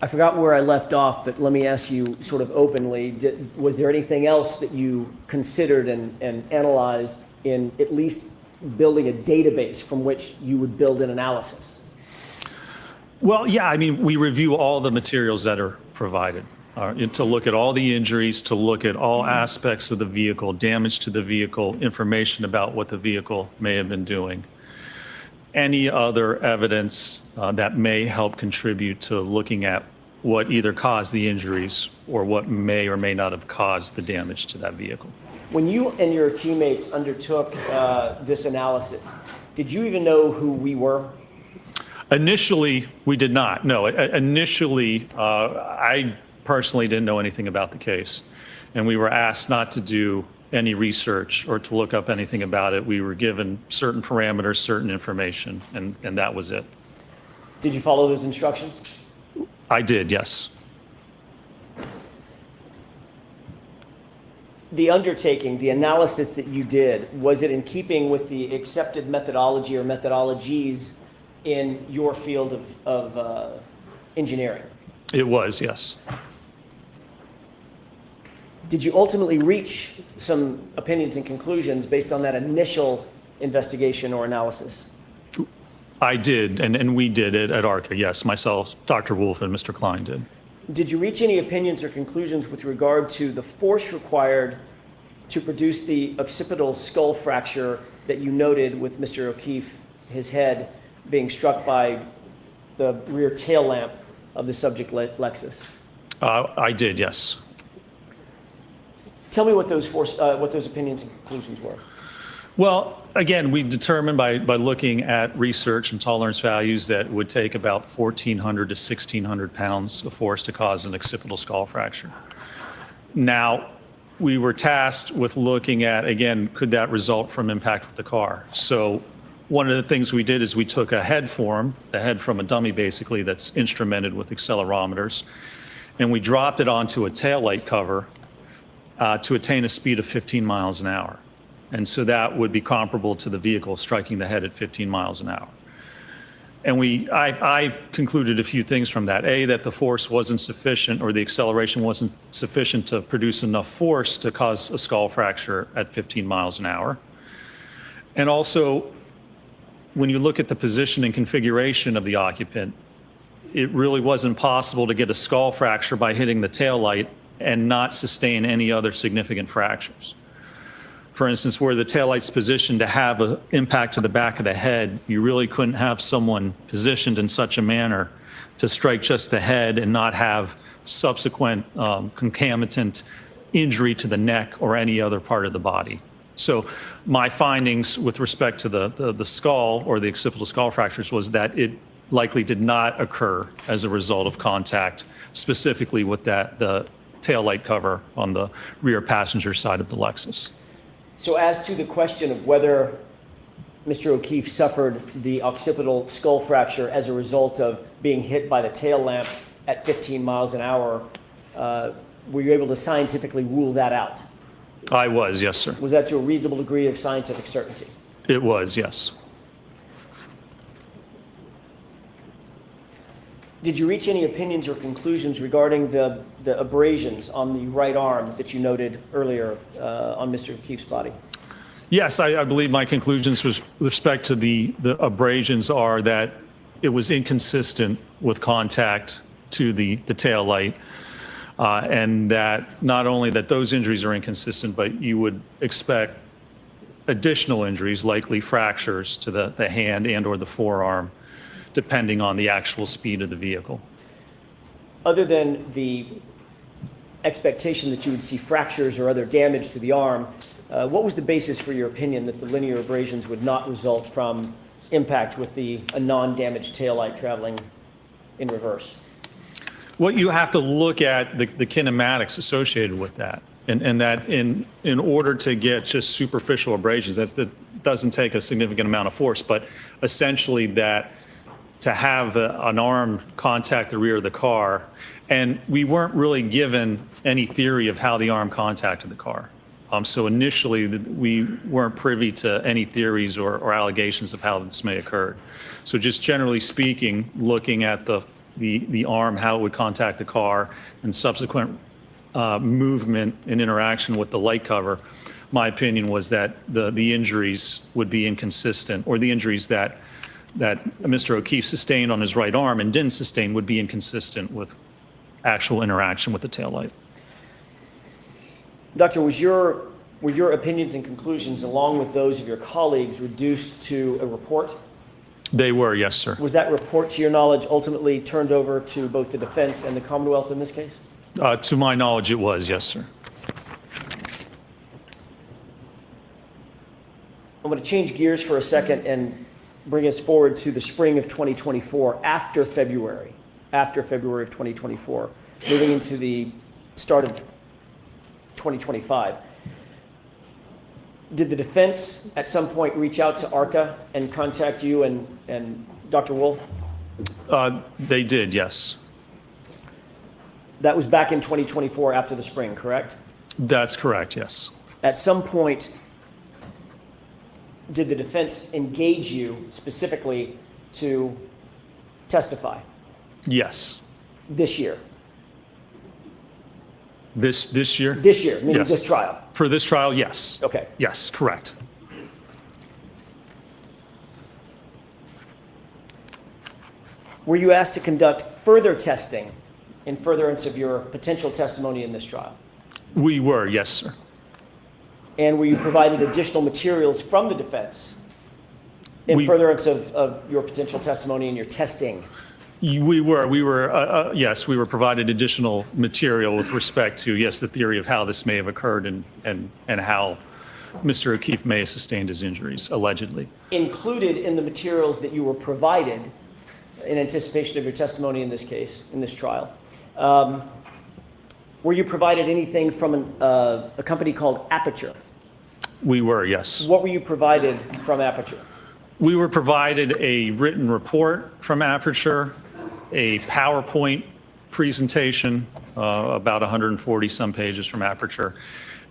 I forgot where I left off, but let me ask you sort of openly, was there anything else that you considered and analyzed in at least building a database from which you would build an analysis? Well, yeah, I mean, we review all the materials that are provided to look at all the injuries, to look at all aspects of the vehicle, damage to the vehicle, information about what the vehicle may have been doing. Any other evidence that may help contribute to looking at what either caused the injuries or what may or may not have caused the damage to that vehicle. When you and your teammates undertook this analysis, did you even know who we were? Initially, we did not. No, initially, I personally didn't know anything about the case. And we were asked not to do any research or to look up anything about it. We were given certain parameters, certain information, and that was it. Did you follow those instructions? I did, yes. The undertaking, the analysis that you did, was it in keeping with the accepted methodology or methodologies in your field of engineering? It was, yes. Did you ultimately reach some opinions and conclusions based on that initial investigation or analysis? I did, and we did it at ARCA, yes. Myself, Dr. Wolf, and Mr. Klein did. Did you reach any opinions or conclusions with regard to the force required to produce the occipital skull fracture that you noted with Mr. O'Keefe, his head being struck by the rear tail lamp of the subject Lexus? I did, yes. Tell me what those opinions and conclusions were. Well, again, we determined by looking at research and tolerance values that it would take about 1,400 to 1,600 pounds of force to cause an occipital skull fracture. Now, we were tasked with looking at, again, could that result from impact with the car? So one of the things we did is we took a head form, the head from a dummy basically that's instrumented with accelerometers, and we dropped it onto a taillight cover to attain a speed of 15 miles an hour. And so that would be comparable to the vehicle striking the head at 15 miles an hour. And I concluded a few things from that. A, that the force wasn't sufficient, or the acceleration wasn't sufficient to produce enough force to cause a skull fracture at 15 miles an hour. And also, when you look at the position and configuration of the occupant, it really wasn't possible to get a skull fracture by hitting the taillight and not sustain any other significant fractures. For instance, where the taillight's positioned to have an impact to the back of the head, you really couldn't have someone positioned in such a manner to strike just the head and not have subsequent concomitant injury to the neck or any other part of the body. So my findings with respect to the skull or the occipital skull fractures was that it likely did not occur as a result of contact, specifically with the taillight cover on the rear passenger side of the Lexus. So as to the question of whether Mr. O'Keefe suffered the occipital skull fracture as a result of being hit by the tail lamp at 15 miles an hour, were you able to scientifically rule that out? I was, yes, sir. Was that to a reasonable degree of scientific certainty? It was, yes. Did you reach any opinions or conclusions regarding the abrasions on the right arm that you noted earlier on Mr. O'Keefe's body? Yes, I believe my conclusions with respect to the abrasions are that it was inconsistent with contact to the tail light, and that not only that those injuries are inconsistent, but you would expect additional injuries, likely fractures to the hand and or the forearm, depending on the actual speed of the vehicle. Other than the expectation that you would see fractures or other damage to the arm, what was the basis for your opinion that the linear abrasions would not result from impact with a non-damaged taillight traveling in reverse? What you have to look at the kinematics associated with that, and that in order to get just superficial abrasions, that doesn't take a significant amount of force, but essentially that to have an arm contact the rear of the car, and we weren't really given any theory of how the arm contacted the car. So initially, we weren't privy to any theories or allegations of how this may occur. So just generally speaking, looking at the arm, how it would contact the car, and subsequent movement and interaction with the light cover, my opinion was that the injuries would be inconsistent, or the injuries that Mr. O'Keefe sustained on his right arm and didn't sustain would be inconsistent with actual interaction with the taillight. Doctor, were your opinions and conclusions, along with those of your colleagues, reduced to a report? They were, yes, sir. Was that report, to your knowledge, ultimately turned over to both the defense and the Commonwealth in this case? To my knowledge, it was, yes, sir. I'm going to change gears for a second and bring us forward to the spring of 2024, after February of 2024, moving into the start of 2025. Did the defense at some point reach out to ARCA and contact you and Dr. Wolf? They did, yes. That was back in 2024 after the spring, correct? That's correct, yes. At some point, did the defense engage you specifically to testify? Yes. This year? This year? This year, meaning Yes. this trial? For this trial, yes. Okay. Yes, correct. Were you asked to conduct further testing in furtherance of your potential testimony in this trial? We were, yes, sir. And were you provided additional materials from the defense in furtherance of your potential testimony and your testing? We were, yes, we were provided additional material with respect to, yes, the theory of how this may have occurred and how Mr. O'Keefe may have sustained his injuries, allegedly. Included in the materials that you were provided in anticipation of your testimony in this case, in this trial, were you provided anything from a company called Aperture? We were, yes. What were you provided from Aperture? We were provided a written report from Aperture, a PowerPoint presentation, about 140 some pages from Aperture,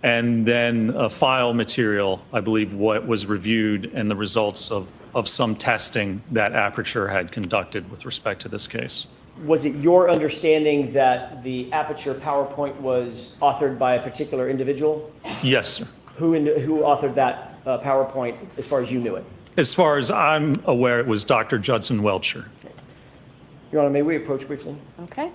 and then a file material, I believe what was reviewed and the results of some testing that Aperture had conducted with respect to this case. Was it your understanding that the Aperture PowerPoint was authored by a particular individual? Yes, sir. Who authored that PowerPoint as far as you knew it? As far as I'm aware, it was Dr. Judson Welcher. Your Honor, may we approach briefly? Okay.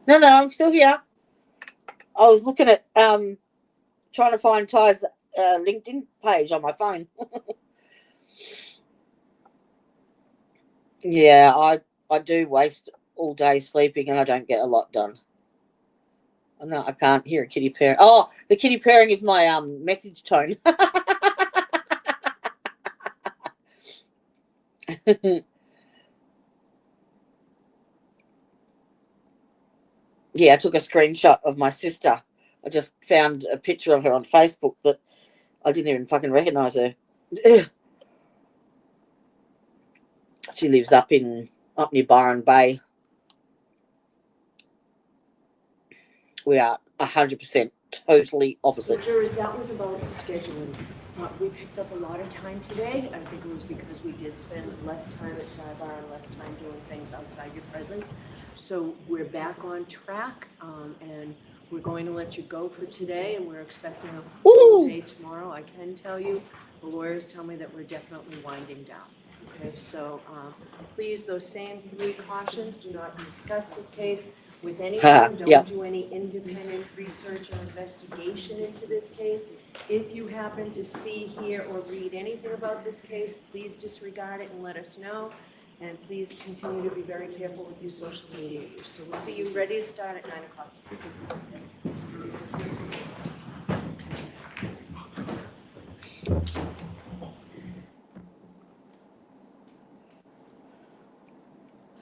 No, I'm still here. I was looking at trying to find Ty's LinkedIn page on my phone. Yeah, I do waste all day sleeping and I don't get a lot done. No, I can't hear a kitty purring. Oh, the kitty purring is my message tone. Yeah, I took a screenshot of my sister. I just found a picture of her on Facebook that I didn't even fucking recognize her. She lives up near Byron Bay. We are 100% totally opposite. So, jurors, that was about scheduling. We picked up a lot of time today. I think it was because we did spend less time at sidebar and less time doing things outside your presence. So we're back on track, and we're going to let you go for today, and we're expecting a full day tomorrow. I can tell you, the lawyers tell me that we're definitely winding down. Okay, so please, those same 3 cautions, do not discuss this case with anyone. Don't do any independent research or investigation into this case. If you happen to see, hear, or read anything about this case, please disregard it and let us know. And please continue to be very careful with your social media use. So we'll see you ready to start at 9 o'clock.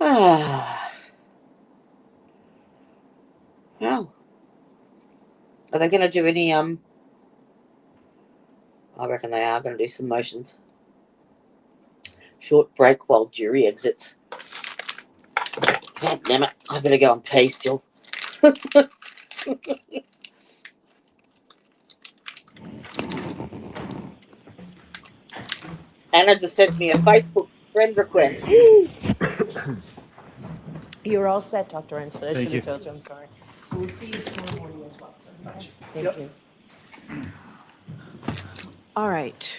Oh. Are they going to do any, I reckon they are going to do some motions. Short break while jury exits. God damn it. I better go and pee still. Anna just sent me a Facebook friend request. You're all set, Dr. Ensler. I Thank should you. have told you. I'm sorry. So we'll see you tomorrow morning as well, sir. Okay? Thank you. All right.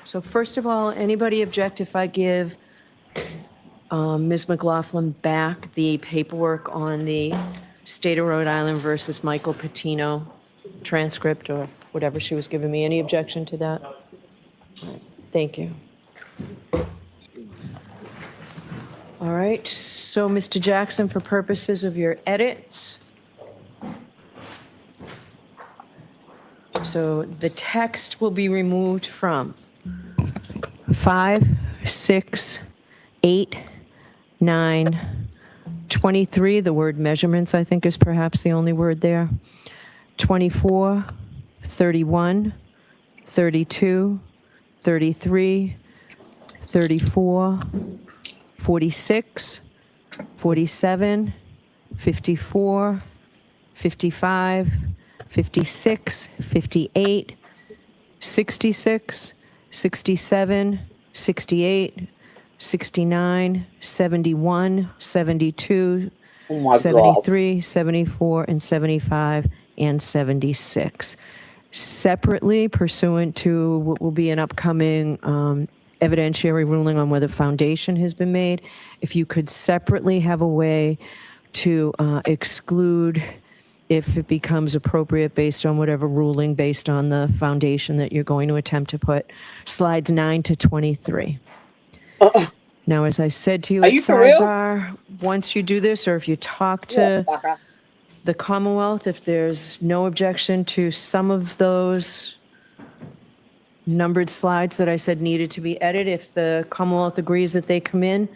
So first of all, anybody object if I give Ms. McLaughlin back the paperwork on the State of Rhode Island versus Michael Patino transcript or whatever she was giving me? Any objection to that? All right. Thank you. All right, so Mr. Jackson, for purposes of your edits, so the text will be removed from 5, 6, 8, 9, 23. The word measurements, I think, is perhaps the only word there. 24, 31, 32, 33, 34, 46, 47, 54, 55, 56, 58, 66, 67, 68, 69, 71, 72, 73, 74, and 75, and 76. Separately, pursuant to what will be an upcoming evidentiary ruling on whether foundation has been made, if you could separately have a way to exclude, if it becomes appropriate based on whatever ruling, based on the foundation that you're going to attempt to put, slides 9 to 23. Now, as I said to you Are at you for real? sidebar, once you do this, or if you talk to the Commonwealth, if there's no objection to some of those numbered slides that I said needed to be edited, if the Commonwealth agrees that they come in,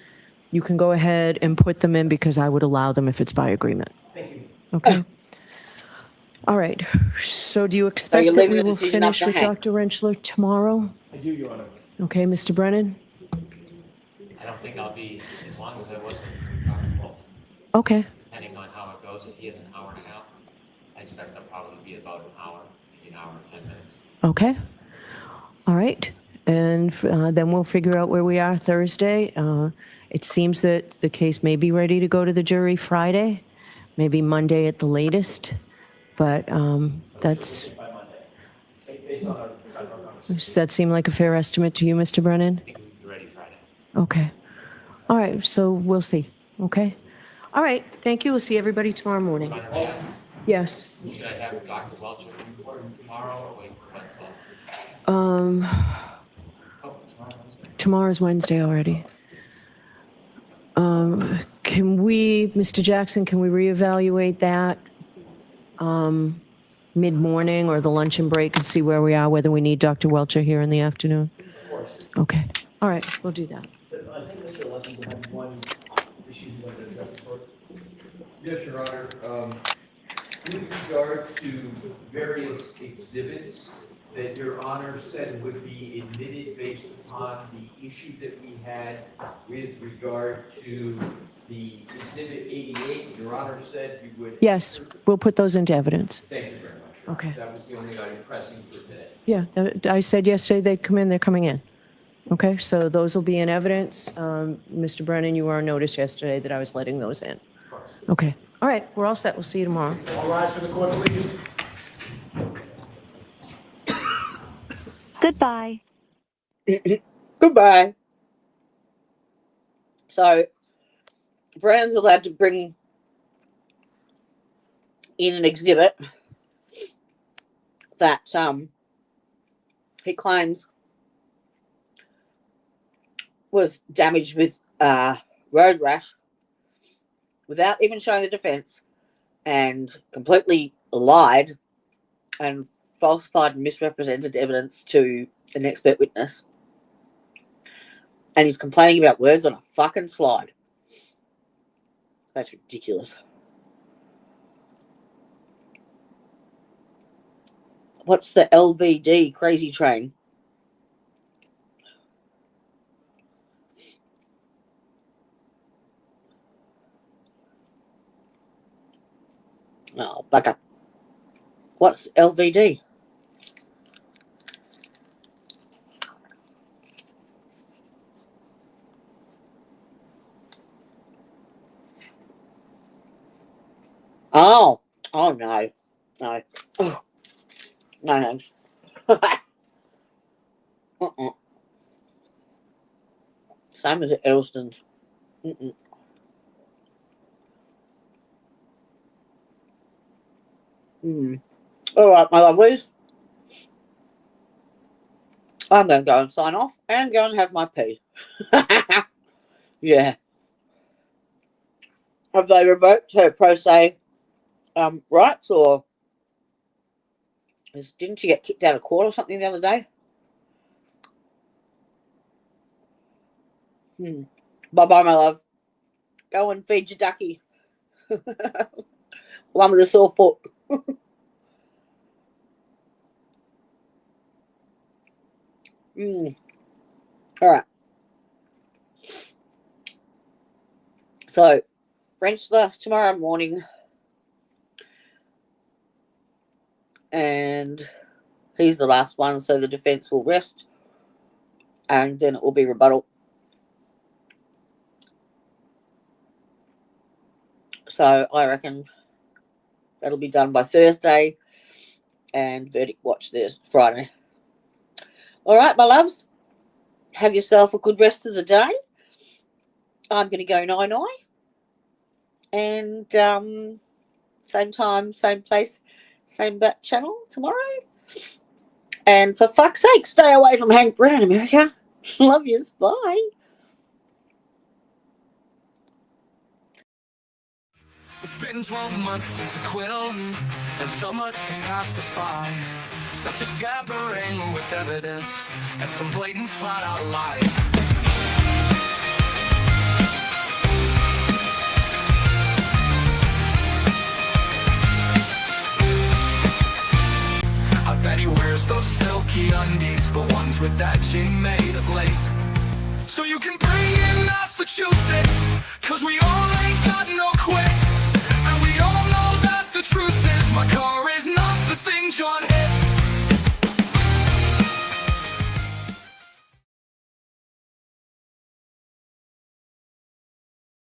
you can go ahead and put them in because I would allow them if it's by agreement. Thank you. Okay. All right. So do you expect you're that leaving we the will decision up finish to with Hank? Dr. Rentschler tomorrow? I do, Your Honor. Okay, Mr. Brennan? I don't think I'll be as long as I was with Dr. Wolf, Okay. depending on how it goes. If he has an hour and a half, I expect I'll probably be about an hour, maybe an hour and 10 minutes. Okay. All right. And then we'll figure out where we are Thursday. It seems that the case may be ready to go to the jury Friday, maybe Monday at the latest. But that's, By Monday, based on our conversation. does that seem like a fair estimate to you, Mr. Brennan? I think we'll be ready Friday. Okay. All right. So we'll see. Okay. All right, thank you. We'll see everybody tomorrow morning. Yes. Should I have Dr. Welch tomorrow or wait for Wednesday? Tomorrow's Wednesday already. Can we, Mr. Jackson, can we reevaluate that mid-morning or the luncheon break and see where we are, whether we need Dr. Welcher here in the afternoon? Of course. Okay, all right, we'll do that. I think Mr. Lessing will have one issue you'd like to address the court. Yes, Your Honor. With regard to various exhibits that Your Honor said would be admitted based upon the issue that we had with regard to the Exhibit 88, Your Honor said you would... Yes, we'll put those into evidence. Thank you very much. Okay. That was the only item pressing for today. Yeah, I said yesterday they'd come in, they're coming in. Okay, so those will be in evidence. Mr. Brennan, you were on notice yesterday that I was letting those in. Okay, all right, we're all set. We'll see you tomorrow. All rise for the court, please. Goodbye. Goodbye. So, Brandon's allowed to bring in an exhibit that he claims was damaged with road rash without even showing the defense, and completely lied and falsified and misrepresented evidence to an expert witness. And he's complaining about words on a fucking slide. That's ridiculous. What's the LVD crazy train? Oh, back up. What's LVD? Oh, oh no, no, oh, no thanks. Same as at Elston's. All right, my lovelies. I'm going to go and sign off and go and have my pee. Yeah. Have they revoked her pro se rights, or didn't she get kicked out of court or something the other day? Bye-bye, my love. Go and feed your ducky. One with a sore foot. All right. So, Rentschler tomorrow morning, and he's the last one, so the defense will rest, and then it will be rebuttal. So I reckon that'll be done by Thursday, and verdict watch Thursday, Friday. All right, my loves, have yourself a good rest of the day. I'm going to go night-night. And same time, same place, same channel tomorrow. And for fuck's sake, stay away from Hank Brennan, America. Love yous. Bye. It's been 12 months since acquittal, and so much has passed us by. Such as tampering with evidence, and some blatant flat-out lies. I bet he wears those silky undies, the ones with that chain made of lace. So you can bring in Massachusetts, 'cause we all ain't got no quit.